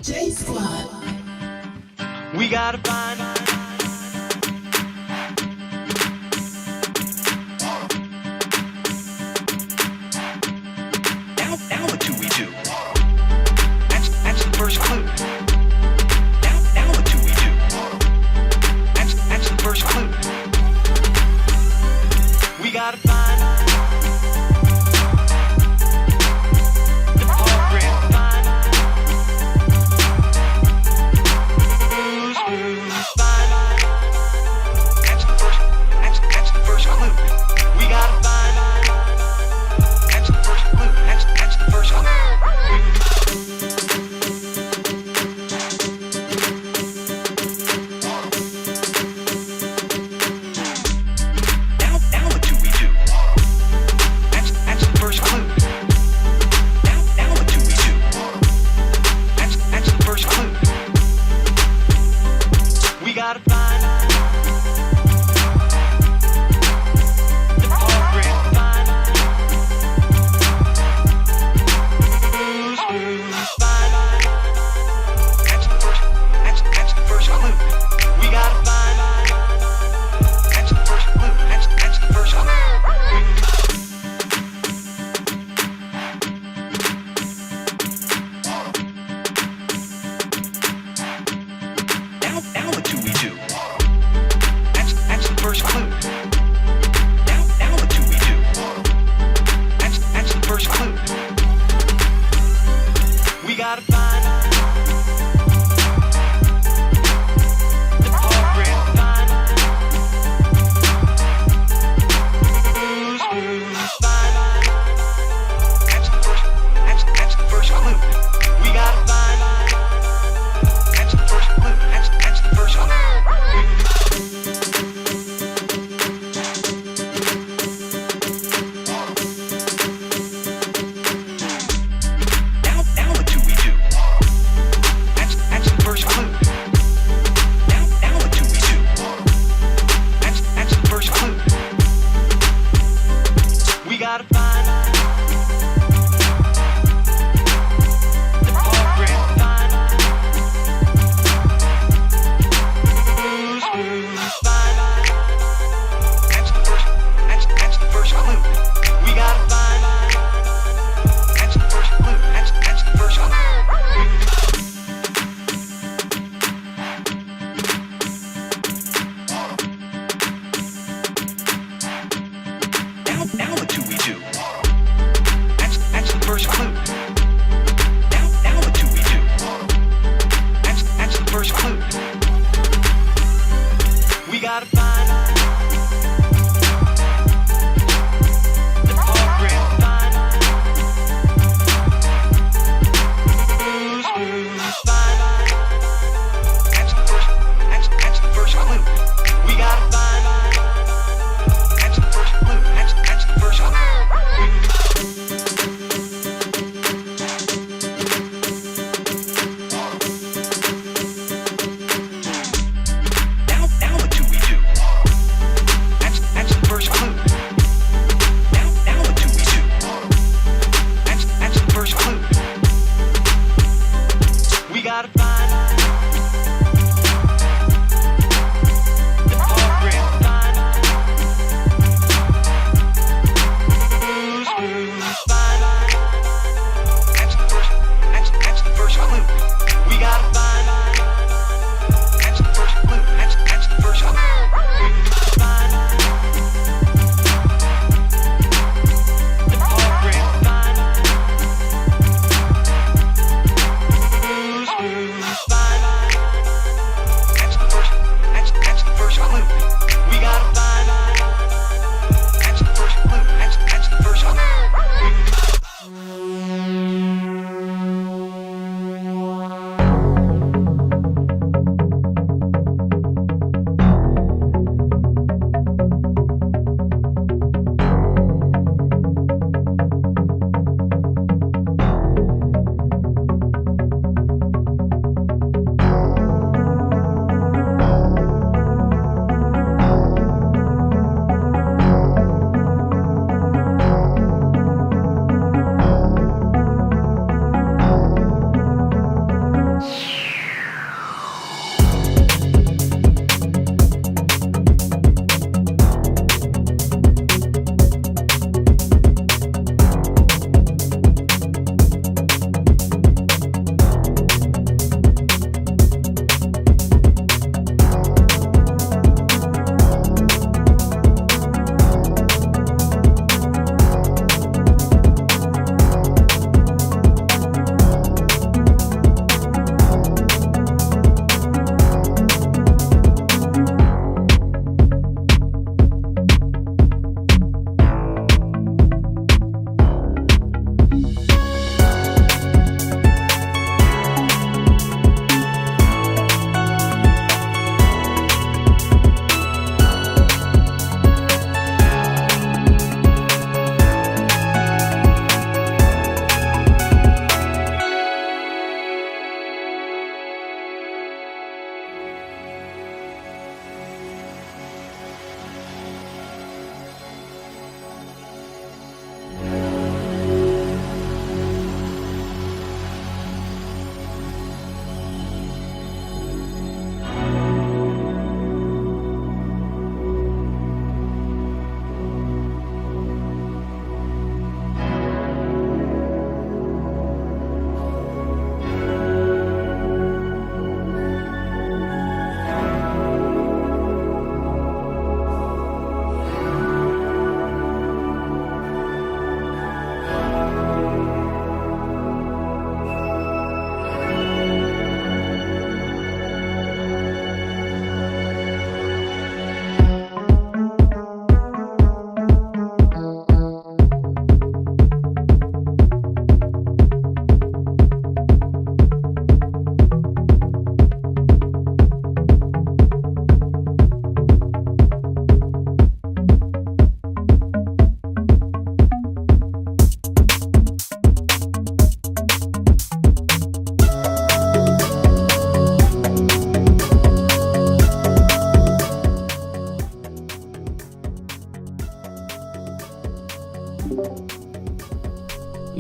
J Squad. We gotta find. Now what do we do? That's the first clue. Now what do we do? That's the first clue. We gotta find.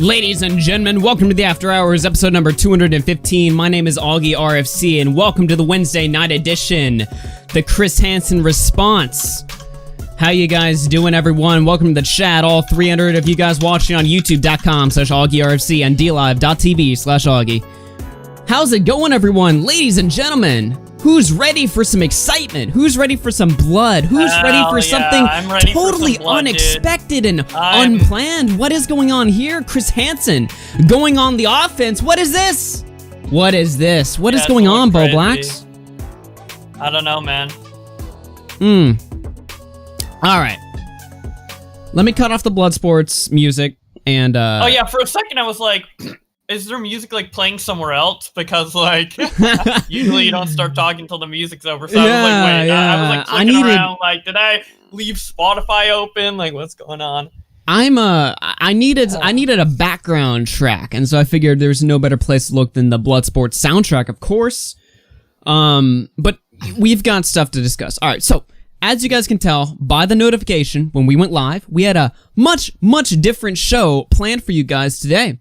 Ladies and gentlemen, welcome to the After Hours, episode number 215. My name is AugieRFC, and welcome to the Wednesday night edition, the Chris Hansen response. How you guys doing, everyone? Welcome to the chat, all 300 of you guys watching on youtube.com/AugieRFC and dlive.tv/Augie. How's it going, everyone? Ladies and gentlemen, who's ready for some excitement? Who's ready for some blood? Who's ready for something totally unexpected and unplanned? What is going on here? Chris Hansen going on the offense. What is this? What is this? What is going on, Bowblax? I don't know, man. All right. Let me cut off the blood sports music and oh yeah, for a second I was like, is there music like playing somewhere else? Because like usually you don't start talking until the music's over. So I was like, wait, I was like clicking around, like, did I leave Spotify open? Like, what's going on? I needed a background track, and so I figured there's no better place to look than the Bloodsport soundtrack, of course. But we've got stuff to discuss. All right, so as you guys can tell by the notification when we went live, we had a much different show planned for you guys today.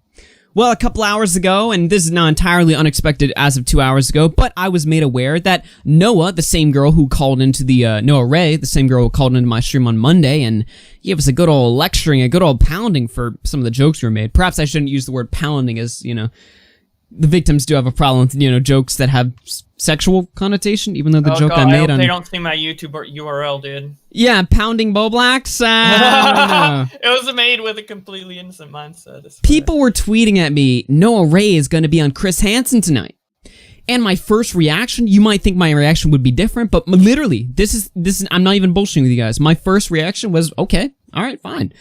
Well, a couple hours ago, and this is not entirely unexpected as of 2 hours ago, but I was made aware that Noah, the same girl who called into the, Noah Ray, the same girl who called into my stream on Monday, and gave us a good old lecturing, a good old pounding for some of the jokes we were made. Perhaps I shouldn't use the word pounding as, you know, the victims do have a problem with, you know, jokes that have sexual connotation, even though the joke I made on... they don't see my YouTube URL, dude. Yeah, pounding Bowblax. It was made with a completely innocent mindset. People were tweeting at me, Noah Ray is going to be on Chris Hansen tonight. And my first reaction, you might think my reaction would be different, but literally, this is I'm not even bullshitting with you guys. My first reaction was, okay, all right, fine.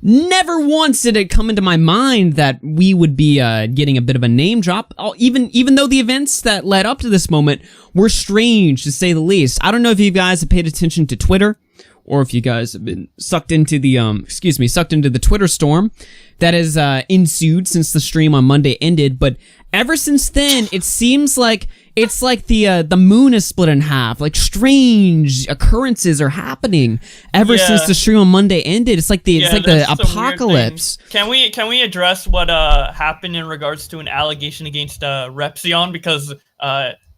Never once did it come into my mind that we would be getting a bit of a name drop, even though the events that led up to this moment were strange, to say the least. I don't know if you guys have paid attention to Twitter, or if you guys have been sucked into the Twitter storm that has ensued since the stream on Monday ended, but ever since then, it seems like it's like the moon is split in half. Like, strange occurrences are happening ever since the stream on Monday ended. It's like the apocalypse. Can we address what happened in regards to an allegation against Repsion? Because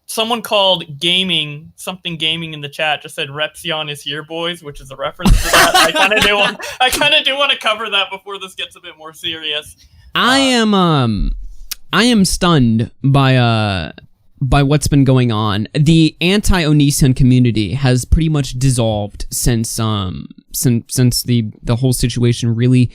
someone called something gaming in the chat just said Repsion is here, boys, which is a reference to that. I kind of do want to cover that before this gets a bit more serious. I am stunned by what's been going on. The anti-Onision community has pretty much dissolved since the whole situation really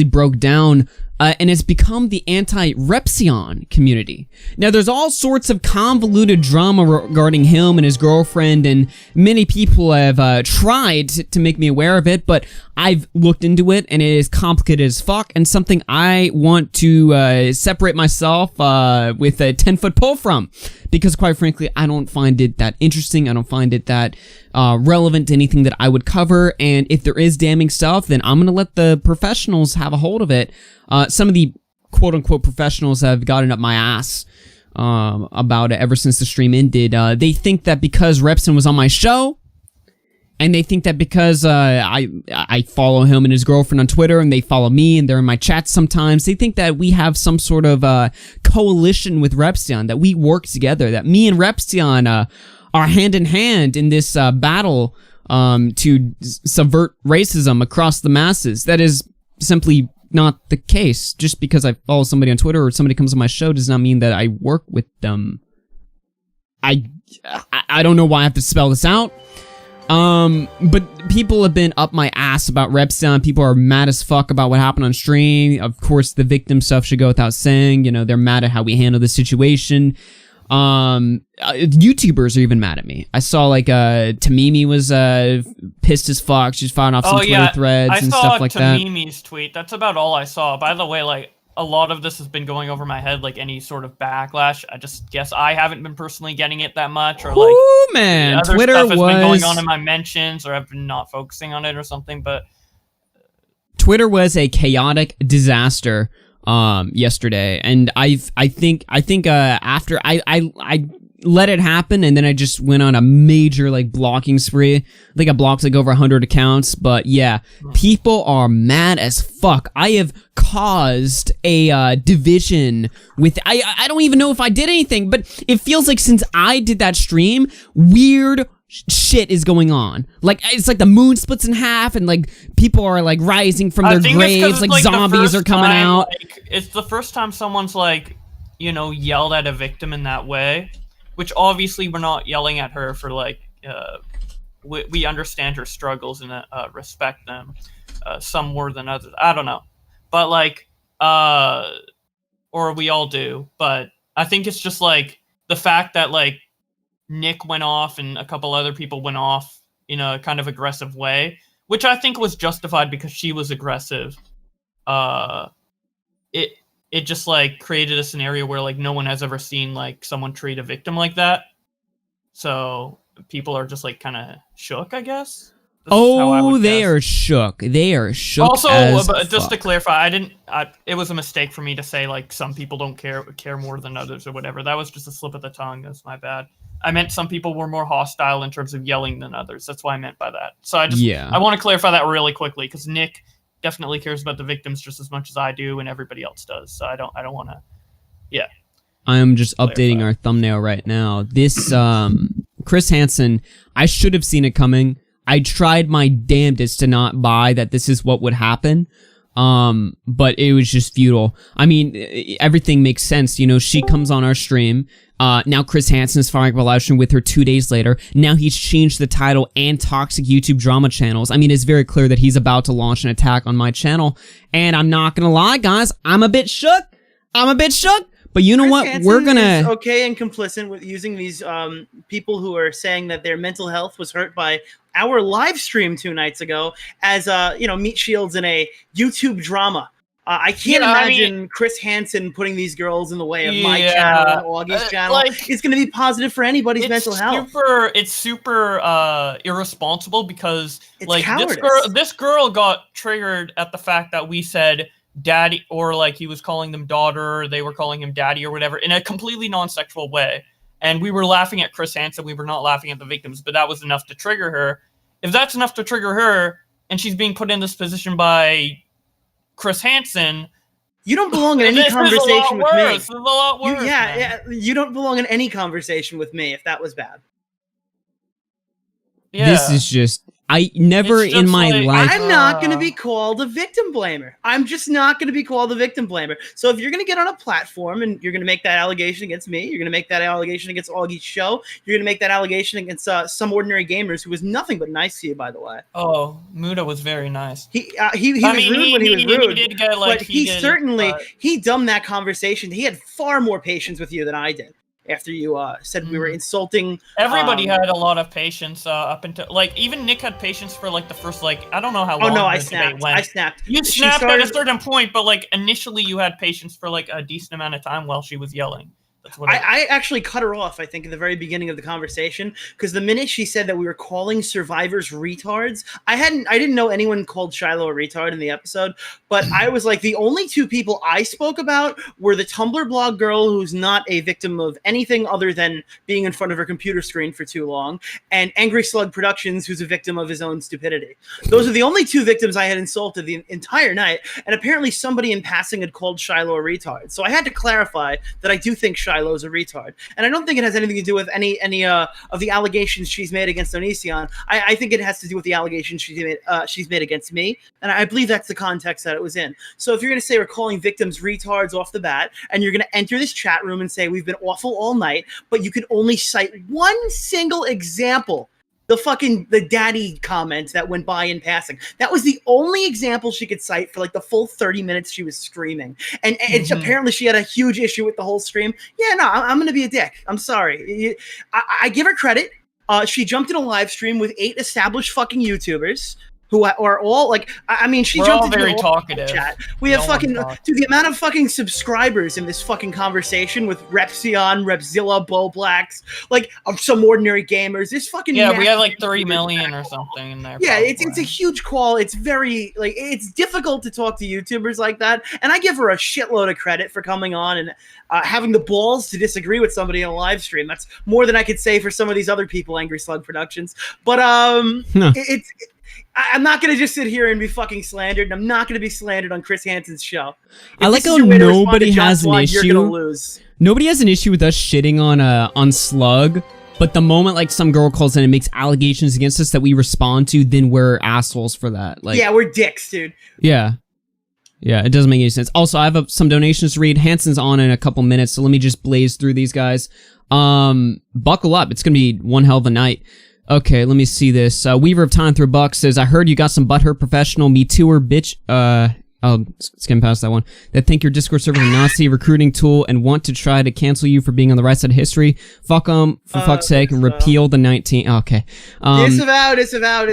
broke down, and it's become the anti-Repsion community. Now, there's all sorts of convoluted drama regarding him and his girlfriend, and many people have tried to make me aware of it, but I've looked into it, and it is complicated as fuck, and something I want to separate myself with a 10-foot pole from, because quite frankly, I don't find it that interesting. I don't find it that relevant to anything that I would cover, and if there is damning stuff, then I'm gonna let the professionals have a hold of it. Some of the quote-unquote professionals have gotten up my ass about it ever since the stream ended. They think that because Repson was on my show, and they think that because I follow him and his girlfriend on Twitter, and they follow me, and they're in my chats sometimes, they think that we have some sort of coalition with Repson, that we work together, that me and Repson are hand in hand in this battle to subvert racism across the masses. That is simply not the case. Just because I follow somebody on Twitter or somebody comes on my show does not mean that I work with them. I don't know why I have to spell this out. But people have been up my ass about Repson. People are mad as fuck about what happened on stream. Of course, the victim stuff should go without saying. You know, they're mad at how we handle the situation. YouTubers are even mad at me. I saw like Tamimi was pissed as fuck. She's firing off some Twitter threads and stuff like that. I saw Tamimi's tweet. That's about all I saw. By the way, like, a lot of this has been going over my head, like any sort of backlash. I just guess I haven't been personally getting it that much, or like, ooh, man, other Twitter stuff has been going on in my mentions, or I've been not focusing on it or something. But Twitter was a chaotic disaster yesterday, and I think after I let it happen, and then I just went on a major like blocking spree. I think I blocked like over 100 accounts, but yeah, people are mad as fuck. I have caused a division with I don't even know if I did anything, but it feels like since I did that stream, weird shit is going on. Like it's like the moon splits in half, and like people are like rising from their graves, like zombies are coming out. Like, it's the first time someone's like, you know, yelled at a victim in that way, which obviously we're not yelling at her for like, we understand her struggles and respect them, some more than others. I don't know, but like, or we all do, but I think it's just like the fact that like Nick went off and a couple other people went off in a kind of aggressive way, which I think was justified because she was aggressive. It just like created a scenario where like no one has ever seen like someone treat a victim like that. So people are just like kind of shook, I guess. They are shook. They are shook. Also, as just to fuck. clarify, it was a mistake for me to say like some people don't care more than others or whatever. That was just a slip of the tongue. That's my bad. I meant some people were more hostile in terms of yelling than others. That's what I meant by that. So I want to clarify that really quickly because Nick definitely cares about the victims just as much as I do and everybody else does. So I don't want to. Yeah. I am just updating our thumbnail right now. This Chris Hansen, I should have seen it coming. I tried my damnedest to not buy that this is what would happen. But it was just futile. I mean, everything makes sense. You know, she comes on our stream. Now Chris Hansen is firing up a live stream with her 2 days later. Now he's changed the title and toxic YouTube drama channels. I mean, it's very clear that he's about to launch an attack on my channel. And I'm not gonna lie, guys, I'm a bit shook. But you know Chris what? Hansen We're gonna is okay and complicit with using these people who are saying that their mental health was hurt by our live stream 2 nights ago as meat shields in a YouTube drama. I can't imagine Chris Hansen putting these girls in the way of my channel and Augie's channel. Like, it's going to be positive for anybody's mental health. It's super irresponsible because it's like cowardice. this girl got triggered at the fact that we said daddy, or like he was calling them daughter, they were calling him daddy or whatever in a completely non-sexual way. And we were laughing at Chris Hansen. We were not laughing at the victims, but that was enough to trigger her. If that's enough to trigger her and she's being put in this position by Chris Hansen, you don't belong in any conversation with me. This is a lot worse. You don't belong in any conversation with me if that was bad. Yeah. This is just I never in my life. I'm not going to be called a victim blamer. I'm just not going to be called a victim blamer. So if you're going to get on a platform and you're going to make that allegation against me, you're going to make that allegation against Augie's show, you're going to make that allegation against some ordinary gamers who was nothing but nice to you, by the way. Oh, Muda was very nice. He was rude when he was rude. He did get, like, but he dumbed that conversation. He had far more patience with you than I did. After you said we were insulting, everybody had a lot of patience up until like even Nick had patience for like the first I don't know how long. Oh no, I snapped. You snapped at a certain point, but like initially you had patience for like a decent amount of time while she was yelling. That's what I actually cut her off, I think, in the very beginning of the conversation, because the minute she said that we were calling survivors retards, I didn't know anyone called Shiloh a retard in the episode, but I was like, the only 2 people I spoke about were the Tumblr blog girl who's not a victim of anything other than being in front of her computer screen for too long, and Angry Slug Productions, who's a victim of his own stupidity. Those are the only 2 victims I had insulted the entire night, and apparently somebody in passing had called Shiloh a retard. So I had to clarify that I do think Shiloh's a retard, and I don't think it has anything to do with any of the allegations she's made against Onision. I think it has to do with the allegations she's made against me, and I believe that's the context that it was in. So if you're going to say we're calling victims retards off the bat, and you're going to enter this chat room and say we've been awful all night, but you can only cite one single example, the daddy comment that went by in passing. That was the only example she could cite for like the full 30 minutes she was screaming. And apparently she had a huge issue with the whole stream. Yeah, no, I'm going to be a dick. I'm sorry. I give her credit. She jumped in a live stream with 8 established fucking YouTubers who are all like, I mean, she We're jumped all into very the whole talkative. chat. We have No one fucking talks. dude, the amount of fucking subscribers in this fucking conversation with Repsion, Repzilla, Bowblax, like some ordinary gamers. This fucking Yeah, we have like massive 3 million or something in there. yeah, it's a probably. huge call. It's very like it's difficult to talk to YouTubers like that, and I give her a shitload of credit for coming on and having the balls to disagree with somebody in a live stream. That's more than I could say for some of these other people, Angry Slug Productions. But No. I'm not gonna just sit here and be fucking slandered, and I'm not gonna be slandered on Chris Hansen's show. I If like this is how your way to respond nobody to John has an Swan, You're issue. gonna lose. Nobody has an issue with us shitting on Slug, but the moment like some girl calls in and makes allegations against us that we respond to, then we're assholes for that. Like, Yeah, we're dicks, dude. yeah, it doesn't make any sense. Also, I have some donations to read. Hansen's on in a couple minutes, so let me just blaze through these guys. Buckle up, it's gonna be one hell of a night. Okay, let me see this. Weaver of Time through Buck says, I heard you got some butthurt professional Me Tooer bitch. I'll skim past that one. That think your Discord server is a Nazi recruiting tool and want to try to cancel you for being on the right side of history. Fuck them, for fuck's sake, and repeal the 19. Okay. Disavow.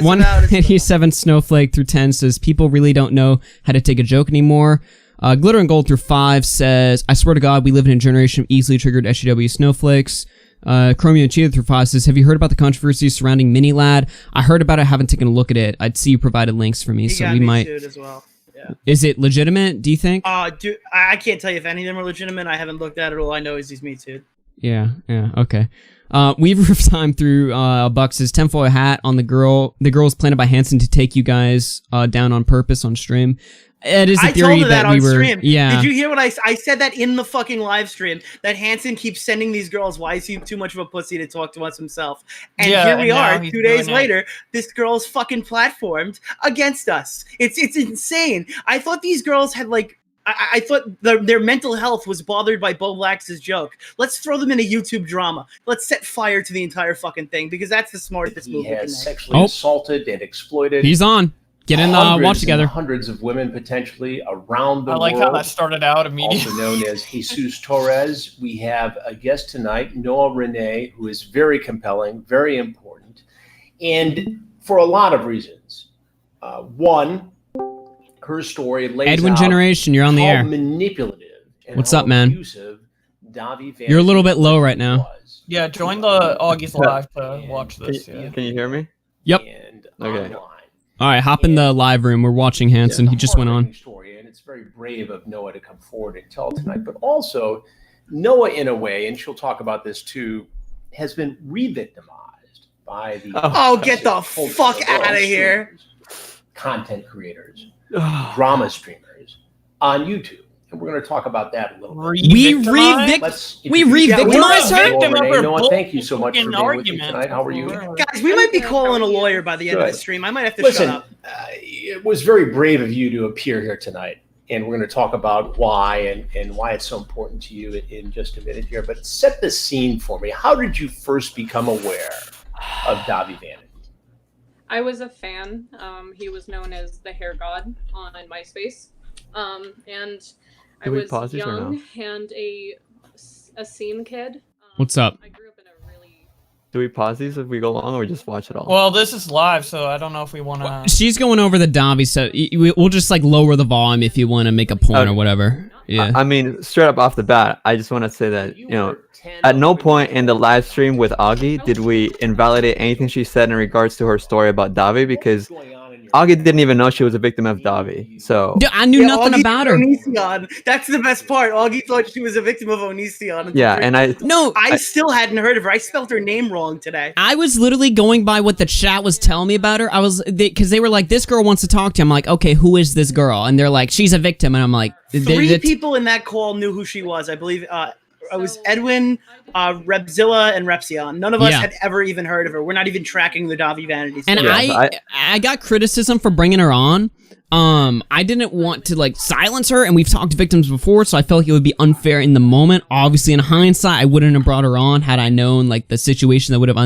187 Snowflake through 10 says, people really don't know how to take a joke anymore. Glitter and Gold through 5 says, I swear to God, we live in a generation of easily triggered SJW snowflakes. Chromio Cheetah through 5 says, have you heard about the controversy surrounding Mini Lad? I heard about it, haven't taken a look at it. I'd see you provided links for me, He so got we me might. sued as well. Yeah. Is it legitimate, do you think? Dude, I can't tell you if any of them are legitimate. I haven't looked at it. All I know is he's Me Too. Yeah, okay. Weaver of Time through Buck says, tinfoil hat on the girl. The girl was planted by Hansen to take you guys down on purpose on stream. It is a I theory told her that we on were. stream. Yeah. Did you hear what I said that in the fucking live stream? That Hansen keeps sending these girls, why is he too much of a pussy to talk to us himself? And Yeah, here we and now are, he's 2 days doing it. later, this girl's fucking platformed against us. It's insane. I thought these girls had like, I thought their mental health was bothered by Bowblax's joke. Let's throw them in a YouTube drama. Let's set fire to the entire fucking thing because that's the smartest He move we can has make. sexually Oh. assaulted and exploited He's on. Get in hundreds watch and together. hundreds of women potentially around the I like world. how that started out immediately. Also known as Jesus Torres. We have a guest tonight, Noah Renee, who is very compelling, very important, and for a lot of reasons. One, her story lays Edwin out Generation, you're on the how air. manipulative and What's how up, man? abusive Davi You're a little bit low right now. was. Yeah, join the Augie's live to watch this. Yeah. Can you hear me? Yep. And Okay. online. All right, hop in the live room. We're watching Hansen. He just went on. Heartbreaking story, and it's very brave of Noah to come forward and tell tonight. But also, Noah, in a way, and she'll talk about this too, has been re-victimized by the Oh, get the culture fuck of outta here. streamers, content creators, drama streamers on YouTube, and we're going to talk about that a little bit. Re-victimized? Let's We introduce re-victimized Noah her? Victim of Renee. her Noah, thank you so much for bullshit being with me argument. tonight. How are you? Guys, we might be calling a lawyer by the end of the Good. stream. I might have to Listen, shut up. it was very brave of you to appear here tonight, and we're going to talk about why and why it's so important to you in just a minute here. But set the scene for me. How did you first become aware of Davi Vanity? I was a fan. He was known as the Hair God on MySpace, and I Do we was pause this or young and a scene kid. What's up? I grew up in a really Do we pause these if we go long, or just watch it all? Well, this is live, so I don't know if we want to. She's going over the Davi, so we'll just like lower the volume if you want to make a point or Okay. whatever. Yeah. I mean, straight up off the bat, I just want to say that, at no point in the live stream with Augie did we invalidate anything she said in regards to her story about Davi, because Augie didn't even know she was a victim of Davi. So Dude, I knew nothing Augie about her. Onision. That's the best part. Augie thought she was a victim of Onision. yeah, and I still hadn't heard of her. I spelled her name wrong today. I was literally going by what the chat was telling me about her. I was because they were like, "This girl wants to talk to you." I'm like, "Okay, who is this girl?" And they're like, "She's a victim." And I'm like, Three people in that call knew who she was. I believe it was Edwin, Repzilla, and Repsion. None of us Yeah. had ever even heard of her. We're not even tracking the Davi Vanity. And story. Yeah, I got criticism for bringing her on. I didn't want to like silence her, and we've talked to victims before, so I felt like it would be unfair in the moment. Obviously, in hindsight, I wouldn't have brought her on had I known like the situation that would have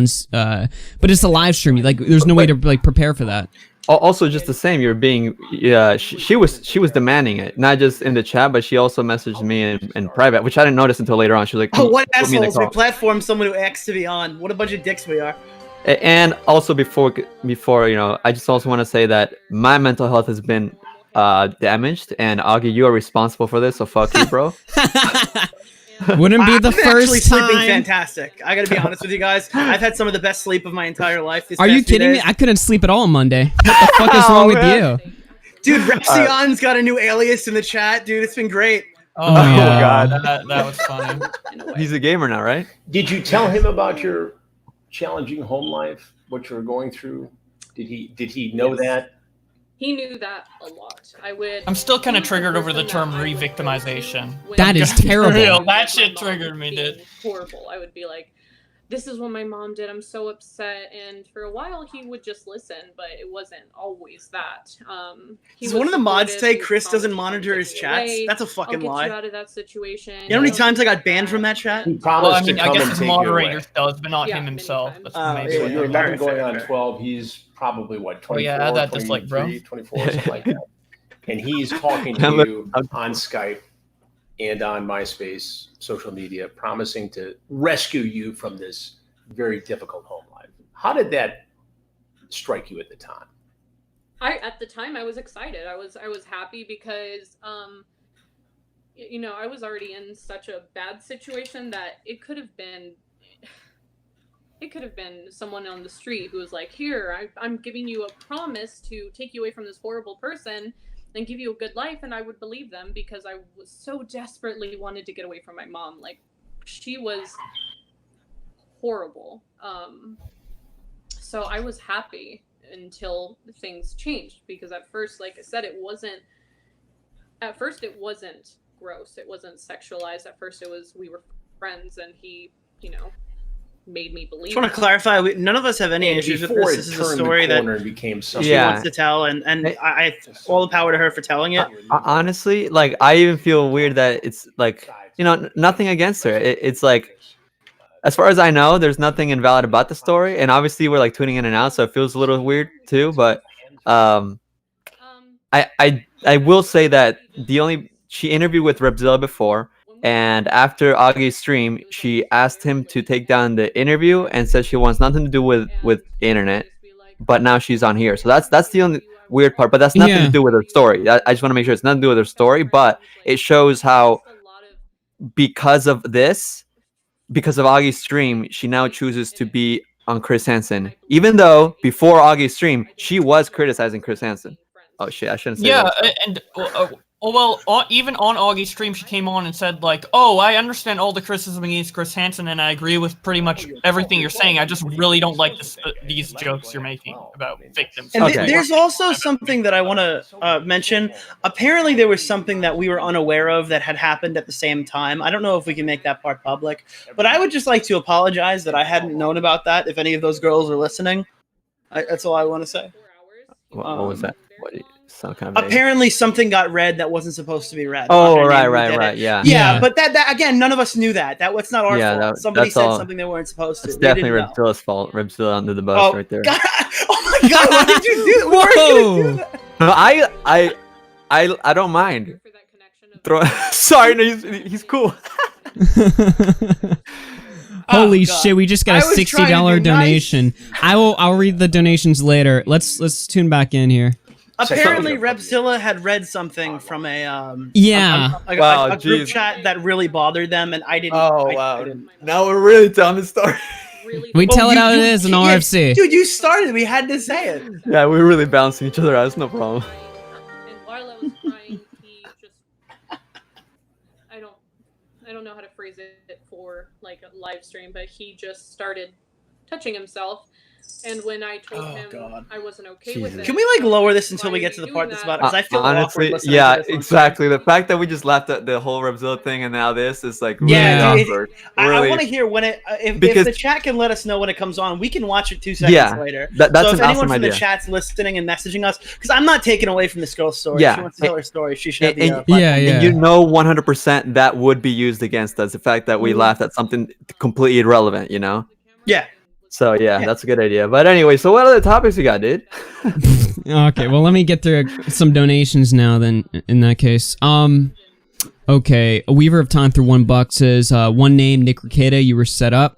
but it's a live stream. Like, there's no way to like prepare for that. also just the same. You're being, she was demanding it, not just in the chat, but she also messaged me in private, which I didn't notice until later on. She was like, Oh, what "Put me in the assholes! We call." platform someone who asks to be on. What a bunch of dicks we are. And also before I just also want to say that my mental health has been damaged, and Augie, you are responsible for this, so fuck you, bro. Wouldn't be the I've been actually first sleeping time. fantastic. I gotta be honest with you guys. I've had some of the best sleep of my entire life. Are you kidding me? I couldn't sleep at all on Monday. What the fuck is wrong with you? Dude, Repsion's got a new alias in the chat, dude. It's been great. Oh, yeah. God. That was funny. He's a gamer now, right? Did you tell him about your challenging home life, what you were going through? Did he know that? He knew that a lot. I'm still kind of triggered over the term re-victimization. That is For terrible. real, that shit triggered me, dude. Horrible. I would be like, this is what my mom did. I'm so upset. And for a while, he would just listen, but it wasn't always that. Does one of the mods say Chris doesn't monitor his chats? That's a fucking I'll get lie. you out of that situation. You know how many times I got banned from that chat? He Well, promised I mean, to I come guess and his take you away. moderators though, it's been not Yeah, him many himself. times. That's the Oh, main yeah, So thing. you're Fair, 11 going fair, on fair. 12. He's probably what, 24, Oh, yeah, add that dislike, bro. 23, 24, something like that. And he's talking to you on Skype and on MySpace, social media, promising to rescue you from this very difficult home life. How did that strike you at the time? At the time I was excited. I was happy because I was already in such a bad situation that it could have been someone on the street who was like, here, I'm giving you a promise to take you away from this horrible person and give you a good life, and I would believe them because I was so desperately wanted to get away from my mom. Like, she was horrible. So I was happy until things changed, because at first, like I said, it wasn't gross, it wasn't sexualized. At first it was, we were friends, and he made me believe. Just want to clarify, none of us have any And issues with before this. it This is a turned story the that corner and became something. she Yeah. wants to tell, and I all the power to her for telling it. Honestly, like, I even feel weird that it's like, nothing against her. It's like, as far as I know, there's nothing invalid about the story, and obviously we're like tuning in and out, so it feels a little weird too. But I will say that she interviewed with Repzilla before, and after Augie's stream, she asked him to take down the interview and said she wants nothing to do with internet. But now she's on here, so that's the only weird part. But that's nothing to do with her story. I just want to make sure it's nothing to do with her story, but it shows how because of Augie's stream, she now chooses to be on Chris Hansen, even though before Augie's stream she was criticizing Chris Hansen. Oh shit, I shouldn't say Yeah, that. and even on Augie's stream, she came on and said, like, oh, I understand all the criticism against Chris Hansen, and I agree with pretty much everything you're saying. I just really don't like these jokes you're making about victims. And Okay. there's also something that I want to mention. Apparently, there was something that we were unaware of that had happened at the same time. I don't know if we can make that part public, but I would just like to apologize that I hadn't known about that. If any of those girls are listening, that's all I want to say. What was that? Some kind of Apparently, something got read that wasn't supposed to be read. Oh, Not her right, name who did it. yeah. Yeah, but that again, none of us knew that. That's not our Yeah, fault. Somebody that's said all- something they weren't supposed to. It's We definitely didn't know. Repzilla's fault. Repzilla under the bus right there. God. Oh my god! Why did you do that? Why are you gonna do that? No, I don't mind. Sorry, no, he's cool. Holy God. shit, we just got a I was $60 trying to be donation. I'll read the donations later. Let's tune back in here. Apparently, Repzilla had read something from a Yeah. a Wow, group jeez. chat that really bothered them, and I didn't. Oh I wow! didn't. Now we're really telling the story. We tell it how it you- is in yeah, RFC. Dude, you started. We had to say it. Yeah, we're really balancing each other out. It's no problem. And while I was crying, he just I don't know how to phrase it for like a live stream, but he just started touching himself. And when I told him God. I wasn't okay with Jesus. it, Can we like lower this until we get to the part that's about it? Because I feel Honestly, awkward listening yeah, to this one. exactly. The fact that we just left the whole Repzilla thing and now this is like really Yeah, dude, awkward. I Really, want to hear when it. If Because- the chat can let us know when it comes on, we can watch it 2 seconds Yeah, later. that's so if an anyone awesome from the idea. chat's listening and messaging us, because I'm not taking away from this girl's story. Yeah, She wants to tell her story. She should have the. and- platform. Yeah, yeah. And you know 100% that would be used against us. The fact that we laughed at something completely irrelevant, you know? Yeah. So yeah, that's a good idea. But anyway, so what other topics you got, dude? Okay, well, let me get through some donations now then, in that case. Okay, a Weaver of Time through $1 says, one name, Nick Ricada, you were set up.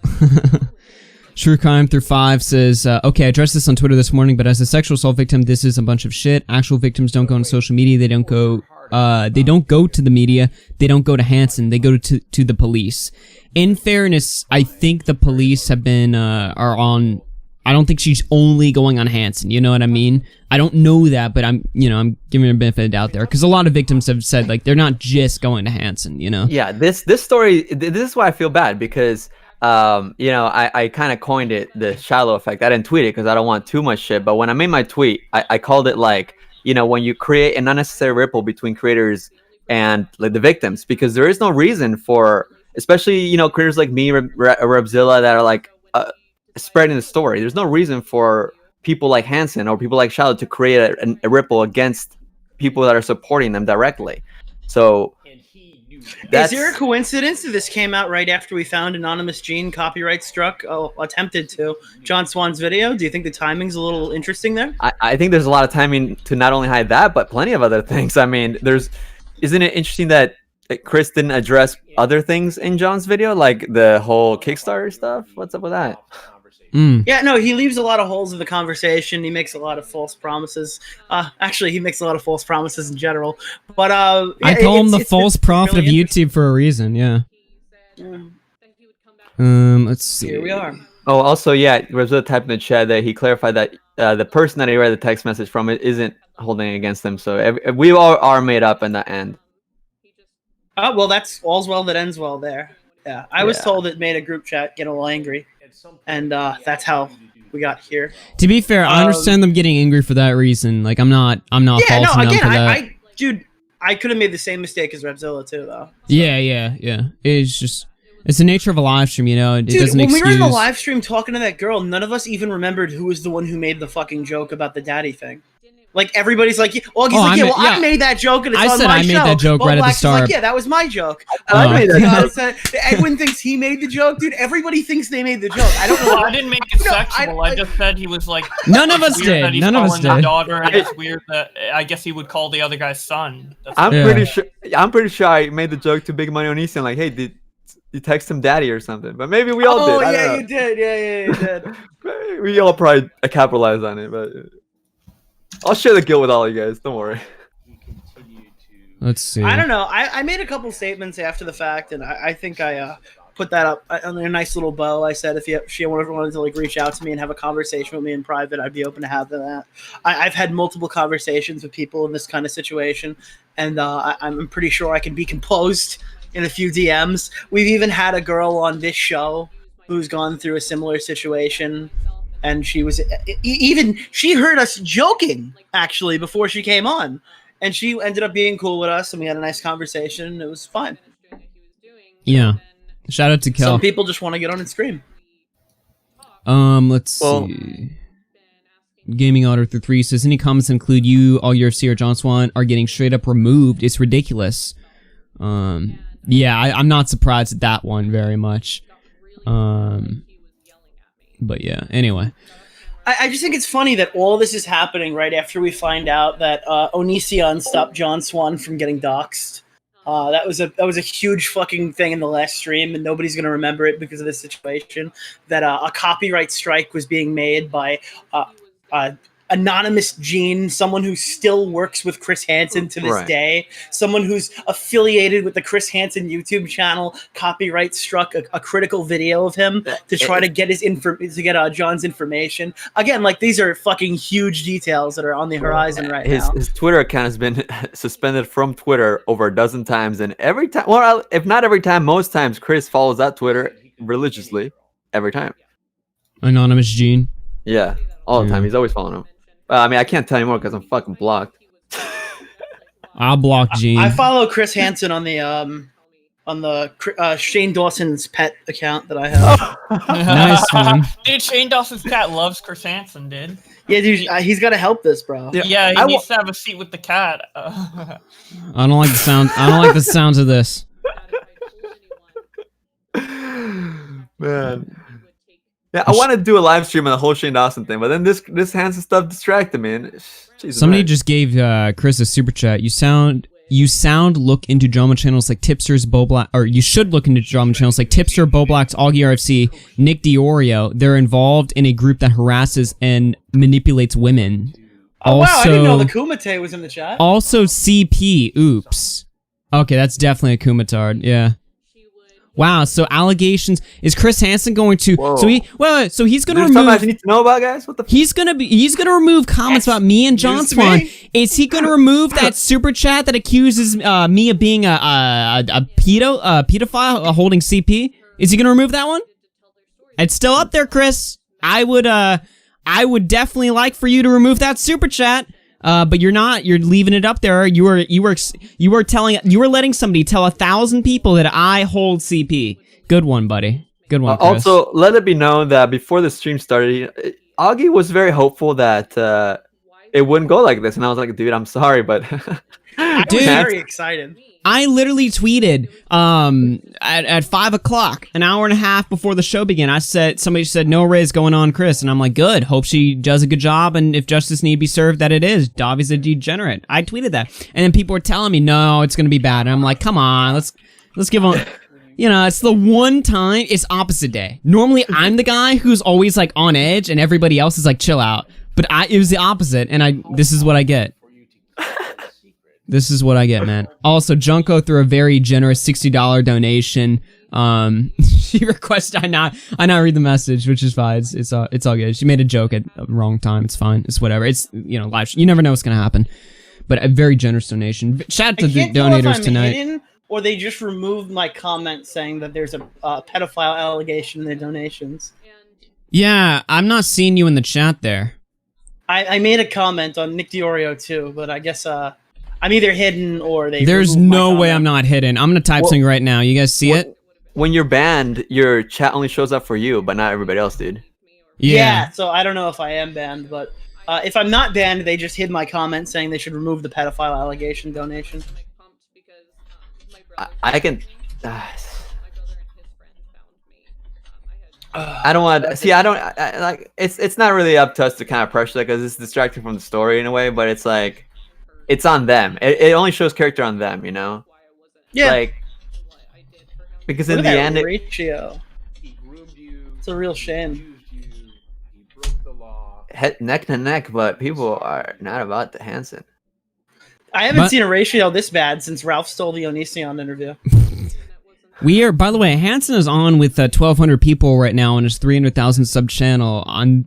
True Crime through 5 says, okay, I addressed this on Twitter this morning, but as a sexual assault victim, this is a bunch of shit. Actual victims don't go on social media. They don't go to the media. They don't go to Hansen. They go to the police. In fairness, I think the police have been, are on, I don't think she's only going on Hansen. You know what I mean? I don't know that, but I'm giving her a benefit of the doubt there. Because a lot of victims have said, like, they're not just going to Hansen, you know? Yeah, this story, this is why I feel bad, because I kind of coined it the Shiloh effect. I didn't tweet it because I don't want too much shit. But when I made my tweet, I called it like, when you create an unnecessary ripple between creators and like the victims, because there is no reason for, especially creators like me, Rebzilla, that are like spreading the story. There's no reason for people like Hansen or people like Shiloh to create a ripple against people that are supporting them directly. So. Is there a coincidence that this came out right after we found Anonymous Gene copyright struck, attempted to, John Swan's video? Do you think the timing's a little interesting there? I think there's a lot of timing to not only hide that, but plenty of other things. I mean, isn't it interesting that Chris didn't address other things in John's video, like the whole Kickstarter stuff? What's up with that? Yeah, no, he leaves a lot of holes in the conversation. He makes a lot of false promises. Actually, he makes a lot of false promises in general. But I call him the false prophet really of YouTube for a reason. Yeah. Let's see. Here we are. Oh, also, yeah, Rebzilla typed in the chat that he clarified that the person that he read the text message from isn't holding it against him. So we all are made up in the end. Well, that's all's well that ends well there. Yeah, I was told it made a group chat get a little angry. And that's how we got here. To be fair, I understand them getting angry for that reason. Like, I'm not faulting them for that. Dude, I could have made the same mistake as Rebzilla too, though. So. Yeah. It's the nature of a live stream, It Dude, doesn't when we were in the excuse. live stream talking to that girl, none of us even remembered who was the one who made the fucking joke about the daddy thing. Like, everybody's like, I made that joke, and it's on my show. I made that joke right at the start. Like, yeah, that was my joke. I made that joke. Edwin thinks he made the joke. Dude, everybody thinks they made the joke. I don't know. Well, I didn't make it sexual. I just said he was like... None of us did. None of us did. Daughter, and it's weird that I guess he would call the other guy's son. I'm pretty sure I made the joke to Big Money on Easton, like, hey, did you text him daddy or something? But maybe we all did. Oh, yeah, you did. Yeah, you did. We all probably capitalized on it, but... I'll share the guilt with all you guys. Don't worry. Let's see. I don't know. I made a couple statements after the fact, and I think I put that up on a nice little bow. I said if she wanted to like reach out to me and have a conversation with me in private, I'd be open to having that. I've had multiple conversations with people in this kind of situation, and I'm pretty sure I can be composed in a few DMs. We've even had a girl on this show who's gone through a similar situation. And she was she heard us joking actually before she came on, and she ended up being cool with us, and we had a nice conversation. And it was fine. Yeah, shout out to Kel. Some people just want to get on and scream. Let's see. Gaming Otter through 3 says any comments include you, AugieRFC, or John Swan are getting straight up removed. It's ridiculous. Yeah, I'm not surprised at that one very much. But yeah, anyway. I just think it's funny that all this is happening right after we find out that Onision stopped John Swan from getting doxxed. That was a huge fucking thing in the last stream, and nobody's going to remember it because of this situation. That a copyright strike was being made by Anonymous Gene, someone who still works with Chris Hansen to this day, someone who's affiliated with the Chris Hansen YouTube channel, copyright struck a critical video of him to try to get John's information. Again, like, these are fucking huge details that are on the horizon now. His Twitter account has been suspended from Twitter over a dozen times, and every time, well, if not every time, most times, Chris follows that Twitter religiously every time. Anonymous Gene. Yeah, all the time. He's always following him. I mean, I can't tell anymore because I'm fucking blocked. I'll block Gene. I follow Chris Hansen on the Shane Dawson's pet account that I have. Nice one. Dude, Shane Dawson's cat loves Chris Hansen, dude. Yeah, dude, he's got to help this, bro. Yeah, he needs to have a seat with the cat. I don't like the sound. I don't like the sounds of this. Man. Yeah, I want to do a live stream on the whole Shane Dawson thing, but then this Hansen stuff distracted me. And somebody just gave Chris a super chat. You sound you look into drama channels like Tipsters, Bowblax, or you should look into drama channels like Tipster, Bowblax, AugieRFC, Nick DeOrio. They're involved in a group that harasses and manipulates women. Oh wow, I didn't know the Kumite was in the chat. Also CP, oops. Okay, that's definitely a Kumatard, yeah. Wow, so allegations. Is Chris Hansen going to? Whoa. So he's going to There's something I remove. need to know about, guys. What the? He's gonna remove comments about me and John News to Swan. me? Is he gonna remove that super chat that accuses me of being a pedophile holding CP? Is he gonna remove that one? It's still up there, Chris. I would definitely like for you to remove that super chat. But you're not. You're leaving it up there. You were letting somebody tell 1,000 people that I hold CP. Good one, buddy. Good one. Chris. Also, let it be known that before the stream started, Augie was very hopeful that it wouldn't go like this, and I was like, "Dude, I'm sorry, but." I was very excited. I literally tweeted at 5 o'clock, an hour and a half before the show began. Somebody said no raise going on, Chris, and I'm like, good. Hope she does a good job, and if justice need be served, that it is. Davi's a degenerate. I tweeted that, and then people were telling me no, it's gonna be bad, and I'm like, come on, let's give them. You know, it's the one time. It's opposite day. Normally, I'm the guy who's always like on edge, and everybody else is like chill out. But it was the opposite, and this is what I get. This is what I get, man. Also, Junko threw a very generous $60 donation. She requested I not read the message, which is fine. It's all good. She made a joke at the wrong time. It's fine. It's whatever. It's live. You never know what's gonna happen. But a very generous donation. Shout out to the donators tonight. Hidden, or they just removed my comment saying that there's a pedophile allegation in the donations. Yeah, I'm not seeing you in the chat there. I made a comment on Nick DeOrio too, but I guess I'm either hidden or they. There's removed my no way comment. I'm not hidden. I'm gonna type something right now. You guys see it? When you're banned, your chat only shows up for you, but not everybody else, dude. Yeah, so I don't know if I am banned, but if I'm not banned, they just hid my comment saying they should remove the pedophile allegation donation. I can. I don't want to see. I don't like. It's not really up to us to kind of pressure that because it's distracting from the story in a way. But it's like, it's on them. It only shows character on them, you know. Yeah. Like, because Look in at the that end, ratio. It's a real shame. neck to neck, but people are not about the Hansen. I haven't seen a ratio this bad since Ralph stole the Onision interview. We are, by the way, Hansen is on with 1,200 people right now on his 300,000 sub channel. I'm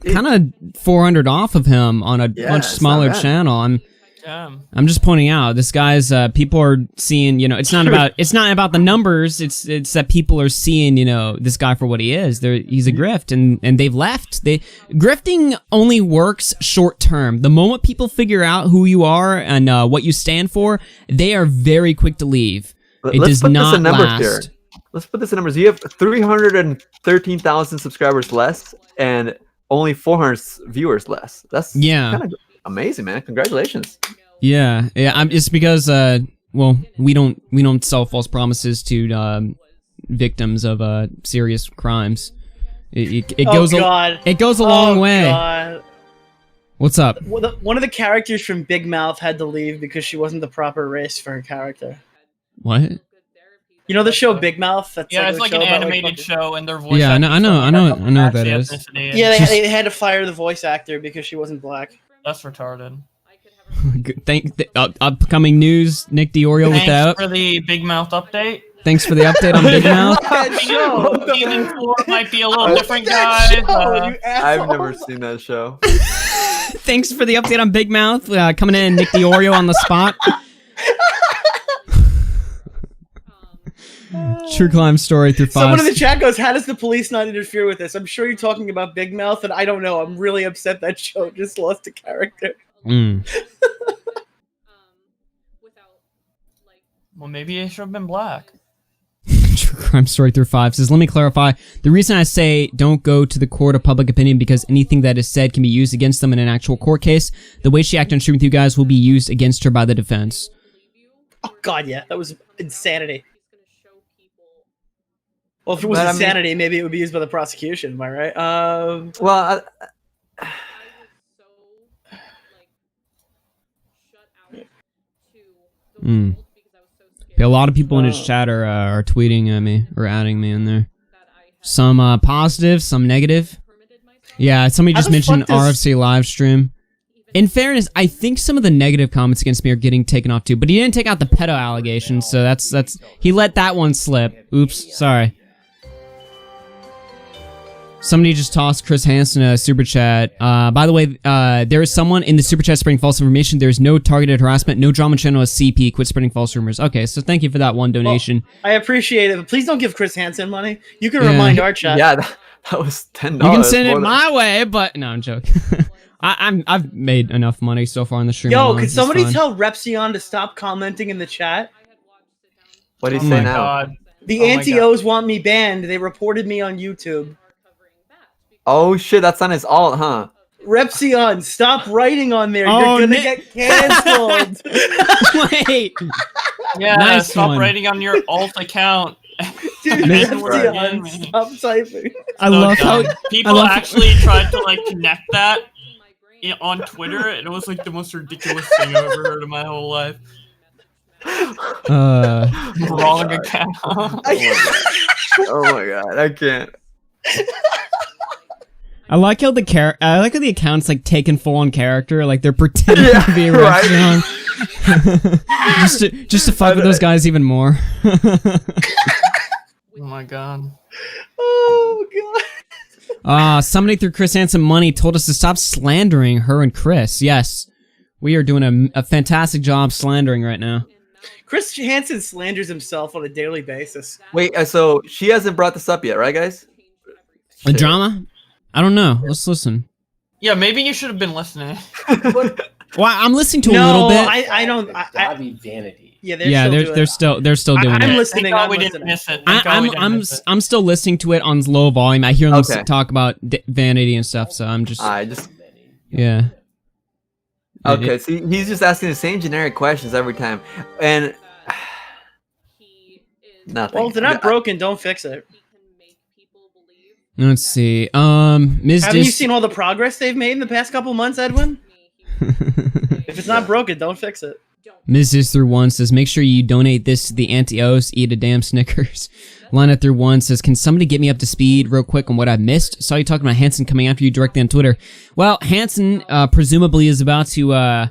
kind of 400 off of him on a much smaller channel. I'm just pointing out this guy's people are seeing, it's not about the numbers. It's that people are seeing, this guy for what he is. He's a grift, and they've left. Grifting only works short term. The moment people figure out who you are and what you stand for, they are very quick to leave. It does not last. Let's put this in numbers. You have 313,000 subscribers less and only 400 viewers less. That's kind of amazing, man. Congratulations. Yeah. It's because we don't sell false promises to victims of serious crimes. It goes a long way. God. What's up? One of the characters from Big Mouth had to leave because she wasn't the proper race for her character. What? You know the show Big Mouth? That's it's like an animated show, and their voice. Yeah, I know what that is. Yeah, they had to fire the voice actor because she wasn't black. That's retarded. Upcoming news: Nick DeOrio with that. Thanks for the Big Mouth update. Thanks for the update on Big Mouth. Season 4 might be a little different, guys. I've never seen that show. Thanks for the update on Big Mouth. Coming in, Nick DeOrio on the spot. True crime story through 5. Someone in the chat goes, "How does the police not interfere with this?" I'm sure you're talking about Big Mouth, and I don't know. I'm really upset that show just lost a character. Well, maybe it should have been black. True crime story through 5 says, let me clarify. The reason I say don't go to the court of public opinion because anything that is said can be used against them in an actual court case. The way she acted on stream with you guys will be used against her by the defense. Oh God, yeah, that was insanity. Well, if it was insanity, maybe it would be used by the prosecution. Am I right? Well, Mm. Yeah, a lot of people in his chat are tweeting at me or adding me in there. Some positive, some negative. Yeah, somebody just mentioned RFC live stream. In fairness, I think some of the negative comments against me are getting taken off too, but he didn't take out the pedo allegations, so that's he let that one slip. Oops, sorry. Somebody just tossed Chris Hansen a super chat. By the way, there is someone in the super chat spreading false information. There's no targeted harassment, no drama channel as CP. Quit spreading false rumors. Okay, so thank you for that one donation. Well, I appreciate it, but please don't give Chris Hansen money. You can remind our chat. Yeah, that was $10. You can send it my way, but no, I'm joking. I've made enough money so far on the stream. Yo, could somebody tell Repsion to stop commenting in the chat? What do you say now? God. The anti-O's want me banned. They reported me on YouTube. Oh shit, that's on his alt, huh? Repsion, stop writing on there. You're gonna get canceled. Wait. Yeah, Nice stop one. writing on your alt account. Dude, Repsion, stop typing. I love how people actually tried to like connect that on Twitter, and it was like the most ridiculous thing I've ever heard in my whole life. Wrong account. Oh my god, I can't. I like how the account's like taken full on character, like they're pretending to be Repsion. just to fuck with those guys even more. Oh my god. Oh god. Somebody threw Chris Hansen money, told us to stop slandering her and Chris. Yes, we are doing a fantastic job slandering right now. Chris Hansen slanders himself on a daily basis. Wait, so she hasn't brought this up yet, right, guys? A drama? I don't know. Let's listen. Yeah, maybe you should have been listening. Well, I'm listening to a little bit. I don't. Davi vanity. Yeah, they're still doing it. I'm listening. Thank God we didn't miss it. I'm still listening to it on low volume. I hear them talk about vanity and stuff, so I'm just. Yeah. Okay, see, he's just asking the same generic questions every time, and nothing. Well, if they're not broken, don't fix it. Let's see. Ms. Haven't you seen all the progress they've made in the past couple months, Edwin? If it's not broken, don't fix it. Mrs. through one says, make sure you donate this to the anti-O's, eat a damn Snickers. Lana through one says, can somebody get me up to speed real quick on what I missed? Saw you talking about Hansen coming after you directly on Twitter. Well, Hansen presumably is about to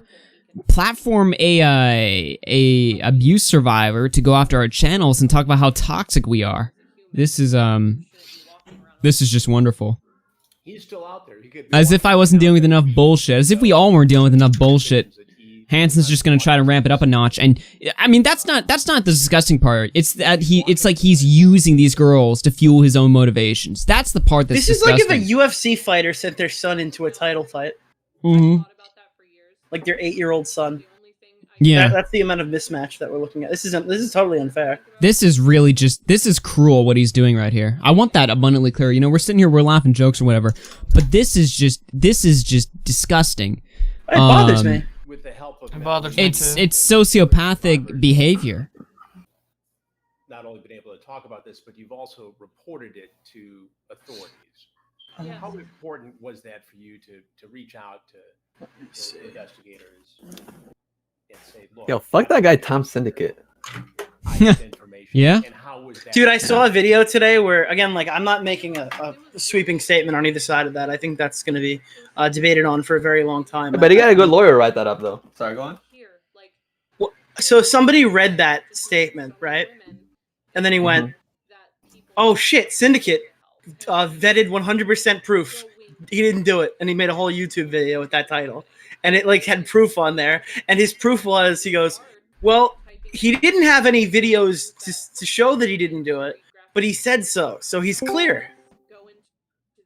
platform a abuse survivor to go after our channels and talk about how toxic we are. This is just wonderful. He's still out there. As if I wasn't dealing with enough bullshit. As if we all weren't dealing with enough bullshit. Hansen's just gonna try to ramp it up a notch, and I mean that's not the disgusting part. It's that it's like he's using these girls to fuel his own motivations. That's the part that's disgusting. This is like if a UFC fighter sent their son into a title fight. Mm-hmm. Like their 8-year-old son. Yeah, that's the amount of mismatch that we're looking at. This is totally unfair. This is really this is cruel what he's doing right here. I want that abundantly clear. You know, we're sitting here, we're laughing jokes or whatever, but this is just disgusting. It bothers me. With the help of it's sociopathic behavior. Not only been able to talk about this, but you've also reported it to authorities. Yes. How important was that for you to reach out to investigators and say, look, yo, fuck that guy, Tom Syndicate. Yeah. Dude, I saw a video today where, again, like, I'm not making a sweeping statement on either side of that. I think that's going to be debated on for a very long time. But he got a good lawyer to write that up, though. Sorry, go on. Well, so somebody read that statement, right? And then he went, oh, shit, Syndicate vetted 100% proof. He didn't do it. And he made a whole YouTube video with that title. And it, like, had proof on there. And his proof was, he goes, well, he didn't have any videos to show that he didn't do it, but he said so. So he's clear.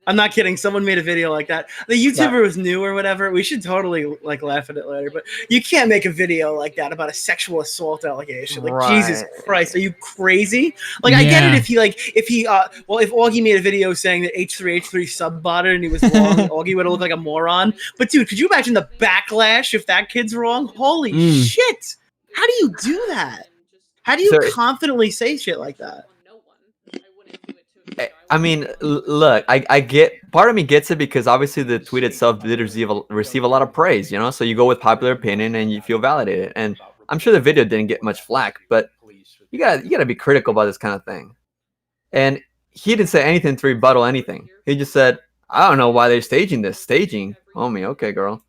I'm not kidding. Someone made a video like that. The YouTuber was new or whatever. We should totally like laugh at it later. But you can't make a video like that about a sexual assault allegation. Like, Jesus Christ, are you crazy? Like, I get it if if Augie made a video saying that H3H3 sub-botted and he was wrong, Augie would have looked like a moron. But dude, could you imagine the backlash if that kid's wrong? Holy shit! How do you do that? How do you confidently say shit like that? I mean, look, I get, part of me gets it because obviously the tweet itself did receive a lot of praise, you know? So you go with popular opinion and you feel validated. And I'm sure the video didn't get much flack, but you gotta be critical about this kind of thing. And he didn't say anything to rebuttal anything. He just said, I don't know why they're staging this. Staging? Homie, okay, girl.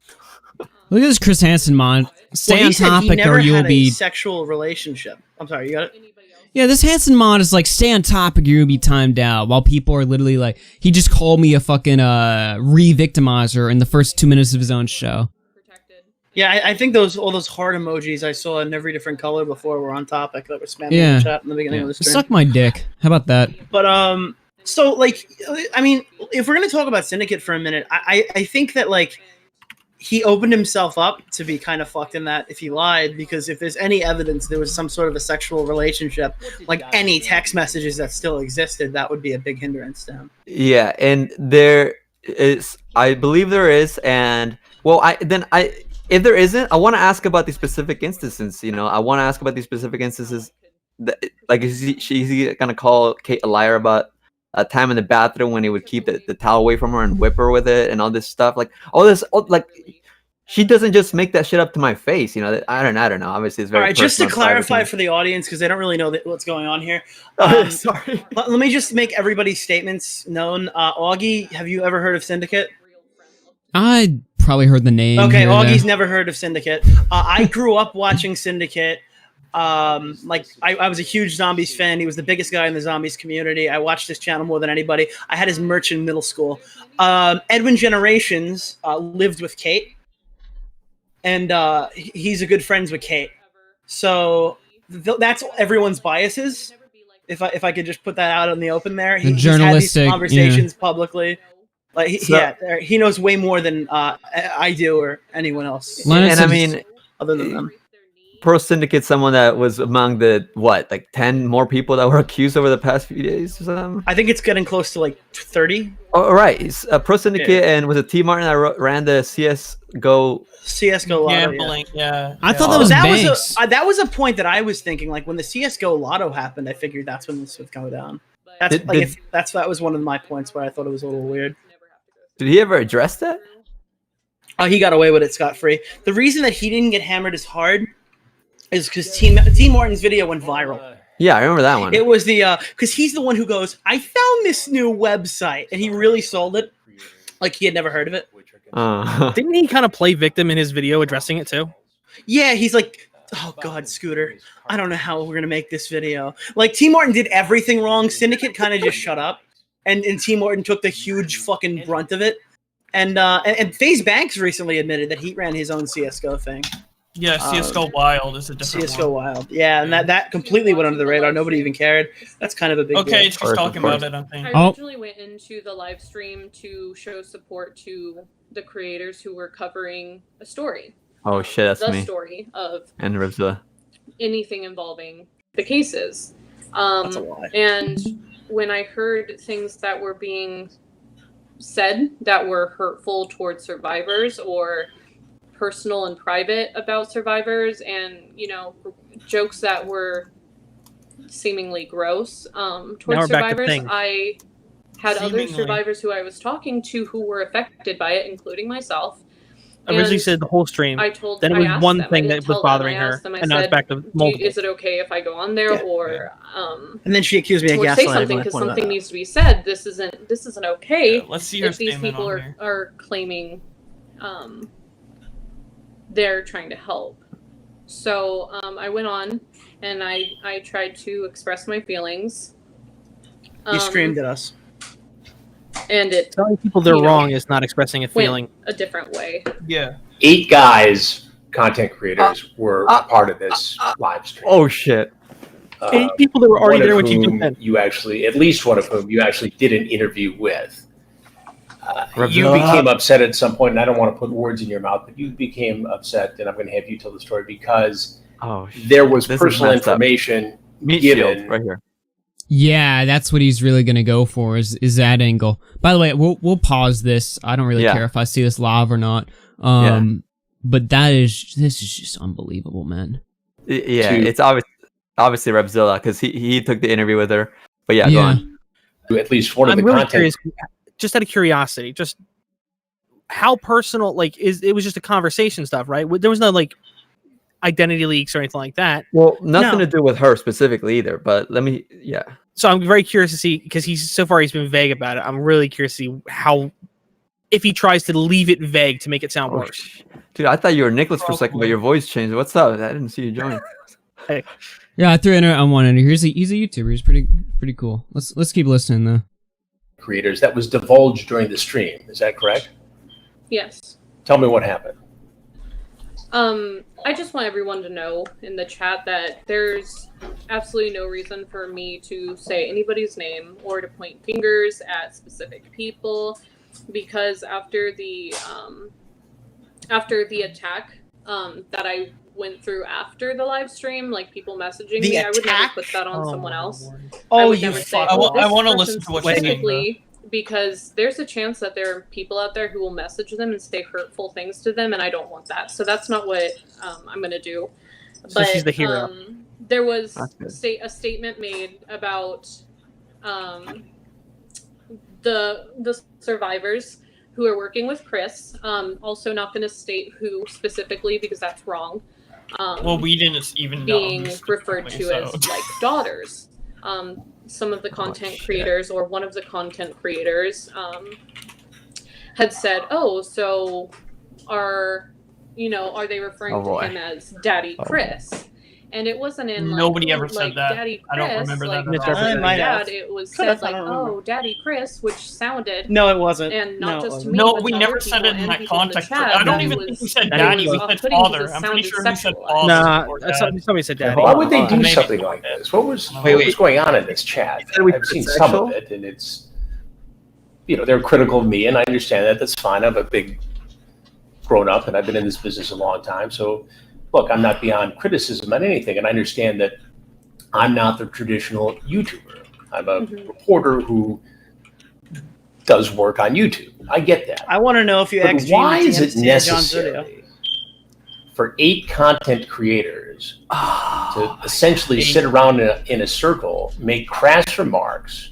Look at this Chris Hansen mod. Stay Well, on he said he topic never or you'll had a be... sexual relationship. I'm sorry, you got it? Yeah, this Hansen mod is like, stay on topic or you'll be timed out, while people are literally like, he just called me a fucking re-victimizer in the first 2 minutes of his own show. Yeah, I think all those heart emojis I saw in every different color before were on topic that were spamming in the chat in the beginning of the stream. Suck my dick. How about that? But so like, I mean, if we're gonna talk about Syndicate for a minute, I think that like he opened himself up to be kind of fucked in that if he lied, because if there's any evidence there was some sort of a sexual relationship, like any text messages that still existed, that would be a big hindrance to him. Yeah, and there is, I believe there is, and well, if there isn't, I want to ask about these specific instances. You know, I want to ask about these specific instances. That, like, is he gonna call Kate a liar about a time in the bathroom when he would keep the towel away from her and whip her with it and all this stuff? Like all this, like she doesn't just make that shit up to my face. You know, I don't know. Obviously, it's very. All right, just to personal, clarify for the audience, because they don't really know what's going on here. Sorry. Let me just make everybody's statements known. Augie, have you ever heard of Syndicate? I probably heard the name. Okay, here or Augie's there. never heard of Syndicate. I grew up watching Syndicate. Like I was a huge Zombies fan. He was the biggest guy in the Zombies community. I watched his channel more than anybody. I had his merch in middle school. Edwin Generations lived with Kate, and he's a good friends with Kate. So that's everyone's biases. If I could just put that out in the open there, he's had these conversations publicly. Like he knows way more than I do or anyone else. And I mean, other than them. Pro Syndicate, someone that was among the like 10 more people that were accused over the past few days or something. I think it's getting close to like 30. Oh, right. It's Pro Syndicate, and was it T Martin that ran the CS:GO Lotto? Gambling, yeah. I thought that was Banks. That was a point that I was thinking. Like when the CS:GO Lotto happened, I figured that's when this would go down. That was one of my points where I thought it was a little weird. Did he ever address that? Oh, he got away with it scot-free. The reason that he didn't get hammered as hard is because T Martin's video went viral. Yeah, I remember that one. It was the because he's the one who goes, I found this new website, and he really sold it like he had never heard of it. Didn't he kind of play victim in his video addressing it too? Yeah, he's like, oh god, Scooter, I don't know how we're gonna make this video. Like T Martin did everything wrong. Syndicate kind of just shut up, and T Martin took the huge fucking brunt of it. And FaZe Banks recently admitted that he ran his own CS:GO thing. Yeah, CS:GO Wild is a different CS:GO one. Wild. Yeah, and that completely went under the radar. Nobody even cared. That's kind of a big deal. Okay, she's talking about it, I think. I originally went into the live stream to show support to the creators who were covering a story. Oh shit, that's the me. Story of and Rivzilla. Anything involving the cases. That's a lie. And when I heard things that were being said that were hurtful towards survivors or personal and private about survivors, and jokes that were seemingly gross towards survivors, I had other survivors who I was talking to who were affected by it, including myself. I originally said the whole stream. I told then it I was asked one them. thing I that didn't was tell bothering them. I her, asked them, I and now it's said, back to multiple. Is it okay if I go on there or And then she accused me of or say gaslighting. something because something needs to be said. This isn't okay. Yeah, let's see your if these statement people on here. are claiming they're trying to help. So I went on and I tried to express my feelings. You screamed at us. And it telling people they're wrong is not expressing a feeling. A different way. Yeah. 8 guys, content creators, were a part of this live stream. Oh shit. 8 people that were already there when you jumped in. You actually, at least one of whom you actually did an interview with. You became upset at some point, and I don't want to put words in your mouth, but you became upset, and I'm going to have you tell the story because there was personal information given right here. Yeah, that's what he's really gonna go for is that angle. By the way, we'll pause this. I don't really care if I see this live or not. But this is just unbelievable, man. Yeah, it's obviously Repzilla because he took the interview with her. But yeah, go on. At least one of the really content. Curious, just out of curiosity, just how personal, like, it was just a conversation stuff, right? There was no, like, identity leaks or anything like that. Well, nothing No. to do with her specifically either. But yeah. So I'm very curious to see, because he's been vague about it. I'm really curious to see if he tries to leave it vague to make it sound worse. Dude, I thought you were Nicholas for a second, but your voice changed. What's up? I didn't see you join. Yeah, I threw in on one, and he's a YouTuber. He's pretty cool. Let's keep listening though. Creators that was divulged during the stream. Is that correct? Yes. Tell me what happened. I just want everyone to know in the chat that there's absolutely no reason for me to say anybody's name or to point fingers at specific people, because after the attack that I went through after the live stream, like people messaging me, I would never put that on someone else. I would never say, I want to this listen to what person you're saying. specifically, because there's a chance that there are people out there who will message them and say hurtful things to them, and I don't want that. So that's not what I'm going to do. So she's the hero. There was a statement made about the survivors who are working with Chris. Also not going to state who specifically, because that's wrong. Well, we didn't even being know referred to as like daughters. Some of the content creators, or one of the content creators, had said, "Oh, so are they referring to him as Daddy Chris?" And it wasn't in like, nobody ever like said that. Daddy Chris, I don't remember like, that at all. as in might have. dad. It was Could've, said like, I don't remember. "Oh, Daddy Chris," which sounded No, it wasn't. and not No, it just to wasn't. me. No, but we to never other said people it in and that people in the context. chat I don't that even it think we was- said that daddy. was We said off-putting father. because it I'm pretty sounded sure we said sexualized. father. Nah, or dad. somebody said daddy. Why would they do Maybe. something like this? What was Wait. going on in this chat? said we I've seen said some of sexual? it, and it's they're critical of me, and I understand that. That's fine. I'm a big grown up, and I've been in this business a long time. So, look, I'm not beyond criticism on anything, and I understand that I'm not the traditional YouTuber. I'm a reporter who does work on YouTube. I get that. I want to know if you But XG why is it John's video. necessary for 8 content creators to essentially sit around in a circle, make crass remarks,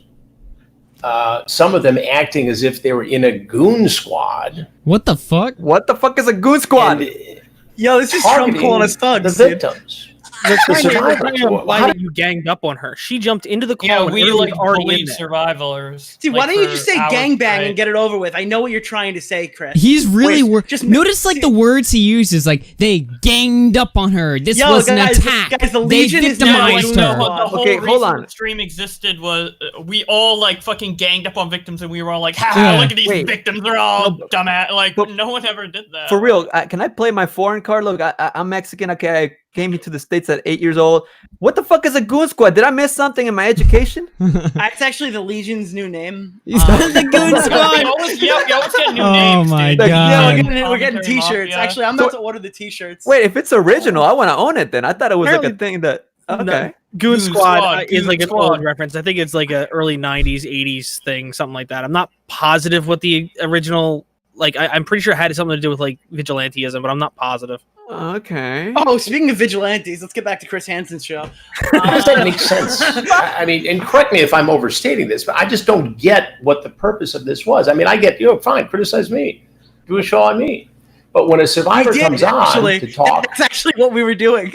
some of them acting as if they were in a goon squad, What the fuck? What the fuck is a goon squad? and Yo, this is Trump targeting calling us thugs, the dude. victims. They're trying survivors. to imply How that you ganged up on her. She jumped into the car. Yeah, when we everyone was like already in bullied there. survivors. Dude, like, why don't you for just say hours gangbang straight. and get it over with? I know what you're trying to say, Chris. He's really Wait, just notice like the words he uses, like they ganged up on her. This Yo, was guys, an attack. guys, the They Legion is now victimized like, her. no, The whole Okay, hold reason on. the stream existed was we all like fucking ganged up on victims, and we were all like, "Ha! Yeah. Look at these Wait. victims. They're all dumbass." Like but- no one ever did that. For real, can I play my foreign card? Look, I'm Mexican. Okay, I came here to the States at 8 years old. What the fuck is a goon squad? Did I miss something in my education? It's actually the Legion's new name. He's the goon We squad. always get new Oh names. my dude. God. Yeah, we're God. getting Commentary t-shirts. Mafia. Actually, I'm about to order the t-shirts. Wait, if it's original, I want to own it then. I thought it was like a Apparently- thing that... Okay. Goon Goon Squad, Squad, is Goon like an Squad. old reference. I think it's like a early 90s, 80s thing, something like that. I'm not positive what the original, like, I'm pretty sure it had something to do with like vigilantism, but I'm not positive. Okay. Oh, speaking of vigilantes, let's get back to Chris Hansen's show. How does that make sense? I mean, and correct me if I'm overstating this, but I just don't get what the purpose of this was. I mean, I get, fine, criticize me. Do a show on me. But when a survivor did, comes actually. on to talk, That's actually what we were doing.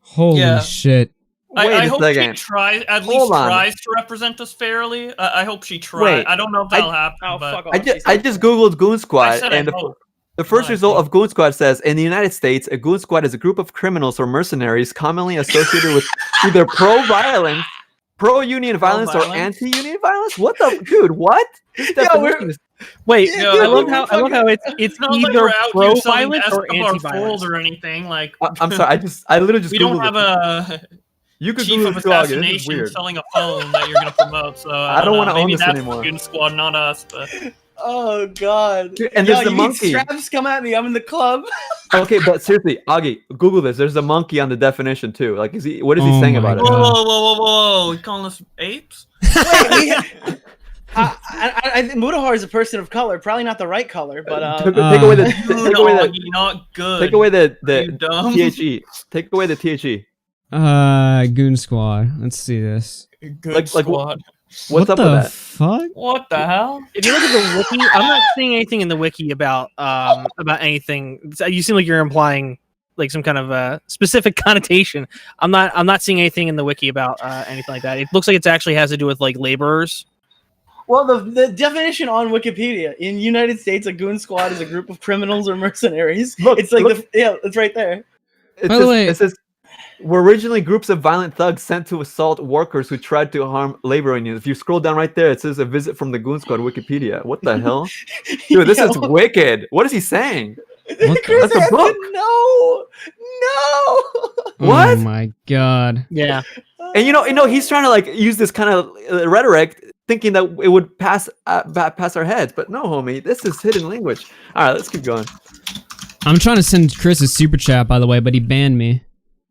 Holy Yeah. shit. Wait I a hope she second. tries, at Hold least on. tries to represent us fairly. I hope she tries. Wait, I don't know if that'll happen, Oh, but fuck off. I just googled Goon I Squad, said I and hope. the first No, I result think. of Goon Squad says, in the United States, a Goon Squad is a group of criminals or mercenaries commonly associated with either pro-violence, pro-union violence, or Pro-violence? anti-union violence. What the dude? What? This definition is- Wait, Yeah, I dude, love how it's It's not like either we're out here selling pro-violence or Escobar anti-violence. Fold or anything. Like I'm sorry. I literally just we don't googled have it. a You could chief Google of this dog. This is assassination weird. selling a phone that you're going to promote. So I don't know. wanna own Maybe this that's anymore. the Goon Squad, not us. But Oh, God. Dude, and Yo, there's the you monkey. need straps? Come at me. I'm in the club. Okay, but seriously, Augie, Google this. There's a monkey on the definition too. Like, what is he Oh saying my about whoa, it? God. whoa! You calling us apes? Wait, I think Mutahar is a person of color. Probably not the right color, but Take away the Dude, take away Augie, the not good. take away You the dumb. THE. Take away the THE. Goon squad. Let's see this. Good like, squad. What's what up the with that? fuck? What the hell? If you look at the wiki, I'm not seeing anything in the wiki about anything. You seem like you're implying like some kind of specific connotation. I'm not seeing anything in the wiki about anything like that. It looks like it actually has to do with like laborers. Well, the definition on Wikipedia in United States, a goon squad is a group of criminals or mercenaries. Look, it's like it's right there. By the way, it says were originally groups of violent thugs sent to assault workers who tried to harm labor unions. If you scroll down right there, it says a visit from the goon squad Wikipedia. What the hell, dude? This is wicked. What is he saying? Chris That's a book. No. What? Oh my god. Yeah. And you know, he's trying to like use this kind of rhetoric, thinking that it would pass our heads. But no, homie, this is hidden language. All right, let's keep going. I'm trying to send Chris a super chat, by the way, but he banned me.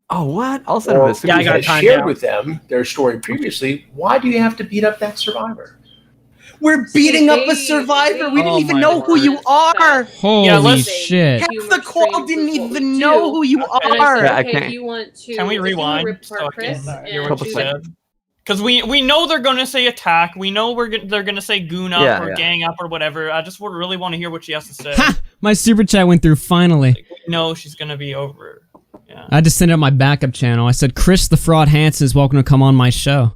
Oh, what? I'll send him a super Yeah, I got chat. time shared now. with them their story previously. Why do you have to beat up that survivor? We're beating up a survivor. We didn't even know who you are. Holy let's- shit. Half the call didn't even know who you And I are. said, Yeah, I okay, can't. if you want to, Can we if you rewind? report So I Chris can and hear what Couple you choose- said. Because we know they're going to say attack. We know they're going to say goon up Yeah, or yeah. gang up or whatever. I just really want to hear what she has to say. Ha! My super chat went through finally. We know she's going to be over. Yeah. I just sent it on my backup channel. I said, Chris the Fraud Hansen is welcome to come on my show.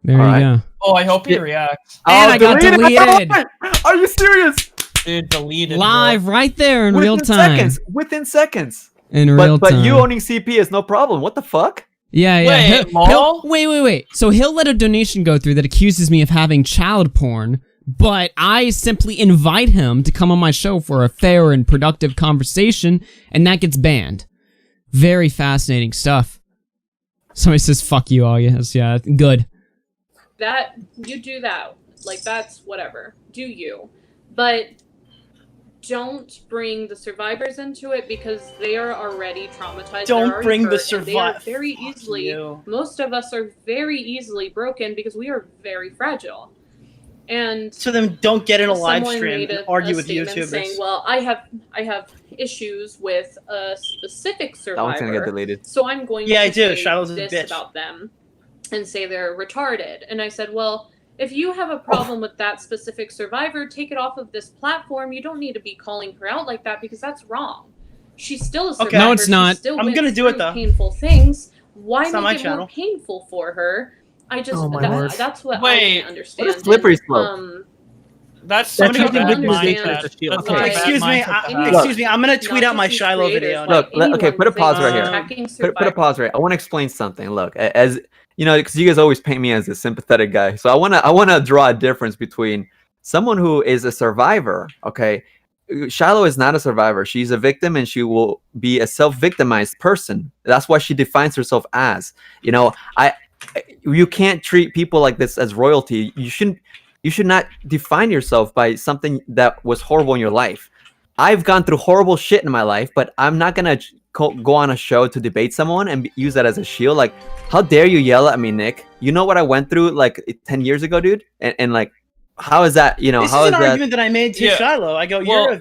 There All you right. go. Oh, I hope he reacts. And I got delete it. deleted. Are you serious? Dude, deleted. Live right there in real time. Within seconds. In real But time. you owning CP is no problem. What the fuck? Yeah, yeah. Wait, lol? Wait. So he'll let a donation go through that accuses me of having child porn, but I simply invite him to come on my show for a fair and productive conversation, and that gets banned. Very fascinating stuff. Somebody says, fuck you, all yes, yeah, good. That you do that, like that's whatever. Do you? But don't bring the survivors into it because they are already traumatized. Don't They're already bring the hurt, and they are surviv- very Fuck easily. you. Most of us are very easily broken because we are very fragile. And So then don't get in a live someone stream made and a argue with statement YouTubers. saying, "Well, I have issues with a specific That one's gonna get survivor, deleted. so I'm going Yeah, to I do. say Shiloh's a this bitch. about them and say they're retarded." And I said, "Well, if you have a problem with that specific survivor, take it off of this platform. You don't need to be calling her out like that because that's wrong. She's still a survivor. Okay. No, it's She not. still I'm went gonna do it, through though. Painful things. Why It's not my make it channel. more painful for her? I just Oh, my word. that's what I Wait, can't understand. what is slippery And, slope? That's That's such a something bad to understand mindset. the shield. That's Okay. such a bad Excuse me, mindset to have. excuse me. I'm gonna tweet Not out my just these Shiloh creators, video. but Look, okay, put a pause right here. attacking Put a survivors. pause right. I want to explain something. Look, as you know, because you guys always paint me as a sympathetic guy, so I wanna draw a difference between someone who is a survivor. Okay, Shiloh is not a survivor. She's a victim, and she will be a self-victimized person. That's what she defines herself as. You know, you can't treat people like this as royalty. You should not define yourself by something that was horrible in your life. I've gone through horrible shit in my life, but I'm not gonna go on a show to debate someone and use that as a shield. Like, how dare you yell at me, Nick? You know what I went through like 10 years ago, dude? And like, how is that? You know, This how is is an that? argument that I made to Yeah. Shiloh. I go, Well-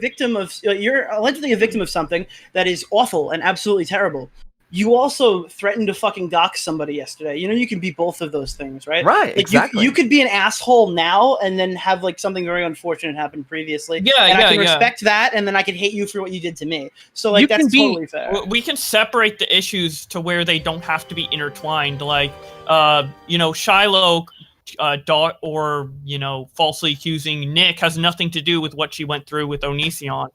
you're allegedly a victim of something that is awful and absolutely terrible. You also threatened to fucking dox somebody yesterday. You know, you can be both of those things, right? Right, Like exactly. you could be an asshole now and then have like something very unfortunate happen previously. Yeah, and I can yeah. respect that, and then I can hate you for what you did to me. So like You that's can be- totally fair. We can separate the issues to where they don't have to be intertwined. Like, Shiloh, or falsely accusing Nick has nothing to do with what she went through with Onision.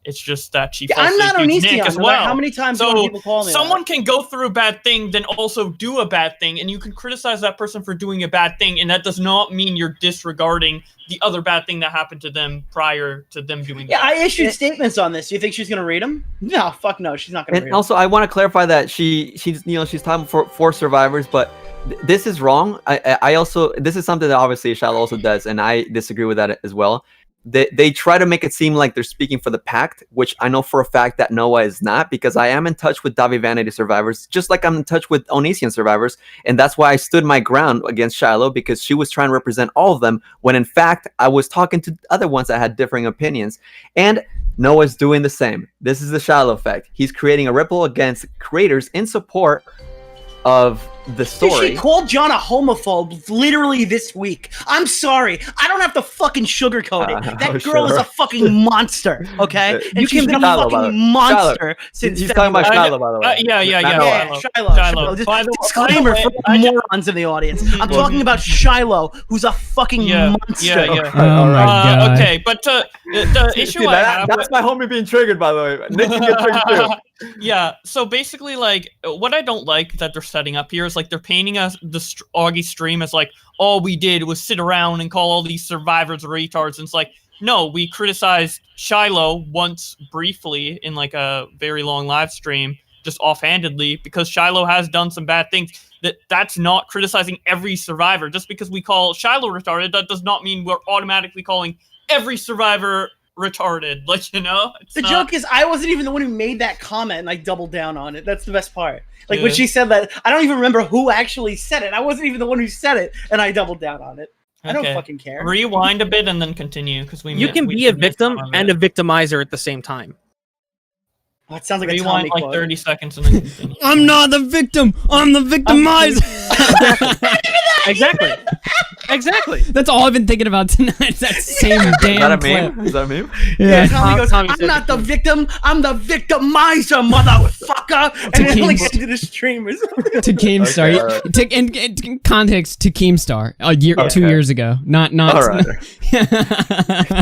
It's just that she Yeah, I'm falsely not accused Onision. Nick as No matter well. how many times So, people call me someone can go through a bad thing, then also do a bad thing, and you can criticize that person for doing a bad thing, and that does not mean you're disregarding the other bad thing that happened to them prior to them doing Yeah, that. I issued statements on this. Do you think she's gonna read them? No, fuck no, she's not gonna read And them. also, I want to clarify that she's talking for survivors, but this is wrong. I also, this is something that obviously Shiloh also does, and I disagree with that as well. They try to make it seem like they're speaking for the pact, which I know for a fact that Noah is not, because I am in touch with Davi Vanity survivors, just like I'm in touch with Onision survivors, and that's why I stood my ground against Shiloh, because she was trying to represent all of them, when in fact I was talking to other ones that had differing opinions. And Noah's doing the same. This is the Shiloh effect. He's creating a ripple against creators in support of the story. She called John a homophobe literally this week. I'm sorry. I don't have to fucking sugarcoat it. That girl is a fucking monster, okay? And You she's can been be a Shiloh, by the fucking way. monster since He's talking about February. Shiloh, by the way. Yeah. Shiloh. By the Disclaimer way, for morons in the audience. I'm talking about Shiloh, who's a fucking monster. Oh my god. Okay, but the issue See, I have that's my homie being triggered, by the way. Nick can get triggered too. Yeah, so basically, like, what I don't like that they're setting up here is, like, they're painting us, the Augie stream as, like, all we did was sit around and call all these survivors retards, and it's like, no, we criticized Shiloh once briefly in, like, a very long live stream, just offhandedly, because Shiloh has done some bad things. That's not criticizing every survivor. Just because we call Shiloh retarded, that does not mean we're automatically calling every survivor retarded. Like, you know, the joke is I wasn't even the one who made that comment, and I doubled down on it. That's the best part. Like when she said that, I don't even remember who actually said it. I wasn't even the one who said it, and I doubled down on it. I don't fucking care. Rewind a bit and then continue, because you can be a victim and a victimizer at the same time. Oh, it sounds like rewind a Tommy like quote. 30 seconds and then continue. I'm not the victim. I'm the victimizer. Exactly. That's all I've been thinking about tonight. That same damn Is that a clip. meme? Is that a meme? Yeah. Tommy goes, Tommy I'm said not the victim, I'm the victimizer, motherfucker. And then like into the stream or something. To Keemstar. Okay, In context, to Keemstar. A year, 2 years ago. Not. All right.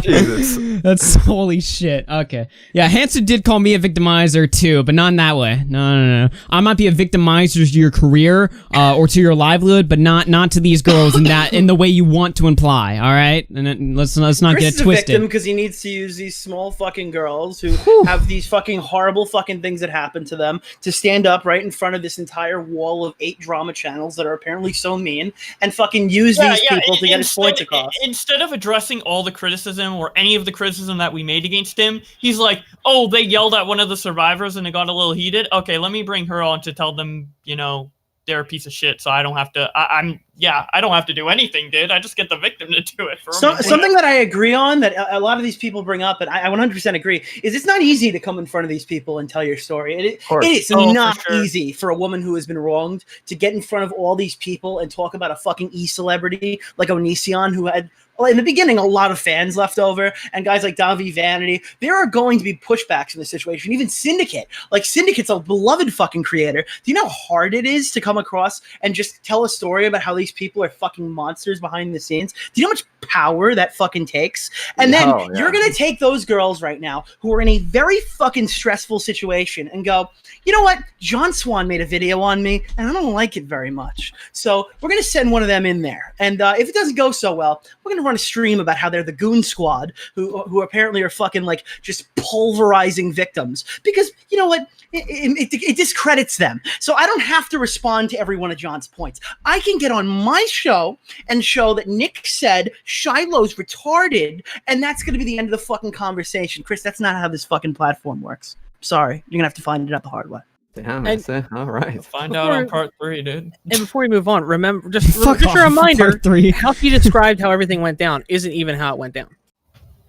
Jesus. That's holy shit. Okay. Yeah, Hansen did call me a victimizer too, but not in that way. No. I might be a victimizer to your career or to your livelihood, but not to these girls in the way you want to imply. All right, and then let's not Chris get is it a twisted. victim because he needs to use these small fucking girls who have these fucking horrible fucking things that happen to them to stand up right in front of this entire wall of 8 drama channels that are apparently so mean and fucking use these people to get his points across. Instead of addressing all the criticism or any of the criticism that we made against him, he's like, oh, they yelled at one of the survivors and it got a little heated. Okay, let me bring her on to tell them, you know, they're a piece of shit, so I don't have to. I don't have to do anything, dude. I just get the victim to do it for me. Something that I agree on that a lot of these people bring up, and I 100% agree, is it's not easy to come in front of these people and tell your story. It is not easy for a woman who has been wronged to get in front of all these people and talk about a fucking e-celebrity like Onision, who had, in the beginning, a lot of fans left over, and guys like Davi Vanity. There are going to be pushbacks in this situation. Even Syndicate. Like, Syndicate's a beloved fucking creator. Do you know how hard it is to come across and just tell a story about how these people are fucking monsters behind the scenes? Do you know how much power that fucking takes? And then you're going to take those girls right now who are in a very fucking stressful situation and go, you know what? John Swan made a video on me, and I don't like it very much. So we're going to send one of them in there. And if it doesn't go so well, we're going to run a stream about how they're the goon squad who apparently are fucking like just pulverizing victims. Because, you know what? It discredits them. So I don't have to respond to every one of John's points. I can get on my show and show that Nick said Shiloh's retarded, and that's going to be the end of the fucking conversation. Chris, that's not how this fucking platform works. Sorry. You're going to have to find it out the hard way. Damn, that's it. All right. Find out on part 3, dude. And before we move on, remember, just a reminder, how you described how everything went down isn't even how it went down.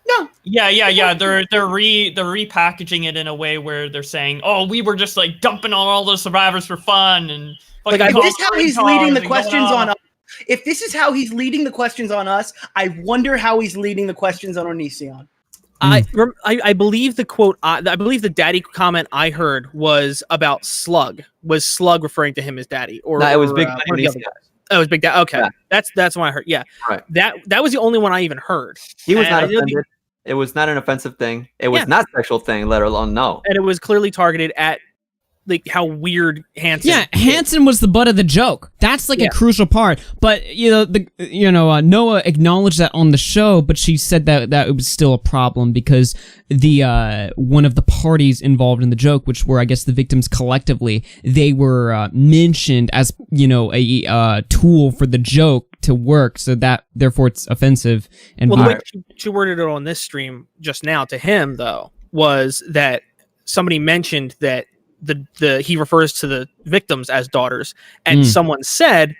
No. Yeah. They're repackaging it in a way where they're saying, "Oh, we were just like dumping on all the survivors for fun," and like, if this is how he's leading the questions on us. If this is how he's leading the questions on us, I wonder how he's leading the questions on Onision. I believe the quote. I believe the daddy comment I heard was about Slug. Was Slug referring to him as daddy? Or no, it was Big. Oh, it was Big Daddy. Okay, yeah. That's what I heard. Yeah, right. That was the only one I even heard. He was not offended. It was not an offensive thing. It was not a sexual thing, let alone no. And it was clearly targeted at like how weird Hansen. Yeah, Hansen was the butt of the joke. That's like a crucial part. But Noah acknowledged that on the show, but she said that it was still a problem because the one of the parties involved in the joke, which were I guess the victims collectively, they were mentioned as a tool for the joke to work, so that therefore it's offensive. And the way she worded it on this stream just now to him though was that somebody mentioned that he refers to the victims as daughters, and someone said,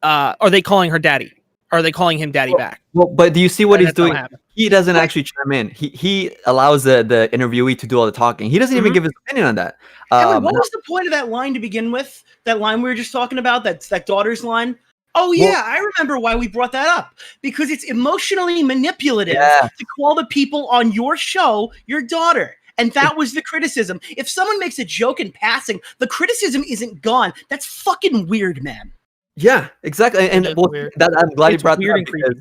"Are they calling her daddy? Are they calling him daddy back?" Well, but do you see what he's doing? he doesn't actually chime in. He allows the interviewee to do all the talking. He doesn't even give his opinion on that. Edwin, what was the point of that line to begin with? That line we were just talking about, that daughter's line? Oh, yeah, I remember why we brought that up. Because it's emotionally manipulative to call the people on your show your daughter. And that was the criticism. If someone makes a joke in passing, the criticism isn't gone. That's fucking weird, man. Yeah, exactly. And I'm glad you brought that up because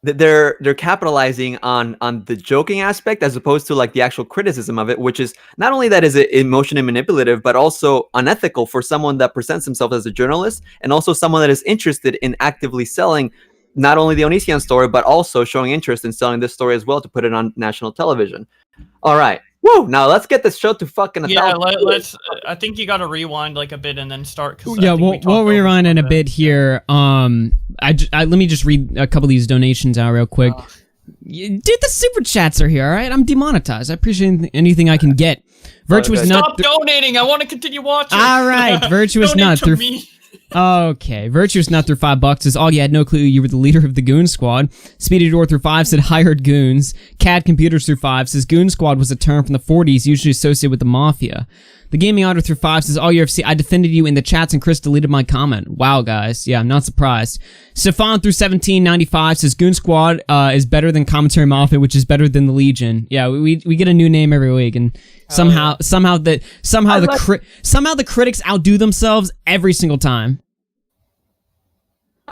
they're capitalizing on the joking aspect as opposed to like the actual criticism of it, which is not only that is it emotionally manipulative, but also unethical for someone that presents himself as a journalist and also someone that is interested in actively selling not only the Onision story, but also showing interest in selling this story as well to put it on national television. All right. Woo! Now let's get this show to fucking let's. I think you got to rewind like a bit and then start. Yeah, we'll rewind in a bit here. Let me just read a couple of these donations out real quick. Dude, the super chats are here. All right, I'm demonetized. I appreciate anything I can get. Virtuous Nut. Stop donating. I want to continue watching. All right, Virtuous Nut through. Okay, Virtuous Nut through $5 says, Augie had no clue you were the leader of the Goon Squad. Speedy Door through 5 said, hired goons. CAD Computers through 5 says, Goon Squad was a term from the 40s usually associated with the Mafia. The Gaming Otter through 5 says, AugieRFC, I defended you in the chats and Chris deleted my comment. Wow, guys. Yeah, I'm not surprised. Stefan through 1795 says, Goon Squad is better than Commentary Mafia, which is better than the Legion. Yeah, we get a new name every week, and somehow the critics outdo themselves every single time.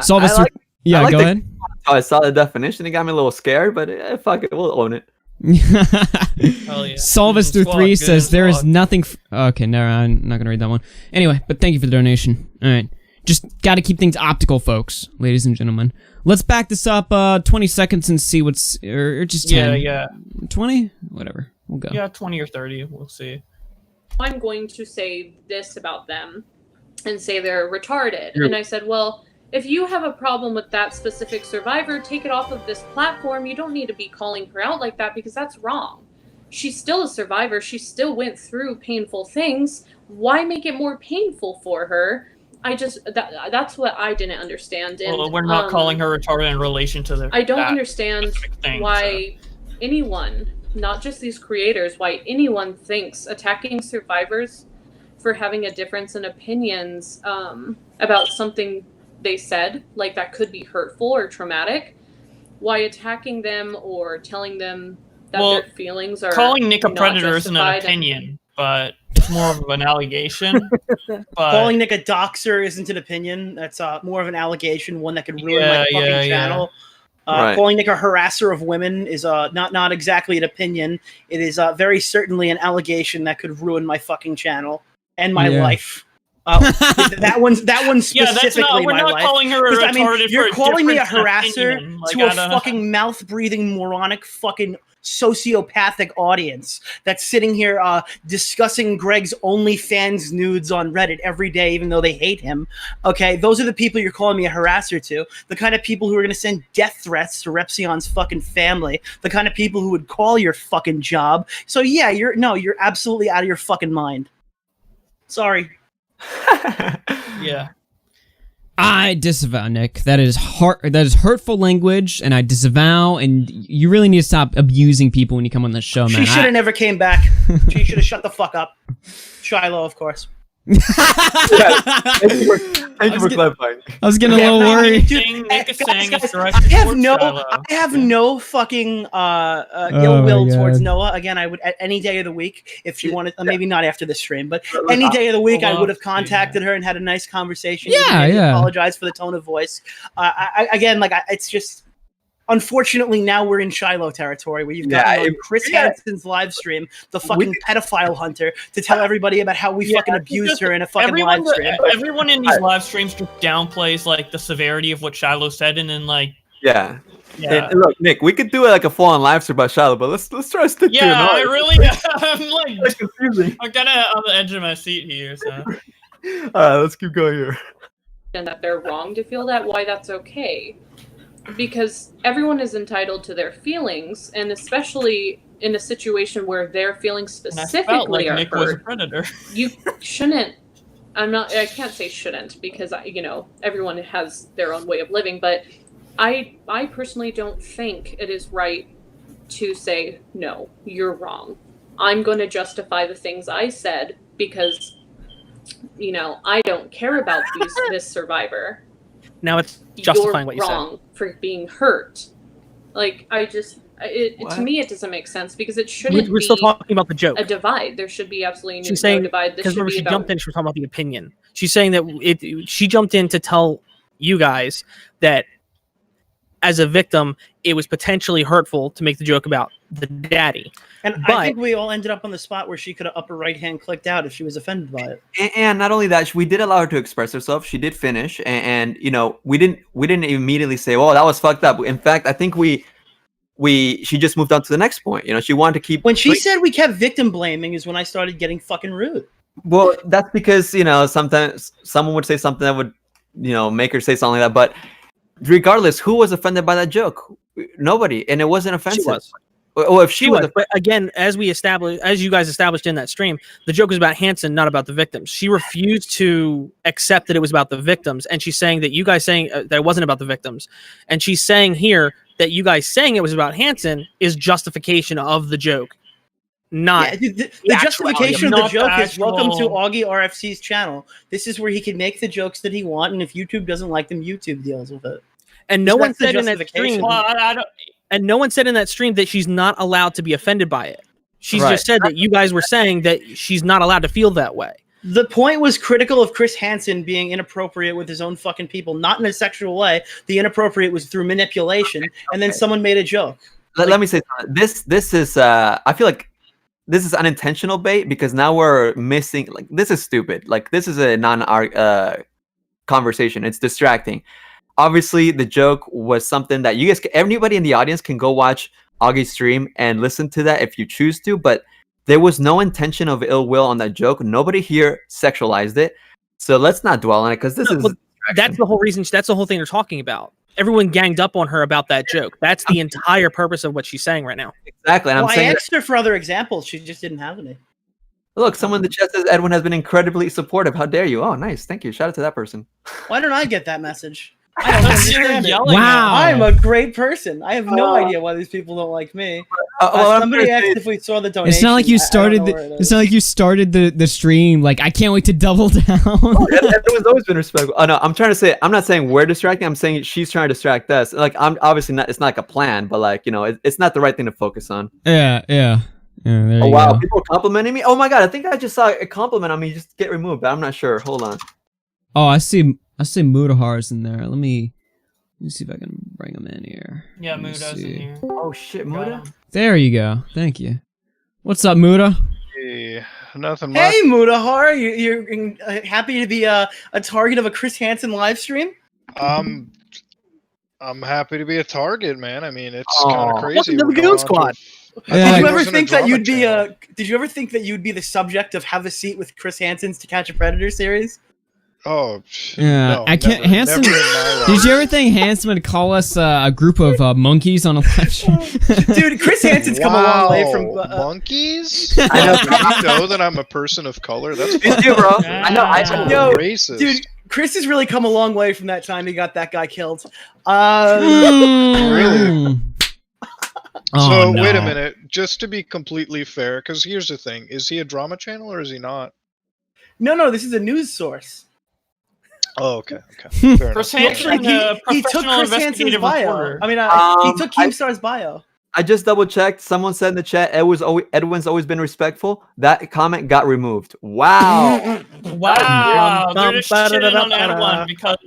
Go ahead. I saw the definition. It got me a little scared, but fuck it, we'll own it. Solvis through 3 says there is nothing. Okay, no, I'm not gonna read that one. Anyway, but thank you for the donation. All right, just got to keep things optical, folks, ladies and gentlemen. Let's back this up 20 seconds and see what's or just 10. Yeah. 20, whatever. We'll go. Yeah, 20 or 30. We'll see. I'm going to say this about them and say they're retarded. And I said, well, if you have a problem with that specific survivor, take it off of this platform. You don't need to be calling her out like that because that's wrong. She's still a survivor. She still went through painful things. Why make it more painful for her? That's what I didn't understand. And, well, we're not calling her retarded in relation to the. I don't understand why anyone, not just these creators, why anyone thinks attacking survivors for having a difference in opinions about something they said, like that could be hurtful or traumatic, why attacking them or telling them that their feelings are calling Nick a predator isn't an opinion, but it's more of an allegation. Calling Nick a doxer isn't an opinion. That's more of an allegation, one that could ruin my fucking channel. Calling Nick a harasser of women is not exactly an opinion. It is very certainly an allegation that could ruin my fucking channel and my life. That one's specifically we're my not life. calling her a retarded. You're calling me a harasser to a fucking mouth-breathing, moronic, fucking sociopathic audience that's sitting here discussing Greg's OnlyFans nudes on Reddit every day, even though they hate him. Okay, those are the people you're calling me a harasser to. The kind of people who are going to send death threats to Repsion's fucking family. The kind of people who would call your fucking job. So yeah, you're absolutely out of your fucking mind. Sorry. Yeah. I disavow, Nick. That is hurtful language, and I disavow. And you really need to stop abusing people when you come on this show, man. She should have never came back. She should have shut the fuck up. Shiloh, of course. Thank you for clarifying. I was getting a little worried. I have no fucking ill will towards Noah. Again, I would at any day of the week, if she wanted, maybe not after this stream, but any day of the week, I would have contacted her and had a nice conversation. Apologize for the tone of voice. It's just. Unfortunately, now we're in Shiloh territory where you've got Chris Hansen's live stream, the fucking pedophile hunter, to tell everybody about how we fucking abused her in a fucking live stream. Everyone in these live streams just downplays like the severity of what Shiloh said, and then like And look, Nick, we could do it like a full-on live stream about Shiloh, but let's try to stick to it. Yeah, I'm like confusing. I'm kind of on the edge of my seat here. So, all right, let's keep going here. And that they're wrong to feel that, why that's okay. Because everyone is entitled to their feelings, and especially in a situation where their feelings specifically are Nick hurt, was a predator. You shouldn't. I can't say shouldn't because everyone has their own way of living, but I personally don't think it is right to say, no, you're wrong. I'm going to justify the things I said because, you know, I don't care about this survivor. Now it's justifying what you said. You're wrong for being hurt. Like, to me, it doesn't make sense because it shouldn't We're still talking about the joke. a divide. There should be absolutely She's no saying, divide. This because should remember be she about jumped in, she was talking about the opinion. She's saying that she jumped in to tell you guys that as a victim, it was potentially hurtful to make the joke about the daddy. And But- I think we all ended up on the spot where she could have upper right hand clicked out if she was offended by it. And not only that, we did allow her to express herself. She did finish, and you know, we didn't immediately say, "Oh, that was fucked up." In fact, I think she just moved on to the next point. You know, she wanted to keep. When she said we kept victim blaming is when I started getting fucking rude. Well, that's because, you know, sometimes someone would say something that would, you know, make her say something like that. But regardless, who was offended by that joke? Nobody, and it wasn't offensive. She was. Oh, if she was, But again, as you guys established in that stream, the joke was about Hansen, not about the victims. She refused to accept that it was about the victims, and she's saying that you guys saying that it wasn't about the victims, and she's saying here that you guys saying it was about Hansen is justification of the joke, not Yeah, the the justification of the not joke the is welcome to actual- AugieRFC's channel. This is where he can make the jokes that he wants, and if YouTube doesn't like them, YouTube deals with it. And no That's one the said in that justification. stream, Well, I don't. and no one said in that stream that she's not allowed to be offended by it. She's Right. just said that you guys were saying that she's not allowed to feel that way. The point was critical of Chris Hansen being inappropriate with his own fucking people, not in a sexual way. The inappropriate was through manipulation, and then someone made a joke. let me say something. This is I feel like this is unintentional bait, because now we're missing, like, this is stupid. Like, this is a conversation. It's distracting. Obviously, the joke was something that you guys, everybody in the audience can go watch Augie's stream and listen to that if you choose to, but there was no intention of ill will on that joke. Nobody here sexualized it. So let's not dwell on it, because this is... That's the whole reason. That's the whole thing they're talking about. Everyone ganged up on her about that joke. That's the entire purpose of what she's saying right now. Exactly. And Well, I'm I saying, asked her for other examples. She just didn't have any. look, someone in the chat says Edwin has been incredibly supportive. How dare you? Oh, nice. Thank you. Shout out to that person. Why don't I get that message? I don't Because you're understand it. yelling at Wow. I'm a great person. I have no idea why these people don't like me. What I'm Somebody trying to asked say if we saw the donation. It's not like you I don't started. know where it It's is. not like you started the stream. Like, I can't wait to double down. Edwin's always been respectful. Oh, no, I'm trying to say, I'm not saying we're distracting. I'm saying she's trying to distract us. Like, I'm obviously not. It's not like a plan, but like, you know, it's not the right thing to focus on. Yeah. There Oh you wow, go. people are complimenting me. Oh my god, I think I just saw a compliment on me just get removed, but I'm not sure. Hold on. Oh, I see Mutahar's in there. Let me see if I can bring him in here. Yeah, Let me Muda's see. in here. Oh shit, Muda. There you go. Thank you. What's up, Muta? Hey, nothing much. Hey, Mutahar, you're happy to be a target of a Chris Hansen live stream? I'm happy to be a target, man. I mean, it's Aw. kind of crazy. Welcome to the We're Goon going on to Squad. I Yeah. thought Did it you ever wasn't a think that drama you'd be channel. Did you ever think that you'd be the subject of Have a Seat with Chris Hansen's To Catch a Predator series? Oh, Yeah, no, I can't. never, Hansen. never in my Did life. you ever think Hansen would call us a group of monkeys on a live stream? Dude, Chris Hansen's come a long way from. monkeys. I know. Did you know that I'm a person of color? That's It's you, bro. I know. I fucking Yo, racist. Dude, Chris has really come a long way from that time he got that guy killed. Really? Oh, So no. wait a minute, just to be completely fair, because here's the thing: is he a drama channel or is he not? No, this is a news source. Oh, okay. Fair Chris enough. Hansen, He took professional Chris Hansen's investigative bio. reporter. I mean, he took I- Keemstar's bio. I just double checked. Someone said in the chat, Edwin's always been respectful. That comment got removed. Wow. Wow, they're just shitting on Ba-da-da-da-da-da. Edwin because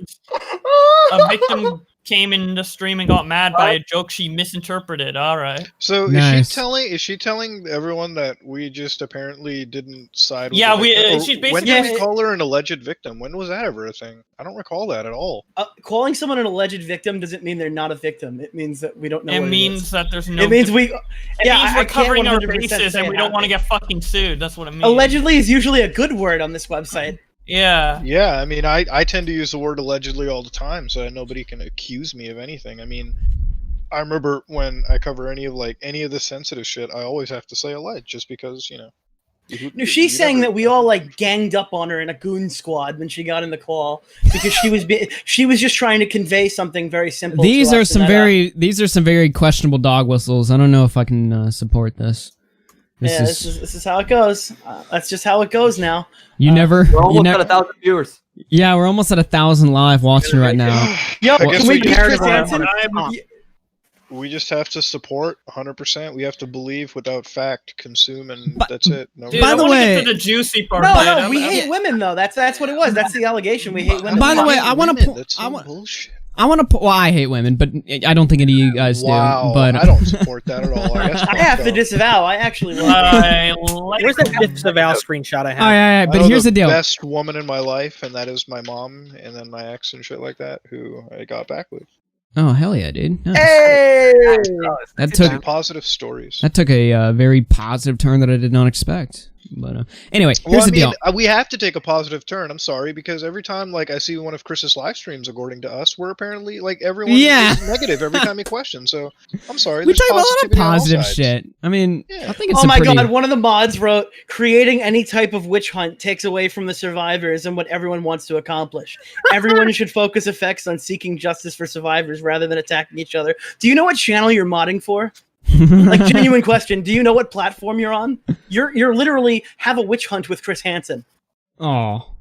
a victim came in the stream and got mad by a joke she misinterpreted. All right. So Nice. is she telling everyone that we just apparently didn't side with Yeah, the we- victim? Or she's when basically- did we call her an alleged victim? When was that ever a thing? I don't recall that at all. Calling someone an alleged victim doesn't mean they're not a victim. It means that we don't know. It what means it that there's is. no. It means we. It Yeah, means I we're can't covering our 100% bases say and it we don't want to happened. get fucking sued. That's what it means. Allegedly is usually a good word on this website. Yeah. Yeah, I mean, I tend to use the word allegedly all the time, so that nobody can accuse me of anything. I mean, I remember when I cover any of the sensitive shit, I always have to say alleged, just because, you know. No, she's saying that we all like ganged up on her in a goon squad when she got in the call because she was just trying to convey something very simple. These are some very questionable dog whistles. I don't know if I can support this. This is how it goes. That's just how it goes now. You never. We're almost at 1,000 viewers. Yeah, we're almost at 1,000 live watching right now. Yo, I guess can we we get just- Chris Hansen? We just have to support 100%. We have to believe without fact, consume, and that's it. No Dude, By I the wanna way- get to the juicy part. No, we hate women though. That's what it was. That's the allegation. We hate women. By the way, I want to. That's some bullshit. I want to. Well, I hate women, but I don't think any of you guys Wow, do. But I don't support that at all. I guess I have to disavow. I actually love Where's that disavow screenshot I have? all right, but I know here's the deal. Best woman in my life, and that is my mom, and then my ex and shit like that, who I got back with. Oh hell yeah, dude! Nice. Hey! That Some took positive stories. a very positive turn that I did not expect. But anyway, here's Well, I the deal. mean, we have to take a positive turn. I'm sorry, because every time like I see one of Chris's live streams, according to us, we're apparently like everyone Yeah. is negative every time he questions. So I'm sorry. We there's talk about a lot of positivity on all positive sides. shit. I mean, Yeah. I think it's Oh a my pretty. god, one of the mods wrote, creating any type of witch hunt takes away from the survivors and what everyone wants to accomplish. Everyone should focus effects on seeking justice for survivors rather than attacking each other. Do you know what channel you're modding for? Like, genuine question. Do you know what platform you're on? You're literally have a witch hunt with Chris Hansen. Oh.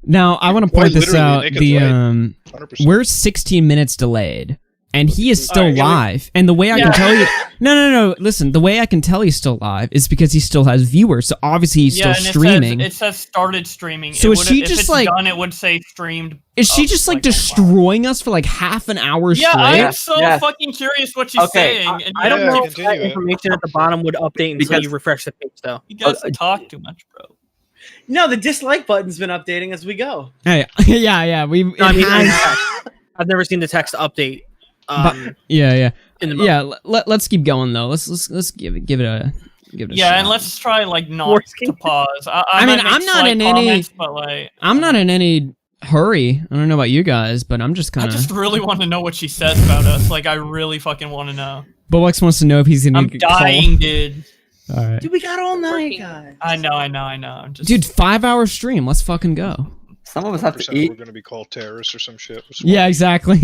Now I want to Or point this literally out. naked The light. 100%. we're 16 minutes delayed, and he is still Alright, can we- live. And the way I can tell you, no. Listen, the way I can tell he's still live is because he still has viewers. So obviously he's still and streaming. It says started streaming. So It is would- she if just, it's like- done? It would say streamed. Is she up, just like a while. destroying us for like half an hour Yeah, straight? I'm so Yes. fucking curious what she's Okay, saying. And I don't Yeah, know if continue that it. information at the bottom would update until Because- you refresh the page, though. You guys talk too much, bro. No, the dislike button's been updating as we go. Hey, yeah. We. No, I mean, has- I've never seen the text update. yeah. In the Yeah. Let's keep going though. Let's give it a shot. Yeah, and let's try like not Worst to pause. I mean, might make I'm not slight in any- comments, but like I'm not in any hurry. I don't know about you guys, but I'm just I kind of. just really want to know what she says about us. Like, I really fucking want to know. Bowblax wants to know if he's gonna I'm get dying, dude. Call. All right, Dude, we got all night, Working. guys. I know. I'm just dude. 5-hour stream. Let's fucking go. Some of us have to 100% we're eat. going to be called terrorists or some shit. Yeah, exactly.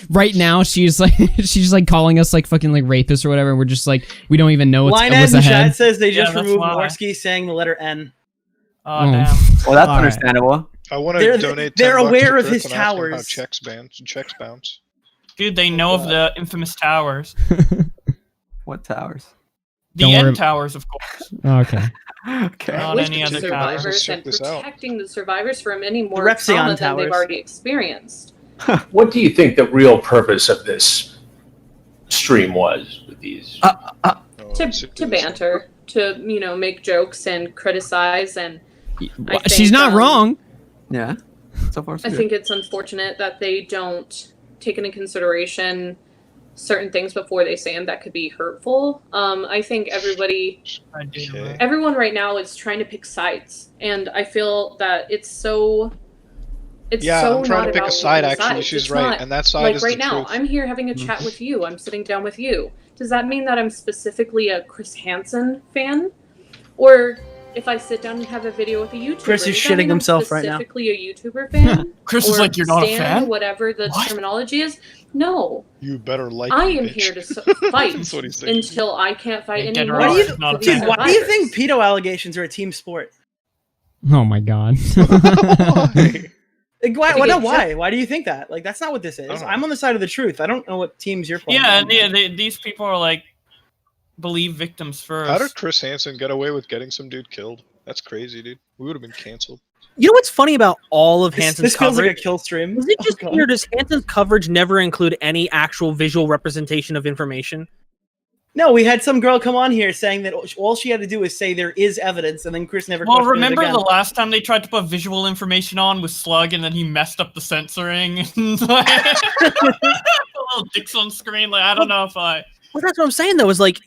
Right now, she's like calling us like fucking like rapists or whatever. And we're just like we don't even know what's Linehead what's in chat ahead. says they Yeah, just that's removed why. Morsky saying the letter N. Oh, Oh. damn. Well, that's All right. understandable. I want They're- to donate. they're $10 aware to of Chris his and ask him how towers. checks bounce. Dude, they know of the infamous towers. What towers? The Don't worry- end towers, of course. Okay. Okay. Not With any the other survivors towers. Check and this out. protecting the survivors from any more Refeon trauma than towers. they've already experienced. What do you think the real purpose of this stream was with these? Oh, To seriously. banter, to make jokes and criticize, and I She's think, not wrong. Yeah. So far, so I good. think it's unfortunate that they don't take into consideration certain things before they say them that could be hurtful. I think I do. Okay. everyone right now is trying to pick sides, and I feel that it's so Yeah, so I'm trying not to pick about a side. picking Actually, sides. she's It's right, not- and that side like is right the now, truth. I'm here having a chat with you. I'm sitting down with you. Does that mean that I'm specifically a Chris Hansen fan? Or if I sit down and have a video with a YouTuber, Chris is does that shitting mean I'm himself right now. Specifically a YouTuber fan? Chris is Or like, you're not a stan, fan? Whatever the What? terminology is. No, You better like. I me, am bitch. here to fight That's what he's saying. until I can't fight Hey, get her anymore. What do you- for not a the fan. Dude, why do you survivors. think pedo allegations are a team sport? Oh my god. Why? Like, why? I think No, it's why? Why do you think that? Like, that's not what this is. Oh. I'm on the side of the truth. I don't know what teams you're playing. Yeah, on. and these people are like, believe victims first. How did Chris Hansen get away with getting some dude killed? That's crazy, dude. We would have been canceled. You know what's funny about all of This, Hansen's this feels like coverage? a kill stream. Is it Oh, just God. me, or does Hansen's coverage never include any actual visual representation of information? No, we had some girl come on here saying that all she had to do was say there is evidence, and then Chris never. Well, questioned it remember again. the last time they tried to put visual information on with Slug, and then he messed up the censoring, and like, the little dicks on screen. Like, I don't know if I. Well, that's what I'm saying though. Is like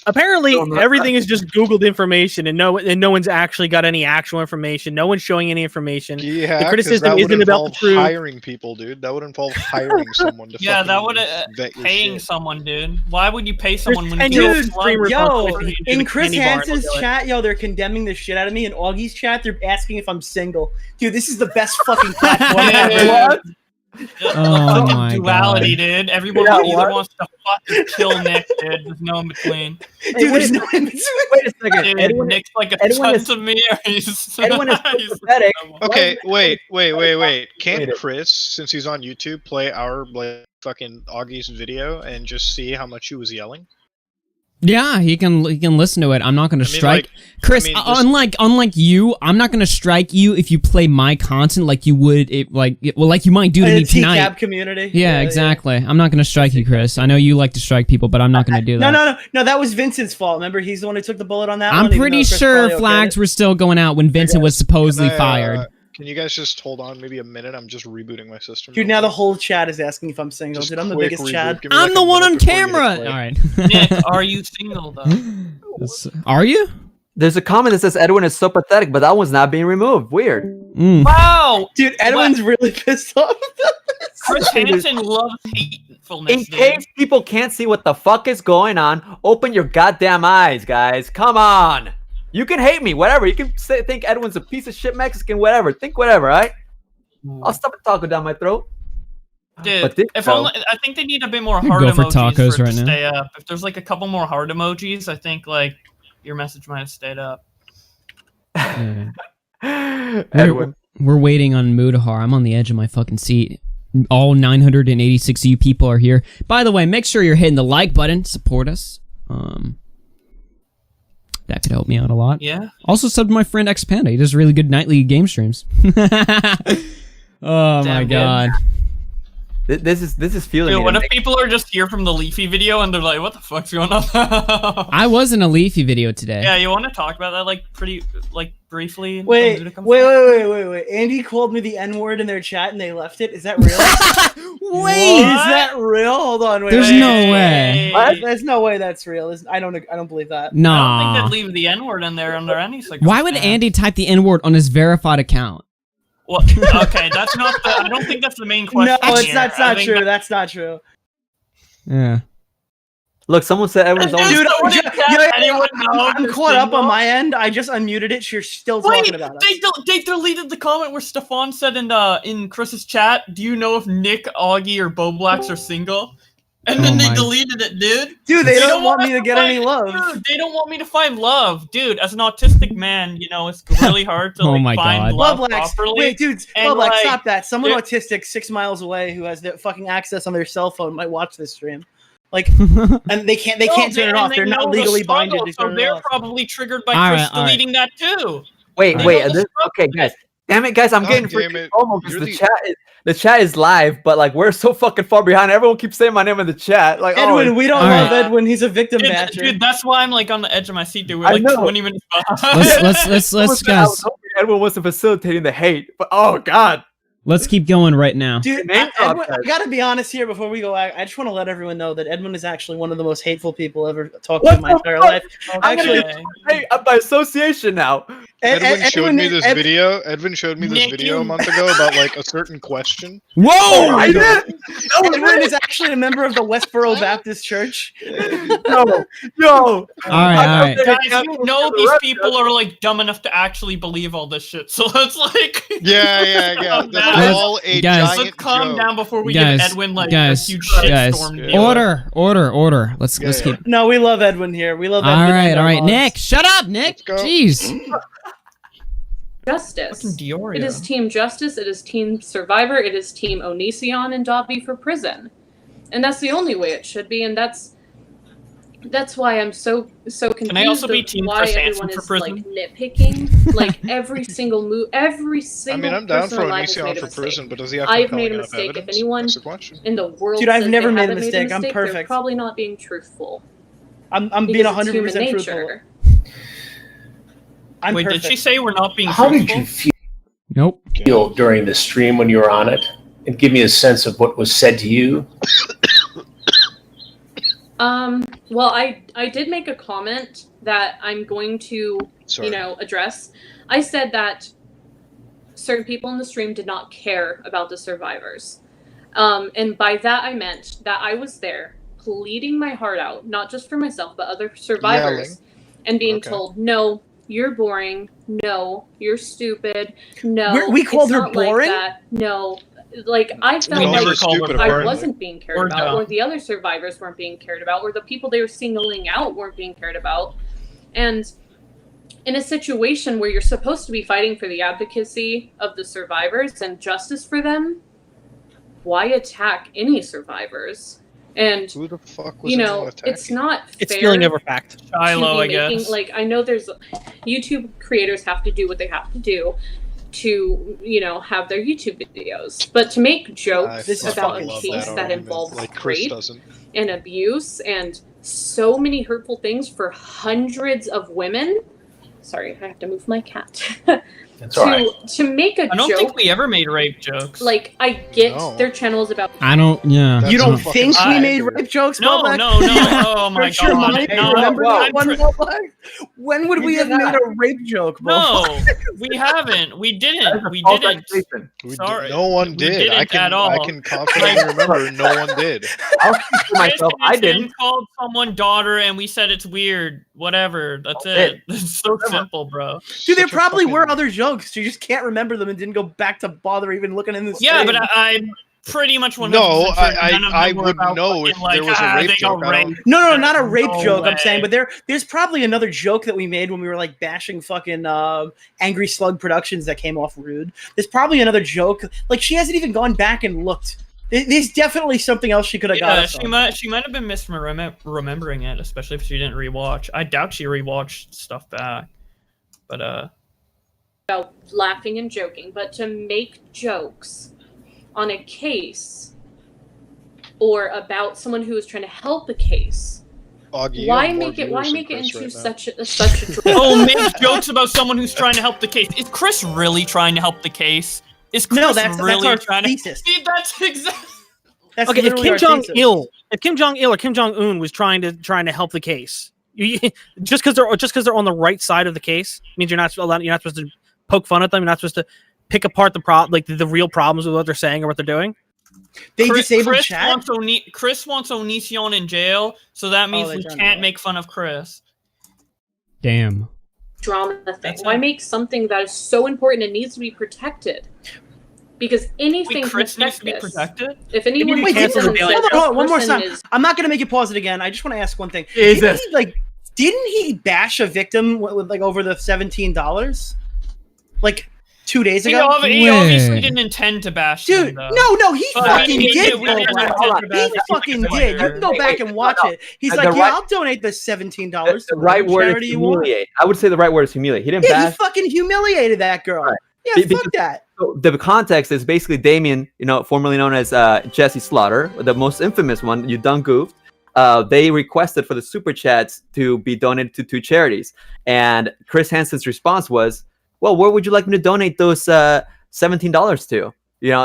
Apparently, everything is just Googled information, and no one's actually got any actual information. No one's showing any information. Yeah, the 'cause criticism that would isn't about the involve truth. hiring people, dude. That would involve hiring someone to Yeah, that fucking would vet your paying shit. someone, dude. Why would you pay someone when and you dude, streamers Yo, on Twitch, you do in the Chris candy bar, Hansen's they'll do it. chat, yo, they're condemning the shit out of me. In Augie's chat, they're asking if I'm single. Dude, this is the best fucking platform Yeah, ever. Oh my duality, God. dude. Everyone either wants to fucking kill Nick, dude. There's no in between. Dude, there's no in between. Wait a second. Dude, Nick's like a Edwin son to me. Or he's Edwin is he's pathetic. Okay, wait. Can't Wait. Chris, since he's on YouTube, play our fucking Augie's video and just see how much he was yelling? Yeah, he can listen to it. I'm not gonna I mean, strike like, Chris. I mean, this- unlike you, I'm not gonna strike you if you play my content like you would like you might do to me The tonight. TCAP community. Yeah, exactly. I'm not gonna strike you, Chris. I know you like to strike people, but I'm not gonna do that. No. That was Vincent's fault. Remember, he's the one who took the bullet on that. I'm one, even pretty though Chris sure probably okayed flags it. were still going out when Vincent was supposedly fired. Can you guys just hold on maybe a minute? I'm just rebooting my system. Dude, real now the quick. whole chat is asking if I'm single. Just Dude, I'm the quick biggest reboot. Chad. Give me, I'm like, the a one minute on before you hit camera. play. All right. Nick, are you single though? Are you? There's a comment that says Edwin is so pathetic, but that one's not being removed. Weird. Mm. Wow, Dude, Edwin's really pissed off. Chris Hansen loves hatefulness. In dude. case people can't see what the fuck is going on, open your goddamn eyes, guys. Come on. You can hate me, whatever. You can think Edwin's a piece of shit Mexican, whatever. Think whatever, right? I'll stuff a taco down my throat. Dude, But this if show- only, I think they need a bit more I'd heart go for emojis tacos for it right to now. stay up. If there's like a couple more heart emojis, I think like your message might have stayed up. Yeah. Edwin. We're waiting on Mutahar. I'm on the edge of my fucking seat. All 986 of you people are here. By the way, make sure you're hitting the like button. Support us. That could help me out a lot. Yeah. Also, sub to my friend ExedPanda. He does really good nightly game streams. Oh my Damn, god. This is feeling Dude, me. what to if make- people are just here from the Leafy video and they're like, "What the fuck's going on?" I was in a Leafy video today. Yeah, you want to talk about that like briefly? until Wait. Muta comes back? Andy called me the N-word in their chat and they left it. Is that real? Wait! Is that real? Hold on. Wait. There's wait. no way. What? There's no way that's real. I don't believe that. I don't think Nah. they'd leave the N-word in there under any circumstance. Why would Andy type the N-word on his verified account? Well, okay, that's not the. I don't think that's the main question. No, here. that's I not think true. that- That's not true. Yeah. Look, someone said Edwin's Dude, only. Dude, someone in chat, anyone know I'm if caught they're up on single? my end. I just unmuted it. You're still Wait, talking about us. they deleted the comment where Stefan said in Chris's chat, "Do you know if Nick, Augie, or Bowblax are single?" And then Oh they my- deleted it, dude. Dude, they They don't want us me to get find- any love. Dude, they don't want me to find love, dude. As an autistic man, you know it's really hard to Oh like, my find God. love Bowblax, properly. wait, dudes, and, Bowblax, like, stop that. Someone yeah. autistic 6 miles away who has the fucking access on their cell phone might watch this stream. Like, and they can't No, turn it and off. they They're not know the legally binded struggle, to so turn it they're off. probably triggered by All Chris right, all right. deleting that too. Wait, They wait. know the Okay, guys. Damn it, guys! I'm God getting damn freaking it. FOMO because You're the chat is live, but like we're so fucking far behind. Everyone keeps saying my name in the chat. Like, Edwin, oh, we don't All love right. Edwin. He's a victim Dude, basher. dude, that's why I'm like on the edge of my seat, dude. We're I like know. 20 minutes behind. let's someone said I guys. was hoping Edwin wasn't facilitating the hate, but oh god. Let's keep going right now. Dude, Name drop, Edwin, I guys. gotta be honest here before we go. I just want to let everyone know that Edwin is actually one of the most hateful people ever talked to in my What the entire fuck? life. I'm gonna Actually, Hey, by association now. Edwin showed me this Ed- video. Edwin showed me this Nick, video you- a month ago about like a certain question. Whoa! I did. Edwin is actually a member of the Westboro Baptist Church. No. All right. Guys, you know these people are like dumb enough to actually believe all this shit. So let's like Yeah. Calm That's down. all a Guys. let's giant calm joke. down before we Guys, give Edwin like guys, a huge guys. shitstorm. Yeah. Order. Let's Yeah. keep. No, we love Edwin here. We love All Edwin. right, and all our right. mods. Nick, shut up, Nick. Let's go. Jeez. Justice. Fucking DeOrio. It is Team Justice, it is Team Survivor, it is Team Onision and Dobby for prison. And that's the only way it should be, and that's why I'm so confused I also be of Team why Chris everyone Hansen is for like prison? nitpicking. Like every single move, every I single mean, I'm down person for alive has Onision made a for mistake. prison, but does he have I've compelling made a enough mistake. If evidence? anyone That's the question. in the world Dude, I've says never they made a haven't mistake. I'm They're perfect. probably not being truthful. I'm being Because it's 100% human truthful. nature. I'm Wait, perfect. did she say we're not being How did truthful? you Nope. feel during the stream when you were on it? And give me a sense of what was said to you. Well, I did make a comment that I'm going to, Sorry. address. I said that certain people in the stream did not care about the survivors. And by that I meant that I was there pleading my heart out, not just for myself, but other survivors, and being told, no, you're boring. No, you're stupid. No, We called her not like boring? that. No. Like, I felt We never like called her I boring. wasn't being cared Or about, dumb. or the other survivors weren't being cared about, or the people they were singling out weren't being cared about. And in a situation where you're supposed to be fighting for the advocacy of the survivors and justice for them, why attack any survivors? And Who the fuck was anyone attacking? it's not fair. It's feeling over fact. Shiloh, I to be making, guess. like, I know there's YouTube creators have to do what they have to do to, have their YouTube videos, but to make jokes This is about a fucking case that argument, involves like Chris rape doesn't. and abuse and so many hurtful things for hundreds of women. Sorry, I have to move my cat. That's all right. To make a I don't joke, think we ever made rape jokes. like, I get No. their channel is about I don't. Yeah. That's You don't a fucking think we I- made rape jokes? no, Bowblax? no, no. Oh my Search your god. mind. No, Remember that I'm one, pre- Bowblax? When would You we did have made not. a rape joke, Bowblax? No, we haven't. We That's didn't. a We false didn't. accusation. Sorry. No one We did. I didn't can at all. I can confidently remember no one did. I'll speak for myself. I Chris didn't. called someone daughter, and we said it's weird. Whatever. That's Okay. it. It's so simple, bro. Dude, there Such a probably fucking- were other jokes. You just can't remember them and didn't go back to bother even looking in the Yeah, stream. but I'm pretty much 100% No, sure none of I them were would about know if fucking, like, there was a rape they got joke. I don't- raped. No, not a rape No joke. I'm saying, way. but there's probably another joke that we made when we were like bashing fucking Angry Slug Productions that came off rude. There's probably another joke. Like, she hasn't even gone back and looked. There's definitely something else she could have got. Yeah, us she on. might have been remembering it, especially if she didn't rewatch. I doubt she rewatched stuff back. But about laughing and joking, but to make jokes on a case or about someone who is trying to help a case, Augie, you why have more make it viewers than into Chris right now. such a drama? oh, make jokes about someone who's trying to help the case. Is Chris really trying to help the case? Is Chris No, that's really our trying thesis. to? See, that's exactly. That's Okay, if literally Kim our Jong thesis. Il, if Kim Jong Il or Kim Jong Un was trying to help the case, just because they're on the right side of the case means you're not supposed to poke fun at them. You're not supposed to pick apart the real problems with what they're saying or what they're doing. They disabled Chris chat. Chris wants Onision in jail, so that means they we turned can't it. make fun of Chris. Damn. Drama thing. That's Why it. make something that is so important and needs to be protected? Because anything Wait, can Chris needs affect to be this. protected? If anyone Wait, thinks cancel the that daily- this Hold on, one more person time. is- I'm not gonna make you pause it again. I just want to ask one thing. Jesus. Didn't he bash a victim with like over the $17? Like 2 days He, ago? he obviously Wait. didn't intend to bash Dude, them, though. no, he But fucking we did. did- we Bro, didn't Black. intend to He bash fucking them. did. You can go back and watch it. He's The like, yeah, right- I'll donate the $17 to The right word charity is you want. humiliate. I would say the right word is humiliate. He didn't Yeah, he bash. fucking humiliated that girl. Right. Yeah, Because- fuck that. So the context is basically Damien, formerly known as Jesse Slaughter, the most infamous one, you done goofed. They requested for the super chats to be donated to 2 charities, and Chris Hansen's response was, "Well, where would you like me to donate those $17 to?"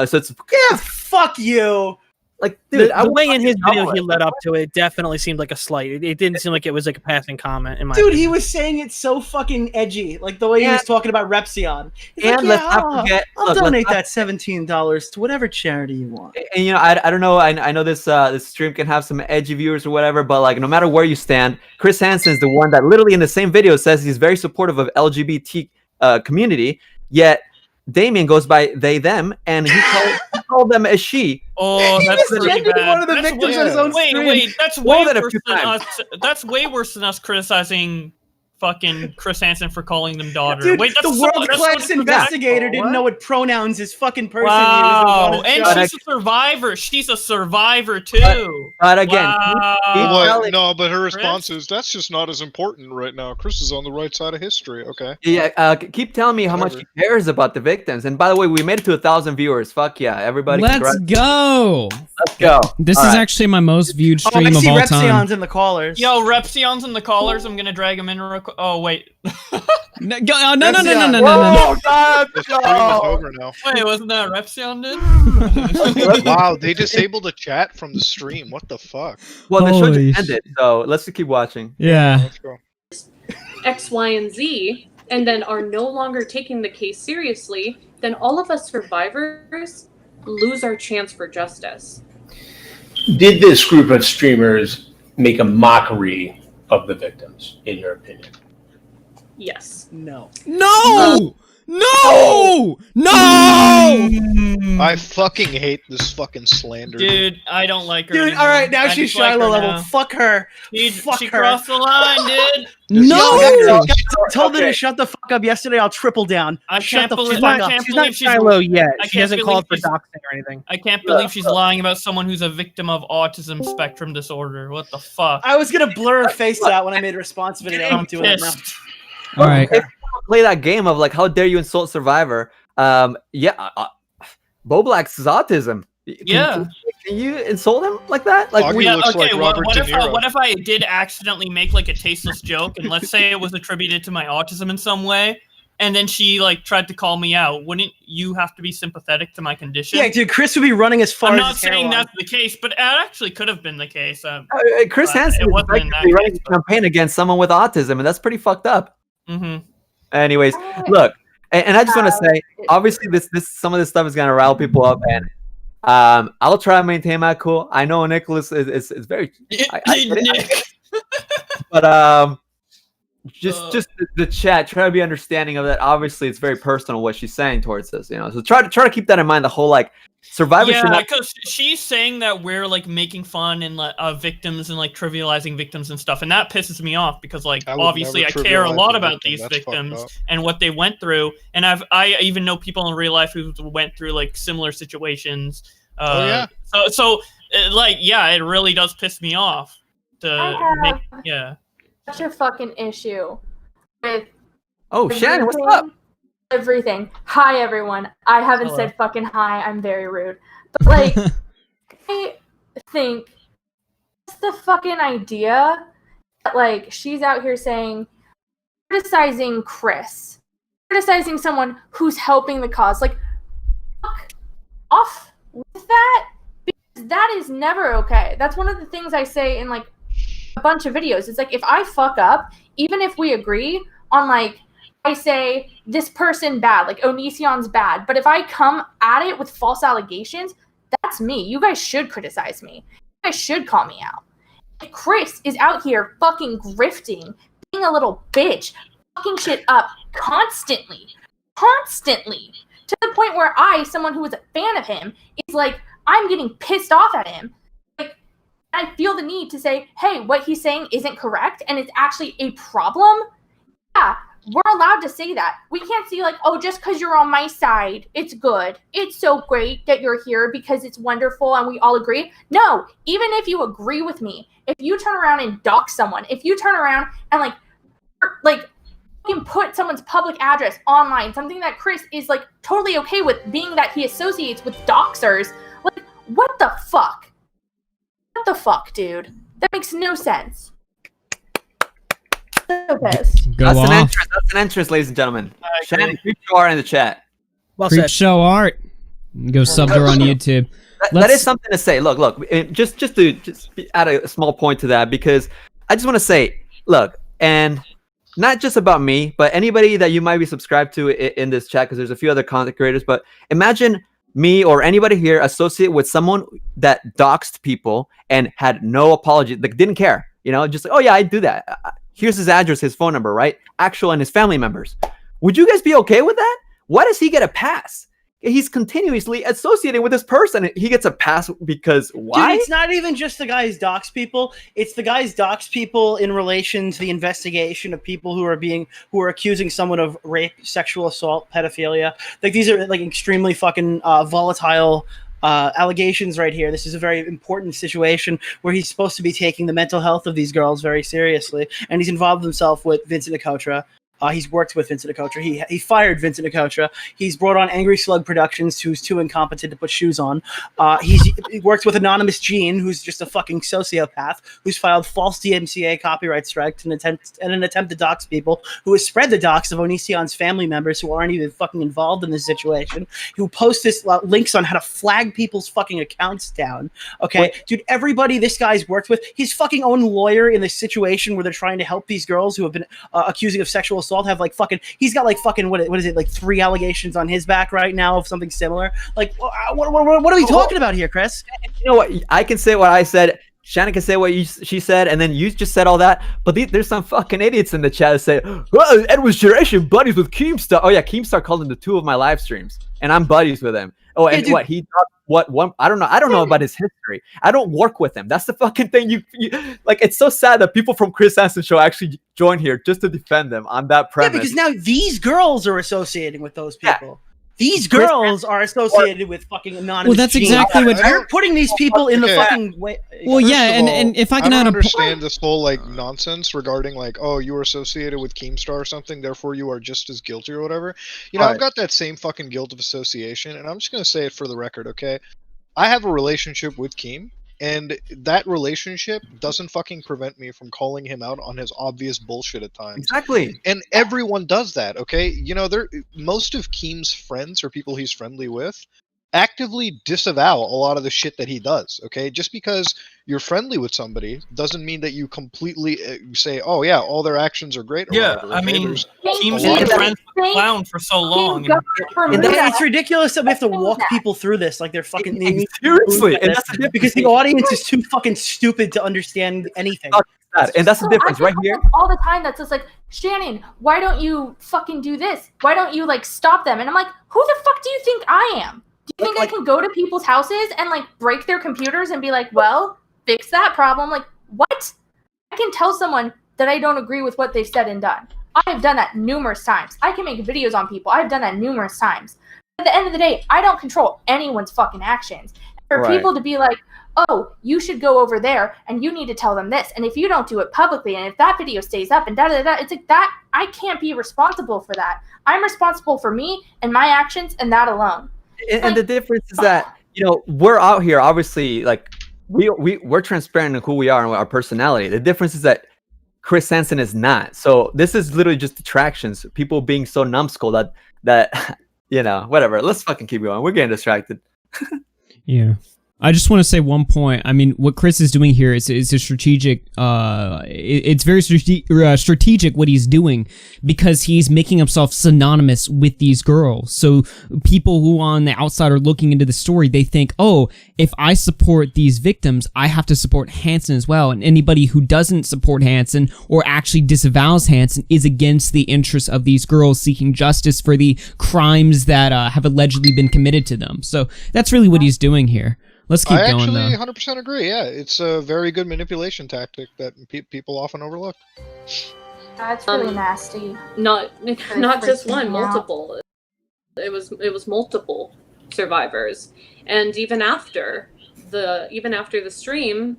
So it's Yeah, fuck you. like, dude, The way in his video know he it. led up to it definitely seemed like a slight. It didn't seem like it was like a passing comment. In my Dude, opinion. he was saying it so fucking edgy. Like the way he was talking about Repsion. He's And like, let's yeah, not forget. I'll look, let's donate not- that $17 to whatever charity you want. And I don't know. I know this this stream can have some edgy viewers or whatever, but like no matter where you stand, Chris Hansen is the one that literally in the same video says he's very supportive of LGBT community. Yet Damien goes by they them, and he called them a she. Oh, He that's pretty defended bad. one of the That's victims way- on his own Wait, stream. wait, that's Well, way that a worse few than times. us. That's way worse than us criticizing fucking Chris Hansen for calling them daughter. Dude, Wait, that's the so- world that's class so investigator disrespectful. didn't know what pronouns his fucking person Wow, used. and But she's a survivor. She's a survivor too. But again, Wow. What? No, but her Chris? response is that's just not as important right now. Chris is on the right side of history. Okay. keep telling me how much Whatever. he cares about the victims. And by the way, we made it to 1,000 viewers. Fuck yeah, everybody! Let's congrats. go. Let's go. This All is right. actually my most viewed Oh, stream I of see all time. Repsion's in the callers. Yo, Repsion's in the callers. I'm gonna drag him in real quick. Oh wait. No. The stream is over now. Wait, wasn't that Repsion did? Wow, they disabled the chat from the stream. What the fuck? Well, the show Holy just ended, so let's just keep watching. Yeah. Let's go. X, Y, and Z, and then are no longer taking the case seriously, then all of us survivors lose our chance for justice. Did this group of streamers make a mockery of the victims, in your opinion? Yes. No. No! No! No! I fucking hate this fucking slander. Dude, I don't like her. Dude, anymore. all right, now I she's dislike Shiloh her level. now. Fuck her. She Fuck her. crossed the line, dude. No! I told her Okay. to shut the fuck up yesterday. I'll triple down. I Shut can't the believe. fuck I up. can't She's not believe she's. Shiloh yet. I She can't hasn't believe called for she's- doxing or anything. I can't believe she's lying about someone who's a victim of autism spectrum disorder. What the fuck? I was gonna blur her face out when I made a response video. I'm doing it now. pissed. All right. If you wanna play that game of like, how dare you insult Survivor? Bowblax is autism. Yeah. Can you insult him like that? Like, Augie Yeah, looks like what, Robert what De if Niro. what if I did accidentally make like a tasteless joke, and let's say it was attributed to my autism in some way, and then she like tried to call me out? Wouldn't you have to be sympathetic to my condition? Yeah, dude, Chris would be running as far I'm as not his saying hairline. that's the case, but it actually could have been the case. Chris But Hansen it is wasn't in that effectively running case, a campaign against someone with autism, and that's pretty fucked up. Mm-hmm. Anyways, look, and I just want to say, obviously, this some of this stuff is gonna rile people up, and I'll try to maintain my cool. I know Nicholas is very, I get it, but just the chat, try to be understanding of that. Obviously, it's very personal what she's saying towards us, so try to keep that in mind. The whole like Survivor should Yeah, not. because she's saying that we're like making fun and like victims and like trivializing victims and stuff, and that pisses me off because like I would obviously I never care a trivialize lot a about victim. these That's fucked victims up. and what they went through, and I even know people in real life who went through like similar situations. Oh, yeah. So like yeah, it really does piss me off to make Such a fucking issue with Oh, Shannon, what's up? everything. Hi, everyone. I haven't Hello. said fucking hi. I'm very rude. But, like, I think just the fucking idea that, like, she's out here saying, criticizing Chris, criticizing someone who's helping the cause. Like, fuck off with that, because that is never okay. That's one of the things I say in, like, a bunch of videos. It's like, if I fuck up, even if we agree on, like, I say this person bad, like Onision's bad, but if I come at it with false allegations, that's me. You guys should criticize me. You guys should call me out. If Chris is out here fucking grifting, being a little bitch, fucking shit up constantly, to the point where I, someone who is a fan of him, is like, I'm getting pissed off at him. Like, I feel the need to say, hey, what he's saying isn't correct, and it's actually a problem. Yeah, we're allowed to say that. We can't see like, oh, just because you're on my side, it's good. It's so great that you're here because it's wonderful and we all agree. No, even if you agree with me, if you turn around and dox someone, if you turn around and like fucking put someone's public address online, something that Chris is like totally okay with, being that he associates with doxers, like, what the fuck? What the fuck, dude? That makes no sense. So pissed. Go That's an off. entrance. That's an entrance, ladies and gentlemen. Shannon, Creepshow in the chat. Well Creep said. Show Art. Go sub to her on YouTube. That Let's- is something to say. Look. Just to add a small point to that, because I just want to say, look, and not just about me, but anybody that you might be subscribed to in this chat, because there's a few other content creators. But imagine me or anybody here associate with someone that doxed people and had no apology, like didn't care, just like, oh yeah, I do that. Here's his address, his phone number, right? Actual and his family members. Would you guys be okay with that? Why does he get a pass? He's continuously associating with this person. He gets a pass because why? Dude, it's not even just the guys dox people. It's the guys dox people in relation to the investigation of people who are accusing someone of rape, sexual assault, pedophilia. Like, these are like extremely fucking volatile allegations right here. This is a very important situation where he's supposed to be taking the mental health of these girls very seriously, and he's involved himself with Vincent Akotra. He's worked with Vincent Okotra. He fired Vincent Okotra. He's brought on Angry Slug Productions, who's too incompetent to put shoes on. He worked with Anonymous Gene, who's just a fucking sociopath, who's filed false DMCA copyright strikes in an attempt to dox people, who has spread the dox of Onision's family members who aren't even fucking involved in this situation, who posts this links on how to flag people's fucking accounts down. Okay, dude, everybody this guy's worked with, his fucking own lawyer in the situation where they're trying to help these girls who have been accusing of sexual assault have like fucking, he's got like fucking what is it, like 3 allegations on his back right now of something similar. Like what are we talking about here, Chris? You know what? I can say what I said. Shannon can say what she said, and then you just said all that. But there's some fucking idiots in the chat that say, "Well, Edwin's generation buddies with Keemstar." Oh yeah, Keemstar called into 2 of my live streams, and I'm buddies with him. Oh, and dude. what he one? I don't know about his history. I don't work with him. That's the fucking thing. You like. It's so sad that people from Chris Hansen show actually join here just to defend them on that premise. Yeah, because now these girls are associating with those people. Yeah. These girls are associated with fucking Anonymous. Well, that's exactly what you're putting these people in the fucking way. Well, yeah, and if I can I don't understand this whole like nonsense regarding like, oh, you were associated with Keemstar or something, therefore you are just as guilty or whatever. You know, I've got that same fucking guilt of association, and I'm just gonna say it for the record, okay? I have a relationship with Keem, and that relationship doesn't fucking prevent me from calling him out on his obvious bullshit at times. Exactly. And everyone does that, okay? You know, most of Keem's friends or people he's friendly with actively disavow a lot of the shit that he does, okay? Just because you're friendly with somebody doesn't mean that you completely say, oh yeah, all their actions are great. Or yeah, whatever, I okay? mean, Keem's been friends with the clown for so long. And it's ridiculous that we have to walk people through this like they're fucking seriously, and that's because the audience is too fucking stupid to understand anything. And that's the difference right here. All the time, that's just like, Shannon, why don't you fucking do this? Why don't you like stop them? And I'm like, who the fuck do you think I am? Do you think I can go to people's houses and like break their computers and be like, well, fix that problem? Like, what? I can tell someone that I don't agree with what they've said and done. I have done that numerous times. I can make videos on people. I've done that numerous times. At the end of the day, I don't control anyone's fucking actions. For people to be like, oh, you should go over there and you need to tell them this. And if you don't do it publicly and if that video stays up and da-da-da-da, it's like that, I can't be responsible for that. I'm responsible for me and my actions and that alone. And the difference is that, you know, we're out here, obviously, like, we're transparent in who we are and our personality. The difference is that Chris Hansen is not. So this is literally just distractions. People being so numbskull that you know, whatever. Let's fucking keep going. We're getting distracted. Yeah. I just want to say one point. I mean, what Chris is doing here is a strategic. It's very strategic what he's doing because he's making himself synonymous with these girls. So people who on the outside are looking into the story, they think, oh, if I support these victims, I have to support Hansen as well. And anybody who doesn't support Hansen or actually disavows Hansen is against the interests of these girls seeking justice for the crimes that have allegedly been committed to them. So that's really what he's doing here. Let's keep going, though. I actually 100% agree. Yeah, it's a very good manipulation tactic that people often overlook. That's really nasty. Not just one, multiple. It was multiple survivors, and even after the stream,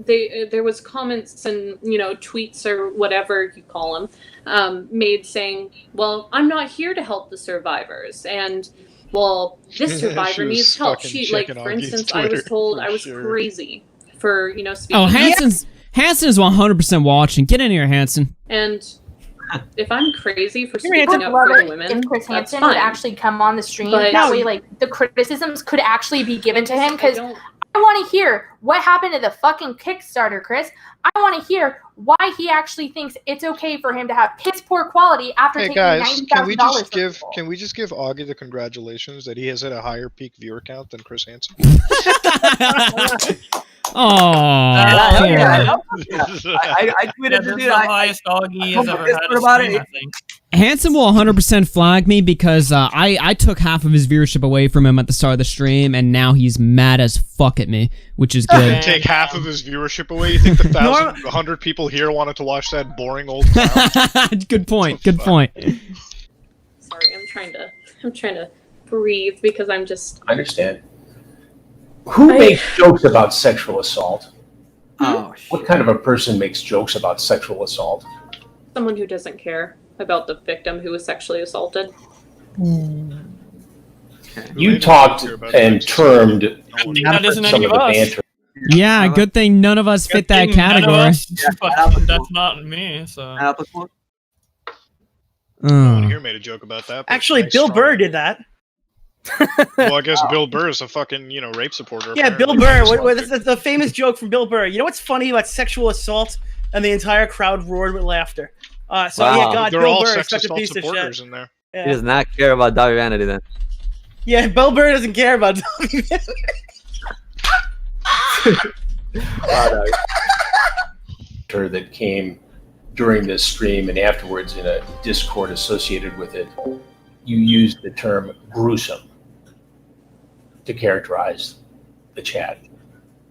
there was comments and tweets or whatever you call them made saying, "Well, I'm not here to help the survivers," and well, this survivor needs help. She, like, for instance, Twitter, I was told I was crazy for, speaking. Oh, Hansen is 100% watching. Get in here, Hansen. And if I'm crazy for speaking up for the women, if Chris Hansen would actually come on the stream, that way, like, the criticisms could actually be given to him, because I want to hear what happened to the fucking Kickstarter, Chris. I want to hear why he actually thinks it's okay for him to have piss poor quality after taking $90,000. Can we just give Augie the congratulations that he has had a higher peak viewer count than Chris Hansen? I tweeted the highest Augie has ever had. I think Hansen will 100% flag me because I took half of his viewership away from him at the start of the stream, and now he's mad as fuck at me, which is good. Take half of his viewership away? You think the 100 people here wanted to watch that boring old clown? Good point. Good point. Sorry, I'm trying to breathe because I'm just. I understand. Who makes jokes about sexual assault? Oh, what kind of a person makes jokes about sexual assault? Someone who doesn't care. about the victim who was sexually assaulted. You talked and termed That isn't some any of of the us. banter. Yeah, good thing none of us fit that Good thing none of category. us- fucking- that's not me. So. No one here made a joke about that. but Actually, nice Bill try. Burr did that. Well, I guess Bill Burr is a fucking rape supporter. Yeah, Bill apparently. Burr. That's the famous joke from Bill Burr. You know what's funny about sexual assault? And the entire crowd roared with laughter. So Wow. yeah, God, They're Bill all Burr is sex such a assault piece of supporters shit. in there. He Yeah. does not care about Davi Vanity then. Yeah, Bill Burr doesn't care about Davi That came during this stream and afterwards in a Discord associated with it. You used the term gruesome to characterize the chat.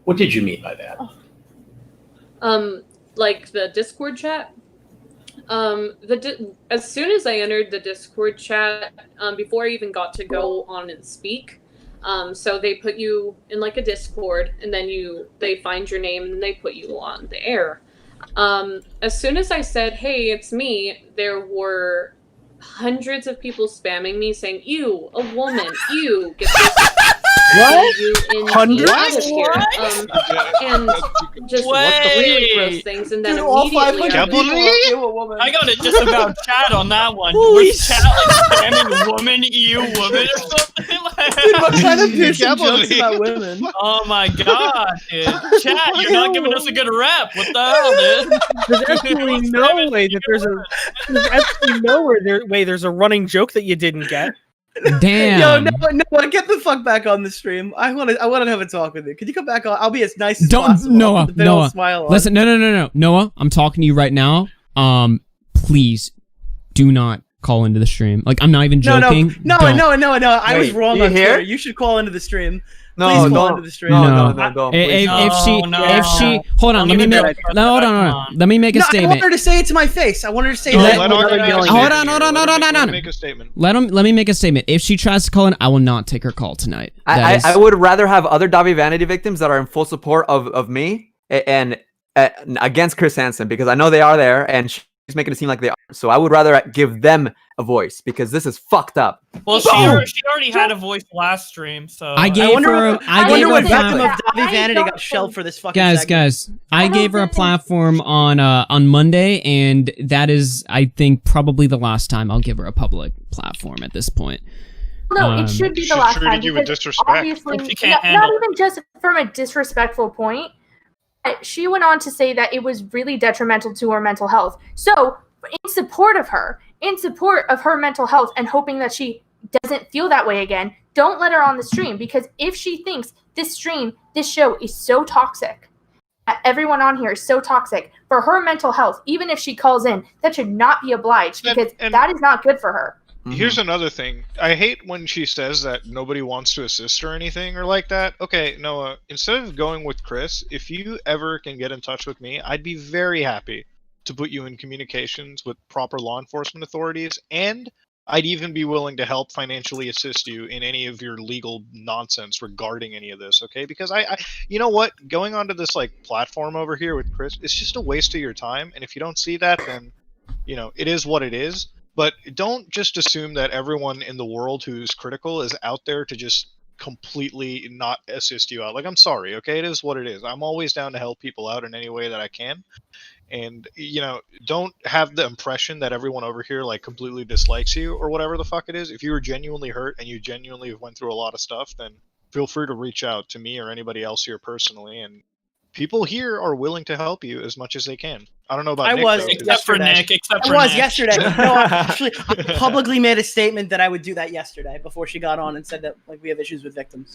What did you mean by that? Like the Discord chat. As soon as I entered the Discord chat, before I even got to go on and speak, so they put you in like a Discord, and then they find your name and they put you on the air. As soon as I said, "Hey, it's me," there were hundreds of people spamming me saying, "You, a woman, you get this." What? You in Hundreds? out of here. And just really gross things, and then Dude, all immediately 500 after- people are you a woman. I got it just about chat on that one. Holy Was chat like spamming woman, you woman or something? Dude, what kind of piercing Gabbling. jokes about women? Oh my god, dude. Chat, you're not giving us a good rep. What the hell, dude? There's absolutely no way that there's absolutely no way there's a running joke that you didn't get. Damn. Yo, no, get the fuck back on the stream. I want to have a talk with you. Could you come back on? I'll be as nice as Don't, possible. Noah, With a big old Noah. smile on. Listen, no. Noah, I'm talking to you right now. Please do not call into the stream. Like, I'm not even joking. No. I was Wait, wrong you on here? Twitter. You should call into the stream. No, Please call don't. into the stream. No, No. don't. If No, she, hold on, Don't let me even make, do it. no, hold on. Let me make a No, I want statement. her to say it to my face. I want her to say Let- that. Let Augie make a Hold statement on, here. no. Let him make a statement. Let me make a statement. If she tries to call in, I will not take her call tonight. That I is- would rather have other Davi Vanity victims that are in full support of me and against Chris Hansen, because I know they are there and she's making it seem like they are. So I would rather give them a voice because this is fucked up. Well, she already had a voice last stream, so I gave I wonder her. what I gave her a victim of platform. Davi Vanity don't got shelled think- for this fucking segment. Guys, I don't gave her a think- platform on Monday, and that is, I think, probably the last time I'll give her a public platform at this point. No, Um, it should be She the last treated time you with because disrespect. obviously, She can't not handle even just from a disrespectful point. She went on to say that it was really detrimental to her mental health. So, in support of her mental health, and hoping that she doesn't feel that way again, don't let her on the stream, because if she thinks this show is so toxic, that everyone on here is so toxic for her mental health, even if she calls in, that should not be obliged, because And- that is not good for her. Here's another thing. I hate when she says that nobody wants to assist or anything or like that. Okay, Noah, instead of going with Chris, if you ever can get in touch with me, I'd be very happy to put you in communications with proper law enforcement authorities, and I'd even be willing to help financially assist you in any of your legal nonsense regarding any of this, okay? Because I you know what? Going onto this like platform over here with Chris, it's just a waste of your time, and if you don't see that, then it is what it is. But don't just assume that everyone in the world who's critical is out there to just completely not assist you out. Like, I'm sorry, okay? It is what it is. I'm always down to help people out in any way that I can. And, don't have the impression that everyone over here, like, completely dislikes you or whatever the fuck it is. If you were genuinely hurt and you genuinely went through a lot of stuff, then feel free to reach out to me or anybody else here personally. And people here are willing to help you as much as they can. I don't know about Nick, though, 'cause- except for Nick. I was yesterday. No, actually, I publicly made a statement that I would do that yesterday before she got on and said that we have issues with victims.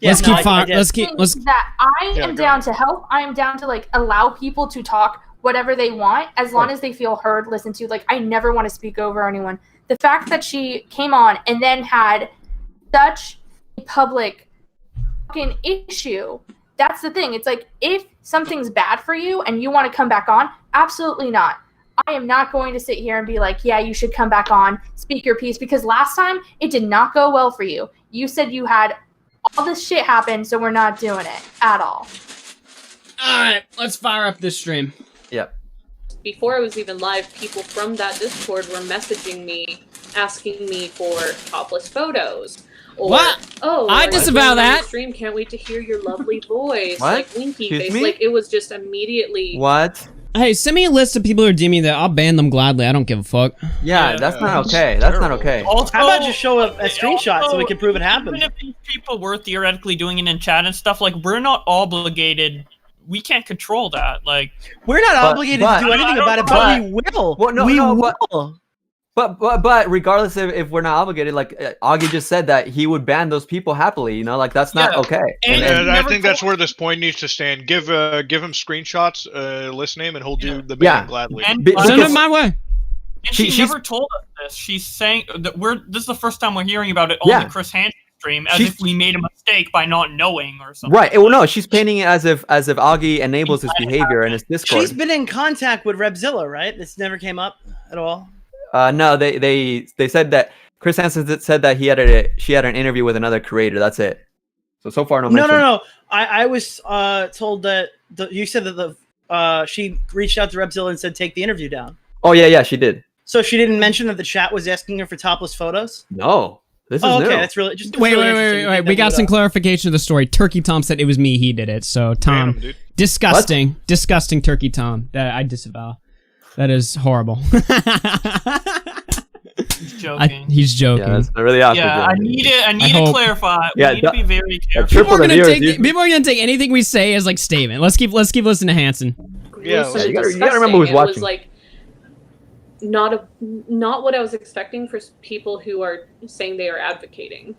Let's keep fire. Let's that I am down to help. I am down to allow people to talk whatever they want, as long as they feel heard, listened to. I never want to speak over anyone. The fact that she came on and then had such a public fucking issue. That's the thing. It's if something's bad for you and you want to come back on, absolutely not. I am not going to sit here and be like, yeah, you should come back on, speak your piece, because last time it did not go well for you. You said you had all this shit happen, so we're not doing it at all. All right, let's fire up this stream. Yep. before I was even live, people from that Discord were messaging me, asking me for topless photos. Or, What? Oh, I like, disavow on your that. Stream, can't wait to hear your lovely voice. What? Like winky Excuse face. me? Like it was just immediately. What? Hey, send me a list of people who are DMing that. I'll ban them gladly. I don't give a fuck. Yeah, that's not okay. That's not okay. Also, How about just show a screenshot so we can prove it happened? Even if these people were theoretically doing it in chat and stuff, like, we're not obligated. We can't control that. Like, We're not obligated to do I anything don't about it, know. but we will. Well, no, we no, will. But regardless if we're not obligated, like Augie just said that he would ban those people happily. You know, like that's not Yeah. okay. And- And I never think that's told- where this point needs to stand. Give him screenshots, list name, and he'll do the ban gladly. And Be- Send because- it my way. And she's- never told us this. She's saying that this is the first time we're hearing about it on Yeah. the Chris Hansen stream, as She's- if we made a mistake by not knowing or something. Right. Well, no, she's painting it as if Augie enables his behavior in his Discord. She's been in contact with Rebzilla, right? This never came up at all. No, they said that Chris Hansen said that she had an interview with another creator. That's it. So far, no No, mention. no. I was told that you said that she reached out to Rebzilla and said take the interview down. Oh yeah, she did. So she didn't mention that the chat was asking her for topless photos. No, this is Oh, okay, new. that's really just. Wait, really wait, interesting. wait, You wait. think We that got would, some clarification of the story. Turkey Tom said it was me. He did it. So Tom, Damn, dude. disgusting, disgusting Turkey Tom. That I disavow. That is horrible. He's joking. He's joking. Yeah, that's really awkward. Yeah, I need to hope- clarify. Yeah, we need to be very careful. triple the viewers. People are gonna take anything we say as like statement. Let's keep listening to Hansen. Yeah, gruesome you gotta disgusting. remember who's It was watching. like not what I was expecting for people who are saying they are advocating.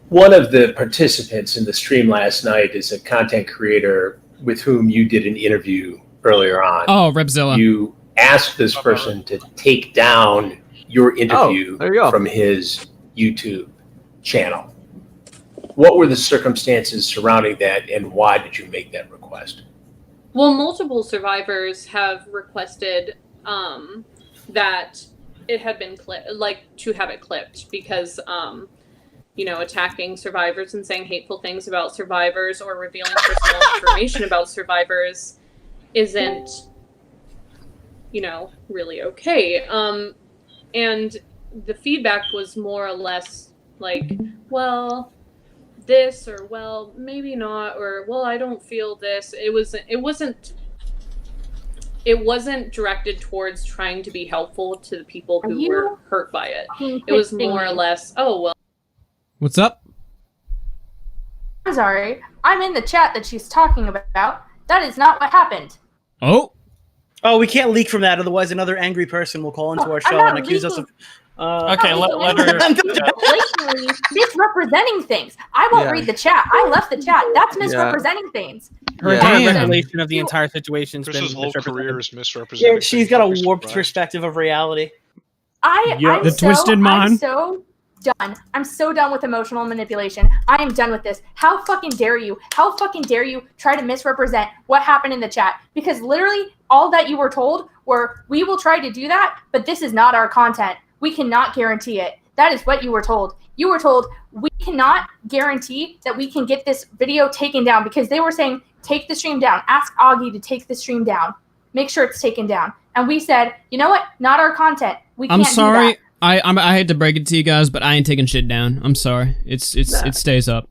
One of the participants in the stream last night is a content creator with whom you did an interview earlier on. Oh, Rebzilla. You asked this person to take down your interview there you go. from his YouTube channel. What were the circumstances surrounding that, and why did you make that request? Well, multiple survivors have requested that it had been to have it clipped because attacking survivors and saying hateful things about survivors or revealing personal information about survivors isn't really okay. And the feedback was more or less like, well, this, or well, maybe not, or well, I don't feel this. It wasn't directed towards trying to be helpful to the people who were hurt by it. It was more or less, oh well. What's up? I'm sorry. I'm in the chat that she's talking about. That is not what happened. Oh. Oh, we can't leak from that, otherwise another angry person will call into our show and accuse us of. Okay, let her. Blatantly misrepresenting things. I won't read the chat. I left the chat. That's misrepresenting things. Her Yeah. entire Damn. revelation of the entire situation's been Chris's whole misrepresented. career is misrepresented. Yeah, she's got a warped perspective of reality. I'm The twisted mind. I'm so done. I'm so done with emotional manipulation. I am done with this. How fucking dare you? How fucking dare you try to misrepresent what happened in the chat? Because literally all that you were told were, we will try to do that, but this is not our content. We cannot guarantee it. That is what you were told. You were told, we cannot guarantee that we can get this video taken down, because they were saying, take the stream down. Ask Augie to take the stream down. Make sure it's taken down. And we said, you know what? Not our content. We can't I'm sorry. do that. I hate to break it to you guys, but I ain't taking shit down. I'm sorry. It stays up.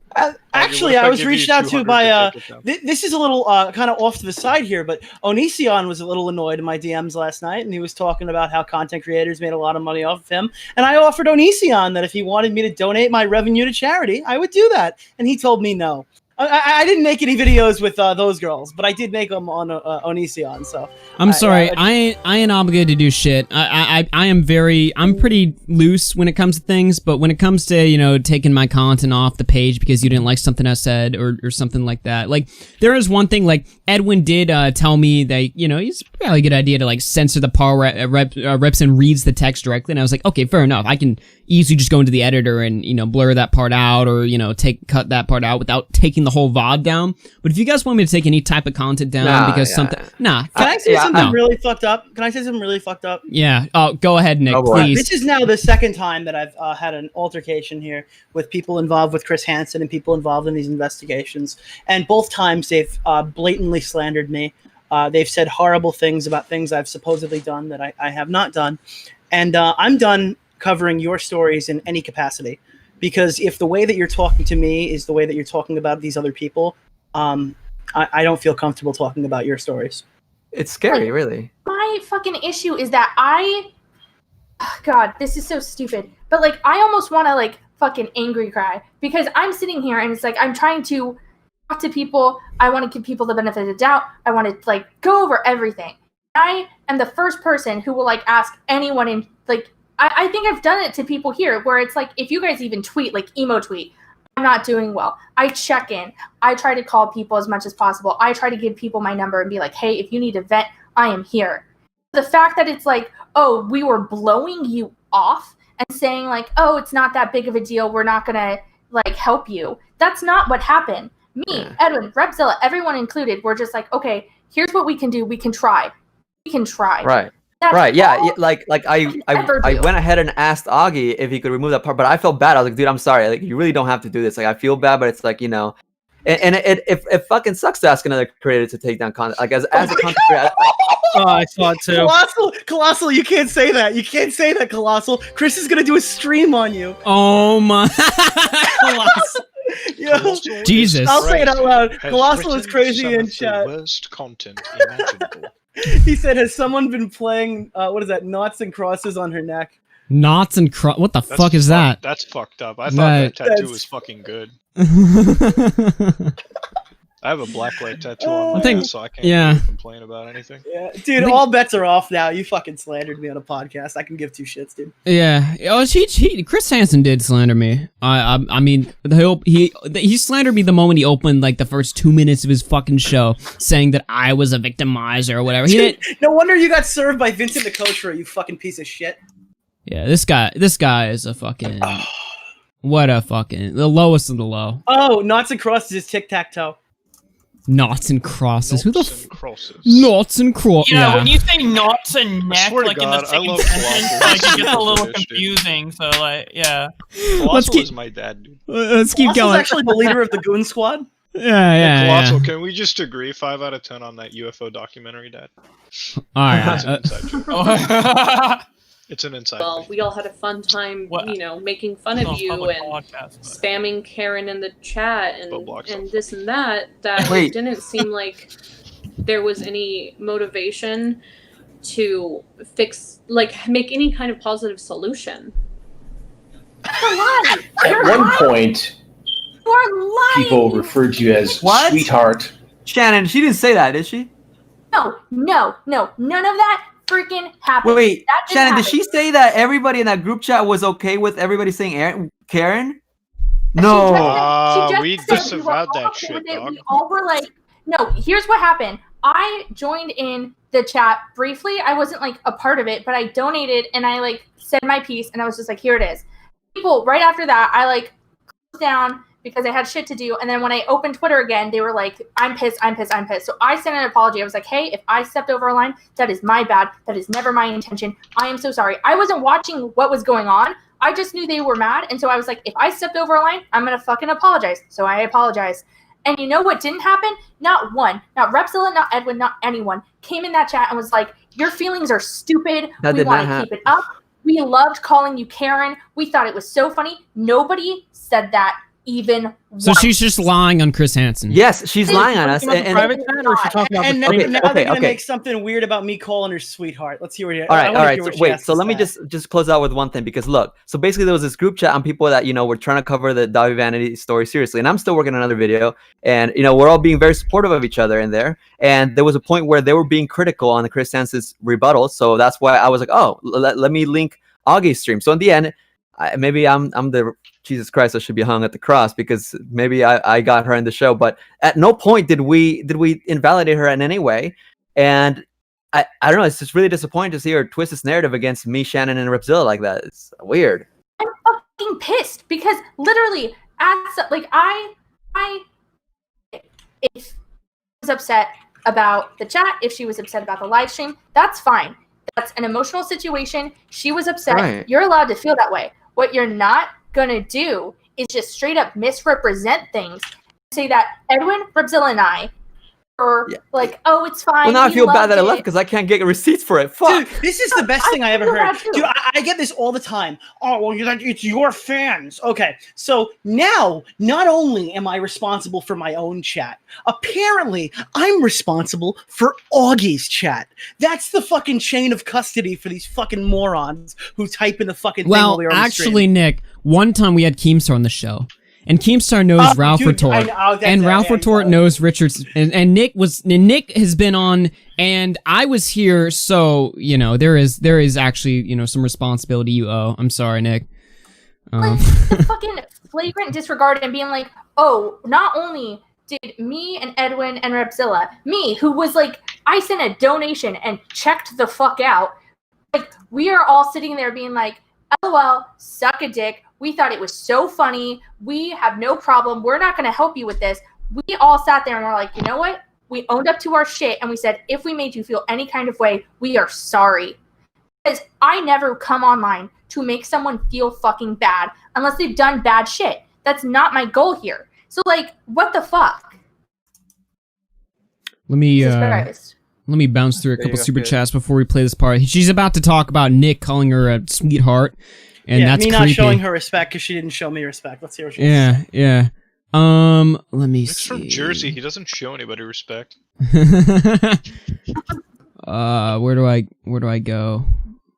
Actually, what if I I was give reached you out to 200 by to take it down? this is a little kind of off to the side here, but Onision was a little annoyed in my DMs last night, and he was talking about how content creators made a lot of money off of him. And I offered Onision that if he wanted me to donate my revenue to charity, I would do that, and he told me no. I didn't make any videos with those girls, but I did make them on Onision. So I'm sorry. I ain't obligated to do shit. I'm pretty loose when it comes to things, but when it comes to, taking my content off the page because you didn't like something I said or something like that. Like, there is one thing, like, Edwin did tell me that, he's probably a good idea to like censor the part where Repson reads the text directly. And I was like, okay, fair enough. I can easily just go into the editor and, you know, blur that part out or, you know, cut that part out without taking the whole VOD down. But if you guys want me to take any type of content down Can I say something really fucked up? Can I say something really fucked up? Yeah. Oh, go ahead, Nick, please. This is now the second time that I've had an altercation here with people involved with Chris Hansen and people involved in these investigations. And both times they've blatantly slandered me. They've said horrible things about things I've supposedly done that I have not done. And I'm done covering your stories in any capacity. Because if the way that you're talking to me is the way that you're talking about these other people, I don't feel comfortable talking about your stories. It's scary, really. My fucking issue is that God, this is so stupid. But like, I almost want to like fucking angry cry because I'm sitting here and it's like I'm trying to talk to people. I want to give people the benefit of the doubt. I want to like go over everything. I am the first person who will like ask anyone in like. I think I've done it to people here where it's like if you guys even tweet like emo tweet. I'm not doing well. I check in. I try to call people as much as possible. I try to give people my number and be like, hey, if you need a vent, I am here. The fact that it's like, oh, we were blowing you off and saying like, oh, it's not that big of a deal. We're not going to like help you. That's not what happened. Me, Edwin, Repzilla, everyone included, we're just like, okay, here's what we can do. We can try. We can try. Right. That's right, yeah, all like I went ahead and asked Augie if he could remove that part, but I felt bad. I was like, dude, I'm sorry. Like, you really don't have to do this. Like, I feel bad, but it's like, you know, and it fucking sucks to ask another creator to take down content. Like, as a content creator. Oh, I thought too. Colossal, you can't say that. You can't say that, Colossal. Chris is gonna do a stream on you. Oh my. Colossal. Yo, Jesus. I'll say it out loud. Colossal is crazy in chat. Worst content imaginable. He said, has someone been playing, what is that, knots and crosses on her neck? Knots and what the fuck is that? That's fucked up. I thought that tattoo was fucking good. I have a blacklight tattoo on my ass, so I can't really complain about anything. Yeah, dude, all bets are off now. You fucking slandered me on a podcast. I can give two shits, dude. Yeah. Oh, Chris Hansen did slander me. I mean, he slandered me the moment he opened like the first 2 minutes of his fucking show, saying that I was a victimizer or whatever. No wonder you got served by Vincent the Coach for you fucking piece of shit. Yeah, this guy is a fucking what a fucking the lowest of the low. Oh, knots and crosses is tic-tac-toe. Knots and crosses. Knots and crosses. Yeah, when you say knots and neck, like in the same sentence, like it gets a little Dude. confusing. So, like, yeah. Colossal is my dad, dude. Let's keep Colossal's going. actually the leader of the Goon Squad. Yeah. Colossal, can we just agree 5 out of 10 on that UFO documentary, Dad? All right. It's an inside. Well, we all had a fun time, you know, making fun of you and spamming Karen in the chat and this and that. That it didn't seem like there was any motivation to fix, like, make any kind of positive solution. At one point, people referred to you as sweetheart. Shannon, she didn't say that, did she? No. None of that freaking happened. Wait, Shannon, did she say that everybody in that group chat was okay with everybody saying Karen? No. We disavowed that shit, dog. We all were like, no, here's what happened. I joined in the chat briefly. I wasn't like a part of it, but I donated and I like said my piece and I was just like, here it is. People, right after that, I like closed down because I had shit to do. And then when I opened Twitter again, they were like, I'm pissed. So I sent an apology. I was like, hey, if I stepped over a line, that is my bad. That is never my intention. I am so sorry. I wasn't watching what was going on. I just knew they were mad. And so I was like, if I stepped over a line, I'm going to fucking apologize. So I apologized. And you know what didn't happen? Not one, not Repzilla, not Edwin, not anyone came in that chat and was like, your feelings are stupid. We want to keep it up. We loved calling you Karen. We thought it was so funny. Nobody said that. Even so, she's just lying on Chris Hansen. Yes, she's lying on us. And now they're gonna make something weird about me calling her sweetheart. Let's hear what. All right. So let me just close out with one thing because look. So basically, there was this group chat on people that were trying to cover the Davi Vanity story seriously, and I'm still working on another video, and we're all being very supportive of each other in there. And there was a point where they were being critical on the Chris Hansen's rebuttal, so that's why I was like, oh, let me link Augie's stream. So in the end, maybe I'm the Jesus Christ, I should be hung at the cross because maybe I got her in the show, but at no point did we invalidate her in any way. And I don't know. It's just really disappointing to see her twist this narrative against me, Shannon, and Ripzilla like that. It's weird. I'm fucking pissed because literally, if she was upset about the chat, if she was upset about the live stream, that's fine. That's an emotional situation. She was upset. Right. You're allowed to feel that way. What you're not gonna do is just straight up misrepresent things. Say that Edwin, Ripzilla, and I are like, oh, it's fine. Well, now I we feel bad loved that I it. left because I can't get receipts for it. Fuck. Dude, this is the best thing I ever feel heard. that too. Dude, I get this all the time. Oh, well, it's your fans. Okay, so now, not only am I responsible for my own chat, apparently I'm responsible for Augie's chat. That's the fucking chain of custody for these fucking morons who type in the fucking thing while Well, we were on the actually, stream. Nick, one time we had Keemstar on the show. And Keemstar knows Ralph dude, Retort, that's and it, Ralph yeah, Retort yeah. knows Richards, and Nick has been on, and I was here, so there is actually some responsibility you owe. I'm sorry, Nick. Like the fucking flagrant disregard and being like, oh, not only did me and Edwin and Ripzilla, me who was like, I sent a donation and checked the fuck out. Like we are all sitting there being like, LOL, suck a dick. We thought it was so funny. We have no problem. We're not going to help you with this. We all sat there and we're like, you know what? We owned up to our shit and we said, if we made you feel any kind of way, we are sorry. Because I never come online to make someone feel fucking bad unless they've done bad shit. That's not my goal here. So, like, what the fuck? Let me Jesus Christ. let me bounce through a There you couple go, super good. chats before we play this part. She's about to talk about Nick calling her a sweetheart, and Yeah, that's me not creepy. showing her respect because she didn't show me respect. Let's hear what she Yeah. Let me Nick's see. from Jersey. He doesn't show anybody respect. Where do I go?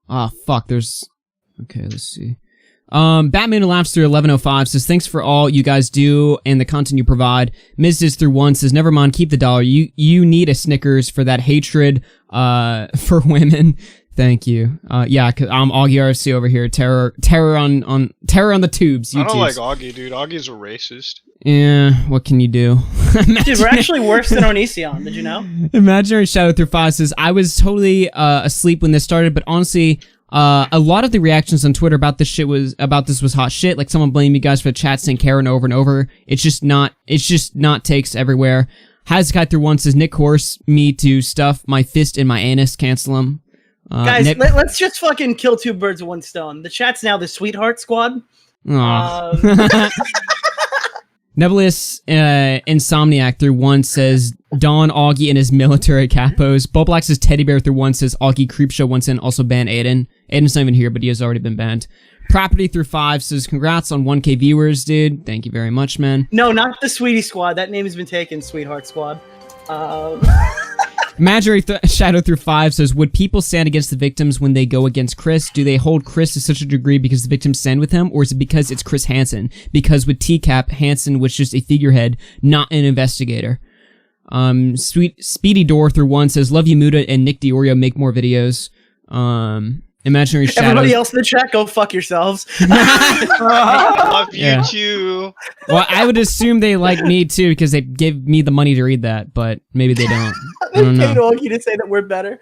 Ah, fuck. Okay, let's see. Batman Who Laughs through 1105 says, thanks for all you guys do and the content you provide. Mrs. through 1 says, never mind, keep the dollar. You need a Snickers for that hatred, for women. Thank you. Yeah, I'm AugieRFC over here. Terror on the tubes. I don't like YouTubes. Augie, dude. Augie's a racist. Yeah, what can you do? Dude, we're actually worse than Onision. Did you know? Imaginary Shadow through 5 says, I was totally asleep when this started, but honestly, a lot of the reactions on Twitter about this was hot shit. Like someone blaming you guys for the chat saying Karen over and over. It's just not takes everywhere. Hazukai through 1 says, Nick coerced me to stuff my fist in my anus. Cancel him. Guys, Nick- let's just fucking kill two birds with one stone. The chat's now the Sweetheart Squad. Aw. Nebulous Insomniac through 1 says, Don Augie and his military capos. Bowblax's Teddy Bear through 1 says, Augie Creepshow once in, also ban Aiden. Aiden's not even here, but he has already been banned. Property through 5 says, congrats on 1K viewers, dude. Thank you very much, man. No, not the Sweetie Squad. That name has been taken, Sweetheart Squad. Imaginary Shadow through 5 says, would people stand against the victims when they go against Chris? Do they hold Chris to such a degree because the victims stand with him, or is it because it's Chris Hansen? Because with TCAP, Hansen was just a figurehead, not an investigator. Speedy Door through 1 says, love you, Muta and Nick DeOrio, make more videos. Imaginary Shadow. Everybody else in the chat, go fuck yourselves. Love you Yeah. too. Well, I would assume they like me too because they gave me the money to read that, but maybe they don't. I don't Paid know. Augie to say that we're better.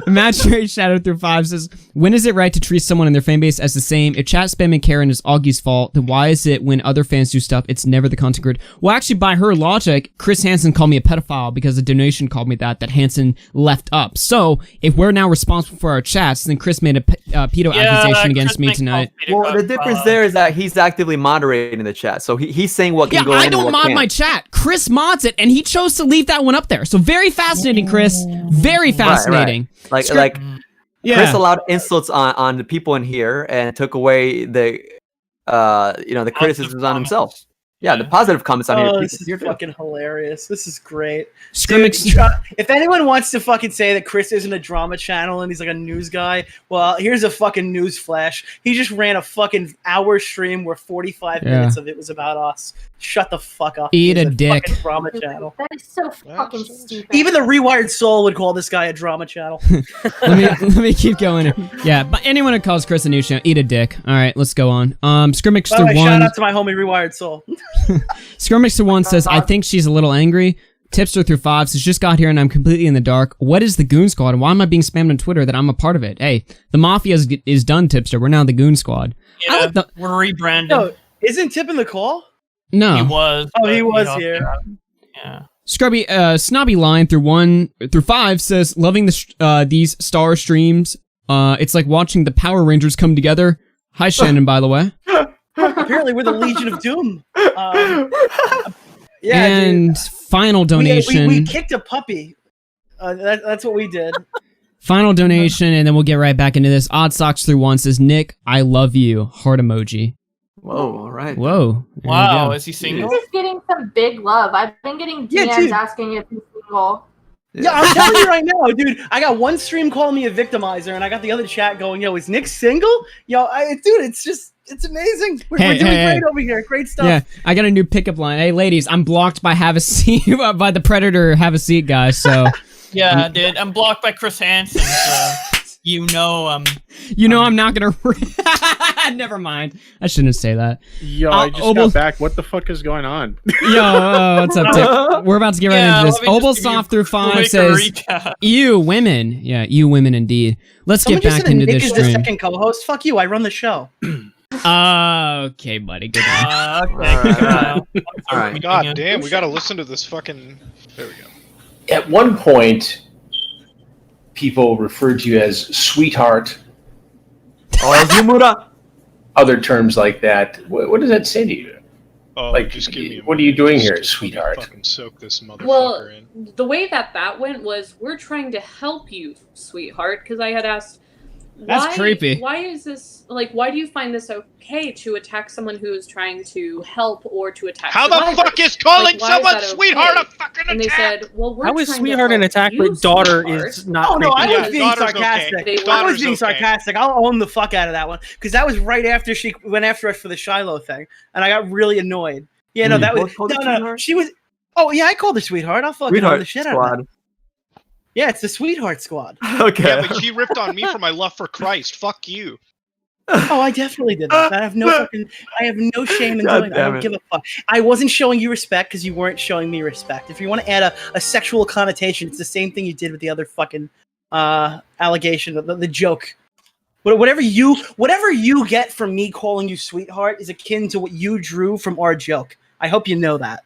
Imaginary Shadow through 5 says, when is it right to treat someone in their fan base as the same? If chat spamming Karen is Augie's fault, then why is it when other fans do stuff, it's never the content creator? Well, actually, by her logic, Chris Hansen called me a pedophile because a donation called me that Hansen left up. So, if we're now responsible for our chats, then Chris made a pedo accusation against me tonight. Well, the difference there is that he's actively moderating the chat, so he's saying what can Yeah, go in I and don't what mod can't. my chat. Chris mods it, and he chose to leave that one up there. So very fascinating, Chris. Very fascinating. Like Yeah. Chris allowed insults on the people in here and took away the the criticisms on himself. Yeah, the positive comments on Oh, here. this is You're good. fucking hilarious. This is great. Scrimmage- Dude, if anyone wants to fucking say that Chris isn't a drama channel and he's like a news guy, well, here's a fucking news flash. He just ran a fucking hour stream where 45 Yeah. minutes of it was about us. Shut the fuck up. Eat He's a dick. fucking drama channel. That is so fucking stupid. Even the Rewired Soul would call this guy a drama channel. let me keep going. Yeah, but anyone who calls Chris a news channel, eat a dick. All right, let's go on. Scrimmage By the way, shout 1. out to my homie Rewired Soul. Skirmix 1 says, I think she's a little angry. Tipster through 5 says, just got here and I'm completely in the dark. What is the Goon Squad and why am I being spammed on Twitter that I'm a part of it? Hey, the Mafia is done, Tipster. We're now the Goon Squad. Yeah, we're rebranded. No, isn't Tip in the call? No. He was. Oh, he but, was you know, here. Yeah. Scrubby, Snobby Line through 1 through 5 says, loving these star streams. It's like watching the Power Rangers come together. Hi, Shannon, by the way. Apparently, we're the Legion of Doom. And final donation. We kicked a puppy. That's what we did. Final donation, and then we'll get right back into this. Odd Socks through 1 says, Nick, I love you. Heart emoji. Whoa, all right. Whoa. There Wow, you go. is he single? He's getting some big love. I've been getting DMs asking if he's single. Yeah, I'm telling you right now, dude. I got one stream calling me a victimizer, and I got the other chat going, "Yo, is Nick single?" Yo, dude, it's amazing. We're doing great over here. Great stuff. Yeah, I got a new pickup line. Hey, ladies, I'm blocked by Have a Seat by the Predator. Have a Seat, guys. So Yeah, dude. I'm blocked by Chris Hansen. So you know I'm not gonna. Never mind. I shouldn't say that. Yo, I just got back. What the fuck is going on? Yo, what's up, Tip? We're about to get right into this. Obelsoft through 5 says, "You women, yeah, you women indeed." Let's get back into this Nick is stream. the second co-host. Fuck you. I run the show. Okay, buddy. Good one. All right. God damn, we gotta listen to this fucking. There we go. At one point, people referred to you as sweetheart. Other terms like that. What does that say to you? Oh, like, just give me a what are you doing here, minute. sweetheart? Fucking soak this motherfucker Well, in. the way that went was, we're trying to help you, sweetheart, because I had asked, That's creepy. Why is this, like, why do you find this okay to attack someone who is trying to help or to attack How the survivors? fuck is calling Like, why is someone that sweetheart okay? a fucking And they attack? said, well, we're How is trying sweetheart to an help attack, you, but daughter sweetheart. is not Oh no, I creepy? was being daughter's sarcastic. okay. I was being okay. sarcastic. I'll own the fuck out of that one because that was right after she went after us for the Shiloh thing, and I got really annoyed. Yeah, no, that was no. She was. Oh yeah, I called her sweetheart. I'll fucking own the shit out of that. Yeah, it's the Sweetheart Squad. Okay. Yeah, but she ripped on me for my love for Christ. Fuck you. Oh, I definitely did that. I have no shame in doing it. I don't give a fuck. I wasn't showing you respect because you weren't showing me respect. If you want to add a sexual connotation, it's the same thing you did with the other fucking allegation, the joke. Whatever you get from me calling you sweetheart is akin to what you drew from our joke. I hope you know that.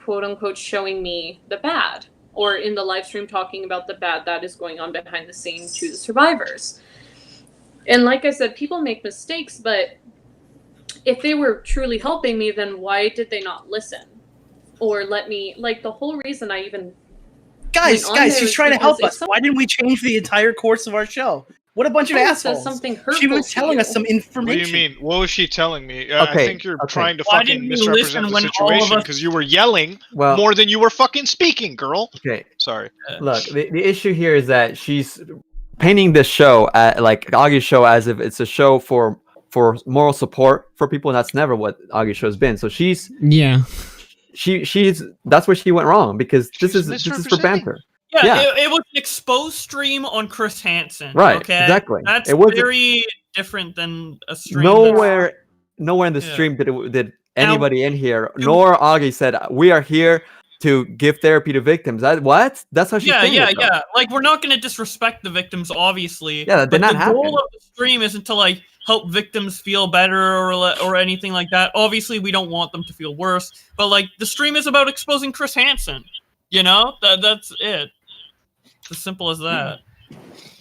Quote unquote showing me the bad, or in the live stream talking about the bad that is going on behind the scenes to the survivors. And like I said, people make mistakes, but if they were truly helping me, then why did they not listen or let me? Like, the whole reason I even guys, she's trying to help us. Why didn't we change the entire course of our show? What a bunch of assholes! Something hurtful she was telling us some information. What do you mean? What was she telling me? Okay, I think you're trying to fucking misrepresent the situation because you were yelling more than you were fucking speaking, girl. Okay. Sorry. Look, the issue here is that she's painting this show, like Augie's show, as if it's a show for moral support for people, and that's never what Augie's show has been. So she's that's where she went wrong, because this is for banter. Yeah, it was an exposed stream on Chris Hansen. Right, okay? exactly. That's very different than a stream. Nowhere in the stream did anybody in here, nor Augie said, we are here to give therapy to victims. What? That's how she said it. Yeah. Like, we're not going to disrespect the victims, obviously. Yeah, that did not happen. The goal of the stream isn't to, like, help victims feel better or anything like that. Obviously, we don't want them to feel worse. But, like, the stream is about exposing Chris Hansen. You know? That's it. It's as simple as that.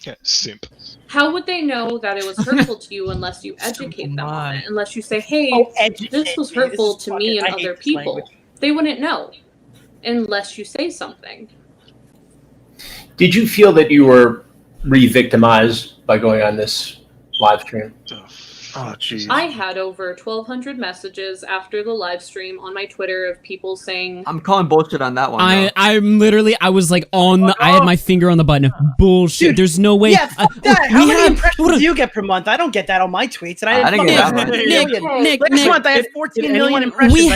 Yeah, simp. How would they know that it was hurtful to you unless you educate them on it? Unless you say, hey, this was hurtful to me and other people. They wouldn't know unless you say something. Did you feel that you were re-victimized by going on this live stream? Oh, jeez. I had over 1,200 messages after the live stream on my Twitter of people saying, I'm calling bullshit on that one. I was like I had my finger on the button. Bullshit. Dude, there's no way. Yeah, fuck that. How many impressions do you get per month? I don't get that on my tweets. And I didn't get that much. Nick, last month I had 14 million impressions. We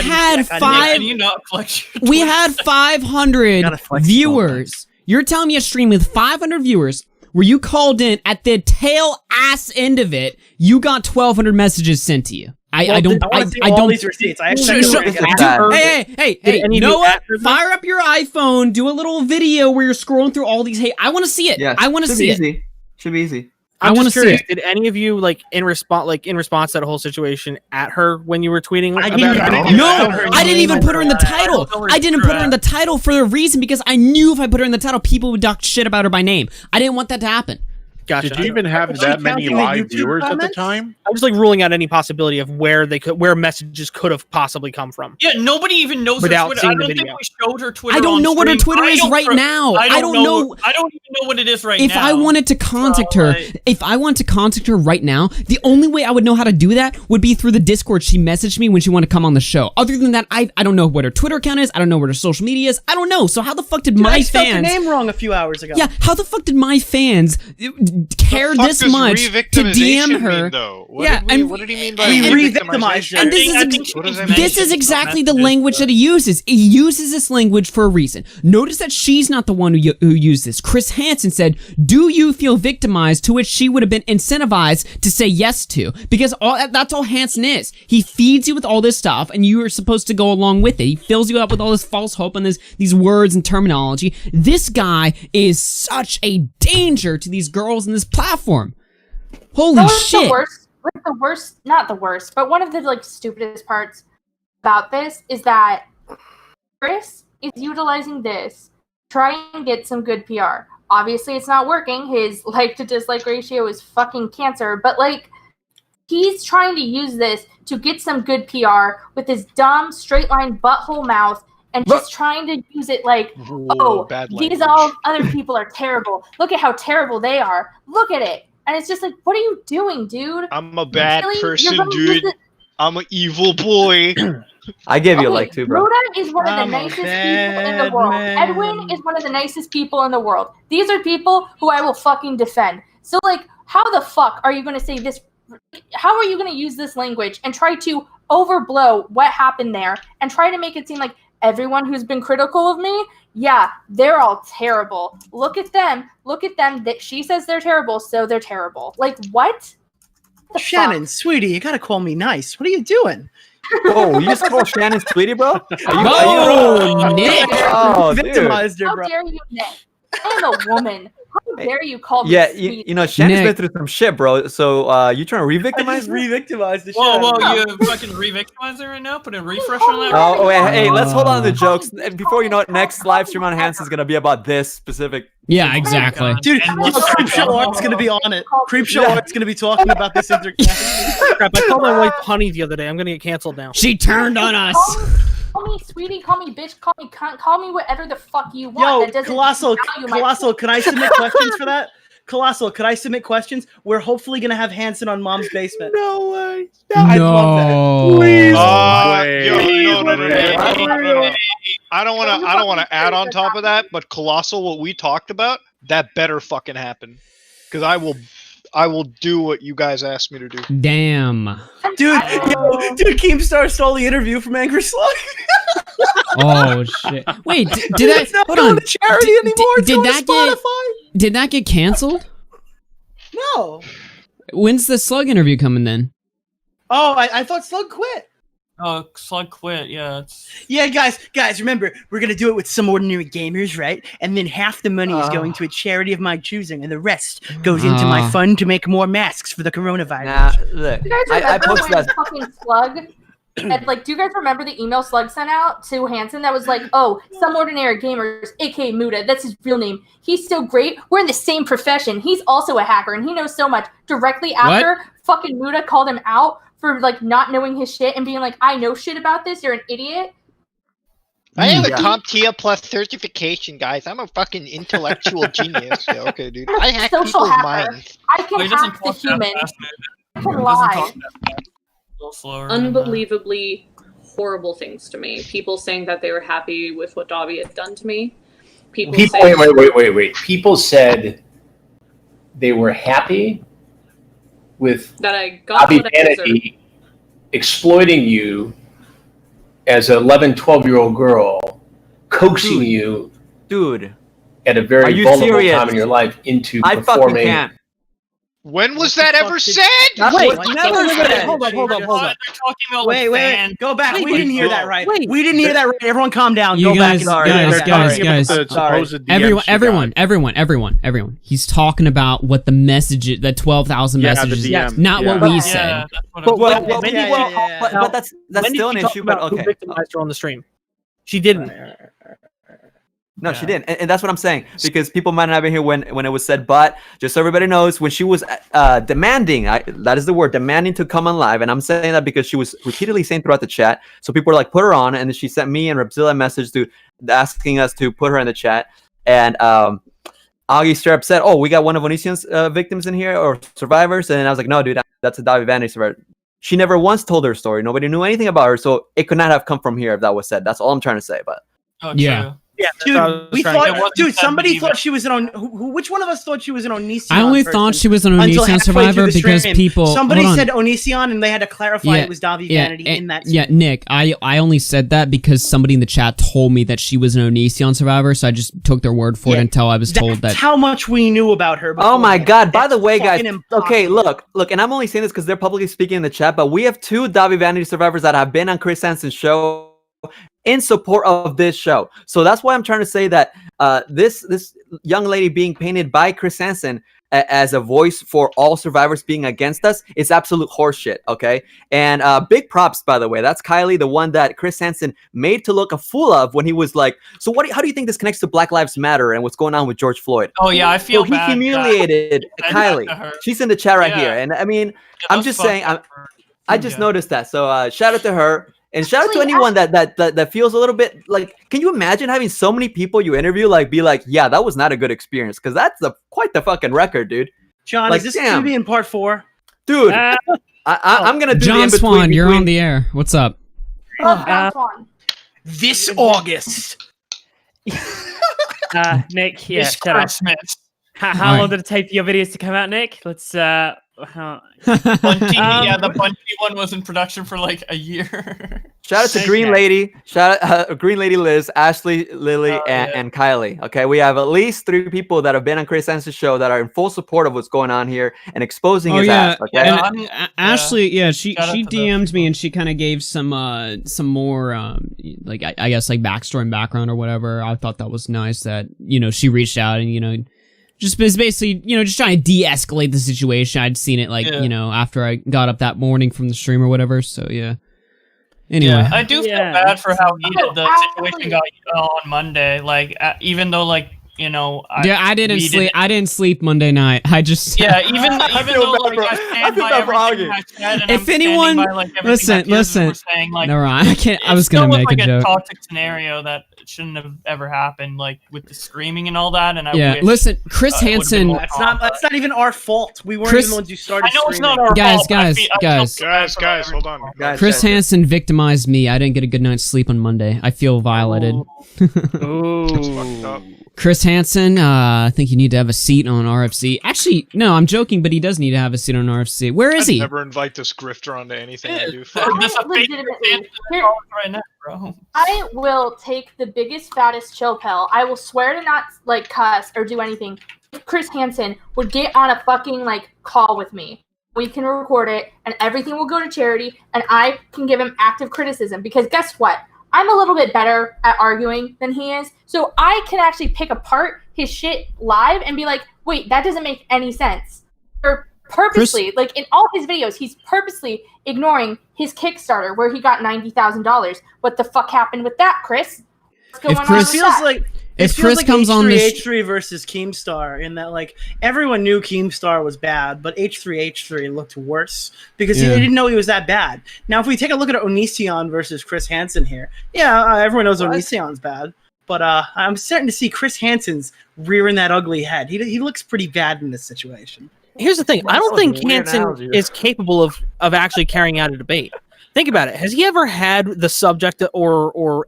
had 500 viewers. You're telling me a stream with 500 viewers where you called in at the tail ass end of it, you got 1,200 messages sent to you. I don't. I want to see I all don't. these receipts. I Sure, actually sure. Hey! any of you Noah, at her? fire up your iPhone. Do a little video where you're scrolling through all these. Hey, I want to see it. Yeah, I want to see it. Easy. Should be easy. I I'm wanna just see curious. it. Did any of you in response to that whole situation at her when you were tweeting? I about didn't it? even- No, her I didn't even name put her in the or that. title. I don't know I didn't where put her in the title for the reason because I knew if I put her in the title, people would talk shit about her by name. I didn't want that to happen. Gotcha. Did you even have Was that she many counting the live YouTube viewers at the comments? time? I was ruling out any possibility of where messages could have possibly come from. Yeah, nobody even knows Without her Twitter. seeing I the don't think video. we showed her Twitter. I don't on know what her stream. Twitter is right now. I don't know. I don't even know what it is right If now. I wanted to contact her, if I wanted to contact her right now, the only way I would know how to do that would be through the Discord. She messaged me when she wanted to come on the show. Other than that, I don't know what her Twitter account is. I don't know what her social media is. I don't know. So how the fuck did Dude, my I spelled your fans? name wrong a few hours ago. Yeah, how the fuck did my fans care The fuck this does much to re-victimization DM her? mean, though? What Yeah, did and what did he mean by we re-victimization? re-victimized her. And this I is think What does she that mean? this is mentioned exactly the messages, language that he uses. He uses this language for a reason. Notice that she's not the one who used this. Chris Hansen said, "Do you feel victimized?" To which she would have been incentivized to say yes to, because that's all Hansen is. He feeds you with all this stuff, and you are supposed to go along with it. He fills you up with all this false hope and these words and terminology. This guy is such a danger to these girls in this platform. Holy shit! The worst, not the worst, but one of the stupidest parts about this is that Chris is utilizing this to try and get some good PR. Obviously, it's not working. His like to dislike ratio is fucking cancer, but he's trying to use this to get some good PR with his dumb straight line butthole mouth and just trying to use it bad these language. all other people are terrible. Look at how terrible they are. Look at it. And it's just what are you doing, dude? I'm a bad Really? person, You're gonna dude. use it- I'm an evil boy. I give you like 2, bro. Muda is one of the I'm a nicest people in the bad world. man. Edwin is one of the nicest people in the world. These are people who I will fucking defend. So how the fuck are you gonna say this? How are you gonna use this language and try to overblow what happened there and try to make it seem like everyone who's been critical of me, yeah, they're all terrible. Look at them. That she says they're terrible, so they're terrible. What? The Shannon, fuck? sweetie, you gotta call me nice. What are you doing? Oh, you just call Shannon sweetie, bro? Are you, Oh, Nick! Oh, dude. Victimized her, How bro. dare you, Nick? I am a woman. How dare you call me Yeah, sweet? you know, Shannon's Nick. been through some shit, bro. So, you trying to I re-victimize just her? re-victimized the shit. Whoa, out of her. you fucking re-victimize her right now? Put a refresh on that. Oh, wait, hey, let's hold on to the jokes. Before you know it, next live stream on Hansen's gonna be about this specific. Yeah, exactly. Dude, And Creepshow Art's gonna be on it. Creepshow Art's gonna be talking about this intercast. Crap! I called my wife honey the other day. I'm gonna get canceled now. She turned on us. Call me sweetie, call me bitch, call me cunt, call me whatever the fuck you want. Yo, that doesn't Colossal, devalue my Colossal, can I submit questions for that? Colossal, could I submit questions? We're hopefully gonna have Hansen on Mom's Basement. No way. No. Wait. No. I don't want to add on top of that, but Colossal, what we talked about, that better fucking happen, because I will do what you guys asked me to do. Damn. Dude, Keemstar stole the interview from Angry Slug. Oh shit. Wait, did It's that? not Hold going on. to charity anymore. It's Did going that to Spotify. Did that get canceled? No. When's the Slug interview coming then? Oh, I thought Slug quit. Oh, Slug quit. Yeah. Yeah, guys, remember, we're going to do it with some ordinary gamers, right? And then half the money is going to a charity of my choosing, and the rest goes into my fund to make more masks for the coronavirus. Nah, look, You guys I remember posted when that. fucking Slug? And, do you guys remember the email Slug sent out to Hansen that was oh, some ordinary gamers, aka Muda, that's his real name. He's so great. We're in the same profession. He's also a hacker, and he knows so much. Directly after, fucking Muda called him out for not knowing his shit and being I know shit about this. You're an idiot. I have a CompTIA Plus certification, guys. I'm a fucking intellectual genius. Yeah, okay, dude. I hack Social people's hacker. minds. I can hack the human. I can lie. A little slower. Unbelievably horrible things to me. People saying that they were happy with what Dobby had done to me. People saying Wait. People said they were happy with that I got Bobby what I deserved. Kennedy exploiting you as an 11, 12-year-old girl, coaxing you Dude, at a Are very you vulnerable serious? time in your life into I fucking performing can't. When was that ever said? That Wait, was never said. hold up. They're talking about Wait, like, wait, fans. go back. We didn't hear that right. Wait. We didn't hear that right. Everyone, calm down. You Go guys, back. everyone. He's talking about what the messages, the 12,000 messages, not what we said. But that's still an issue. But okay, victimized her on the stream. She didn't. No, she didn't, and that's what I'm saying, because people might not have been here when it was said. But just so everybody knows, when she was demanding, that is the word, demanding to come on live, and I'm saying that because she was repeatedly saying throughout the chat. So people were like, put her on, and then she sent me and Repzilla a message asking us to put her in the chat, and Augie straight up said, "Oh, we got one of Onision's victims in here or survivors," and I was like, "No, dude, that's a Davi Vanity survivor." She never once told her story. Nobody knew anything about her, so it could not have come from here if that was said. That's all I'm trying to say. But yeah. Yeah, Dude, we thought. Dude, somebody thought she was an which one of us thought she was an Onision? I only thought she was an Onision survivor because people. Somebody said Onision, and they had to clarify it was Davi Vanity in that. Yeah, Nick, I only said that because somebody in the chat told me that she was an Onision survivor, so I just took their word for it until I was told that. How much we knew about her. Oh my God! By the way, guys. Okay, look, and I'm only saying this because they're publicly speaking in the chat, but we have 2 Davi Vanity survivors that have been on Chris Hansen's show in support of this show. So that's why I'm trying to say that this young lady being painted by Chris Hansen as a voice for all survivors being against us is absolute horseshit, okay? And big props, by the way. That's Kylie, the one that Chris Hansen made to look a fool of when he was like, so how do you think this connects to Black Lives Matter and what's going on with George Floyd? Oh, yeah, I feel bad. He humiliated Kylie. She's in the chat right here. And I mean, I'm just saying, I just noticed that. So shout out to her. And shout out to anyone that feels a little bit like, can you imagine having so many people you interview be like, yeah, that was not a good experience? Because that's quite the fucking record, dude. John, is this going to be in part 4? Dude, I'm going to do John Swan, you're on the air. What's up? John Swan. This August. Nick, yeah, shut up. How long did it take for your videos to come out, Nick? Let's Bunty, the Bunty one was in production for like a year. Shout out to Green Lady, Green Lady Liz, Ashley, Lily, and Kylie. Okay, we have at least 3 people that have been on Chris Hansen's show that are in full support of what's going on here and exposing his ass. Okay, and Ashley, she DM'd me and she kind of gave some more like I guess like backstory and background or whatever. I thought that was nice that she reached out and just basically, just trying to de-escalate the situation. I'd seen it after I got up that morning from the stream or whatever. So yeah. Anyway, I do feel bad for how heated the situation got on Monday. Like, even though I didn't sleep. I didn't sleep Monday night. I just even though I stand by everything I said, and if anyone listen, saying, no, I can't. I was gonna make a joke. A toxic scenario that shouldn't have ever happened, like with the screaming and all that. And listen, Chris Hansen. That's not even our fault. We weren't even the ones who started. I know screaming. it's not our fault. Guys, hold on. Chris Hansen victimized me. I didn't get a good night's sleep on Monday. I feel violated. Ooh. Chris Hansen, I think you need to have a seat on RFC. Actually, no, I'm joking, but he does need to have a seat on RFC. Where is he? Never invite this grifter onto anything I do. I will take the biggest, fattest chill pill. I will swear to not cuss or do anything. If Chris Hansen would get on a fucking call with me, we can record it, and everything will go to charity, and I can give him active criticism. Because guess what? I'm a little bit better at arguing than he is, so I can actually pick apart his shit live and be like, wait, that doesn't make any sense. Or purposely, in all his videos, he's purposely ignoring his Kickstarter where he got $90,000. What the fuck happened with that, Chris? What's going on with that? If Chris comes on this H3 versus Keemstar, in that everyone knew Keemstar was bad, but H3 looked worse because they didn't know he was that bad. Now, if we take a look at Onision versus Chris Hansen here, everyone knows Onision's bad, but I'm starting to see Chris Hansen's rearing that ugly head. He looks pretty bad in this situation. Here's the thing: I don't think Hansen is capable of actually carrying out a debate. Think about it. Has he ever had the subject or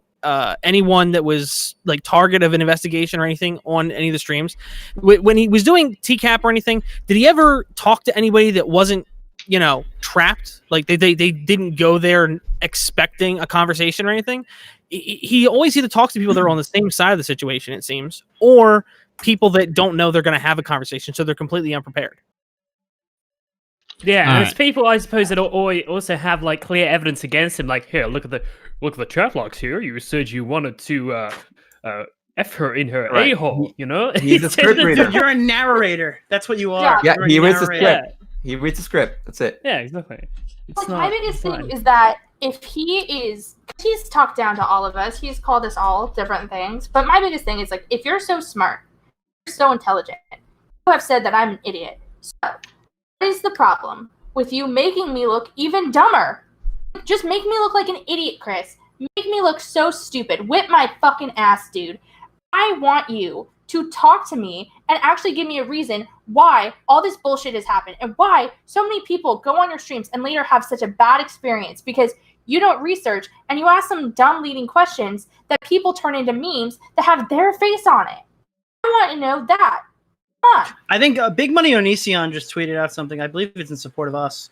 anyone that was target of an investigation or anything on any of the streams when he was doing TCAP or anything? Did he ever talk to anybody that wasn't trapped? They didn't go there expecting a conversation or anything. He always either talks to people that are on the same side of the situation, it seems, or people that don't know they're going to have a conversation, so they're completely unprepared. Yeah, All and it's right. people, I suppose, that also have like clear evidence against him. Like, here, look at the chat logs here. You said you wanted to F her in her Right. a-hole, you know? He's a It's script just- reader. You're a narrator. That's what you are. Yeah, You're a he reads the narrator. script. He reads the script. That's it. Yeah, exactly. It's Well, my not biggest fine. thing is that if he's talked down to all of us, he's called us all different things. But my biggest thing is like, if you're so smart, you're so intelligent, you have said that I'm an idiot. So, what is the problem with you making me look even dumber? Just make me look like an idiot, Chris. Make me look so stupid. Whip my fucking ass, dude. I want you to talk to me and actually give me a reason why all this bullshit has happened and why so many people go on your streams and later have such a bad experience because you don't research and you ask some dumb leading questions that people turn into memes that have their face on it. I want to know that. Come on. I think Big Money Onision just tweeted out something. I believe it's in support of us.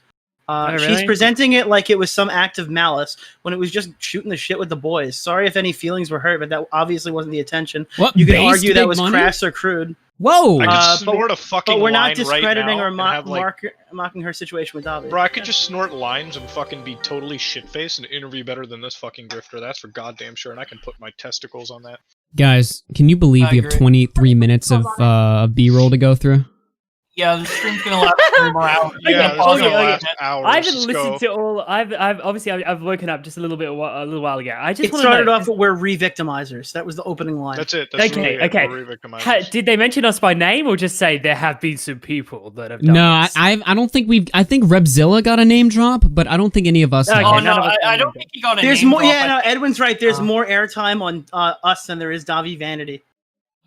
Oh, She's really? presenting it like it was some act of malice when it was just shooting the shit with the boys. Sorry if any feelings were hurt, but that obviously wasn't the intention. What, You could based argue that Big was Money? crass or crude. Whoa! I could but- snort a fucking But we're line not discrediting right now or and have, like, mocking her situation with Davi. Bro, I could just snort lines and fucking be totally shit-faced and interview better than this fucking grifter. That's for goddamn sure, and I can put my testicles on that. Guys, can you believe I we have agree. 23 minutes of B-roll to go through? Yeah, the stream's gonna last 3 more hours. Yeah, Okay, it's okay, gonna okay. last hours. I haven't Let's listened go. to all. I've woken up just a little while ago. I just It want started to know, off with "We're re-victimizers." That was the opening line. That's it. That's Okay, really it. okay. We're re-victimizers. Did they mention us by name or just say there have been some people that have done No, this? I don't think we've. I think Rebzilla got a name drop, but I don't think any of us. Okay, have. Oh none no, of us I know don't think he got a There's name more. drop. Yeah, no, I think- Edwin's right. There's more airtime on us than there is Davi Vanity.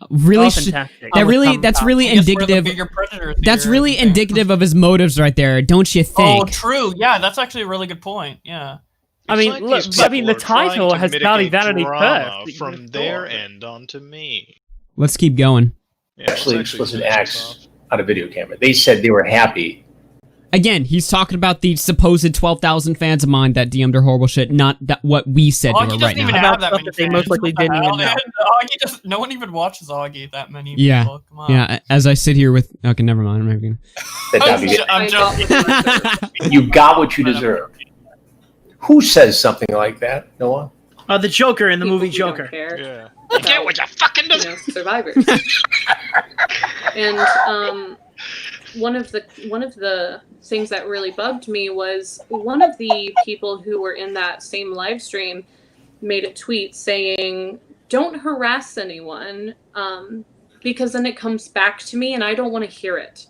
Really, Oh, sh- fantastic. that really, that's really I guess we're the indicative. bigger predators That's here, really I think. indicative of his motives, right there. Don't you Oh, think? true. Yeah, that's actually a really good point. Yeah. I It's mean, like look, these I mean, the people are trying title to has mitigate Vanity drama First. from their end onto me. Let's keep going. Actually, Yeah, let's actually explicit finish this acts off. on a video camera. They said they were happy. Again, he's talking about the supposed 12,000 fans of mine that DM'd her horrible shit, not that what we said to Augie her doesn't right even now. have About that stuff many that they fans. most likely What the didn't even hell, know. man? Augie just, no one even watches Augie that many Yeah. people. Come on. Yeah, as I sit here with. Okay, never mind. I'm not gonna. That I'm, Davi- jo- I'm joking. you got what you deserve. Who says something like that, Noah? The Joker in the People movie who don't Joker. care Yeah. about, Get what you fucking you do. know, survivors. And one of the things that really bugged me was one of the people who were in that same live stream made a tweet saying, "Don't harass anyone, because then it comes back to me and I don't want to hear it."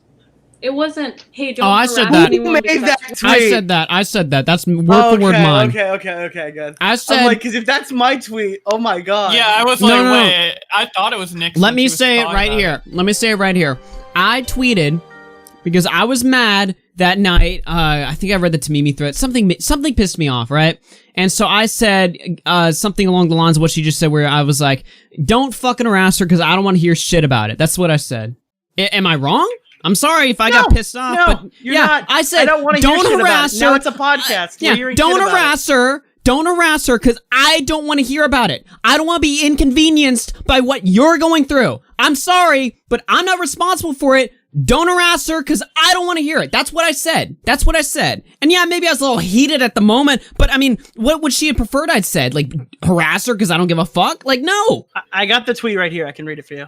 It wasn't, "Hey, don't Oh, I harass said that. anyone." Who made because that that's- I said that. I said that. That's word for word mine. Okay, good. I I'm said. like, because if that's my tweet, oh my god. Yeah, I was No, like, no, no. wait. I thought it was Nick. Let when me she was say it talking right about here. Let me say it right here. I tweeted because I was mad that night. I think I read the Tamimi thread. Something pissed me off, right? And so I said something along the lines of what she just said, where I was like, "Don't fucking harass her because I don't want to hear shit about it." That's what I said. Am I wrong? I'm sorry if I got pissed off, No, but you're yeah, not. I said I don't want to hear don't shit about harass it. her. Now it's a podcast. Yeah, We're hearing don't shit about harass her. Don't harass her because I don't want to hear about it. I don't want to be inconvenienced by what you're going through. I'm sorry, but I'm not responsible for it. Don't harass her because I don't want to hear it. That's what I said. That's what I said. And yeah, maybe I was a little heated at the moment, but I mean, what would she have preferred I'd said? Like, harass her because I don't give a fuck? Like, no. I got the tweet right here. I can read it for you.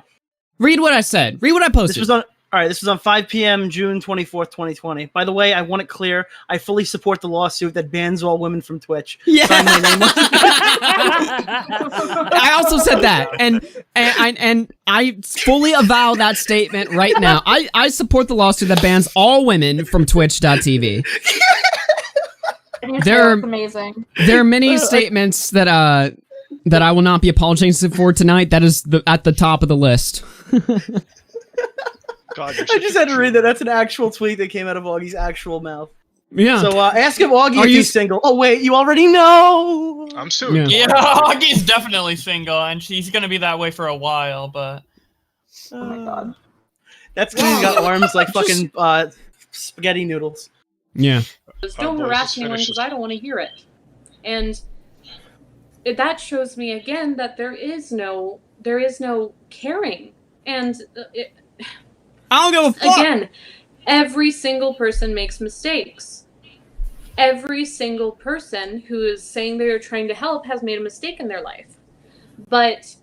Read what I said. Read what I posted. This was on. All right, this was on 5 p.m. June 24th, 2020. By the way, I want it clear. I fully support the lawsuit that bans all women from Twitch. Yeah. Sign my name on- I also said that, and I fully avow that statement right now. I support the lawsuit that bans all women from Twitch.tv. And your There- show is amazing. There are many statements that I will not be apologizing for tonight. That is at the top of the list. God, you're I such just a had to read true- that. That's an actual tweet that came out of Augie's actual mouth. Yeah. So ask if Augie Are if you- he's single. Oh wait, you already know. I'm so Yeah. Yeah, Augie's definitely single, and she's gonna be that way for a while. But Oh my god. That's because he's got arms like fucking spaghetti noodles. Yeah. Don't boys, harass let's anyone finish because this. I don't want to hear it. And that shows me again that there is no caring. And I don't give a fuck. again, Every single person makes mistakes. Every single person who is saying they're trying to help has made a mistake in their life. But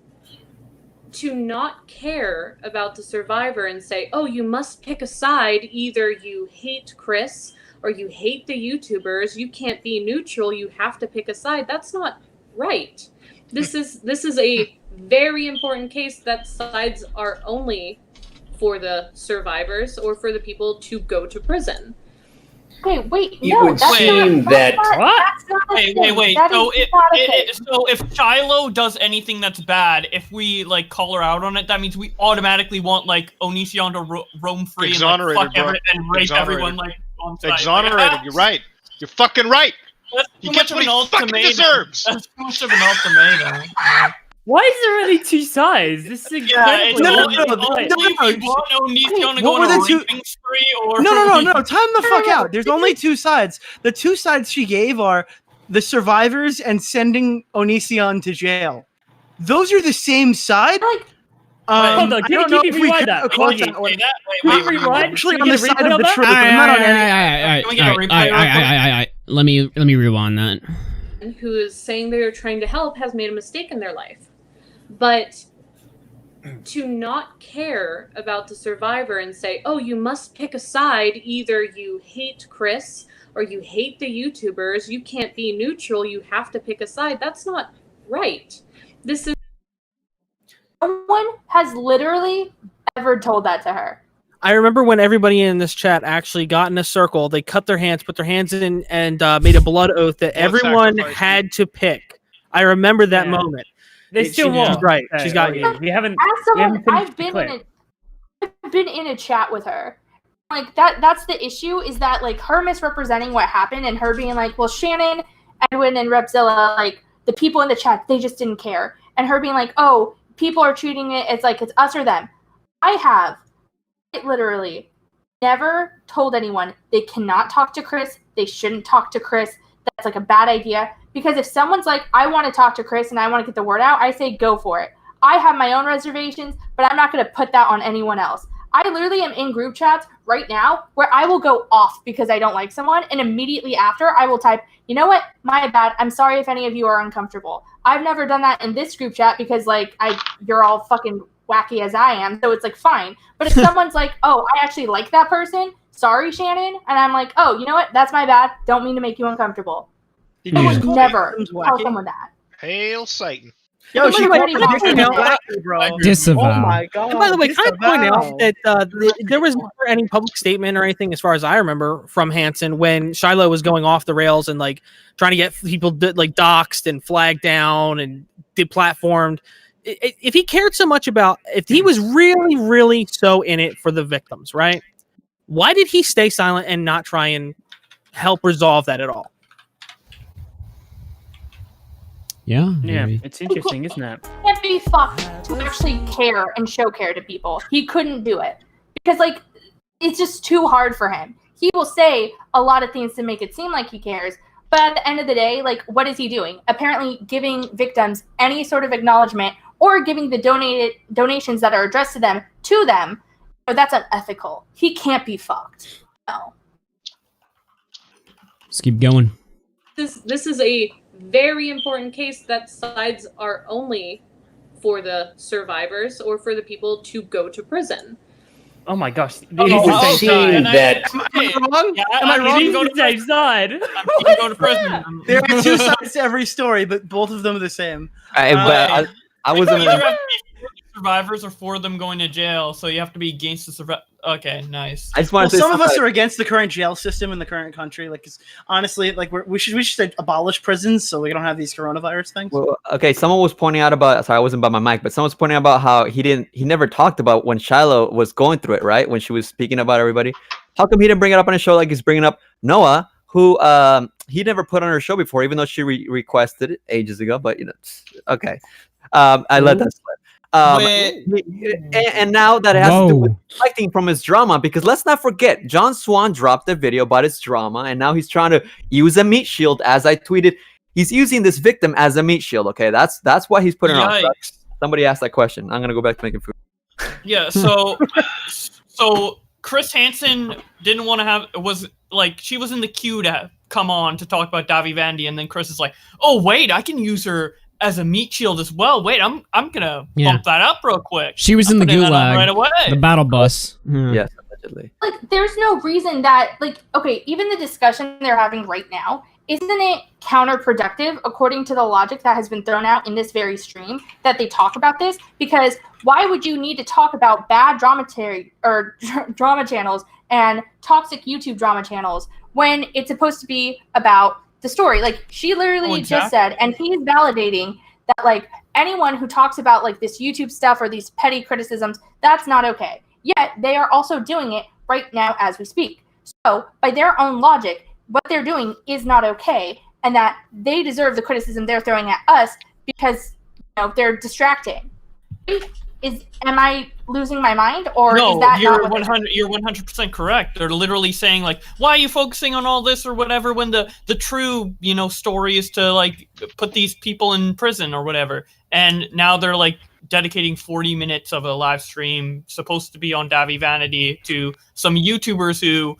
to not care about the survivor and say, oh, you must pick a side, either you hate Chris or you hate the YouTubers, you can't be neutral, you have to pick a side, that's not right. This is a very important case that sides are only for the survivors or for the people to go to prison. Okay, wait, It no, would that's seem not, that- that's not, that's not a Wait, thing. wait. That So is not a thing. so if Shiloh does anything that's bad, if we like call her out on it, that means we automatically want like Onision to roam free and like, Exonerated, fuck bro. and rape Exonerated. everyone like on site. Exonerated. You're right. You're fucking right. That's He too gets much what of an he fucking ultimatum. deserves. That's too much of an ultimatum. Why is there only two sides? This is incredible. Only if we want Onision to go What on were a the two- raping spree or No. Time the fuck out. There's only two sides. The two sides she gave are the survivors and sending Onision to jail. Those are the same side. Hold on, I can don't you know if we rewind could that? quote Augie, that one. Can you rewind? Actually, Can on we the get a side replay of the that? truth. I'm not on any. Can we get a replay real quick? Let me rewind that. Who is saying they're trying to help has made a mistake in their life. But to not care about the survivor and say, oh, you must pick a side, either you hate Chris or you hate the YouTubers, you can't be neutral, you have to pick a side, that's not right. This is No one has literally ever told that to her. I remember when everybody in this chat actually got in a circle, they cut their hands, put their hands in, and made a blood oath that everyone had to pick. I remember that moment. They still won't. She's right. She's got you. We haven't. As someone, I've been in a chat with her. Like that's the issue, is that like her misrepresenting what happened and her being like, well, Shannon, Edwin, and Repzilla, like the people in the chat, they just didn't care. And her being like, oh, people are treating it as like it's us or them. I have literally never told anyone they cannot talk to Chris, they shouldn't talk to Chris, that's like a bad idea. Because if someone's like, I want to talk to Chris and I want to get the word out, I say go for it. I have my own reservations, but I'm not going to put that on anyone else. I literally am in group chats right now where I will go off because I don't like someone, and immediately after I will type, you know what, my bad, I'm sorry if any of you are uncomfortable. I've never done that in this group chat because like you're all fucking wacky as I am, so it's like fine. But if someone's like, oh, I actually like that person, sorry Shannon, and I'm like, oh, you know what, that's my bad, don't mean to make you uncomfortable. I would never tell someone that. Hail Satan. Yo, she By the called way, me can I point out- wacky, bro. Disavow. Oh my god. And by the way, can I point out disavow. that there was never any public statement or anything, as far as I remember, from Hansen when Shiloh was going off the rails and like trying to get people like doxxed and flagged down and deplatformed. If he cared so much about, if he was really, really so in it for the victims, right? Why did he stay silent and not try and help resolve that at all? Yeah. Yeah, maybe. it's interesting, isn't it? Can't be fucked to actually care and show care to people. He couldn't do it because like it's just too hard for him. He will say a lot of things to make it seem like he cares, but at the end of the day, like what is he doing? Apparently giving victims any sort of acknowledgement or giving the donations that are addressed to them, that's unethical. He can't be fucked. No. Let's keep going. This is a very important case that sides are only for the survivors or for the people to go to prison. Oh my gosh. It would seem that Am I wrong? Yeah, Am I I'm wrong? gonna go to same side. I'm gonna go to prison. There are two sides to every story, but both of them are the same. But I wasn't. Either have to be for the survivors or for them going to jail, so you have to be against the survivor. Okay, nice. I just Well, want to say some of us something. are against the current jail system in the current country. Like, 'cause honestly, like we should abolish prisons so we don't have these coronavirus things. Well, okay, someone was pointing out about. Sorry, I wasn't by my mic, but someone was pointing out about how he never talked about when Shiloh was going through it, right? When she was speaking about everybody. How come he didn't bring it up on his show like he's bringing up Noah, who he never put on her show before, even though she requested it ages ago? But you know, okay, I let that slip. And now that it has to do with reflecting from his drama, because let's not forget, John Swan dropped a video about his drama, and now he's trying to use a meat shield. As I tweeted, he's using this victim as a meat shield. Okay, that's why he's putting it on. Somebody asked that question. I'm gonna go back to making food. Yeah. So Chris Hansen didn't want to have she was in the queue to come on to talk about Davi Vandy, and then Chris is like, "Oh wait, I can use her as a meat shield as well. Wait, I'm gonna bump that up real quick." She was in the gulag, right away. the battle bus. Yes, allegedly. Like, there's no reason that, like, okay, even the discussion they're having right now, isn't it counterproductive according to the logic that has been thrown out in this very stream that they talk about this? Because why would you need to talk about bad drama channels and toxic YouTube drama channels when it's supposed to be about the story? Like, she literally just said, and he's validating that, like, anyone who talks about, like, this YouTube stuff or these petty criticisms, that's not okay. Yet they are also doing it right now as we speak. So by their own logic, what they're doing is not okay, and that they deserve the criticism they're throwing at us because, you know, they're distracting. Am I losing my mind, or no, is that you're not what 100? You're 100% correct. They're literally saying, like, why are you focusing on all this or whatever when the true, you know, story is to, like, put these people in prison or whatever. And now they're, like, dedicating 40 minutes of a live stream supposed to be on Davi Vanity to some YouTubers who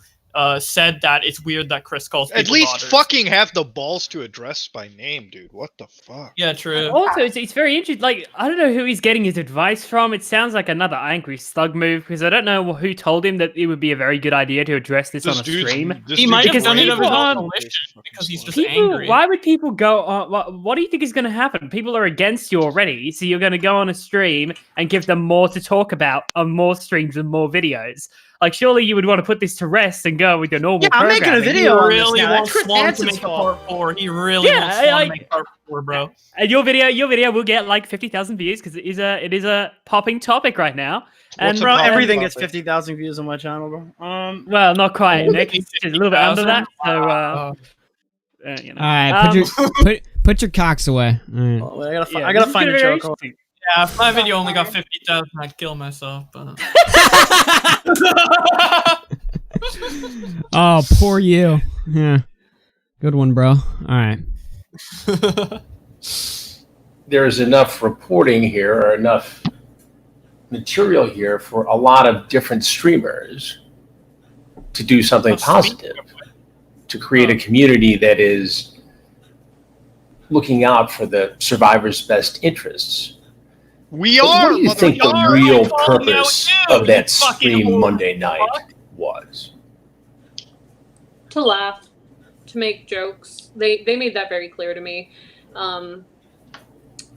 said that it's weird that Chris calls At people least daughters. fucking have the balls to address by name, dude. What the fuck? Yeah, true. Also, it's very interesting. Like, I don't know who he's getting his advice from. It sounds like another angry slug move, because I don't know who told him that it would be a very good idea to address this on a stream. He might have done it of his own volition because he's just angry. Why would people go on? What do you think is going to happen? People are against you already, so you're going to go on a stream and give them more to talk about on more streams and more videos. Like, surely you would want to put this to rest and go with your normal I'm making a video on this really now. wants That's Chris Swan to Hansen's make a fault. part 4. He really wants Swan to make part 4, bro. And your video will get like 50,000 views because it is a popping topic right now. And Bro, everything gets 50,000 views on my channel, bro. well, not quite, Nick. It's a little bit under that. So, you know. All right, put your cocks away. All right. I gotta find a joke. Yeah, if my video only got 50,000, I'd kill myself. But... Oh, poor you. Yeah, good one, bro. All right. There's enough reporting here, or enough material here for a lot of different streamers to do something positive, to create a community that is looking out for the survivors' best interests. We But are. what do you think the real purpose of that stream Monday night was? To laugh, to make jokes. They made that very clear to me.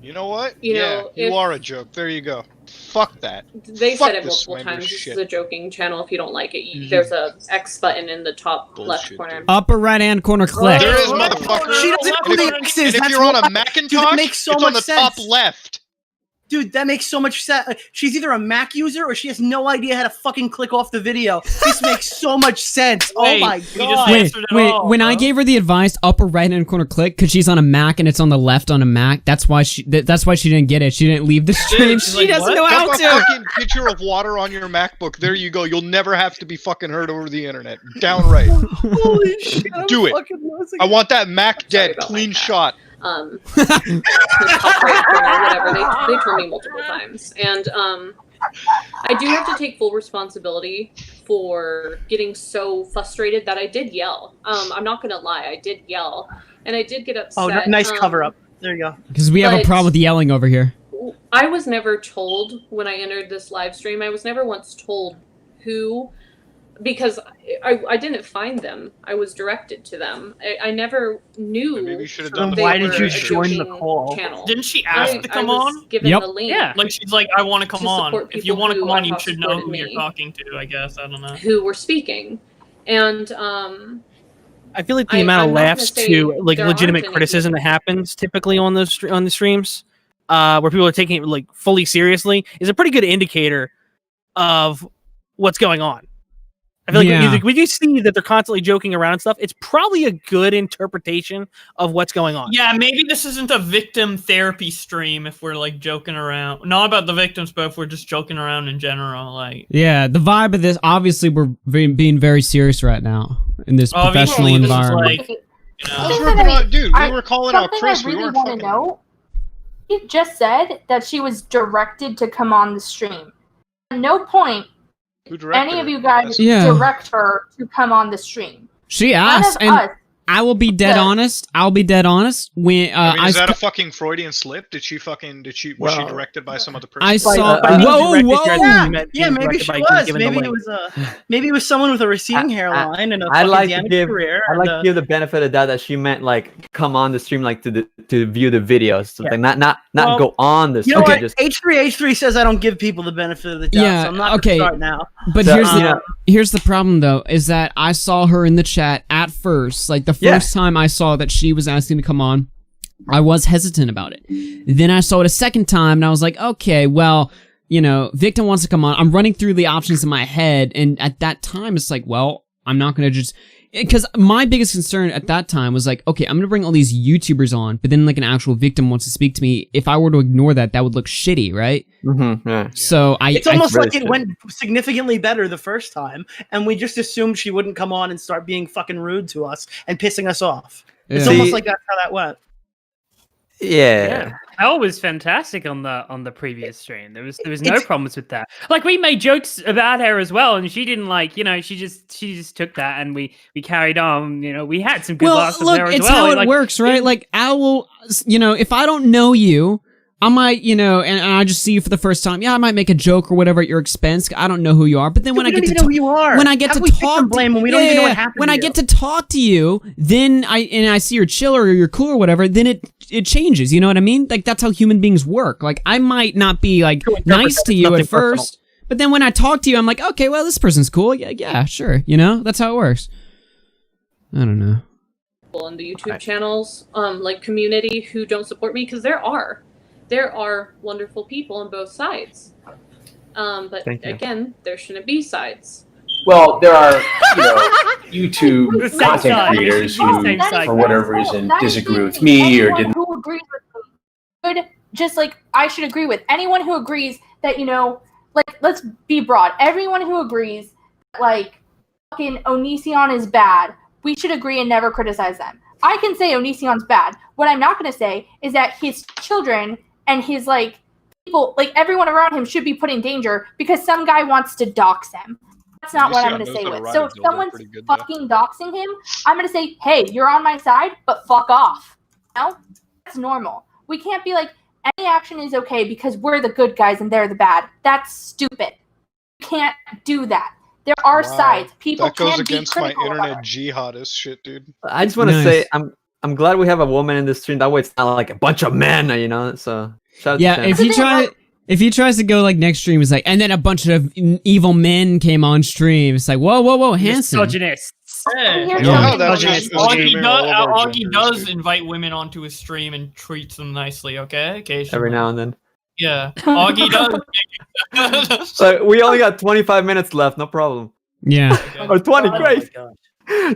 You know what? You yeah, know, you if- are a joke. There you go. Fuck that. They Fuck said it this multiple slander times. This shit. is a joking channel. If you don't like it, there's a X button in the top left corner. Upper right hand corner, click. There is, motherfucker. She doesn't know the X's. And if That's you're on a why. Macintosh, Dude, that makes so it's much on the sense. top left. Dude, that makes so much sense. She's either a Mac user or she has no idea how to fucking click off the video. This makes so much sense. Oh my god. Wait. When I gave her the advice, upper right hand corner click, because she's on a Mac and it's on the left on a Mac. That's why she didn't get it. She didn't leave the stream. She doesn't know how Have a to. fucking picture of water on your MacBook. There you go. You'll never have to be fucking heard over the internet. Downright. Holy shit. Do it. I want that Mac dead, clean shot. The top right corner, whatever. They told me multiple times, and I do have to take full responsibility for getting so frustrated that I did yell. I'm not gonna lie, I did yell, and I did get upset. Oh, nice cover up. There you go. Because we have a But- problem with yelling over here. I was never told when I entered this live stream. I was never once told who, because I didn't find them. I was directed to them. I never knew. Maybe you should have they done. Why did were you a join the joking call? Channel. Didn't she ask to come I was on? given Yep. the link. Yeah. Like, she's like, I want to come To on. support If you people want to who come on, you have should know supported who me. you're talking to, I guess. I don't know. Who were speaking, and I feel like the I'm amount of not gonna laughs say to like there legitimate aren't any criticism that happens typically on the streams, where people are taking it like fully seriously, is a pretty good indicator of what's going on. I feel like when you see that they're constantly joking around and stuff, it's probably a good interpretation of what's going on. Yeah, maybe this isn't a victim therapy stream if we're like joking around. Not about the victims, but if we're just joking around in general. Like, Yeah, the vibe of this, obviously, we're being very serious right now in this professional obviously, this is environment. like, you know, Something that Dude, we were calling out something Chris. I We really weren't want to fucking. know. He just said that she was directed to come on the stream. At no point any of you guys Yeah. direct her to come on the stream. She None asked, of and us. I will be dead honest. I'll be dead honest. When I mean, is that a fucking Freudian slip? Was she directed by some other person? I saw. Yeah, maybe she was. Maybe it was someone with a receding hairline and a I'd fucking like to damaged give career. I'd like to give the benefit of that she meant like come on the stream like to view the videos, something not Well, go on the You stream. know what? Just H3 says I don't give people the benefit of the doubt, Yeah, so I'm not okay. gonna start now. But So, here's the problem though, is that I saw her in the chat at first, like the first time I saw that she was asking to come on, I was hesitant about it. Then I saw it a second time and I was like, okay, well, you know, Victim wants to come on. I'm running through the options in my head, and at that time it's like, well, I'm not gonna just, because my biggest concern at that time was like, okay, I'm gonna bring all these YouTubers on, but then like an actual victim wants to speak to me. If I were to ignore that, that would look shitty, right? Yeah. So It's almost like it went significantly better the first time, and we just assumed she wouldn't come on and start being fucking rude to us and pissing us off. It's Yeah. almost like that's how that went. Yeah. Hell was fantastic on the previous stream. There was no problems with that. Like we made jokes about her as well, and she didn't like, you know, she just took that and we carried on. You know, we had some good laughs with her as well. It's how it Like, works, right? Like I will, you know, if I don't know you, I might, you know, and I just see you for the first time. Yeah, I might make a joke or whatever at your expense. I don't know who you are, but then when I get to know who you are. when I get How to can we talk, victim blame when we don't even know what happened when to I you? get to talk to you, then I see you're chill or you're cool or whatever. Then it changes. You know what I mean? Like that's how human beings work. Like I might not be like nice to you at first, but then when I talk to you, I'm like, okay, well, this person's cool. Yeah, sure. You know, that's how it works. I don't know. On the YouTube channels, like community who don't support me, because there are wonderful people on both sides. But Thank you. again, there shouldn't be sides. Well, there are, YouTube The same content side. creators The who, same side. for whatever reason, That is disagree with the- me or anyone didn't. who agrees with me should, just like I should agree with anyone who agrees that, you know, like let's be broad. Everyone who agrees that, like, fucking Onision is bad, we should agree and never criticize them. I can say Onision's bad. What I'm not going to say is that his children and his like people, like everyone around him, should be put in danger because some guy wants to dox them. That's not what I'm going to say with. So if someone's fucking doxing him, I'm going to say, hey, you're on my side, but fuck off. You know? That's normal. We can't be like, any action is okay because we're the good guys and they're the bad. That's stupid. You can't do that. There are sides. People That goes can be against my critical of internet us. jihadist shit, dude. I just want to say I'm glad we have a woman in the stream. That way it's not like a bunch of men, you know. So shout out Yeah, to if he tries to go like next stream, it's like, and then a bunch of evil men came on stream. It's like, whoa, Hansen. Misogynists. Hey. Here's Yeah, the that's thing. just assuming all of our Augie does genders. invite women onto his stream and treats them nicely, okay? Occasionally. every now and then. Yeah. Augie does. So we only got 25 minutes left. No problem. Yeah. Or 20. Great.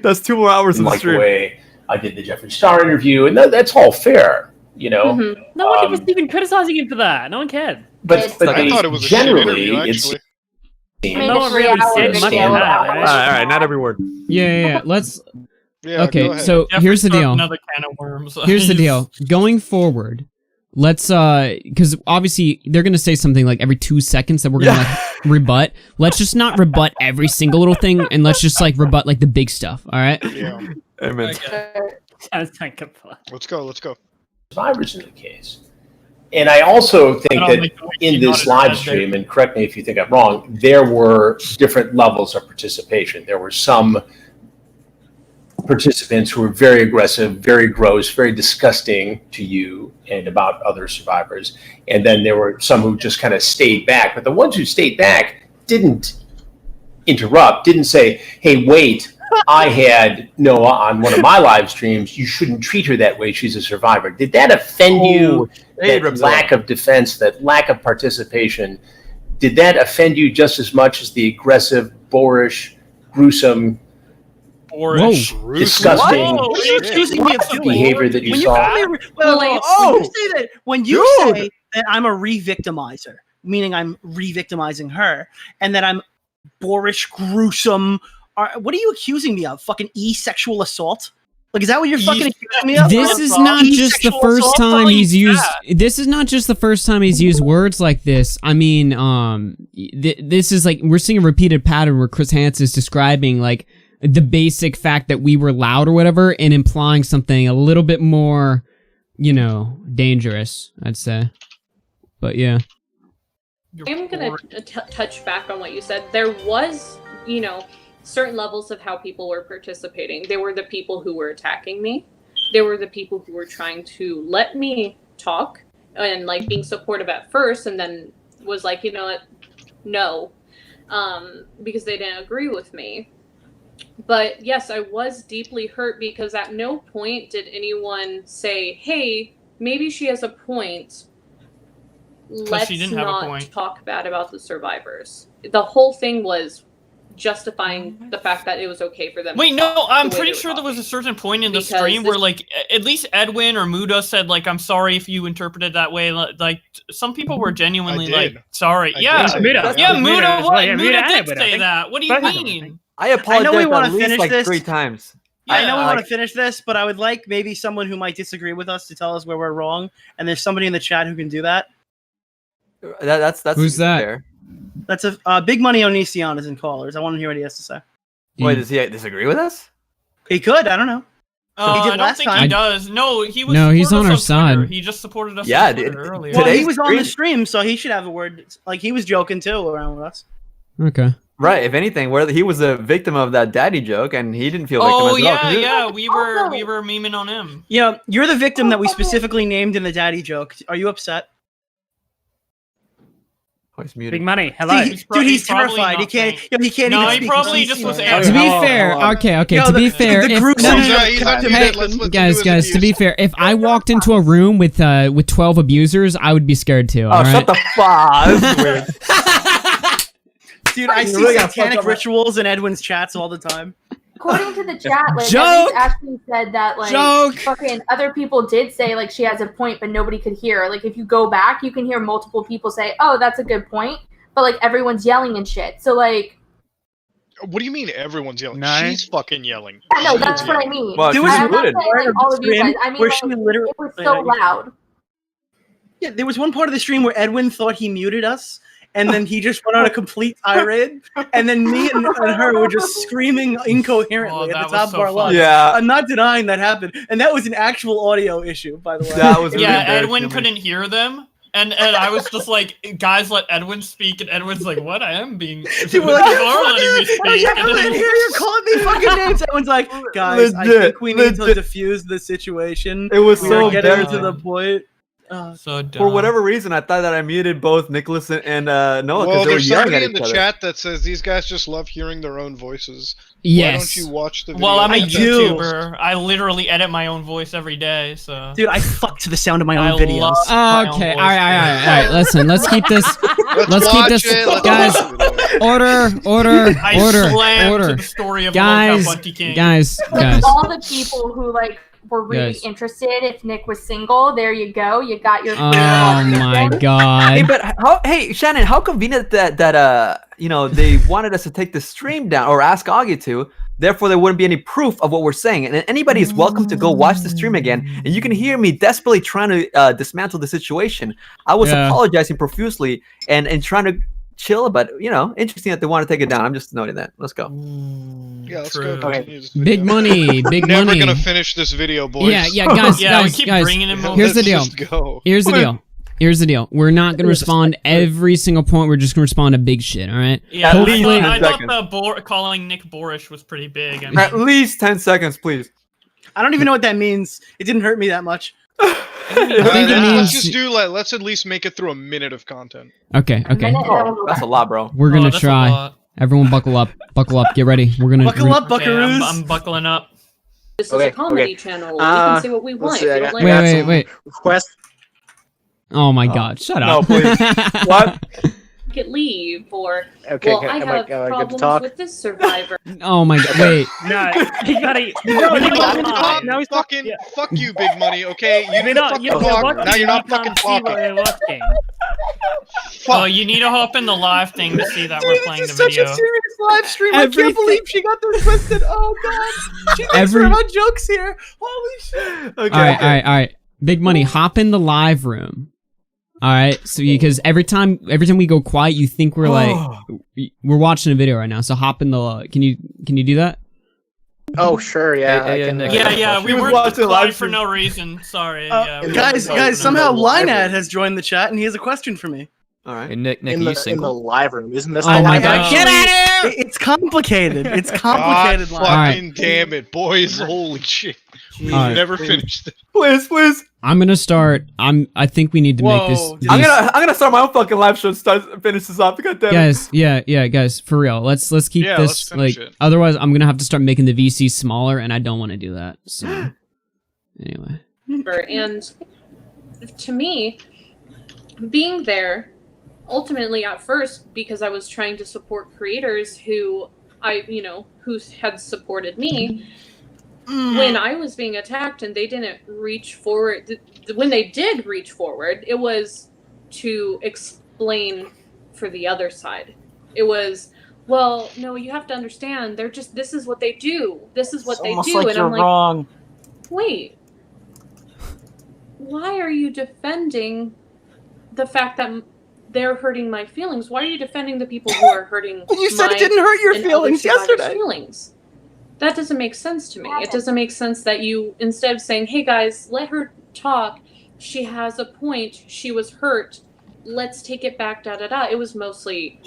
That's 2 more hours of the Like the stream. way I did the Jeffree Star interview, and that's all fair, you know. Mm-hmm. No one was even criticizing him for that. No one cared. But I thought it was a shit generally, interview, it's actually. No one really said much Stand about up. that. All right, not every word. Yeah. Let's. Yeah, go Okay, ahead. so Jeffrey here's the started deal. Another can of worms. Here's the deal. Going forward, let's because obviously they're gonna say something like every 2 seconds that we're gonna like, rebut. Let's just not rebut every single little thing, and let's just like rebut like the big stuff. All right. Yeah. Amen. Let's go. Survivors in the case. And I also think But I'll that make the wiki in not this as live bad stream, and correct me if you think I'm wrong, there were different levels of participation. There were some participants who were very aggressive, very gross, very disgusting to you and about other survivors. And then there were some who just kind of stayed back. But the ones who stayed back didn't interrupt, didn't say, hey, wait, I had Noah on one of my live streams. You shouldn't treat her that way. She's a survivor. Did that offend you? Hey, That lack of defense, that lack of participation, did that offend you just as much as the aggressive, boorish, gruesome, disgusting What are you accusing me of doing? behavior that you When saw? call me when you say that I'm a re-victimizer, meaning I'm re-victimizing her, and that I'm boorish, gruesome, what are you accusing me of? Fucking sexual assault? Like, is that what you're fucking accusing me of? This is not just the first time he's used. This is not just the first time he's used words like this. I mean, this is like we're seeing a repeated pattern where Chris Hansen is describing like the basic fact that we were loud or whatever, and implying something a little bit more, you know, dangerous. I'd say, but yeah. I'm gonna touch back on what you said. There was, you know, certain levels of how people were participating. There were the people who were attacking me. There were the people who were trying to let me talk and like being supportive at first, and then was like, you know what, no, because they didn't agree with me. But yes, I was deeply hurt because at no point did anyone say, hey, maybe she has a point. Let's not talk bad about the survivors. The whole thing was justifying the fact that it was okay for them. Wait, no, I'm pretty sure there was a certain point in the stream where, like, at least Edwin or Muda said, like, I'm sorry if you interpreted that way. Like, some people were genuinely like, sorry. Yeah, Muda did say that. What do you mean? I apologize. I know we want to finish like this 3 times. I know we want to finish this, but I would like maybe someone who might disagree with us to tell us where we're wrong. And there's somebody in the chat who can do that. That's who's that? Fair. That's a Big Money Onision is in callers. I want to hear what he has to say. Wait, does he disagree with us? He could. I don't know. He did I don't think he does. No, he was. No, he's on our side. He just supported us. Yeah, on Twitter earlier. Well, he was on the stream, so he should have a word. Like he was joking too around with us. Okay. Right. If anything, where he was a victim of that daddy joke, and he didn't feel victim as well. Yeah. We were memeing on him. Yeah, you're the victim that we specifically named in the daddy joke. Are you upset? Big Money. Hello, dude. He's terrified. He can't. He can't. No, even he probably just was. To be fair, okay. To be fair, guys. To be fair, if I walked into a room with 12 abusers, I would be scared too. Oh, shut the fuck! Dude, I see satanic rituals in Edwin's chats all the time. According to the chat, like Edwin actually said that like fucking other people did say like she has a point, but nobody could hear. Like if you go back, you can hear multiple people say, "Oh, that's a good point," but like everyone's yelling and shit. So like, what do you mean everyone's yelling? No. She's fucking yelling. I know that's what I mean. Well, there was I'm not saying, like, all of you guys. I mean, where like, she literally it was so loud. Yeah, there was one part of the stream where Edwin thought he muted us. And then he just went on a complete tirade, and then me and her were just screaming incoherently at the top of our lungs. Yeah, I'm not denying that happened, and that was an actual audio issue, by the way. That was really Edwin couldn't hear them, and I was just like, guys, let Edwin speak, and Edwin's like, what? I am being. Dude, we're like, I can't hear you calling me fucking names. Everyone's like, guys, I think we need to diffuse the situation. It was so getting to the point. So dumb. For whatever reason, I thought that I muted both Nicholas and Noah. Well, they were there's yelling somebody at in the each chat that says these guys just love hearing their own voices. Yes. Why don't you watch the video? Well, I'm a I do. YouTuber. I literally edit my own voice every day. So, dude, I fuck to the sound of my own videos. Okay, all right. Listen, let's keep this. Let's keep this, guys. Order. To the story of guys. All the people who like were really interested if Nick was single, there you go. You got your. Oh my god! Hey, but hey, Shannon, how convenient that you know they wanted us to take the stream down or ask Augie to. Therefore, there wouldn't be any proof of what we're saying, and anybody is welcome to go watch the stream again. And you can hear me desperately trying to dismantle the situation. I was apologizing profusely and trying to chill, but you know, interesting that they want to take it down. I'm just noting that. Let's go. Yeah, let's go. Okay. Big money. Never gonna finish this video, boys. Yeah, guys. We keep bringing him. Here's the deal. Here's the deal. We're not going to respond every single point. We're just going to respond to big shit, all right? Yeah, I thought the calling Nick boorish was pretty big. I mean, at least 10 seconds, please. I don't even know what that means. It didn't hurt me that much. I think it means... Let's at least make it through a minute of content. Okay. Oh, that's a lot, bro. We're going to try. Everyone buckle up. Get ready. We're going to... Buckle up, buckaroos. I'm buckling up. This is a comedy channel. We can say what we want. Wait. Request. Oh my god, shut up. No, please. What? get leave, or Okay, well, can- I am I- have am I good to problems talk? with this survivor. Oh my god! Wait. No, you gotta. Now he's fucking fuck you, Big Money. Okay, you didn't fucking talk. Now you're not fucking talking. Oh, you need to hop in the live thing to see that we're playing the Such video. a serious live stream. I can't believe she got this twisted. Oh god, she thinks we're about jokes here. Holy shit. All right. Big Money, hop in the live room. All right, so because every time we go quiet, you think we're like we're watching a video right now. So hop in the. Can you do that? Oh sure, yeah. I can, Yeah, we weren't quiet for no reason. Sorry. Yeah, we Guys, weren't somehow quiet for no Linad has joined the chat, and he has a question for me. All right. Hey, Nick, in the live room, isn't this? Oh my God! Get out of here! It's complicated. It's complicated. God Linad. fucking damn it, boys! Holy shit! We've All right. never finished it. Please. I'm gonna start. I think we need to make this. I'm gonna start my own fucking live show. Finish this off. God damn it. Guys, guys, for real. Let's keep Yeah, this let's finish like. it. Otherwise, I'm gonna have to start making the VC smaller, and I don't want to do that. So, anyway. And to me, being there, ultimately at first, because I was trying to support creators who who had supported me, when I was being attacked and they didn't reach forward, when they did reach forward, it was to explain for the other side. It was, well, no, you have to understand, this is what they do. This is what they Almost do. like And you're I'm like, wrong. wait, why are you defending the fact that they're hurting my feelings? Why are you defending the people who are hurting You said my it didn't hurt your and other feelings survivors' yesterday. feelings? That doesn't make sense to me. It doesn't make sense that you, instead of saying, hey guys, let her talk, she has a point, she was hurt, let's take it back, It was mostly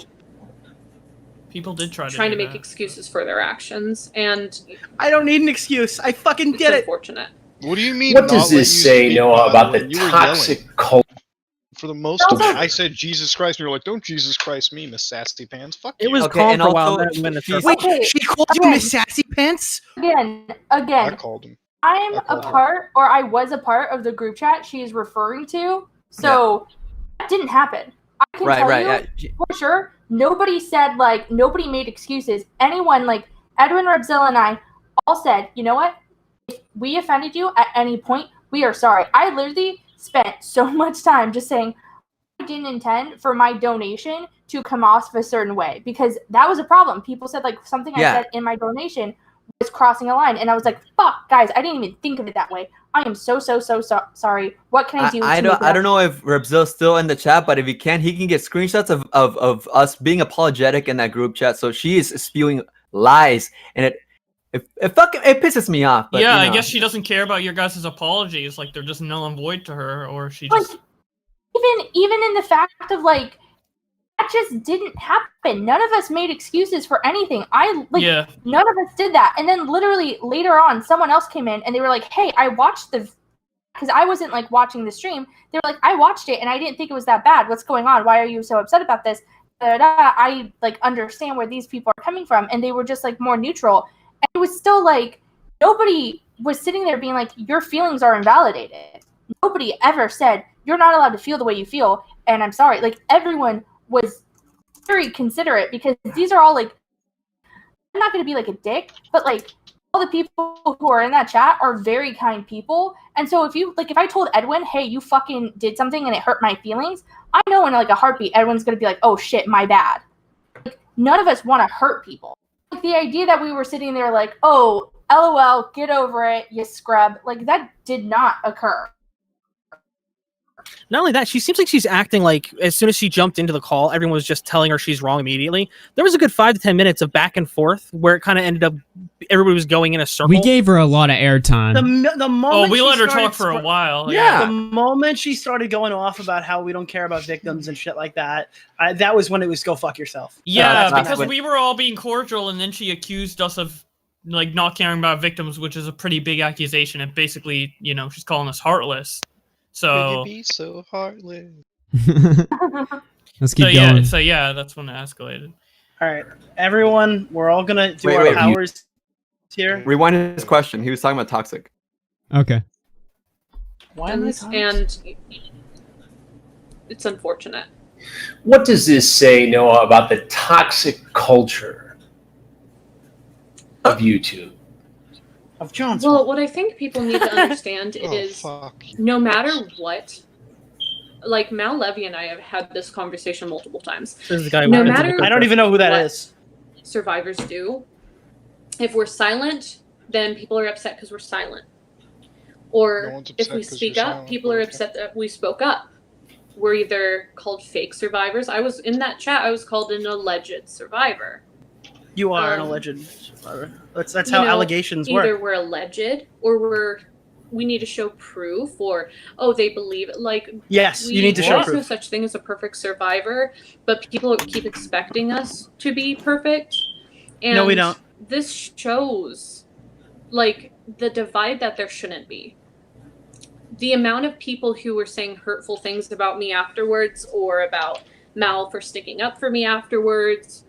People did trying to make excuses for their actions, and I don't need an excuse. I fucking get it's it. unfortunate. What do you mean? What does this say, Noah, about the You were toxic yelling. culture? For the most of it, I said Jesus Christ, and you're like, "Don't Jesus Christ me, Miss Sassy Pants." Fuck It you. was Okay, calm and for a while. also, Then it went to she's- circle. Wait, she called you Miss Sassy Pants? Again, I called him. I'm a part, or I was a part of the group chat she is referring to. So that didn't happen. I can tell you for sure. Nobody said nobody made excuses. Anyone Edwin, Rebzilla, and I all said, you know what? If we offended you at any point, we are sorry. I literally spent so much time just saying I didn't intend for my donation to come off a certain way, because that was a problem. People said something I said in my donation was crossing a line, and I was like, fuck, guys, I didn't even think of it that way. I am so sorry. What can I do? I don't know if Rebzill's still in the chat, but if he can get screenshots of us being apologetic in that group chat. So she is spewing lies, and it pisses me off. But, yeah, you know. I guess she doesn't care about your guys' apologies. Like they're just null and void to her, or she just even in the fact of that just didn't happen. None of us made excuses for anything. None of us did that. And then literally later on, someone else came in and they were like, hey, I watched because I wasn't watching the stream. They were like, I watched it and I didn't think it was that bad. What's going on? Why are you so upset about this? I understand where these people are coming from. And they were just more neutral. And it was still nobody was sitting there being your feelings are invalidated. Nobody ever said you're not allowed to feel the way you feel. And I'm sorry. Everyone was very considerate, because these are all I'm not going to be a dick, but all the people who are in that chat are very kind people. And so if you if I told Edwin, hey, you fucking did something and it hurt my feelings, I know in a heartbeat Edwin's going to be like, oh shit, my bad. None of us want to hurt people. The idea that we were sitting there oh, LOL, get over it, you scrub, that did not occur. Not only that, she seems like she's acting as soon as she jumped into the call, everyone was just telling her she's wrong immediately. There was a good 5 to 10 minutes of back and forth where it kind of ended up, everybody was going in a circle. We gave her a lot of airtime. The moment we she let her started talk for a while. Yeah. The moment she started going off about how we don't care about victims and shit like that, that was when it was go fuck yourself. Yeah, because we were all being cordial, and then she accused us of not caring about victims, which is a pretty big accusation. And basically, she's calling us heartless. So you be so heartless. Let's keep going. So that's when it escalated. All right, everyone, we're all gonna do our powers here. Rewind his question. He was talking about toxic. Okay. And it's unfortunate. What does this say, Noah, about the toxic culture of YouTube? Of John's. Well, what I think people need to understand is no matter what, like Mal Levy and I have had this conversation multiple times. This is the guy No matter I don't even know who that is. Survivors do. If we're silent, then people are upset because we're silent. Or if we speak up, people are upset that we spoke up. We're either called fake survivors. I was in that chat. I was called an alleged survivor. You are an alleged survivor. That's how allegations work. Either we're alleged or we need to show proof, or they believe it. Like yes, you need to show proof. proof. There's no such thing as a perfect survivor, but people keep expecting us to be perfect. And no, we don't. This shows like the divide that there shouldn't be. The amount of people who were saying hurtful things about me afterwards, or about Mal for sticking up for me afterwards,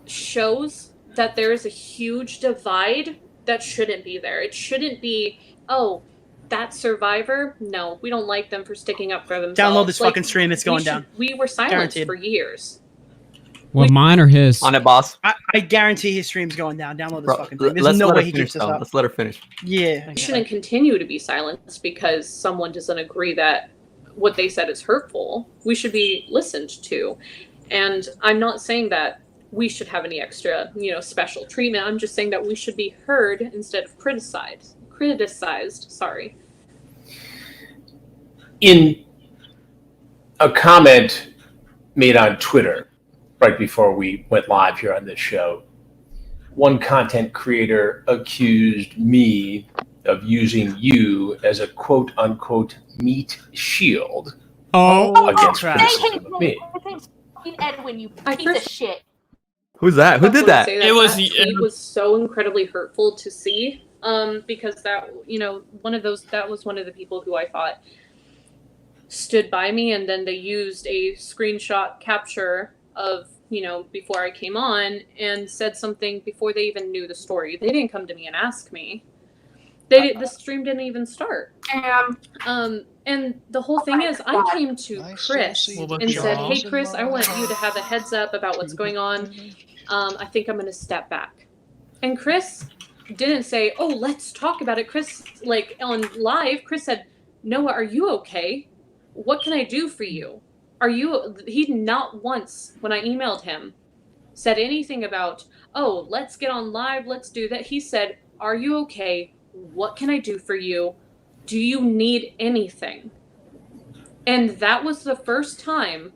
shows that there is a huge divide that shouldn't be there. It shouldn't be, that survivor, no, we don't like them for sticking up for themselves. Download this fucking stream, it's going down. We were silenced for years. Well, mine or his? On it, boss. I guarantee his stream's going down. Download this fucking thing. There's Let's no let way her he finish, keeps this though. up. Let's let her finish. Yeah. We shouldn't continue to be silenced because someone doesn't agree that what they said is hurtful. We should be listened to. And I'm not saying that we should have any extra, special treatment. I'm just saying that we should be heard instead of criticized. Sorry. In a comment made on Twitter right before we went live here on this show, one content creator accused me of using you as a quote-unquote meat shield against criticism of me. Edwin, you piece of shit. Who's that? Who did that? It was so incredibly hurtful to see, because that was one of the people who I thought stood by me, and then they used a screenshot capture of before I came on and said something before they even knew the story. They didn't come to me and ask me. The stream didn't even start. And the whole thing is, I came to Chris and said, "Hey, Chris, I want you to have a heads up about what's going on. I think I'm going to step back." And Chris didn't say, "Oh, let's talk about it." Chris, like on live, Chris said, "Noah, are you okay? What can I do for you? He not once, when I emailed him, said anything about, "Oh, let's get on live, let's do that." He said, "Are you okay? What can I do for you? Do you need anything?" And that was the first time,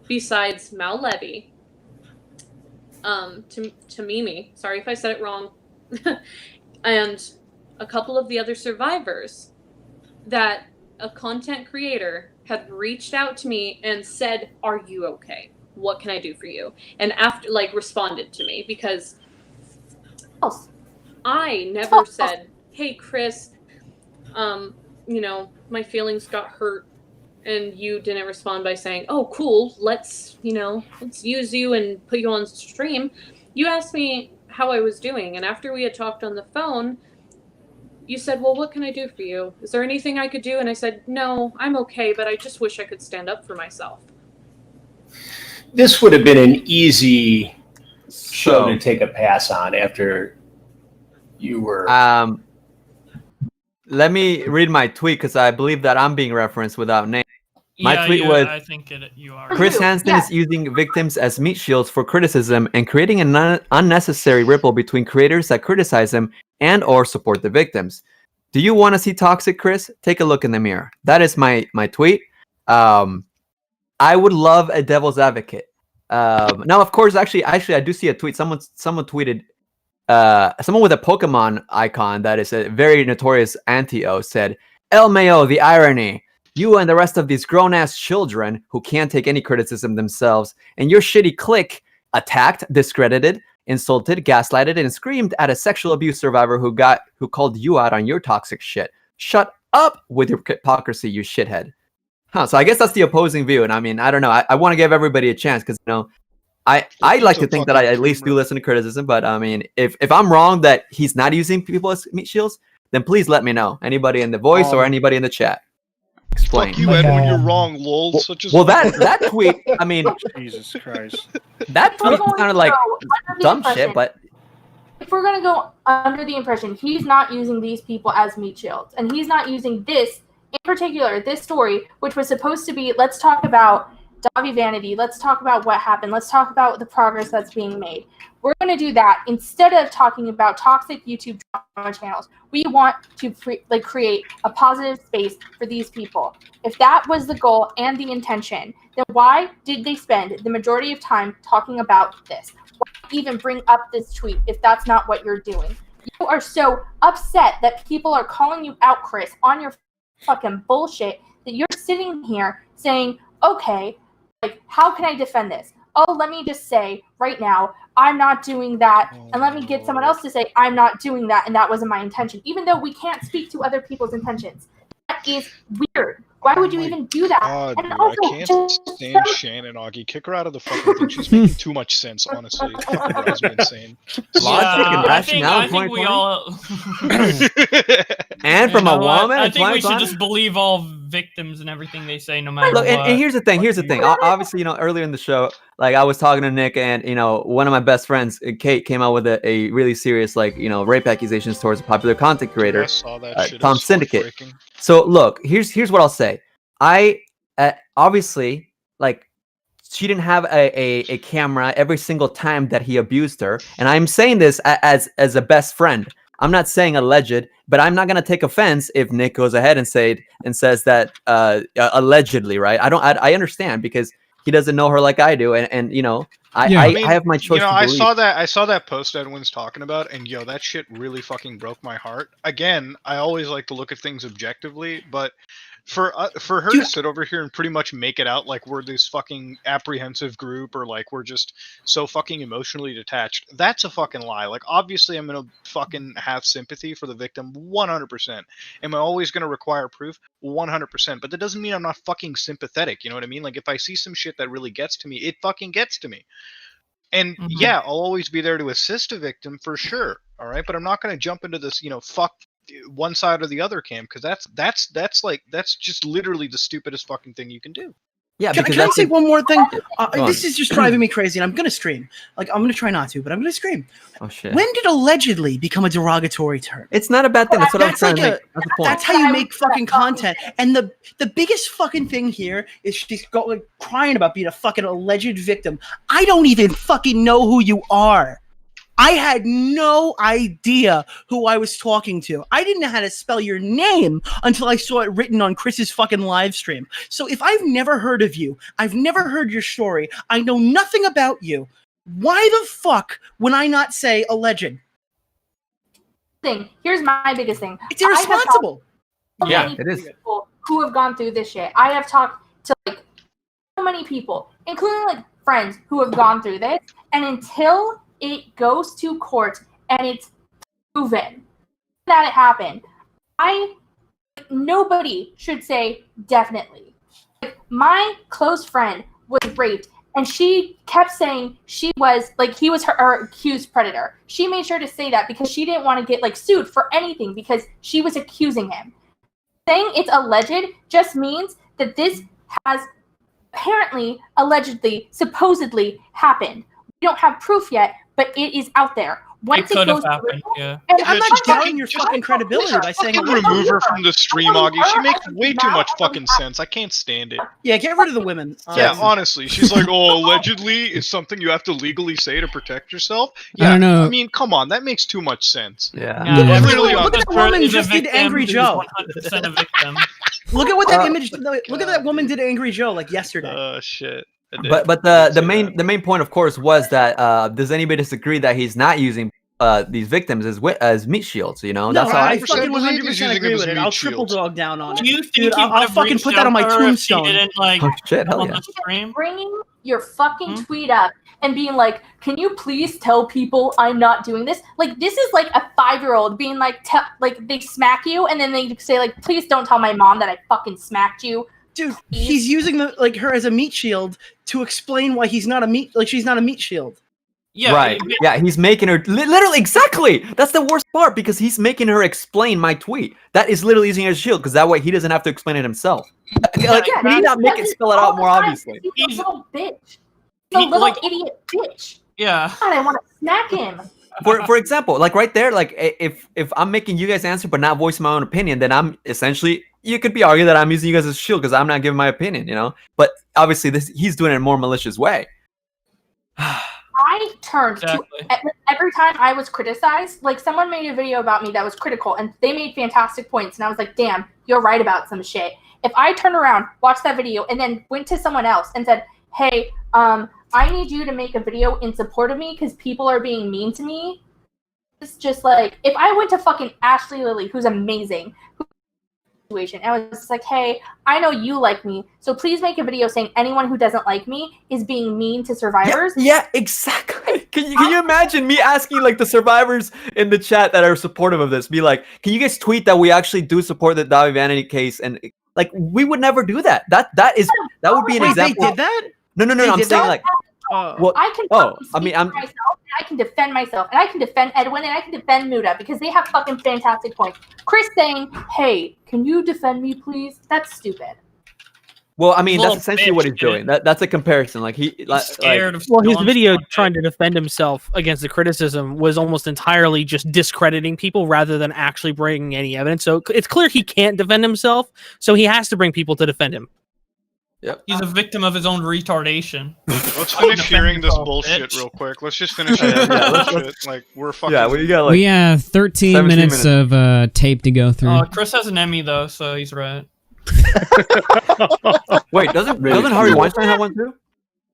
besides Mal Levy, to Mimi, sorry if I said it wrong, and a couple of the other survivors, that a content creator had reached out to me and said, "Are you okay? What can I do for you?" And after, responded to me, because I never said, "Hey, Chris, my feelings got hurt," and you didn't respond by saying, "Oh, cool, let's use you and put you on stream." You asked me how I was doing, and after we had talked on the phone, you said, "Well, what can I do for you? Is there anything I could do?" And I said, "No, I'm okay, but I just wish I could stand up for myself." This would have been an easy show to take a pass on after you were... Let me read my tweet, because I believe that I'm being referenced without name. My tweet was, I think you are. Chris Hansen is using victims as meat shields for criticism and creating an unnecessary ripple between creators that criticize him and or support the victims. Do you want to see toxic, Chris? Take a look in the mirror. That is my tweet. I would love a devil's advocate. Now, of course, actually, I do see a tweet. Someone tweeted, someone with a Pokemon icon that is a very notorious anti-O said, "LMAO, the irony. You and the rest of these grown-ass children who can't take any criticism themselves, and your shitty clique attacked, discredited, insulted, gaslighted, and screamed at a sexual abuse survivor who called you out on your toxic shit. Shut up with your hypocrisy, you shithead." So I guess that's the opposing view, and I mean, I don't know. I want to give everybody a chance, because I like to think that I at least do listen to criticism, but I mean, if I'm wrong that he's not using people as meat shields, then please let me know. Anybody in the voice or anybody in the chat. explain. Fuck you, Edwin. You're wrong, lol. Such as Well, that tweet. I mean, Jesus Christ. that tweet sounded like dumb shit, but if we're gonna go under the impression he's not using these people as meat shields, and he's not using this in particular, this story, which was supposed to be, let's talk about Davi Vanity, let's talk about what happened, let's talk about the progress that's being made. We're going to do that instead of talking about toxic YouTube drama channels. We want to create a positive space for these people. If that was the goal and the intention, then why did they spend the majority of time talking about this? Why even bring up this tweet if that's not what you're doing? You are so upset that people are calling you out, Chris, on your fucking bullshit, that you're sitting here saying, okay, like, how can I defend this? Oh, let me just say right now, I'm not doing that. And let me get someone else to say, I'm not doing that. And that wasn't my intention. Even though we can't speak to other people's intentions. That is weird. Why would you even do that? God, and dude, also, I can't stand Shannon, Augie. Kick her out of the fucking thing. She's making too much sense, honestly. It fucking drives me insane. Logic and rationale. I think we all. And from a woman. I think we should just believe all victims and everything they say, no matter Look, what. and here's the thing. Obviously, you know, earlier in the show, like I was talking to Nick, and you know, one of my best friends, Kate, came out with a really serious, like, you know, rape accusations towards a popular content creator, I saw that shit. Tom It was Syndicate. heartbreaking. So look, here's what I'll say. I obviously, like, she didn't have a camera every single time that he abused her, and I'm saying this as a best friend. I'm not saying alleged, but I'm not gonna take offense if Nick goes ahead and says that allegedly, right? I understand because he doesn't know her like I do, and you know, I have my choice. You know, to I believe. saw that post Edwin's talking about, and yo, that shit really fucking broke my heart. Again, I always like to look at things objectively, but for her to sit over here and pretty much make it out like we're this fucking apprehensive group, or like we're just so fucking emotionally detached, that's a fucking lie. Like, obviously I'm gonna fucking have sympathy for the victim 100%. Am I always gonna require proof? 100%. But that doesn't mean I'm not fucking sympathetic, you know what I mean? Like, if I see some shit that really gets to me, it fucking gets to me. And yeah, I'll always be there to assist a victim for sure, all right? But I'm not gonna jump into this, you know, fuck one side or the other camp, because that's just literally the stupidest fucking thing you can do. Yeah, Can I say one more thing? This is just driving me crazy, and I'm gonna scream. Like, I'm gonna try not to, but I'm gonna scream. Oh shit! When did allegedly become a derogatory term? It's not a bad thing. That's what I'm trying to make. That's the point. That's how you make fucking content. And the biggest fucking thing here is she's like crying about being a fucking alleged victim. I don't even fucking know who you are. I had no idea who I was talking to. I didn't know how to spell your name until I saw it written on Chris's fucking live stream. So if I've never heard of you, I've never heard your story, I know nothing about you, why the fuck would I not say alleged? Here's my biggest thing. It's irresponsible. Yeah, it is. People who have gone through this shit. I have talked to like so many people, including like friends who have gone through this, and until it goes to court and it's proven that it happened, nobody should say definitely. Like, my close friend was raped, and she kept saying she was like he was her accused predator. She made sure to say that because she didn't want to get like sued for anything because she was accusing him. Saying it's alleged just means that this has apparently, allegedly, supposedly happened. We don't have proof yet, but it is out there. Once it goes happened, yeah. And I'm not doubting your fucking credibility by saying remove her from the stream, Augie. She makes way too much fucking sense. I can't stand it. Yeah, get rid of the women. Yeah, honestly, she's like, oh, allegedly is something you have to legally say to protect yourself. Yeah, I don't know. I mean, come on, that makes too much sense. Yeah. Look at that woman just did Angry Joe. 100% a victim. Look at what that image. Look at that woman did Angry Joe like yesterday. Oh shit. But the main point, of course, was that does anybody disagree that he's not using these victims as meat shields? You know, that's how I fucking 100% agree with it. I'll triple dog down on it. Dude, I'll fucking put that on my tombstone. Oh shit! Hell yeah. Bringing your fucking tweet up and being like, "Can you please tell people I'm not doing this?" Like, this is like a 5-year-old being like, like they smack you and then they say like, "Please don't tell my mom that I fucking smacked you." Dude, he's using her as a meat shield to explain why she's not a meat shield. Yeah, right. Yeah, he's making her literally exactly. That's the worst part because he's making her explain my tweet. That is literally using her shield because that way he doesn't have to explain it himself. Like, can he not make it spell it out more obviously? He's a little bitch. He's a little idiot bitch. Yeah. God, I want to smack him. For example, like right there, like if I'm making you guys answer but not voicing my own opinion, then I'm essentially, you could be argued that I'm using you guys as a shield because I'm not giving my opinion, you know. But obviously, he's doing it in a more malicious way. I turned to every time I was criticized, like someone made a video about me that was critical and they made fantastic points and I was like, damn, you're right about some shit. If I turned around, watched that video and then went to someone else and said, hey, I need you to make a video in support of me because people are being mean to me. It's just like, if I went to fucking Ashley Lilly, who's amazing, situation, and I was just like, hey, I know you like me, so please make a video saying anyone who doesn't like me is being mean to survivors. Yeah, exactly. Can you imagine me asking like the survivors in the chat that are supportive of this, be like, can you guys tweet that we actually do support the Davi Vanity case? And like, we would never do that. That would be an example. They did that? No. I'm saying like, well, I can myself, and I can defend myself, and I can defend Edwin, and I can defend Muta because they have fucking fantastic points. Chris saying, "Hey, can you defend me, please?" That's stupid. Well, I mean, that's essentially what he's doing. That's a comparison. Like his video trying to defend himself against the criticism was almost entirely just discrediting people rather than actually bringing any evidence. So it's clear he can't defend himself, so he has to bring people to defend him. Yep. He's a victim of his own retardation. Let's finish hearing this bullshit real quick. Let's just finish it. Like we're fucking. Yeah, we got like. We have 13 minutes of tape to go through. Chris has an Emmy though, so he's right. Wait, doesn't Harvey Weinstein have one too?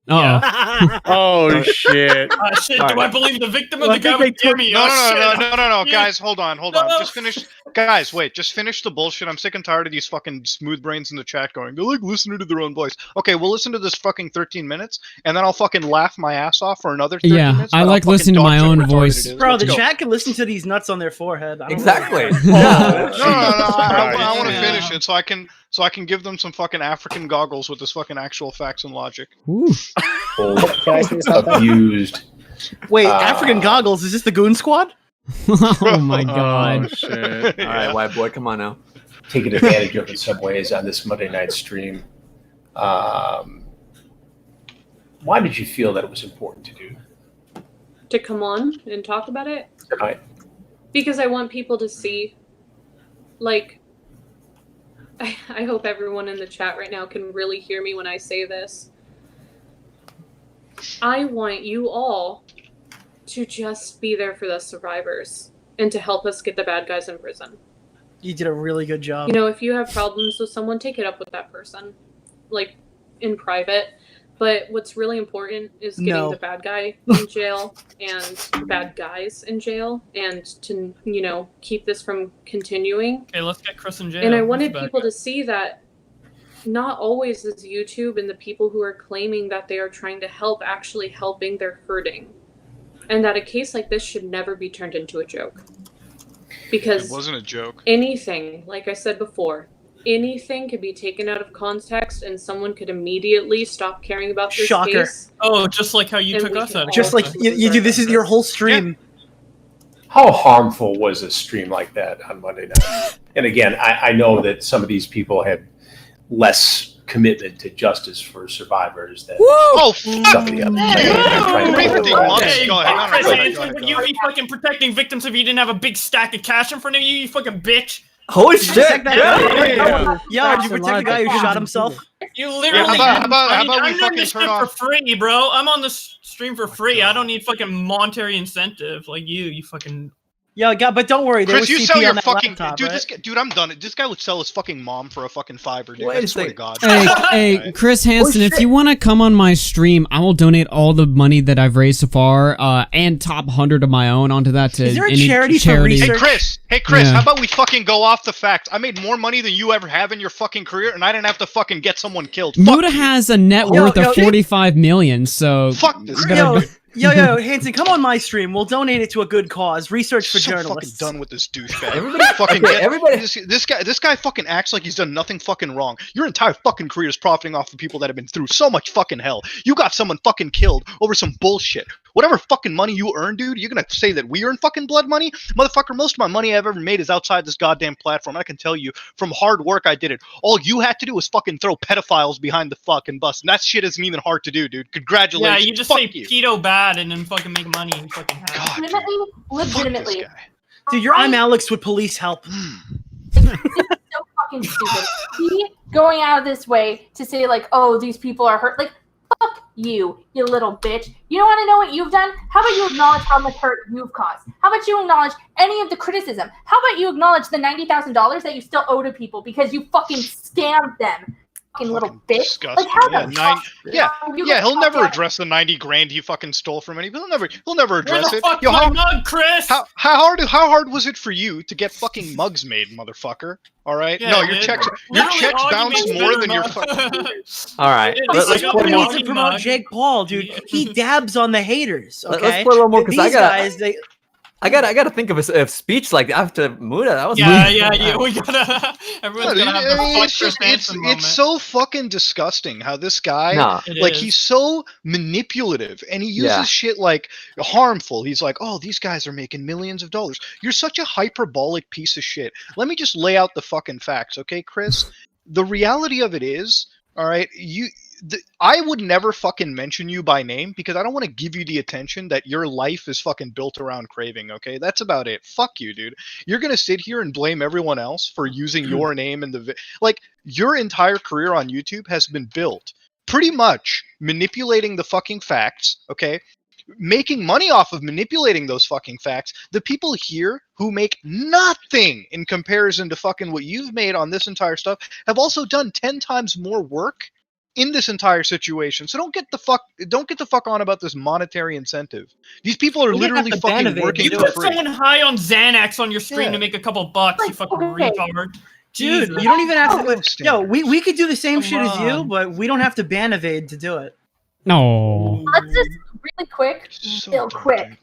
Yeah. Oh shit! Shit! Do I believe the victim of the guy with the Emmy? No, guys, hold on. Just finish, guys. Wait, just finish the bullshit. I'm sick and tired of these fucking smooth brains in the chat going, they're like listening to their own voice. Okay, we'll listen to this fucking 13 minutes, and then I'll fucking laugh my ass off for another 13 minutes. I like listening to my own voice. Bro, the chat can listen to these nuts on their forehead. Exactly. I want to finish it so I can give them some fucking African goggles with this fucking actual facts and logic. Abused. Wait, African goggles? Is this the Goon Squad? Oh my god. Oh, shit. All right, white boy, come on now. Taking advantage of in some ways on this Monday night stream. Why did you feel that it was important to do? To come on and talk about it? Tonight? Because I want people to see, like, I hope everyone in the chat right now can really hear me when I say this. I want you all to just be there for the survivors and to help us get the bad guys in prison. You did a really good job. You know, if you have problems with someone, take it up with that person, like, in private. But what's really important is getting the bad guy in jail and the bad guys in jail and to, you know, keep this from continuing. Okay, let's get Chris in jail. And I wanted people to see that not always is YouTube and the people who are claiming that they are trying to help actually helping, they're hurting. And that a case like this should never be turned into a joke. Because it wasn't a joke. Anything, like I said before, anything could be taken out of context and someone could immediately stop caring about this case. Oh, just like how you took us out. Just like you do. This is your whole stream. How harmful was a stream like that on Monday night? And again, I know that some of these people have less commitment to justice for survivors than somebody else. You'd be fucking protecting victims if you didn't have a big stack of cash in front of you, you fucking bitch. Holy shit! Yeah, did you protect the guy who shot himself? You literally. How about I'm we doing fucking this turn shit off? for free, bro. I'm on the stream for free. I don't need fucking monetary incentive like you fucking. Yeah, but don't worry. There Chris, was you CP sell your on that fucking laptop, dude. right? Dude, I'm done. This guy would sell his fucking mom for a fucking $5, dude. I swear to God. Hey, Chris Hansen, if you want to come on my stream, I will donate all the money that I've raised so far, and top 100 of my own onto that to Is there a any charity for research? Hey Chris, Yeah. how about we fucking go off the facts? I made more money than you ever have in your fucking career, and I didn't have to fucking get someone killed. Muta has a net worth of 45 million, so fuck this guy. Yo, Hansen, come on my stream. We'll donate it to a good cause. Research for so journalists. Fucking done with this douchebag. Everybody, this guy fucking acts like he's done nothing fucking wrong. Your entire fucking career is profiting off of people that have been through so much fucking hell. You got someone fucking killed over some bullshit. Whatever fucking money you earn, dude, you're gonna say that we earn fucking blood money? Motherfucker, most of my money I've ever made is outside this goddamn platform. I can tell you from hard work I did it. All you had to do was fucking throw pedophiles behind the fucking bus. And that shit isn't even hard to do, dude. Congratulations. Yeah, you just say pedo bad and then fucking make money and fucking have it. Legitimately. Dude, your I'm Alex with police help. So fucking stupid. He going out of this way to say like, oh, these people are hurt. Like, fuck you, you little bitch. You don't want to know what you've done? How about you acknowledge how much hurt you've caused? How about you acknowledge any of the criticism? How about you acknowledge the $90,000 that you still owe to people because you fucking scammed them? Fucking little bitch. Disgusting. Like, how Yeah, the fuck? he'll never address the 90 grand he fucking stole from anybody. He'll never address Where the it. fuck's Yo, my mug, Chris? How hard was it for you to get fucking mugs made, motherfucker? All right. Yeah, No, your dude. checks Literally, Augie bounce makes more better than your mug. fucking. All right, This let's is put what more. needs to promote Jake Paul, dude. He dabs on the haters. Okay? Let's put a little more because These guys, I gotta think of a speech like after Muda. That was Yeah, we gotta. Everyone's No, gonna dude, have I mean, the it's fuck just Chris Hansen moment. it's so fucking disgusting how this guy It like is. he's so manipulative and he uses Yeah. shit like harmful. He's like, oh, these guys are making millions of dollars. You're such a hyperbolic piece of shit. Let me just lay out the fucking facts, okay, Chris? The reality of it is, all right, I would never fucking mention you by name because I don't want to give you the attention that your life is fucking built around craving, okay? That's about it. Fuck you, dude. You're going to sit here and blame everyone else for using your name in the like your entire career on YouTube has been built pretty much manipulating the fucking facts, okay? Making money off of manipulating those fucking facts. The people here who make nothing in comparison to fucking what you've made on this entire stuff have also done 10 times more work in this entire situation. So don't get the fuck on about this monetary incentive. These people are We didn't have literally to ban fucking it, working You for put free. someone high on Xanax on your screen Yeah. to make a couple bucks, you fucking Okay. retard. dude, Jesus. you don't even have to. understand. Yo, we could do the same Come shit as you, on. but we don't have to ban evade to do it. No. Let's just really quick, So real dumb, quick,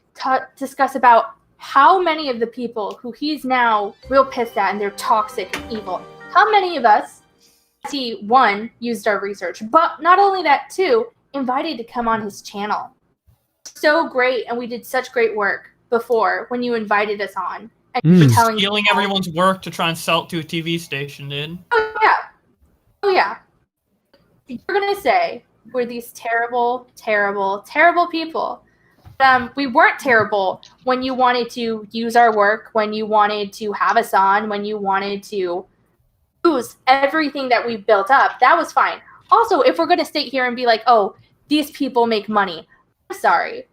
discuss about how many of the people who he's now real pissed at and they're toxic and evil. How many of us has he, one, used our research, but not only that, two, invited to come on his channel. So great, and we did such great work before when you invited us on. And you were telling Stealing people- everyone's work to try and sell it to a TV station, dude. Oh yeah. Oh yeah. You're gonna say we're these terrible, terrible, terrible people. We weren't terrible when you wanted to use our work, when you wanted to have us on, when you wanted to use everything that we built up. That was fine. Also, if we're gonna sit here and be like, oh, these people make money. I'm sorry.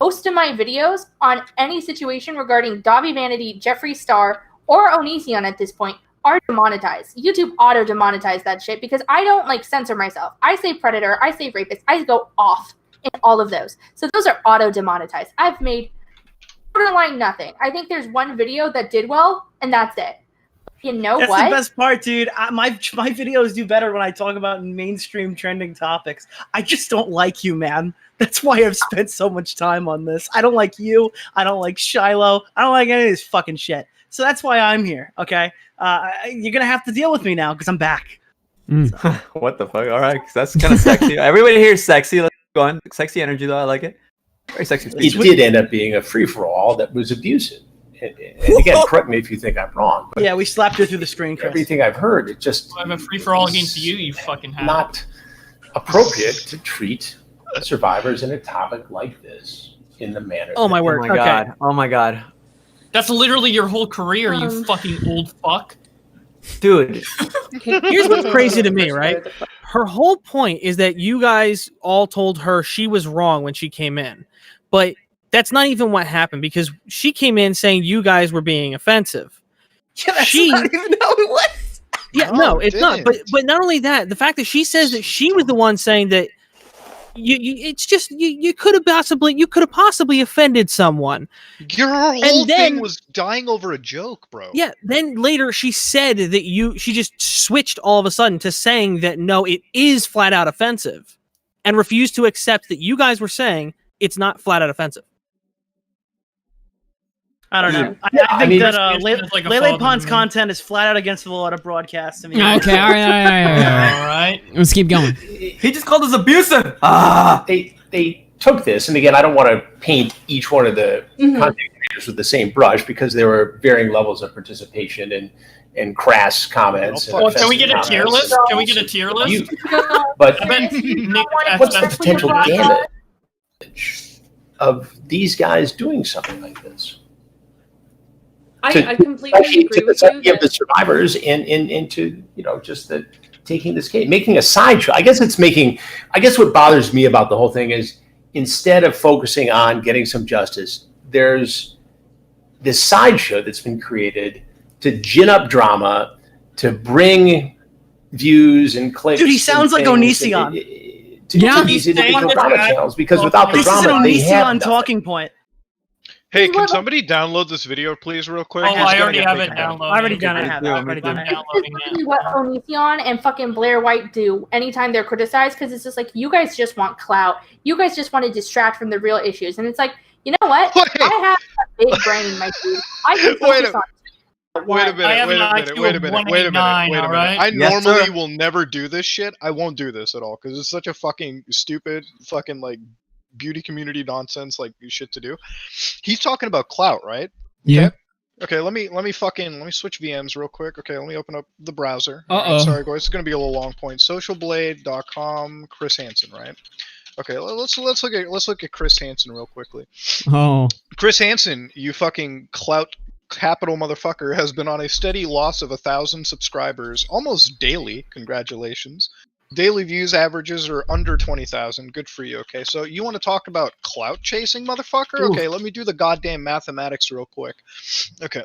Most of my videos on any situation regarding Dobby Vanity, Jeffree Star, or Onision at this point are demonetized. YouTube auto demonetized that shit because I don't like censor myself. I say predator, I say rapist, I go off in all of those. So those are auto demonetized. I've made borderline nothing. I think there's one video that did well, and that's it. You know That's what? the best part, dude. My videos do better when I talk about mainstream trending topics. I just don't like you, man. That's why I've spent so much time on this. I don't like you. I don't like Shiloh. I don't like any of this fucking shit. So that's why I'm here, okay? You're going to have to deal with me now because I'm back. What the fuck? All right, 'cause that's kind of sexy. Everybody here is sexy. Let's go on. Sexy energy, though. I like it. Very sexy. It did end up being a free-for-all that was abusive. And again, correct me if you think I'm wrong. But Yeah, we slapped her through the screen, Chris. everything I've heard, it just I have a free for all against you, you fucking have. not appropriate to treat survivors in a topic like this in the manner. Oh my word. Oh my god. Oh my god. That's literally your whole career, you fucking old fuck. Dude. Here's what's crazy to me, right? Her whole point is that you guys all told her she was wrong when she came in. But that's not even what happened because she came in saying you guys were being offensive. Yeah, that's not even how it was. Yeah, No, no, it it's not. didn't. But not only that, the fact that she says that she was the one saying that it's just you could have possibly offended someone. Your whole And then- thing was dying over a joke, bro. Yeah, then later she said that she just switched all of a sudden to saying that no, it is flat out offensive and refused to accept that you guys were saying it's not flat out offensive. I don't know. Yeah, I I think mean- that It's like a Lele father Pond's to me. content is flat out against the law to broadcast. I mean, Okay, all right. Alright. Let's keep going. He just called us abusive. Ah. they took this, and again, I don't want to paint each one of the content creators with the same brush because there were varying levels of participation and crass comments. Well, can we get a tier list? Can we get a tier list? But I bet Nick what's the asked potential that. damage of these guys doing something like this? I completely agree to the with psyche you. of the survivors and into just the taking this case, making a sideshow. I guess what bothers me about the whole thing is instead of focusing on getting some justice, there's this sideshow that's been created to gin up drama, to bring views and clicks. Dude, he sounds like Onision. To these individual drama channels, because without the drama, they have Onision talking point. Hey, can somebody download this video, please, real quick? Oh, I already have it downloaded. I already done it. This is what Onision and fucking Blair White do anytime they're criticized, because it's just like, you guys just want clout. You guys just want to distract from the real issues. And it's like, you know what? I have a big brain, my dude. I can focus on Wait a minute. I normally will never do this shit. I won't do this at all because it's such a fucking stupid fucking like beauty community nonsense like shit to do. He's talking about clout, right? Yeah. Okay, let me switch VMs real quick. Okay, let me open up the browser. Uh-oh. Sorry guys, it's gonna be a little long point. Socialblade.com, Chris Hansen, right? Okay, let's look at Chris Hansen real quickly. Oh. Chris Hansen, you fucking clout capital motherfucker, has been on a steady loss of 1,000 subscribers almost daily. Congratulations. Daily views averages are under 20,000. Good for you. Okay, so you want to talk about clout chasing, motherfucker? Ooh. Okay, let me do the goddamn mathematics real quick. Okay.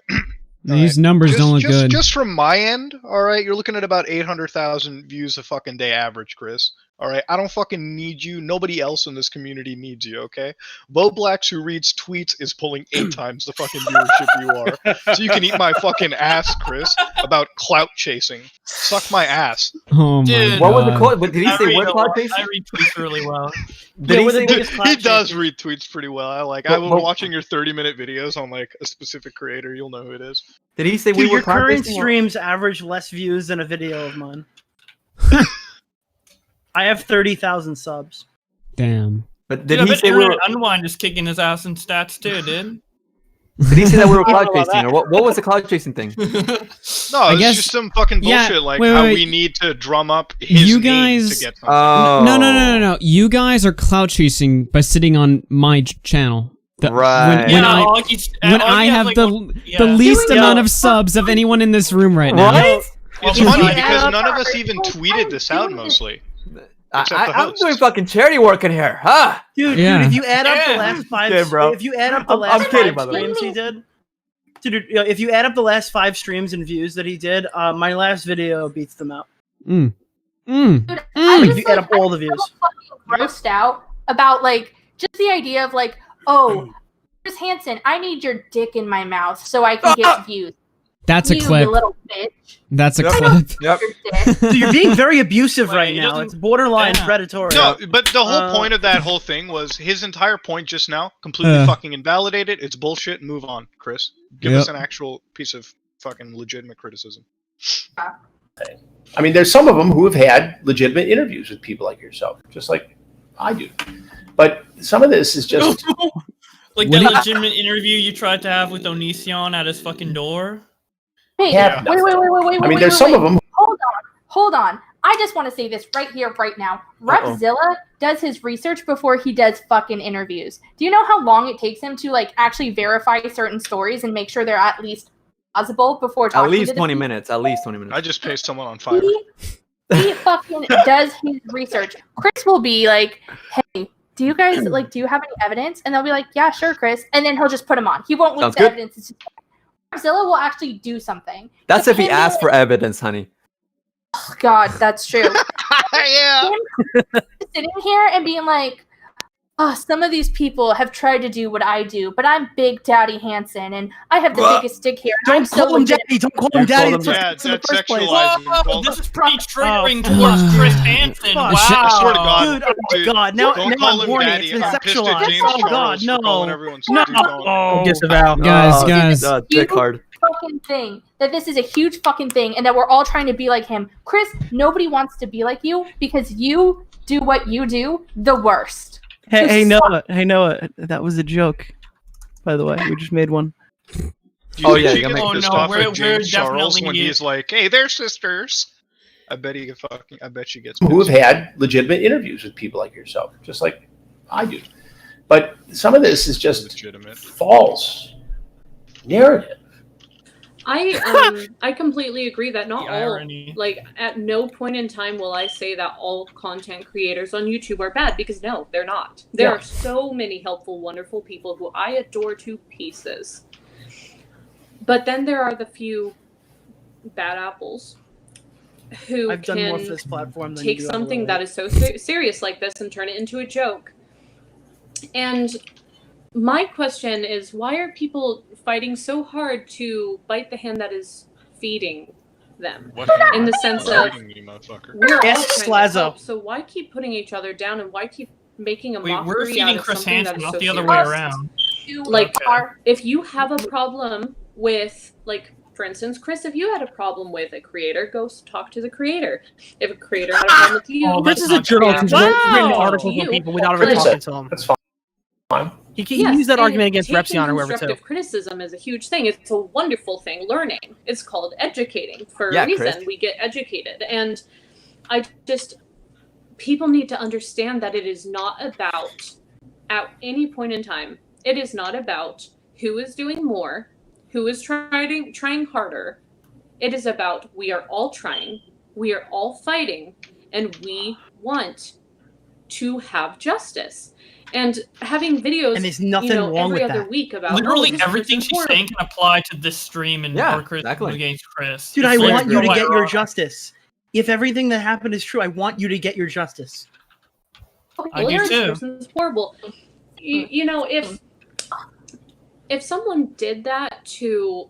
These numbers don't look good. Just from my end, all right, you're looking at about 800,000 views a fucking day average, Chris. All right, I don't fucking need you. Nobody else in this community needs you, okay? Bowblax, who reads tweets, is pulling 8 times the fucking viewership you are. So you can eat my fucking ass, Chris, about clout chasing. Suck my ass. Oh my What was the God. quote? Did he say what clout chasing? I read tweets really well. He does read tweets pretty well. I was But- watching your 30-minute videos on like a specific creator. You'll know who it is. Did he say Dude, your clout current chasing? streams average less views than a video of mine. I have 30,000 subs. Damn. But Dude, I bet Internet Unwind is kicking his ass in stats too, dude. Did he say that we were cloud chasing? Or what was the cloud chasing thing? No, I it's guess- just some fucking yeah, bullshit like wait, how wait. we need to drum up his You name guys- to get something. Oh. No. You guys are clout chasing by sitting on my channel. Right. When Augie's- I Augie has, have like, the yeah. least Yo. amount of subs of anyone in this room right now. Right? It's funny because none of us even tweeted this out mostly. Except the I'm host. doing fucking charity work in here, huh? Dude, Yeah. if you add up the last 5, Yeah, bro. if you add up the I'm last kidding, 5 by the way. streams he did, dude, if you add up the last 5 streams and views that he did, my last video beats them out. Dude, Like, I'm if you add up all the views. fucking grossed out about like just the idea of like, oh, Chris Hansen, I need your dick in my mouth so I can get views. That's a You clip. little bitch. That's a Yep. clip. Yep. Dude, you're being very abusive right he now. doesn't- It's borderline Yeah. predatory. No, but the whole point of that whole thing was his entire point just now completely fucking invalidated. It's bullshit. Move on, Chris. Give us Yep. an actual piece of fucking legitimate criticism. I mean, there's some of them who have had legitimate interviews with people like yourself, just like I do. But some of this is just Like What that do legitimate interview you tried to have with Onision at his fucking door. Hey, Yeah. wait. I mean, there's some of them. Hold on. I just want to say this right here, right now. Repzilla does his research before he does fucking interviews. Do you know how long it takes him to like actually verify certain stories and make sure they're at least plausible before talking At least to the 20 people? minutes. At least 20 minutes. I just paid someone on Fiverr. He fucking does his research. Chris will be like, "Hey, do you guys like? Do you have any evidence?" And they'll be like, "Yeah, sure, Chris." And then he'll just put them on. He won't look Sounds at the good. evidence. It's just, Repzilla will actually do something. That's But if he him being asks for evidence, honey. like, God, that's true. Yeah. Sitting here and being like, oh, some of these people have tried to do what I do, but I'm Big Daddy Hansen, and I have the biggest stick here. and I'm Don't call him legit." daddy. Don't call him daddy. It's Yeah, in the that's first place. sexualizing. Whoa, this is pretty triggering Oh, towards fuck. Chris Hansen. Fuck. Wow. I swear to God, Dude, oh my dude, God. Now don't now call I'm him horny. daddy. It's been I'm pissed at sexualized. James Oh, God, Charles for calling no. everyone No. stupid. Don't. Disavow. Guys. Dick hard. Fucking thing that this is a huge fucking thing, and that we're all trying to be like him. Chris, nobody wants to be like you because you do what you do the worst. Hey Noah, that was a joke. By the way, we just made one. Oh yeah, you you gotta get make pissed no, off we're at James Charles definitely- when he's like, "Hey, they're sisters." I bet she gets Who have pissed. had legitimate interviews with people like yourself, just like I do. But some of this is just legitimate false narrative. I completely agree that not The all, irony. like, at no point in time will I say that all content creators on YouTube are bad, because no, they're not. There Yeah. are so many helpful, wonderful people who I adore to pieces. But then there are the few bad apples who I've done more for can this platform than take you do something otherwise. that is so serious like this and turn it into a joke. And my question is, why are people fighting so hard to bite the hand that is feeding them? What hand In the is sense of, feeding me, motherfucker? we're all Ask trying to Slazo. help, so why keep putting each other down, and why keep making a Wait, mockery we're out feeding of Chris something that Hansen, is not so the other serious? way around. Like, Okay. if you have a problem with, like, for instance, Chris, if you had a problem with a creator, go talk to the creator. If a creator had a problem with you, Oh, Chris that's is a not journalist who's fair. written Wow. articles You. on people without But- ever talking to them. That's fine. He Yes, used that and argument against taking Repsion or whoever too. constructive criticism is a huge thing. It's a wonderful thing. Learning. It's called educating for Yeah, a reason. Chris. We get educated, and I just people need to understand that it is not about, at any point in time, it is not about who is doing more, who is trying harder. It is about, we are all trying, we are all fighting, and we want to have justice. And having videos, And there's nothing wrong every with other that. week about Literally this everything person's she's horrible. saying can apply to this stream and Yeah, our criticism exactly. against Chris. Dude, It's I like want you to so get your ironic. justice. If everything that happened is true, I want you to get your justice. I do This too. person's horrible. You know, if someone did that to,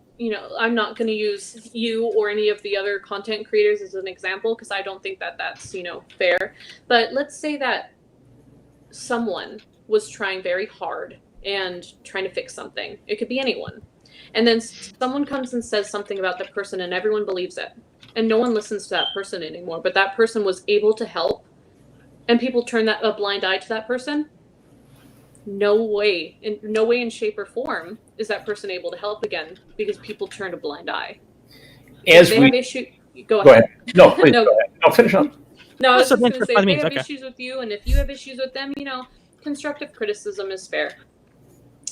I'm not going to use you or any of the other content creators as an example, because I don't think that that's, fair. But let's say that someone was trying very hard and trying to fix something. It could be anyone. And then someone comes and says something about that person and everyone believes it. And no one listens to that person anymore. But that person was able to help. And people turn a blind eye to that person. No way in shape or form is that person able to help again, because people turned a blind eye. As If they we have issue, go go ahead. ahead. No, please No. go ahead. No, finish up. No, I was So just going thanks to for say, if letting they me- have okay. issues with you, and if you have issues with them, constructive criticism is fair.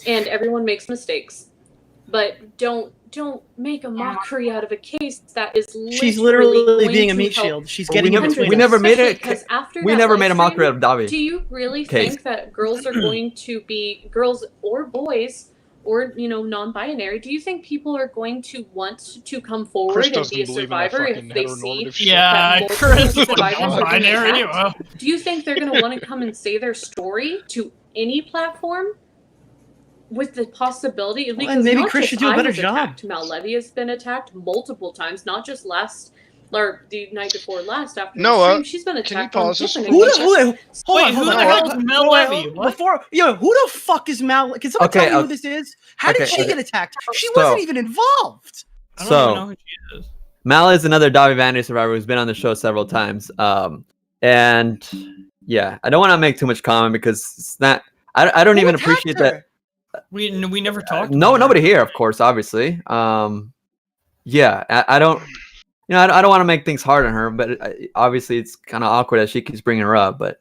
And everyone makes mistakes. But don't make a mockery out of a case that is She's literally going being a to meat help shield. She's Well, getting in we between never us. made it. Because after We that never live made a mockery stream, of Davi. do you really Case. think that girls are going to be, girls or boys or non-binary, do you think people are going to want to come forward Chris and doesn't be a believe in that survivor if fucking they see heteronormative shit. Yeah, that multiple Chris is survivors are being binary. attacked? Well, Do you think they're going to want to come and say their story to any platform with the possibility? Because and maybe not Chris just should do a I better was job. attacked, Mal Levy has been attacked multiple times, not just the night before last after the Noah, stream. She's been can you attacked on pause this different Who for the, occasions. hold Wait, on, who hold the on. hell is Mel Levy? What? Before, who the fuck is Mal? Can someone Okay, tell me who this is? How did okay, she okay. get attacked? She So- wasn't even involved. I don't even know So who she is. Mal is another Davi Vanity survivor who's been on the show several times. And yeah, I don't want to make too much comment because it's not. I don't Who even attacked appreciate that. her? We never talked. No, about nobody her. here, of course, obviously. Yeah, I don't. I don't want to make things hard on her, but obviously it's kind of awkward as she keeps bringing her up. But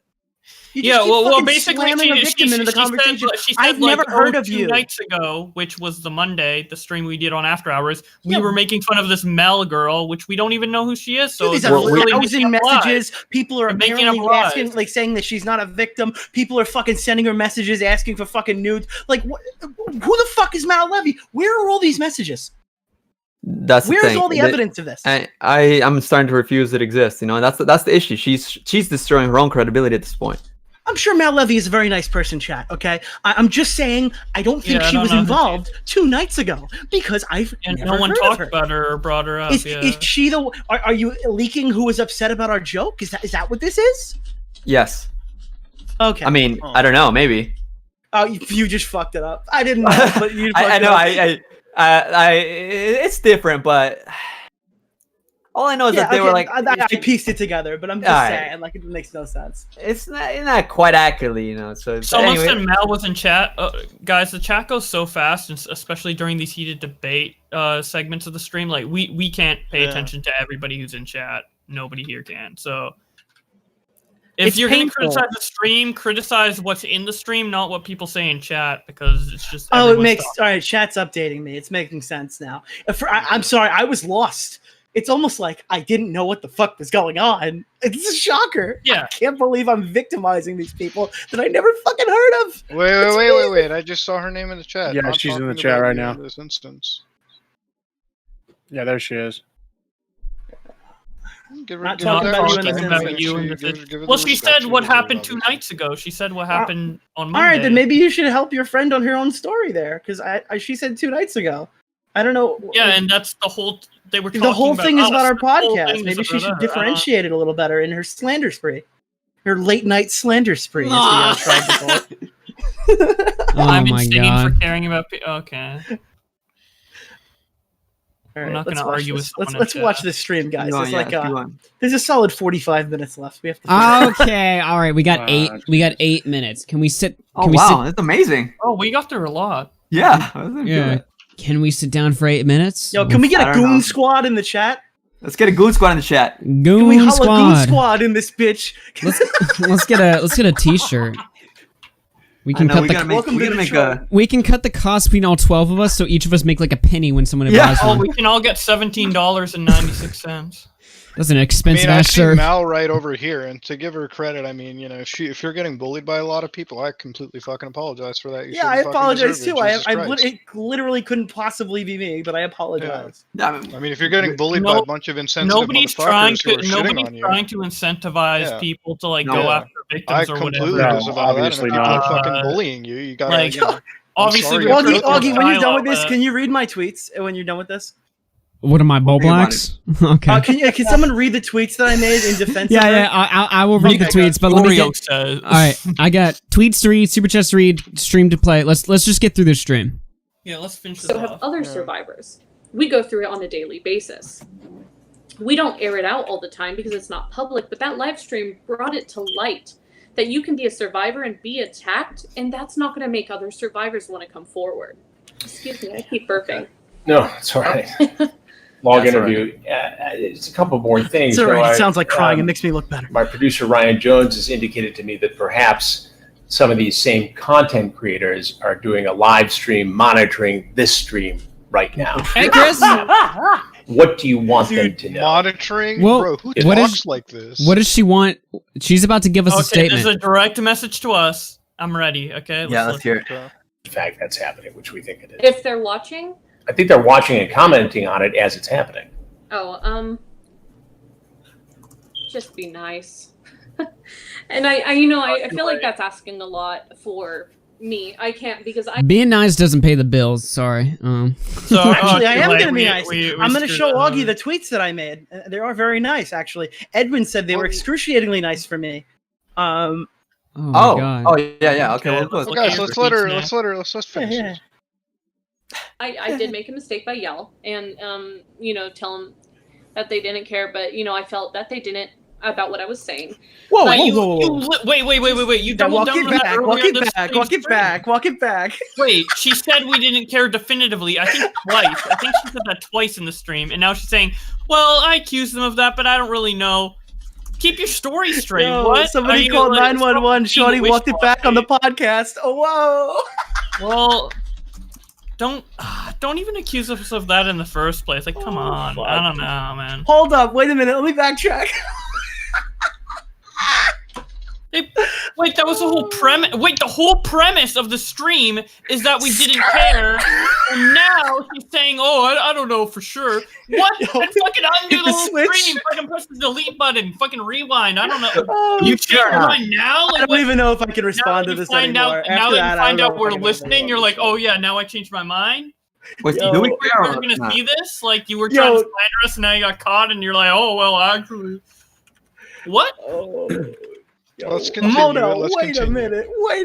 You Yeah, just keep well, fucking basically, slamming a victim into the conversation. She said, I've never heard of 2 you. nights ago, which was the Monday, the stream we did on After Hours. We Yeah. were making fun of this Mel girl, which we don't even know who she is. So Dude, it's there's literally a making thousand up lies. messages. People are They're making apparently up lies. asking, like, saying that she's not a victim. People are fucking sending her messages asking for fucking nudes. Like, who the fuck is Mal Levy? Where are all these messages? that's the Where's thing. all the evidence of this? I'm starting to refuse it exists. And that's the issue. She's destroying her own credibility at this point. I'm sure Mal Levy is a very nice person, chat. Okay, I'm just saying I don't think Yeah, I she don't was know who involved 2 nights ago because I've And never no one heard of talked her. about her or brought her up. Is Yeah. she the? Are you leaking who was upset about our joke? Is that what this is? Yes. Okay. I mean, Oh. I don't know. Maybe. Oh, you just fucked it up. I didn't know, but you. I fucked know. it up. It's different, but All I know is that they were like, I pieced it together, but I'm just Alright. saying, like, it makes no sense. it's not quite accurately, you know. So Someone anyway. said Mal was in chat. Guys, the chat goes so fast, and especially during these heated debate segments of the stream. Like we can't pay attention to everybody who's in chat. Nobody here can. So if you're going to criticize the stream, criticize what's in the stream, not what people say in chat, because it's just. Oh, it makes all right. Chat's updating me. It's making sense now. I'm sorry, I was lost. It's almost like I didn't know what the fuck was going on. It's a shocker. Yeah. I can't believe I'm victimizing these people that I never fucking heard of. Wait. I just saw her name in the chat. Yeah, I'm she's in the talking chat about right you now. in this instance. Yeah, there she is. Not talking about you in this instance. Well, she said what happened 2 nights ago. She said what happened on Monday. All right, then maybe you should help your friend on her own story there, because she said 2 nights ago. I don't know. Yeah, and that's the whole. They were talking the whole thing is about our The whole podcast. thing Maybe is she about should her. differentiate it a little better in her slander spree, her late night slander spree. As we tried to call it. I've been my singing God. for caring about people. Okay. All I'm right, not let's gonna watch argue this. with someone in Let's chat. watch this stream, guys. Keep on, It's yeah, like keep on. there's a solid 45 minutes left. We have to. Okay, all right. We got 8 minutes. Can we sit? Can Oh we wow, that's amazing. Oh, we got through a lot. Yeah. Yeah. Can we sit down for 8 minutes? Yo, can we get I a don't goon know. squad in the chat? Let's get a goon squad in the chat. Can we Goon holla goon squad. squad in this bitch? Let's get a t-shirt. We can cut we can cut the cost between all 12 of us, so each of us make like a penny when someone buys Oh, one. we can all get $17.96. That's an I expensive mean, I ass see shirt. Mal right over here, and to give her credit, I mean, you know, if you're getting bullied by a lot of people, I completely fucking apologize for that. You Yeah, I shouldn't fucking apologize deserve too. it, Jesus Christ. It literally couldn't possibly be me, but I apologize. I mean, if you're getting bullied by a bunch of insensitive Nobody's trying motherfuckers who are to. shitting Nobody's on you, trying to incentivize people to like go after I victims or completely whatever. disavow that. And if people are fucking bullying you, you gotta. like, you know, obviously, I'm sorry, Augie, when you're done with this, dialogue, can you read my tweets? When you're done with this, What am I, Bowblax? Okay. Can someone read the tweets that I made in defense? Yeah, of her? yeah. I will read the tweets, but let me get. All right, I got tweets to read, super chats to read, stream to play. Let's just get through this stream. Yeah, let's finish this So have other survivors. We go through it on a daily basis. We don't air it out all the time because it's not public, but that live stream brought it to light that you can be a survivor and be attacked, and that's not going to make other survivors want to come forward. Excuse me, I keep burping. No, it's all right. Long interview. It's a couple more things. It's all right. You know, It sounds like crying. It makes me look better. My producer Ryan Jones has indicated to me that perhaps some of these same content creators are doing a live stream monitoring this stream right now. Hey, Chris. What do you want them to know? Monitoring? Well, Bro, who what talks is- like this? What does she want? She's about to give us a Okay, statement. there's a direct message to us. I'm ready. Okay. Let's hear it. In fact, that's happening, which we think it is. If they're watching, I think they're watching and commenting on it as it's happening. just be nice. And I feel like that's asking a lot for me. I can't because I Being nice doesn't pay the bills. Sorry. So Actually, I am like, going to be we- nice. we I'm going to screwed show up. Augie the tweets that I made. They are very nice, actually. Edwin said they were excruciatingly nice for me. Oh, yeah. Okay, well, Well, guys, let's finish. Yeah. this. I did make a mistake by yell and tell them that they didn't care, but I felt that they didn't about what I was saying. Whoa, But Wait. You doubled Walk down it on that back. earlier Walk in it the back. stream. Walk it back. Wait, she said we didn't care definitively. I think twice. I think she said that twice in the stream, and now she's saying, "Well, I accused them of that, but I don't really know." Keep your story straight. Yo, What? somebody Are you, called like, 911. Shorty walked it back on the podcast. Oh, whoa. Well, don't even accuse us of that in the first place. Like, come on. I don't know, man. Hold up. Wait a minute. Let me backtrack. Wait, that was the whole premise. Wait, the whole premise of the stream is that we didn't care, and now she's saying, "Oh, I don't know for sure." What? Then fucking undo hit the the whole switch. stream. Fucking press the delete button. Fucking rewind. I don't know. Oh, You change your mind now? I Like, don't what? even know if I can respond to Now that you this find anymore. out, now After that that, you I find don't know out if we're I can listening, you're like, "Oh yeah, now I changed my mind." Wait, Yo, do we You care were or gonna not? see this? Like you were trying to slander us, and now you got caught, and you're like, "Oh well, actually." What? Oh. Let's continue. Hold on. Let's Wait continue.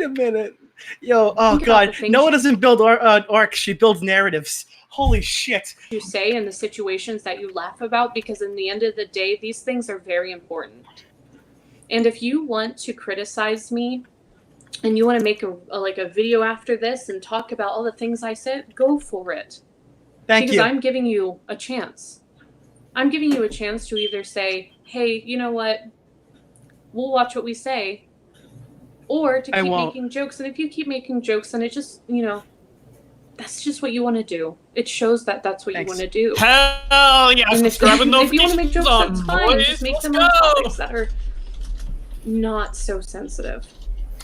a minute. Yo, oh Think about god, the things Noah you- doesn't build arcs, she builds narratives. Holy shit. You say and the situations that you laugh about, because in the end of the day, these things are very important. And if you want to criticize me and you want to make a video after this and talk about all the things I said, go for it. Thank because you. I'm giving you a chance. I'm giving you a chance to either say, hey, you know what? We'll watch what we say. Or to I keep won't. making jokes. And if you keep making jokes, then it just, that's just what you want to do. It shows that that's what Thanks. you want to do. Hell yeah! And if, Subscribe and if you want to make notifications jokes, on, that's fine. boys. Just make Let's them go! on topics that are not so sensitive.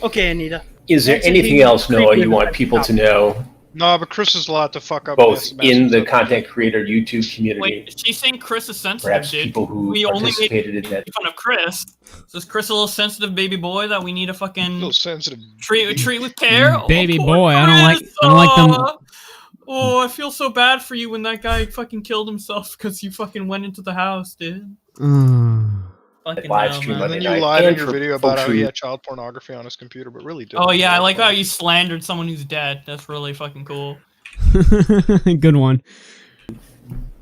Okay, Anita. Is there Hansen anything being else, Noah, creepy you want about people the to know, No, but Chris is allowed to fuck up both this in message. the content creator YouTube community, Wait, she's saying Chris is sensitive, perhaps dude. people who We only participated in made that? fun of Chris. So is Chris a little sensitive baby boy that we need to fucking little sensitive treat with care? Baby poor boy, I Chris. don't like them. Oh, I feel so bad for you when that guy fucking killed himself because you fucking went into the house, dude. Fucking live hell, stream man. And then you Monday night. lied in And your for video about folks how who- he had child pornography on his computer, but really didn't. Oh yeah, I like how you slandered someone who's dead. That's really fucking cool. Good one.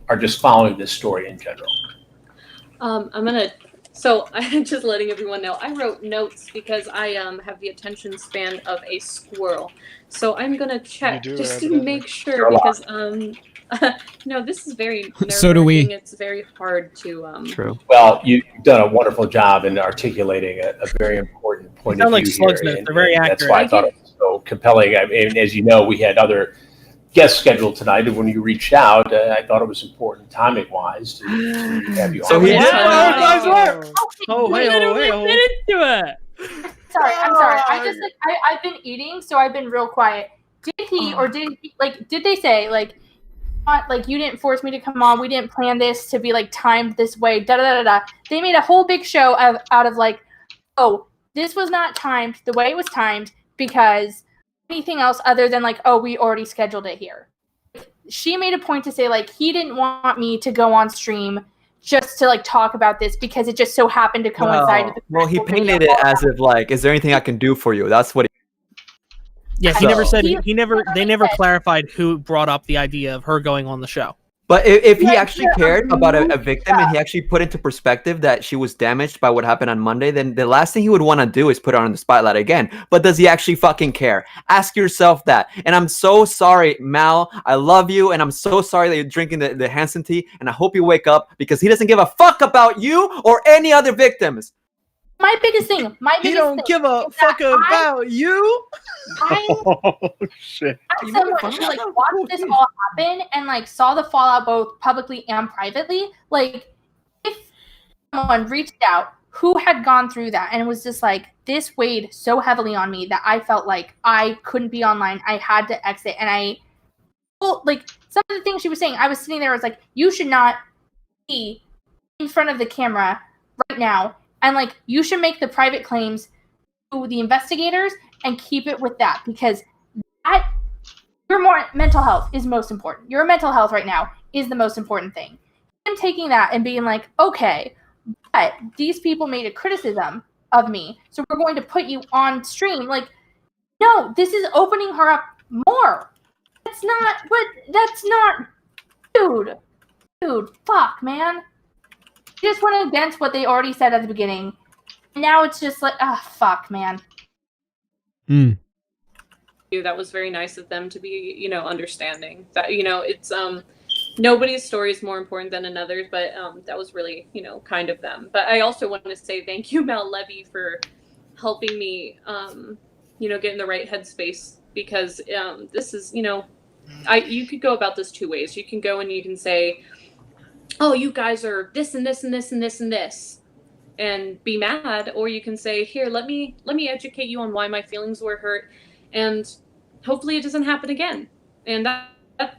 are just following this story in general. I'm just letting everyone know. I wrote notes because I have the attention span of a squirrel. So I'm gonna check You do, just to evidently. make sure because no, this is very So do we. nerve-wracking. It's very hard to True. Well, you've done a wonderful job in articulating a very important point sound of like view slugs, here. man. They're very That's accurate. why I thought it was so compelling. I mean, as you know, we had other guests scheduled tonight, and when you reached out, I thought it was important timing-wise to have you So on. he- Nice work. Oh, We hey, oh, literally hey, oh. did into it. Sorry, I'm sorry. I've been eating, so I've been real quiet. Did he or did they say you didn't force me to come on, we didn't plan this to be timed this way, da da da da. They made a whole big show out of oh, this was not timed the way it was timed because anything else other than we already scheduled it here. She made a point to say he didn't want me to go on stream just to talk about this because it just so happened to coincide with the Well, he painted it as if is there anything I can do for you? That's what. Yeah, he never said He- he never. They never clarified who brought up the idea of her going on the show. But if he Yeah, actually yeah, cared about a victim and he actually put into perspective that she was damaged by what happened on Monday, then the last thing he would want to do is put her on the spotlight again. But does he actually fucking care? Ask yourself that. And I'm so sorry, Mal. I love you, and I'm so sorry that you're drinking the Hansen tea, and I hope you wake up because he doesn't give a fuck about you or any other victims. My biggest thing. He don't give a fuck about you. Oh shit! I'm someone who watched this all happen and saw the fallout both publicly and privately. If someone reached out who had gone through that and was just this weighed so heavily on me that I felt like I couldn't be online. I had to exit, and some of the things she was saying, I was sitting there. I was you should not be in front of the camera right now, and you should make the private claims to the investigators and keep it with that because that your mental health is most important. Your mental health right now is the most important thing. I'm taking that and being okay, but these people made a criticism of me, so we're going to put you on stream. No, this is opening her up more. That's not, dude, fuck, man. You just went against what they already said at the beginning. Now it's just fuck, man. That was very nice of them to be, understanding that, it's nobody's story is more important than another's, but that was really, kind of them. But I also want to say thank you, Mel Levy, for helping me, get in the right headspace because this is, you could go about this two ways. You can go and you can say, oh, you guys are this and this and this and this and this, and be mad, or you can say, here, let me educate you on why my feelings were hurt, and hopefully it doesn't happen again. And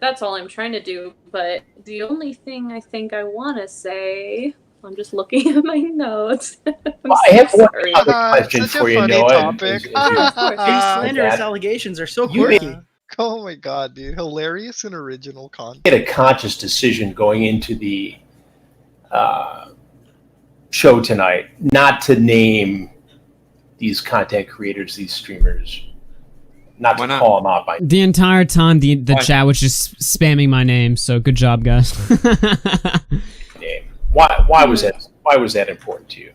that's all I'm trying to do. But the only thing I think I want to say, I'm just looking at my notes. I have one other question such a for you, funny Noah. topic. These slanderous allegations are so You quirky. Oh my god, dude! Hilarious and original content. made a conscious decision going into the show tonight not to name these content creators, these streamers, not to call him out by name. The entire time, the chat was just spamming my name. So good job, guys. Why was that important to you?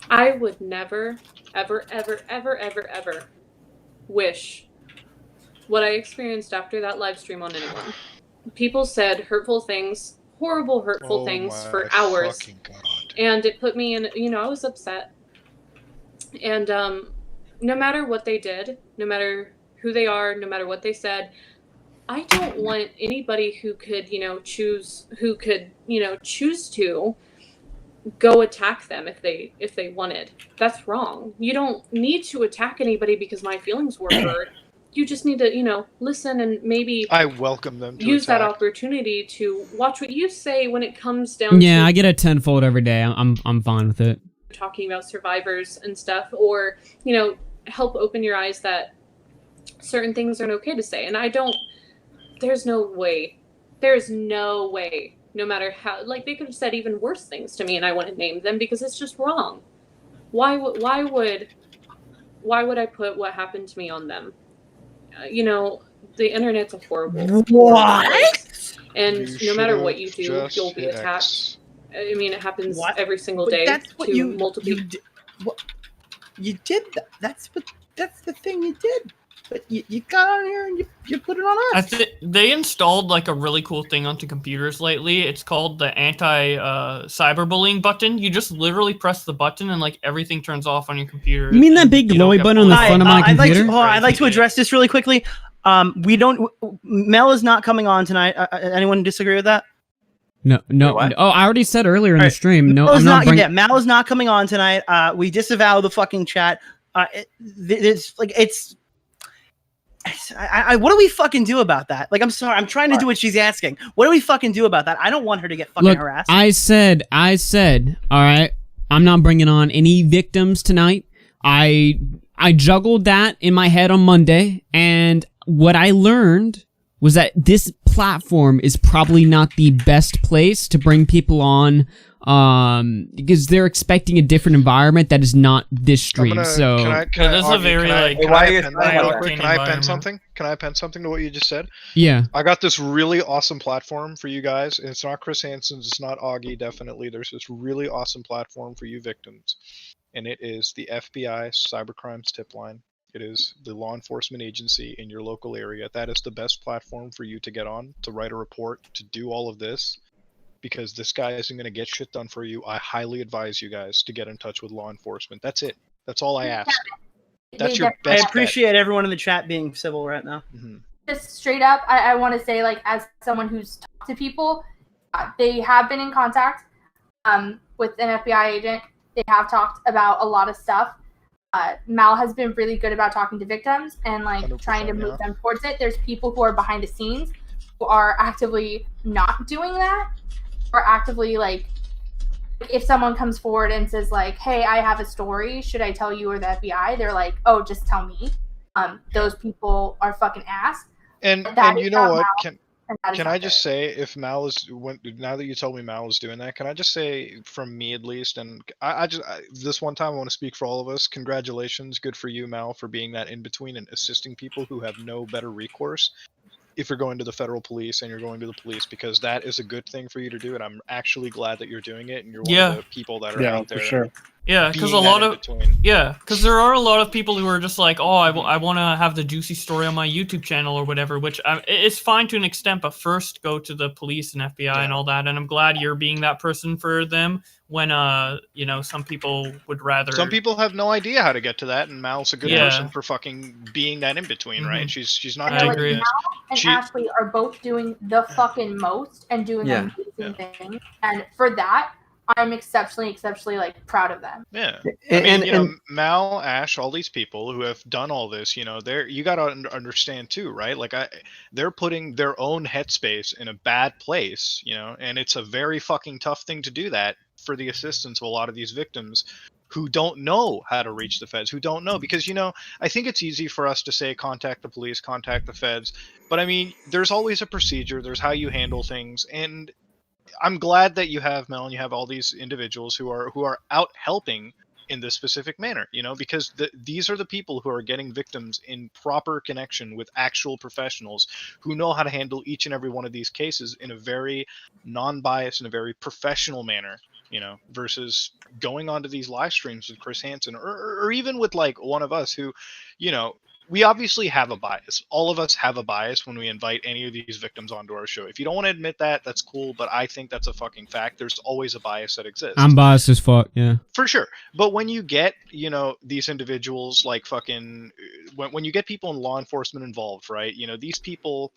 I would never, ever, ever, ever, ever, ever wish what I experienced after that live stream on anyone. People said hurtful things, horrible, hurtful things for hours. And it put me in, you know, I was upset. And no matter what they did, no matter who they are, no matter what they said, I don't want anybody who could, choose to go attack them if they wanted. That's wrong. You don't need to attack anybody because my feelings were hurt. You just need to, listen and maybe I welcome them to use attack. that opportunity to watch what you say when it comes down to I get a tenfold every day. I'm fine with it. talking about survivors and stuff, or help open your eyes that certain things aren't okay to say. And there's no way, no matter how, they could have said even worse things to me and I wouldn't name them because it's just wrong. Why would I put what happened to me on them? The internet's a horrible place. And no matter what you do, you'll be attacked. I mean, it happens every single day multiple You did that. That's the thing you did. But you got on here and you put it on us. They installed a really cool thing onto computers lately. It's called the anti-cyberbullying button. You just literally press the button and everything turns off on your computer. You mean that big glowy button on the front of my computer? I'd like to address this really quickly. Mel is not coming on tonight. Anyone disagree with that? No. Oh, I already said earlier in the stream. No, I'm not. Mal is not coming on tonight. We disavow the fucking chat. What do we fucking do about that? I'm sorry. I'm trying to do what she's asking. What do we fucking do about that? I don't want her to get fucking harassed. I said, all right, I'm not bringing on any victims tonight. I juggled that in my head on Monday, and what I learned was that this platform is probably not the best place to bring people on, because they're expecting a different environment that is not this stream. Can I append something? Can I append something to what you just said? Yeah. I got this really awesome platform for you guys. It's not Chris Hansen's. It's not Augie. Definitely, there's this really awesome platform for you victims, and it is the FBI Cybercrimes Tip Line. It is the law enforcement agency in your local area. That is the best platform for you to get on, to write a report, to do all of this, because this guy isn't going to get shit done for you. I highly advise you guys to get in touch with law enforcement. That's it. That's all I ask. That's your best I appreciate everyone in the chat being civil right now. Mm-hmm. Just straight up, I want to say, as someone who's talked to people, they have been in contact with an FBI agent. They have talked about a lot of stuff. Mal has been really good about talking to victims and trying to move them towards it. There's people who are behind the scenes who are actively not doing that, or actively if someone comes forward and says hey, I have a story, should I tell you or the FBI? They're like, oh, just tell me. Those people are fucking ass. And you know what? Can I just say, if Mal is, now that you told me Mal was doing that, can I just say, from me at least, and this one time I want to speak for all of us, congratulations, good for you, Mal, for being that in between and assisting people who have no better recourse if you're going to the federal police and you're going to the police, because that is a good thing for you to do, and I'm actually glad that you're doing it, and you're one of the people that are out there. For sure. Yeah, because there are a lot of people who are just like, oh, I want to have the juicy story on my YouTube channel or whatever, which it's fine to an extent, but first go to the police and FBI and all that. And I'm glad you're being that person for them when, some people would rather. Some people have no idea how to get to that, and Mal's a good person for fucking being that in between, right? She's not. I agree. Mal and Ashley are both doing the fucking most and doing amazing things, and for that, I'm exceptionally proud of them. Yeah, I mean, Mal, Ash, all these people who have done all this, you gotta understand too, right? They're putting their own headspace in a bad place, and it's a very fucking tough thing to do that for the assistance of a lot of these victims who don't know how to reach the feds, who don't know, because I think it's easy for us to say contact the police, contact the feds, but I mean, there's always a procedure, there's how you handle things, and I'm glad that you have, Mel, and you have all these individuals who are out helping in this specific manner, because these are the people who are getting victims in proper connection with actual professionals who know how to handle each and every one of these cases in a very non-biased and a very professional manner, versus going onto these live streams with Chris Hansen or even with like one of us who, we obviously have a bias. All of us have a bias when we invite any of these victims onto our show. If you don't want to admit that, that's cool, but I think that's a fucking fact. There's always a bias that exists. I'm biased as fuck, yeah. For sure. But when you get, these individuals like fucking, when you get people in law enforcement involved, right? These people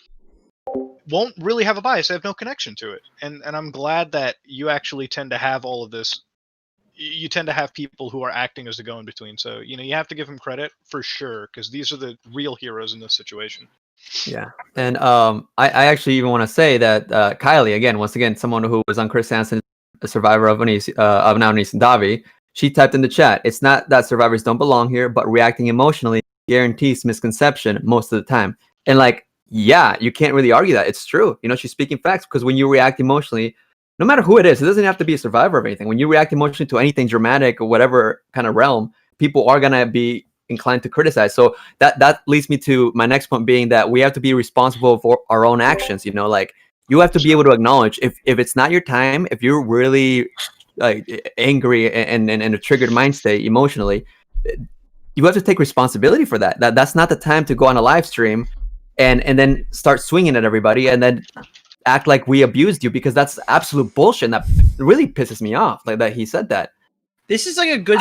won't really have a bias. They have no connection to it. And I'm glad that you actually tend to have all of this. You tend to have people who are acting as the go-in-between. So, you have to give them credit for sure, because these are the real heroes in this situation. Yeah. And I actually even want to say that Kylie, again, once again, someone who was on Chris Hansen, a survivor of Now Anis and Davi, she typed in the chat, it's not that survivors don't belong here, but reacting emotionally guarantees misconception most of the time. And like, yeah, you can't really argue that. It's true. She's speaking facts, because when you react emotionally, no matter who it is, it doesn't have to be a survivor of anything. When you react emotionally to anything dramatic or whatever kind of realm, people are going to be inclined to criticize. So that leads me to my next point, being that we have to be responsible for our own actions. Like, you have to be able to acknowledge if it's not your time, if you're really like angry and in a triggered mind state emotionally, you have to take responsibility for that. That's not the time to go on a live stream and then start swinging at everybody and then act like we abused you, because that's absolute bullshit. And that really pisses me off, like that he said that. This is like a good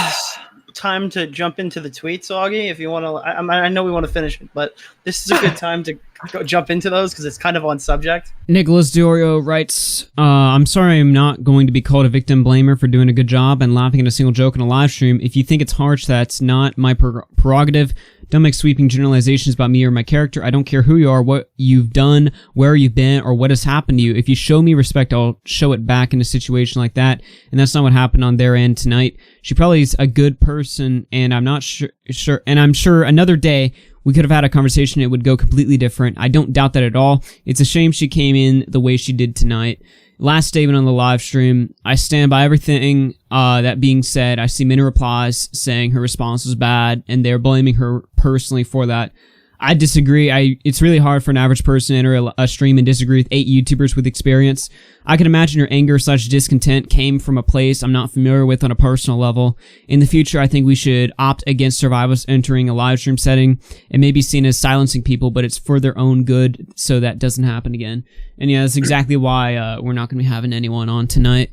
time to jump into the tweets, Augie, if you want to. I know we want to finish it, but this is a good time to go jump into those because it's kind of on subject. Nicholas DeOrio writes, I'm sorry I'm not going to be called a victim blamer for doing a good job and laughing at a single joke in a live stream. If you think it's harsh, that's not my prerogative. Don't make sweeping generalizations about me or my character. I don't care who you are, what you've done, where you've been, or what has happened to you. If you show me respect, I'll show it back in a situation like that. And that's not what happened on their end tonight. She probably is a good person, and I'm not sure, and I'm sure another day we could have had a conversation. It would go completely different. I don't doubt that at all. It's a shame she came in the way she did tonight. Last statement on the live stream, I stand by everything. That being said, I see many replies saying her response was bad, and they're blaming her personally for that. I disagree. It's really hard for an average person to enter a stream and disagree with 8 YouTubers with experience. I can imagine her anger/discontent came from a place I'm not familiar with on a personal level. In the future, I think we should opt against survivors entering a live stream setting. It may be seen as silencing people, but it's for their own good, so that doesn't happen again. And yeah, that's exactly why we're not going to be having anyone on tonight.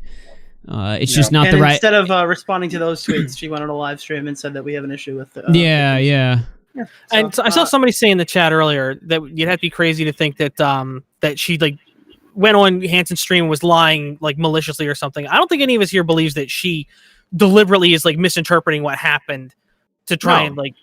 It's just not the right... Instead of responding to those tweets, she went on a live stream and said that we have an issue with... Yeah. Yeah, and I saw somebody say in the chat earlier that you'd have to be crazy to think that that she like went on Hansen's stream and was lying like maliciously or something. I don't think any of us here believes that she deliberately is like misinterpreting what happened to try and like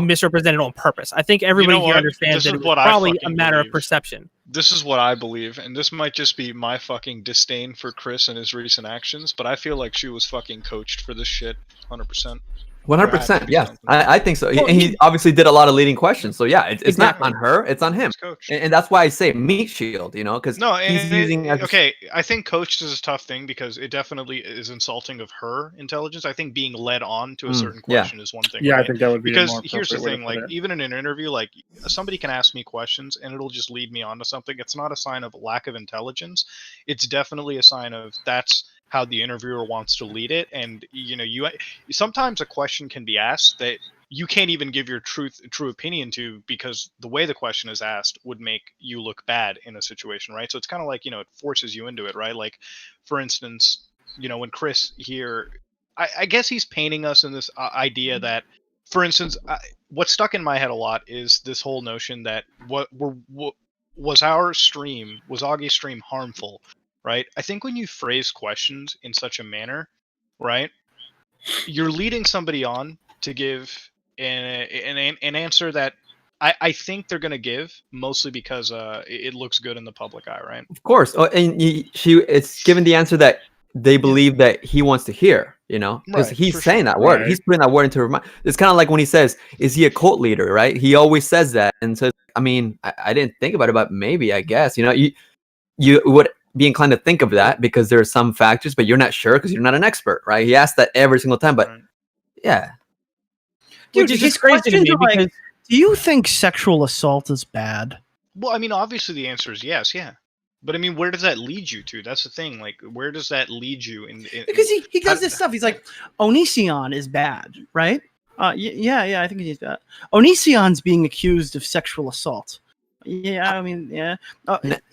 misrepresent it on purpose. I think everybody here understands that it's probably a matter of perception. This is what I believe, and this might just be my fucking disdain for Chris and his recent actions, but I feel like she was fucking coached for this shit, 100%. 100%, yeah, I think so. And he obviously did a lot of leading questions, so yeah, it's not on her, it's on him, and that's why I say meat shield, because he's using. Okay, I think coached is a tough thing because it definitely is insulting of her intelligence. I think being led on to a certain question is one thing. Yeah, right? I think that would be because a more here's the appropriate thing, way to like put it. even in an interview, like somebody can ask me questions and it'll just lead me on to something. It's not a sign of lack of intelligence. It's definitely a sign of that's how the interviewer wants to lead it. And you sometimes a question can be asked that you can't even give your true opinion to, because the way the question is asked would make you look bad in a situation, right? So it's kind of like, it forces you into it, right? Like, for instance, when Chris here, I guess he's painting us in this idea that, for instance, what stuck in my head a lot is this whole notion that was Augie's stream harmful? Right? I think when you phrase questions in such a manner, right, you're leading somebody on to give an answer that I think they're going to give, mostly because it looks good in the public eye, right? Of course. And it's given the answer that they believe that he wants to hear, because he's saying that word. Right. He's putting that word into her mind. It's kind of like when he says, is he a cult leader, right? He always says that. And so, I mean, I didn't think about it, but maybe, I guess, you would be inclined to think of that because there are some factors, but you're not sure because you're not an expert, right? He asked that every single time, but Yeah. Dude, Which is his just crazy to questions me are like, because do you think sexual assault is bad? Well, I mean, obviously the answer is yes, yeah. But I mean, where does that lead you to? That's the thing. Like, where does that lead you? Because he does this stuff. He's like, Onision is bad, right? Yeah, I think he's bad. Onision's being accused of sexual assault. Yeah, I mean, yeah.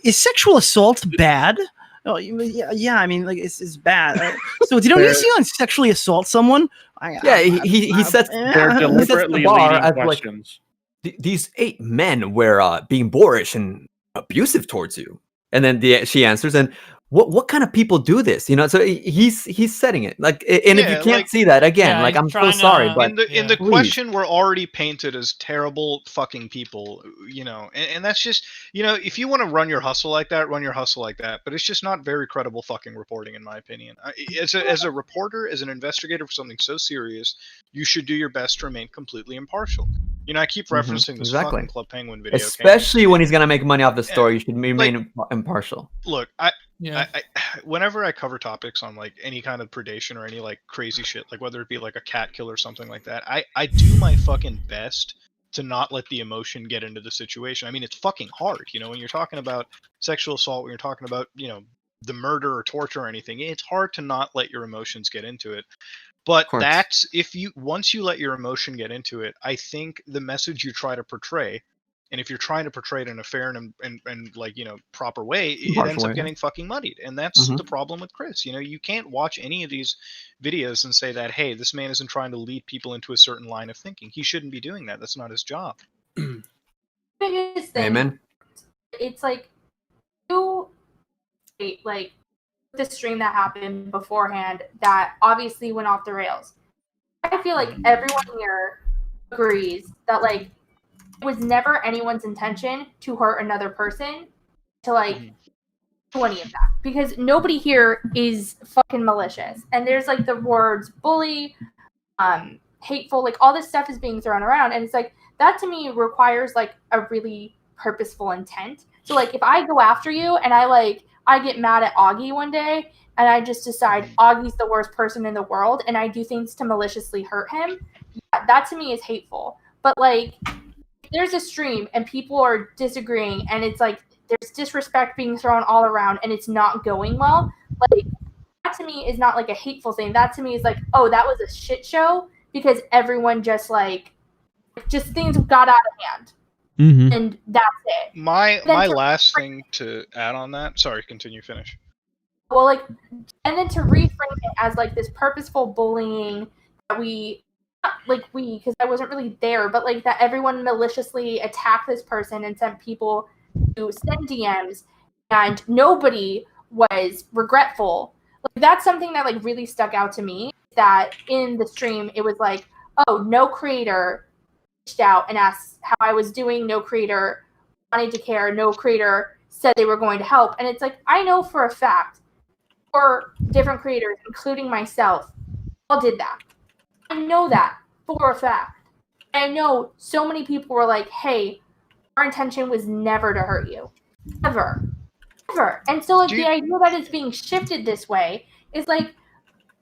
Is sexual assault bad? Oh, yeah. I mean, like, it's bad. So did Onision sexually assault someone? He sets They're deliberately the bar leading as questions. like these 8 men were being boorish and abusive towards you, and then she answers, and what kind of people do this? You know, so he's setting it like, and if you can't see that again, like, I'm so sorry, but in the question, we're already painted as terrible fucking people, you know, and that's just, you know, if you want to run your hustle like that, run your hustle like that, but it's just not very credible fucking reporting, in my opinion. As a reporter, as an investigator for something so serious, you should do your best to remain completely impartial. You know, I keep referencing this fucking Club Penguin video, especially when he's gonna make money off the story. You should remain impartial. Look, whenever I cover topics on like any kind of predation or any like crazy shit, like whether it be like a cat kill or something like that, I do my fucking best to not let the emotion get into the situation. I mean, it's fucking hard, you know, when you're talking about sexual assault, when you're talking about, you know, the murder or torture or anything, it's hard to not let your emotions get into it. But that's once you let your emotion get into it, I think the message you try to portray, and if you're trying to portray it in a fair and like, you know, proper way, it ends up getting fucking muddied. And that's the problem with Chris. You know, you can't watch any of these videos and say that, hey, this man isn't trying to lead people into a certain line of thinking. He shouldn't be doing that. That's not his job. Biggest thing, Amen. It's like, like the stream that happened beforehand that obviously went off the rails. I feel like everyone here agrees that like it was never anyone's intention to hurt another person to like do any of that, because nobody here is fucking malicious. And there's like the words bully, hateful, like all this stuff is being thrown around, and it's like that to me requires like a really purposeful intent. So like if I go after you and I get mad at Augie one day and I just decide Augie's the worst person in the world and I do things to maliciously hurt him, that to me is hateful. But like if there's a stream and people are disagreeing and it's like there's disrespect being thrown all around and it's not going well, like that to me is not like a hateful thing. That to me is like, oh, that was a shit show because everyone just things got out of hand. And that's it. My last thing to add on that. Sorry, finish. Well, like, and then to reframe it as like this purposeful bullying that because I wasn't really there, but like that everyone maliciously attacked this person and sent people to send DMs and nobody was regretful. Like that's something that like really stuck out to me, that in the stream it was like, oh, no creator out and asked how I was doing, no creator wanted to care, no creator said they were going to help. And it's like, I know for a fact, for different creators, including myself, all did that. I know that for a fact. I know so many people were like, hey, our intention was never to hurt you. Ever. And so like the idea that it's being shifted this way is like,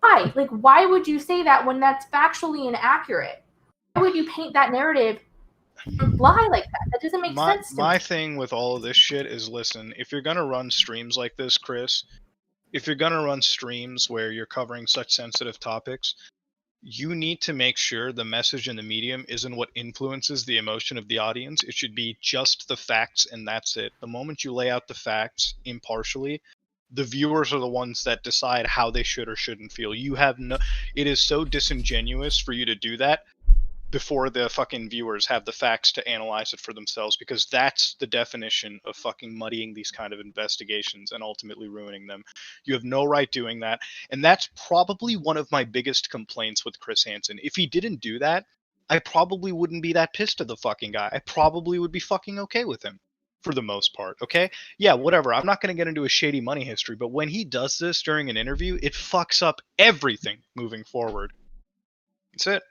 why? Like, why would you say that when that's factually inaccurate? Why would you paint that narrative and lie like that? That doesn't make sense to me. My thing with all of this shit is, listen, if you're going to run streams like this, Chris, if you're going to run streams where you're covering such sensitive topics, you need to make sure the message in the medium isn't what influences the emotion of the audience. It should be just the facts, and that's it. The moment you lay out the facts impartially, the viewers are the ones that decide how they should or shouldn't feel. It is so disingenuous for you to do that before the fucking viewers have the facts to analyze it for themselves, because that's the definition of fucking muddying these kind of investigations and ultimately ruining them. You have no right doing that, and that's probably one of my biggest complaints with Chris Hansen. If he didn't do that, I probably wouldn't be that pissed at the fucking guy. I probably would be fucking okay with him for the most part, okay? Yeah, whatever. I'm not going to get into a shady money history, but when he does this during an interview, it fucks up everything moving forward. That's it.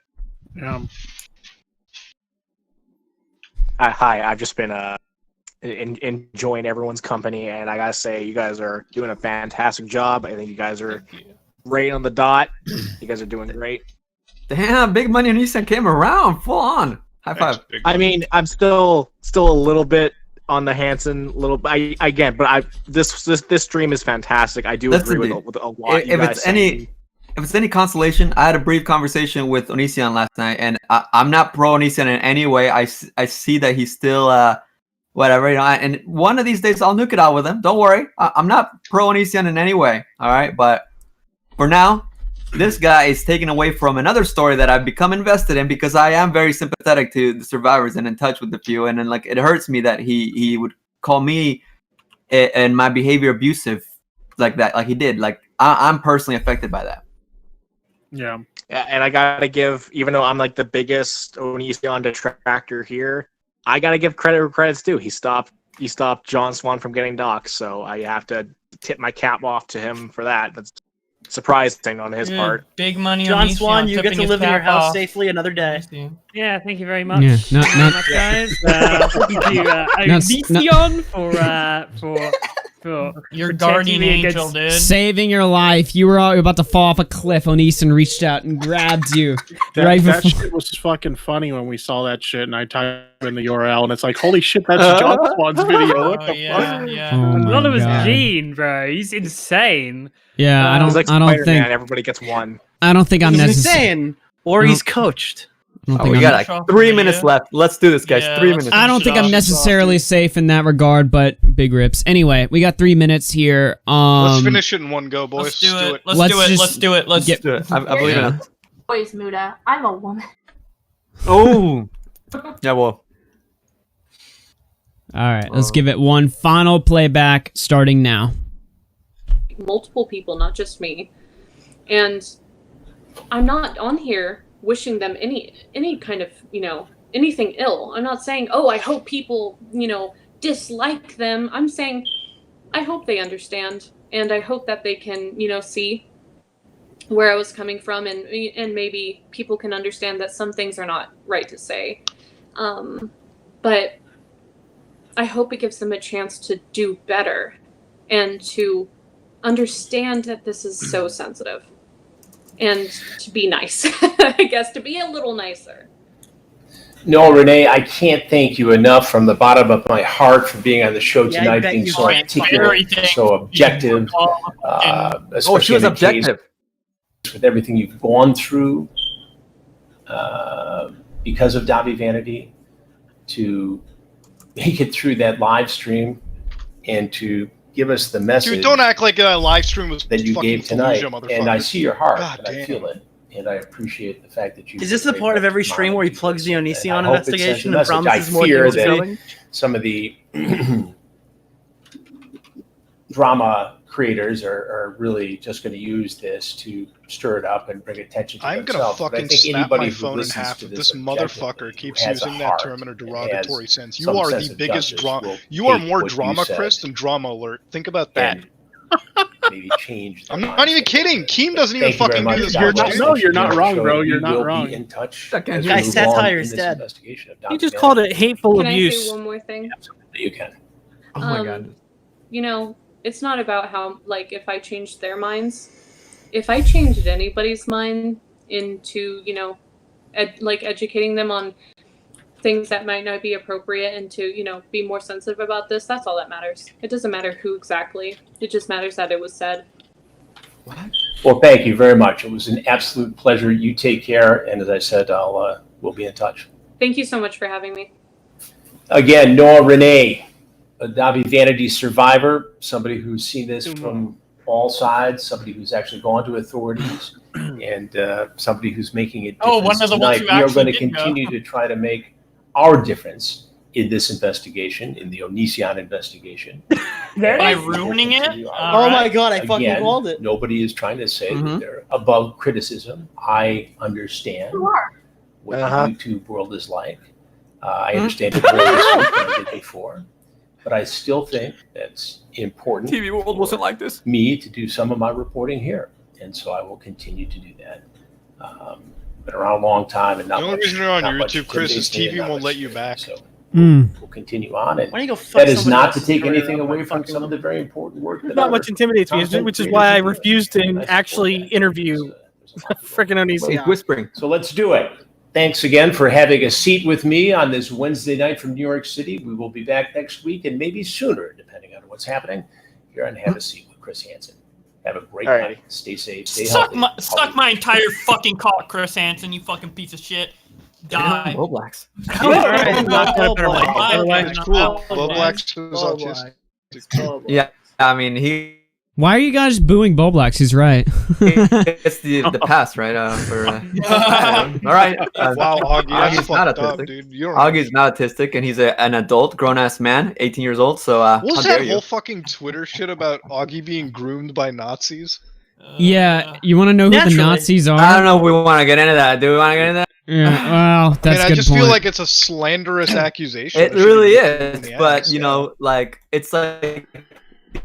Hi, I've just been enjoying everyone's company, and I gotta say, you guys are doing a fantastic job. I think you guys are right on the dot. You guys are doing great. Damn, big money on Easton came around full on. High five. I mean, I'm still a little bit on the Hansen this stream is fantastic. I do agree with a lot. If it's any consolation, I had a brief conversation with Onision last night, and I'm not pro Onision in any way. I see that he's still whatever, and one of these days I'll nuke it out with him. Don't worry, I'm not pro Onision in any way. All right, but for now, this guy is taken away from another story that I've become invested in because I am very sympathetic to the survivors and in touch with the few, and then like it hurts me that he would call me and my behavior abusive like that, like he did. Like I'm personally affected by that. Yeah, and I gotta give, even though I'm like the biggest Onision detractor here, I gotta give credit where credit's due. He stopped John Swan from getting doxxed, so I have to tip my cap off to him for that. That's surprising on his part. Big money John on Swan, you get to live in your house safely another day. Yeah, thank you very much. Yeah, guys. Thank you, Onision, for your protecting guardian me against- angel, dude. Saving your life. You were about to fall off a cliff. Onision reached out and grabbed you. That before. shit was fucking funny when we saw that shit, and I typed in the URL, and it's like, holy shit, that's John Swan's video. What the fuck? Yeah. Oh my None of us God. Gene, bro. He's insane. Yeah, I don't think everybody gets one. I don't think I'm He's necessary. insane, or he's coached. We got like 3 minutes left. Let's do this, guys. 3 minutes. I don't think I'm necessarily safe in that regard, but big rips. Anyway, we got 3 minutes here. Let's finish it in one go, boys. Let's do it. Let's do it. Get do it. I believe in it. Boys, Muda, I'm a woman. Oh. Yeah, well. All right, let's give it one final playback starting now. Multiple people, not just me. And I'm not on here wishing them any kind of, anything ill. I'm not saying, oh, I hope people, dislike them. I'm saying I hope they understand, and I hope that they can, see where I was coming from, and maybe people can understand that some things are not right to say. But I hope it gives them a chance to do better and to understand that this is so sensitive. And to be nice, I guess, to be a little nicer. No, Renee, I can't thank you enough from the bottom of my heart for being on the show tonight, being so articulate, so objective. Oh, she was objective. With everything you've gone through because of Davi Vanity, to make it through that live stream and to give us the message. Dude, don't act like a live stream was that you gave tonight. Fallujah, And I see your heart, God and I feel it, and I appreciate the fact that you. Is this the part of every stream where he plugs the Onision I hope it sends investigation a and message. promises I more fear things that coming? some of the drama creators are really just going to use this to stir it up and bring attention to I'm gonna themselves. But I fucking think snap anybody my who phone in listens half to if this motherfucker keeps has a using that heart term in a and derogatory has sense. You some are sense the of biggest justice drama. will You are take more what you drama, said Chris, than drama alert. Think about that. maybe change. I'm not even kidding. Keem doesn't even Thank you very fucking much. do this. God bless you. you're not wrong, bro. You're We not will wrong. be in touch. Guys, as we move satire on is in this dead. investigation of He Davi just Vanity. called it hateful Can abuse. I say one more thing? You can. Oh my God. It's not about how, if I changed their minds. If I changed anybody's mind into, educating them on things that might not be appropriate and to, be more sensitive about this, that's all that matters. It doesn't matter who exactly. It just matters that it was said. Well, thank you very much. It was an absolute pleasure. You take care, and as I said, we'll be in touch. Thank you so much for having me. Again, Noah Renee, a Davi Vanity survivor, somebody who's seen this from all sides, somebody who's actually gone to authorities, and somebody who's making it. Oh, one of the ones tonight. who We are actually going to did go. continue to try to make our difference in this investigation, in the Onision investigation. By ruining it? Oh my God, I fucking Again, called it. nobody is trying to say that they're above criticism. I understand what the YouTube world is like. I understand it more this week than I did before. But I still think that's important. TV world wasn't like this. Me to do some of my reporting here. And so I will continue to do that. Been around a long time, and not The only much- reason you're on not much YouTube, Chris, is intimidation and TV not won't much let you fear. back. So Mm. we'll continue on. And Why don't you go fuck that is somebody not else's to take story anything up away my from fucking- some of the very important work that Not our much intimidates me, content which is creators why I are doing. refuse to I support actually that. interview Freaking Onision. He's whispering. So let's do it. Thanks again for having a seat with me on this Wednesday night from New York City. We will be back next week and maybe sooner, depending on what's happening, here on Have a Seat with Chris Hansen. Have a great night. Stay safe. Stay healthy. Suck my entire fucking cock, Chris Hansen, you fucking piece of shit. Die. Bowblax. Bowblax is autistic. Yeah, I mean, he. Why are you guys booing Bowblax? He's right. It's the pass, right? All right. Wow, Augie, that's Augie's not fucked up, autistic. dude. You don't Augie's not autistic, and he's an adult, grown-ass man, 18 years old. So, What was how that dare you? whole fucking Twitter shit about Augie being groomed by Nazis? Yeah, you want to know who the Nazis are? I don't know if we want to get into that. Do we want to get into that? Yeah, well, that's I a good just point. feel like it's a slanderous accusation. It really is, but you know, like it's like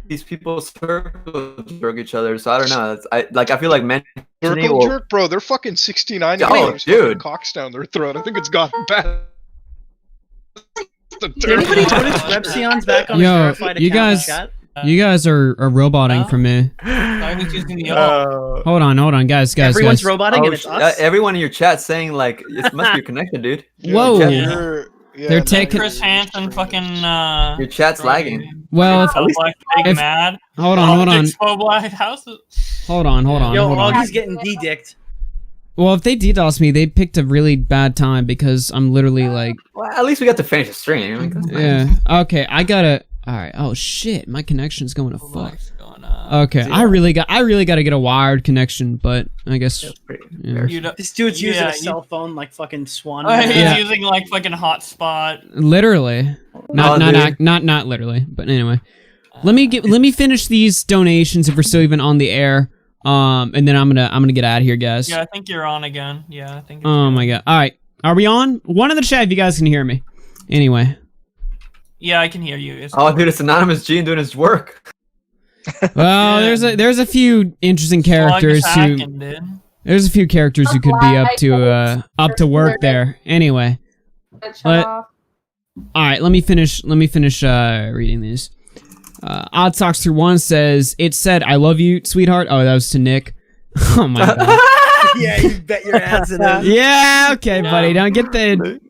these people circle jerk each other. So I don't know. I feel like men. Circle jerk, bro. They're fucking 69 Oh, years dude. cocks down their throat. I think it's gotten bad. Did anybody notice Repsion's back on his Yo, verified you account in guys, chat? you guys are roboting for me. Hold on, guys. Everyone's guys. roboting and it's us? Everyone in your chat saying like it must be a connection, dude. Whoa. They're taking. Chris Hansen fucking. Your chat's lagging. Well, if, mad. hold on. Black houses. Hold on. Yo, hold on. Augie's getting de-dicked. Well, if they DDoS me, they picked a really bad time because I'm literally like. Well, at least we got to finish the stream. Like, that's Yeah. nice. Okay, I gotta. All right. Oh shit, my connection's going to fuck. Okay, I really got to get a wired connection, but I guess. Yeah. This dude's using Yeah, a cell phone like fucking Swan. He's Yeah. using like fucking hotspot. Literally, not literally, but anyway. Let me finish these donations if we're still even on the air. And then I'm gonna get out of here, guys. Yeah, I think you're on again. Yeah, I think. Oh my god. All right, are we on? One in the chat if you guys can hear me. Anyway. Yeah, I can hear you. Dude, it's Anonymous Gene doing his work. Well, there's a few interesting characters who. There's a few characters who could be up to work there. Anyway. All right, let me finish reading these. Odd Socks Through One says, "It said I love you, sweetheart." Oh, that was to Nick. Oh my god. Yeah, you bet your ass it is. Yeah, okay, buddy. Don't get the Nick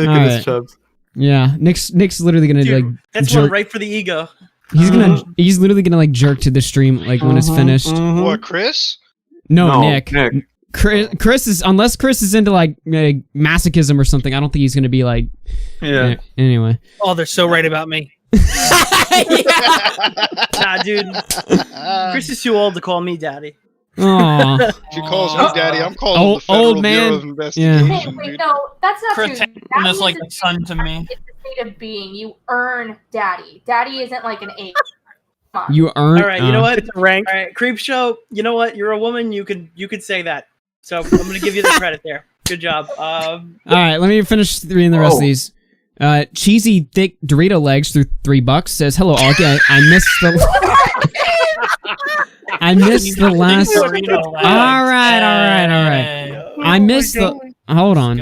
All and his right. chubs. Yeah, Nick's literally gonna Dude, like that's jerk. one right for the ego. He's literally gonna like jerk to the stream like when it's finished. What, Chris? No, Nick. Chris is, unless Chris is into like masochism or something. I don't think he's gonna be like. Yeah. Anyway. Oh, they're so right about me. Nah, dude. Chris is too old to call me daddy. Aw. She calls me daddy. I'm calling the Federal Old man. Bureau of Investigation. Wait, no, that's not Chris true. Hansen is like a son to me. It's a state of being. You earn daddy. Daddy isn't like an age. Come on. You earn. All right, you know what? It's a rank. All right, Creepshow. You know what? You're a woman. You could say that. So I'm gonna give you the credit there. Good job. All right, let me finish reading the rest of these. Cheesy thick Dorito legs through $3 says, "Hello, Augie. I missed the. I missed the last. All right. I missed the. Hold on.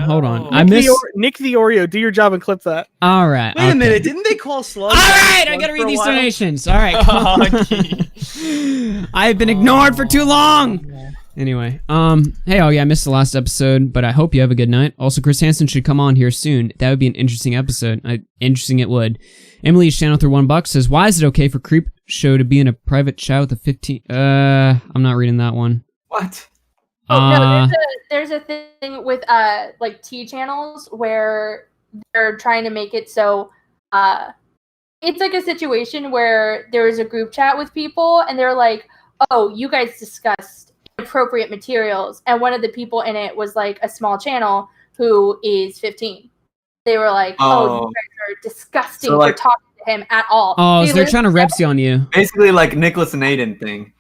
I missed. Nick DeOrio, do your job and clip that. All right. Wait a minute. Didn't they call Slug? All right, I gotta read these donations. All right. I've been ignored for too long. Anyway, hey, Augie, I missed the last episode, but I hope you have a good night. Also, Chris Hansen should come on here soon. That would be an interesting episode. Interesting it would. Emily's channel through $1 says, "Why is it okay for Creepshow to be in a private chat with a 15?" I'm not reading that one. What? No, there's a thing with like T channels where they're trying to make it so it's like a situation where there is a group chat with people and they're like, "Oh, you guys discussed inappropriate materials," and one of the people in it was like a small channel who is 15. They were like, "Oh, you guys are disgusting for talking to him at all." Oh, so they're trying to repsy on you. Basically, like Nicholas and Aiden thing.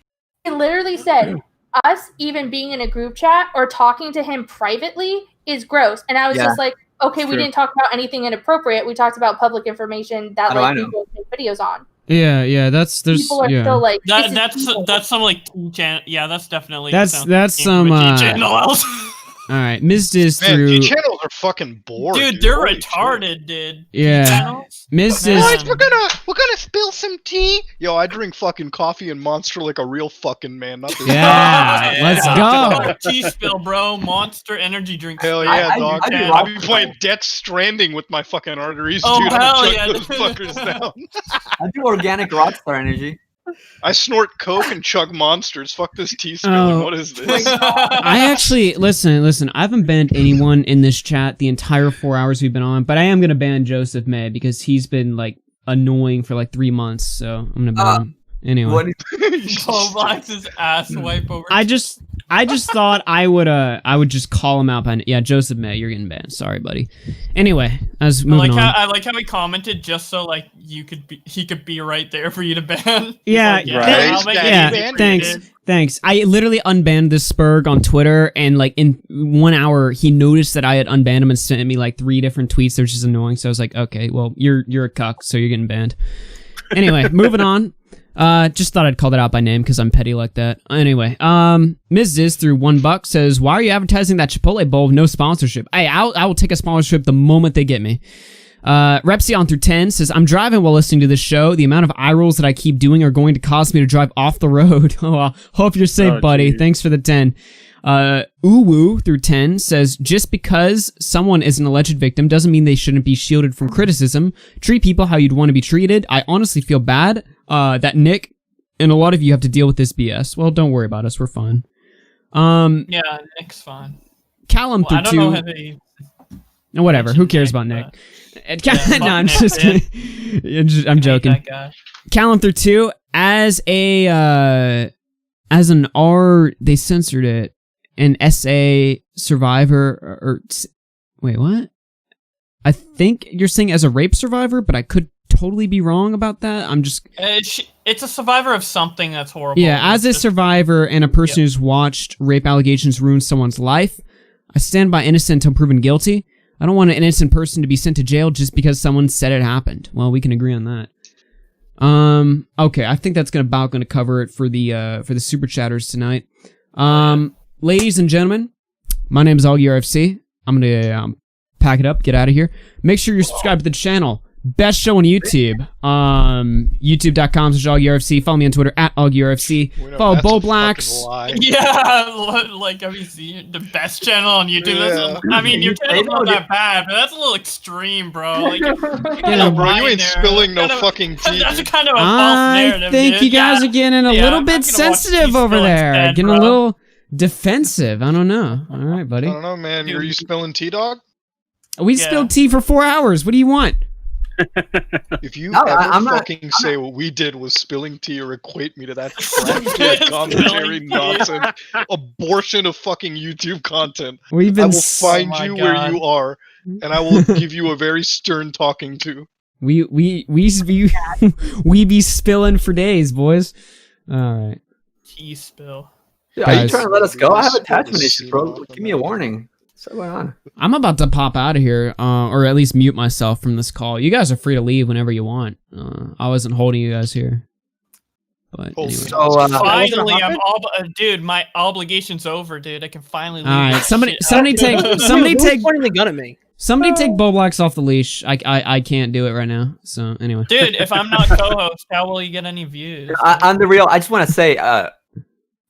They literally said, us even being in a group chat or talking to him privately is gross. And I was just like, okay, we didn't talk about anything inappropriate. We talked about public information that like people make videos on. Yeah, there's people are yeah. still like that's some like channel. Yeah, that's definitely that's some channel else. All right, Ms. Diz Man, through. T channels are fucking bored, Dude, they're Holy retarded, dude. Yeah. Channels? Ms. Boys, Diz. we're gonna spill some tea. Yo, I drink fucking coffee and Monster like a real fucking man. Not this Yeah, let's go. Tea spill, bro. Monster energy drink. Hell spill. yeah, dog. I do I'll rock be playing Death Stranding with my fucking arteries, Oh, dude. hell I'll yeah, chug those dude. fuckers down. I do organic Rockstar energy. I snort coke and chug monsters. Fuck this tea spilling. Oh. What is this? I actually listen. I haven't banned anyone in this chat the entire 4 hours we've been on, but I am gonna ban Joseph May because he's been like annoying for like 3 months. So I'm gonna ban him anyway. Bowblax's ass wipe over. I just thought I would just call him out by yeah, Joseph May, you're getting banned. Sorry, buddy. Anyway, as moving on. I like how he commented just so like he could be right there for you to ban. Yeah, He's like, I'll make it easy for you, dude. Thanks. I literally unbanned this Spurg on Twitter, and like in 1 hour, he noticed that I had unbanned him and sent me like 3 different tweets. They're just annoying. So I was like, okay, well, you're a cuck, so you're getting banned. Anyway, moving on. Just thought I'd call that out by name because I'm petty like that. Anyway, Ms. Ziz through $1 says, "Why are you advertising that Chipotle bowl with no sponsorship?" I will take a sponsorship the moment they get me. Repsion through 10 says, "I'm driving while listening to this show. The amount of eye rolls that I keep doing are going to cause me to drive off the road." Oh, well, hope you're safe, buddy. Geez. Thanks for the 10. Uwu through 10 says, "Just because someone is an alleged victim doesn't mean they shouldn't be shielded from criticism. Treat people how you'd want to be treated. I honestly feel bad that Nick and a lot of you have to deal with this BS. Well, don't worry about us. We're fine." Yeah, Nick's fine. Callum Well, I through don't know 2. how they. Whatever. Who cares about Nick? No, I'm just kidding. I'm joking. That guy. Callum through 2 as an R. They censored it. An SA survivor or wait, what? I think you're saying as a rape survivor, but I could totally be wrong about that. I'm just. It's a survivor of something that's horrible. Yeah, as a survivor and a person who's watched rape allegations ruin someone's life, I stand by innocent until proven guilty. I don't want an innocent person to be sent to jail just because someone said it happened. Well, we can agree on that. Okay, I think that's about gonna cover it for the super chatters tonight. Ladies and gentlemen, my name is AugieRFC. I'm gonna pack it up, get out of here. Make sure you're subscribed to the channel. Best show on YouTube. YouTube.com/AugieRFC. Follow me on Twitter @AugieRFC. Follow Bowblax. Yeah, like have you seen the best channel on YouTube? Yeah. I mean, your channel's not that bad, but that's a little extreme, bro. Like, Yeah, bro, you ain't spilling no fucking tea. That's kind of a false narrative. I think dude. you guys are getting a little bit I'm gonna watch sensitive Tea over Spill there. instead, Getting a bro. little defensive. I don't know. All right, buddy. I don't know, man. Are you spilling tea, dog? We spilled tea for 4 hours. What do you want? If you No, ever I'm not- fucking say what we did was spilling tea or equate me to that trash commentary nonsense, abortion of fucking YouTube content, We've been I will find Oh my you where God. you are, and I will give you a very stern talking to. We be spilling for days, boys. All right. Tea spill. Dude, are you Guys. trying to let us go? I have Spill the attachment issues, sea bro. off Give me a warning. What's going on? I'm about to pop out of here, or at least mute myself from this call. You guys are free to leave whenever you want. I wasn't holding you guys here. But anyway. So, Finally, dude. My obligation's over, dude. I can finally leave. All right, this somebody shit. take pointing the gun at me. Somebody take Bowblax off the leash. I can't do it right now. So anyway, Dude, if I'm not co-host, how will you get any views? On the real, I just want to say,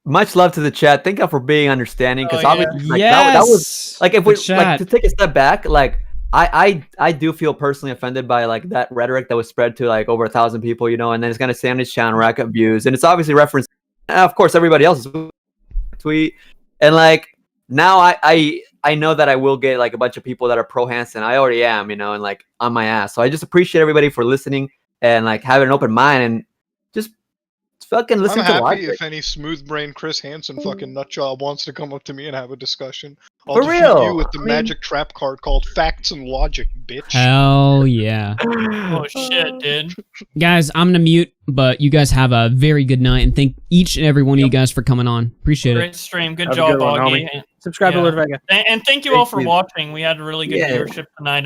much love to the chat. Thank you for being understanding, because Oh, yeah. obviously, like, that was like, if we The like chat. to take a step back, like I do feel personally offended by like that rhetoric that was spread to like over 1,000 people, you know, and then it's gonna stay on his channel, rack up views, and it's obviously referenced, of course, everybody else's tweet, and like now I know that I will get like a bunch of people that are pro Hansen. I already am, you know, and like on my ass. So I just appreciate everybody for listening and like having an open mind and just fucking listen I'm to happy logic. if any smooth brain Chris Hansen fucking nutjob wants to come up to me and have a discussion. I'll For defeat real. you with the I mean- magic trap card called Facts and Logic, bitch. hell yeah, Oh shit, dude. guys. I'm gonna mute, but you guys have a very good night, and thank each and every one of you guys for coming on. Appreciate it. Great stream. Good Have a job, good one, Augie. homie. Subscribe to Yeah. Lord Vega. And thank you all Thank for you. watching. We had a really good Yeah. viewership tonight.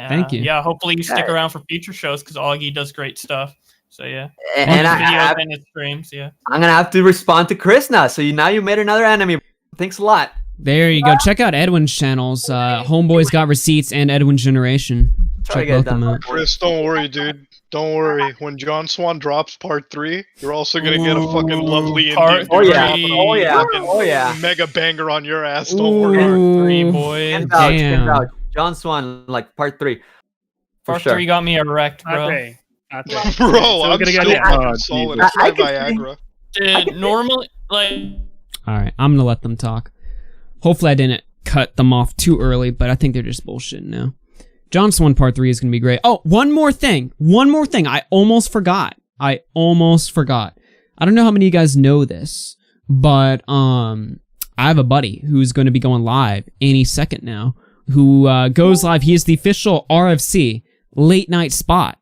Thank you. Yeah, hopefully you stick Yeah. around for future shows because Augie does great stuff. So yeah, And his I, videos I, and his streams. Yeah. I'm gonna have to respond to Chris now. So now you made another enemy. Thanks a lot. There you go. Check out Edwin's channels. Homeboys Got Receipts and Edwin's Generation. Check both of them out. Chris, don't worry, dude. Don't worry. When John Swan drops part 3, you're also gonna get a fucking lovely part indie. Oh, yeah. Oh, yeah. Mega banger on your ass. Don't worry. Part 3, boy. Stand out. John Swan, like part 3. For Part sure. 3 got me erect, bro. Bro, I'm still fucking solid. It's my Viagra. Dude, normally, like... Alright, I'm gonna let them talk. Hopefully I didn't cut them off too early, but I think they're just bullshitting now. John Swan Part 3 is gonna be great. Oh, one more thing. I almost forgot. I don't know how many of you guys know this, but I have a buddy who's going to be going live any second now, who goes live. He is the official RFC late night spot.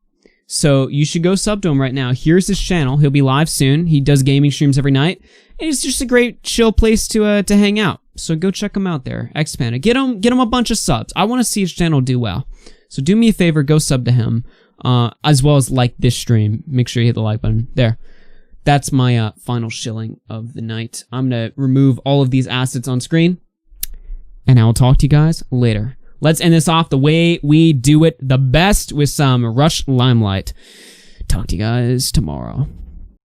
So you should go sub to him right now. Here's his channel. He'll be live soon. He does gaming streams every night. And it's just a great chill place to hang out. So go check him out there. ExedPanda. Get him a bunch of subs. I want to see his channel do well. So do me a favor, go sub to him, as well as like this stream. Make sure you hit the like button. There. That's my final shilling of the night. I'm going to remove all of these assets on screen, and I will talk to you guys later. Let's end this off the way we do it the best with some Rush Limelight. Talk to you guys tomorrow.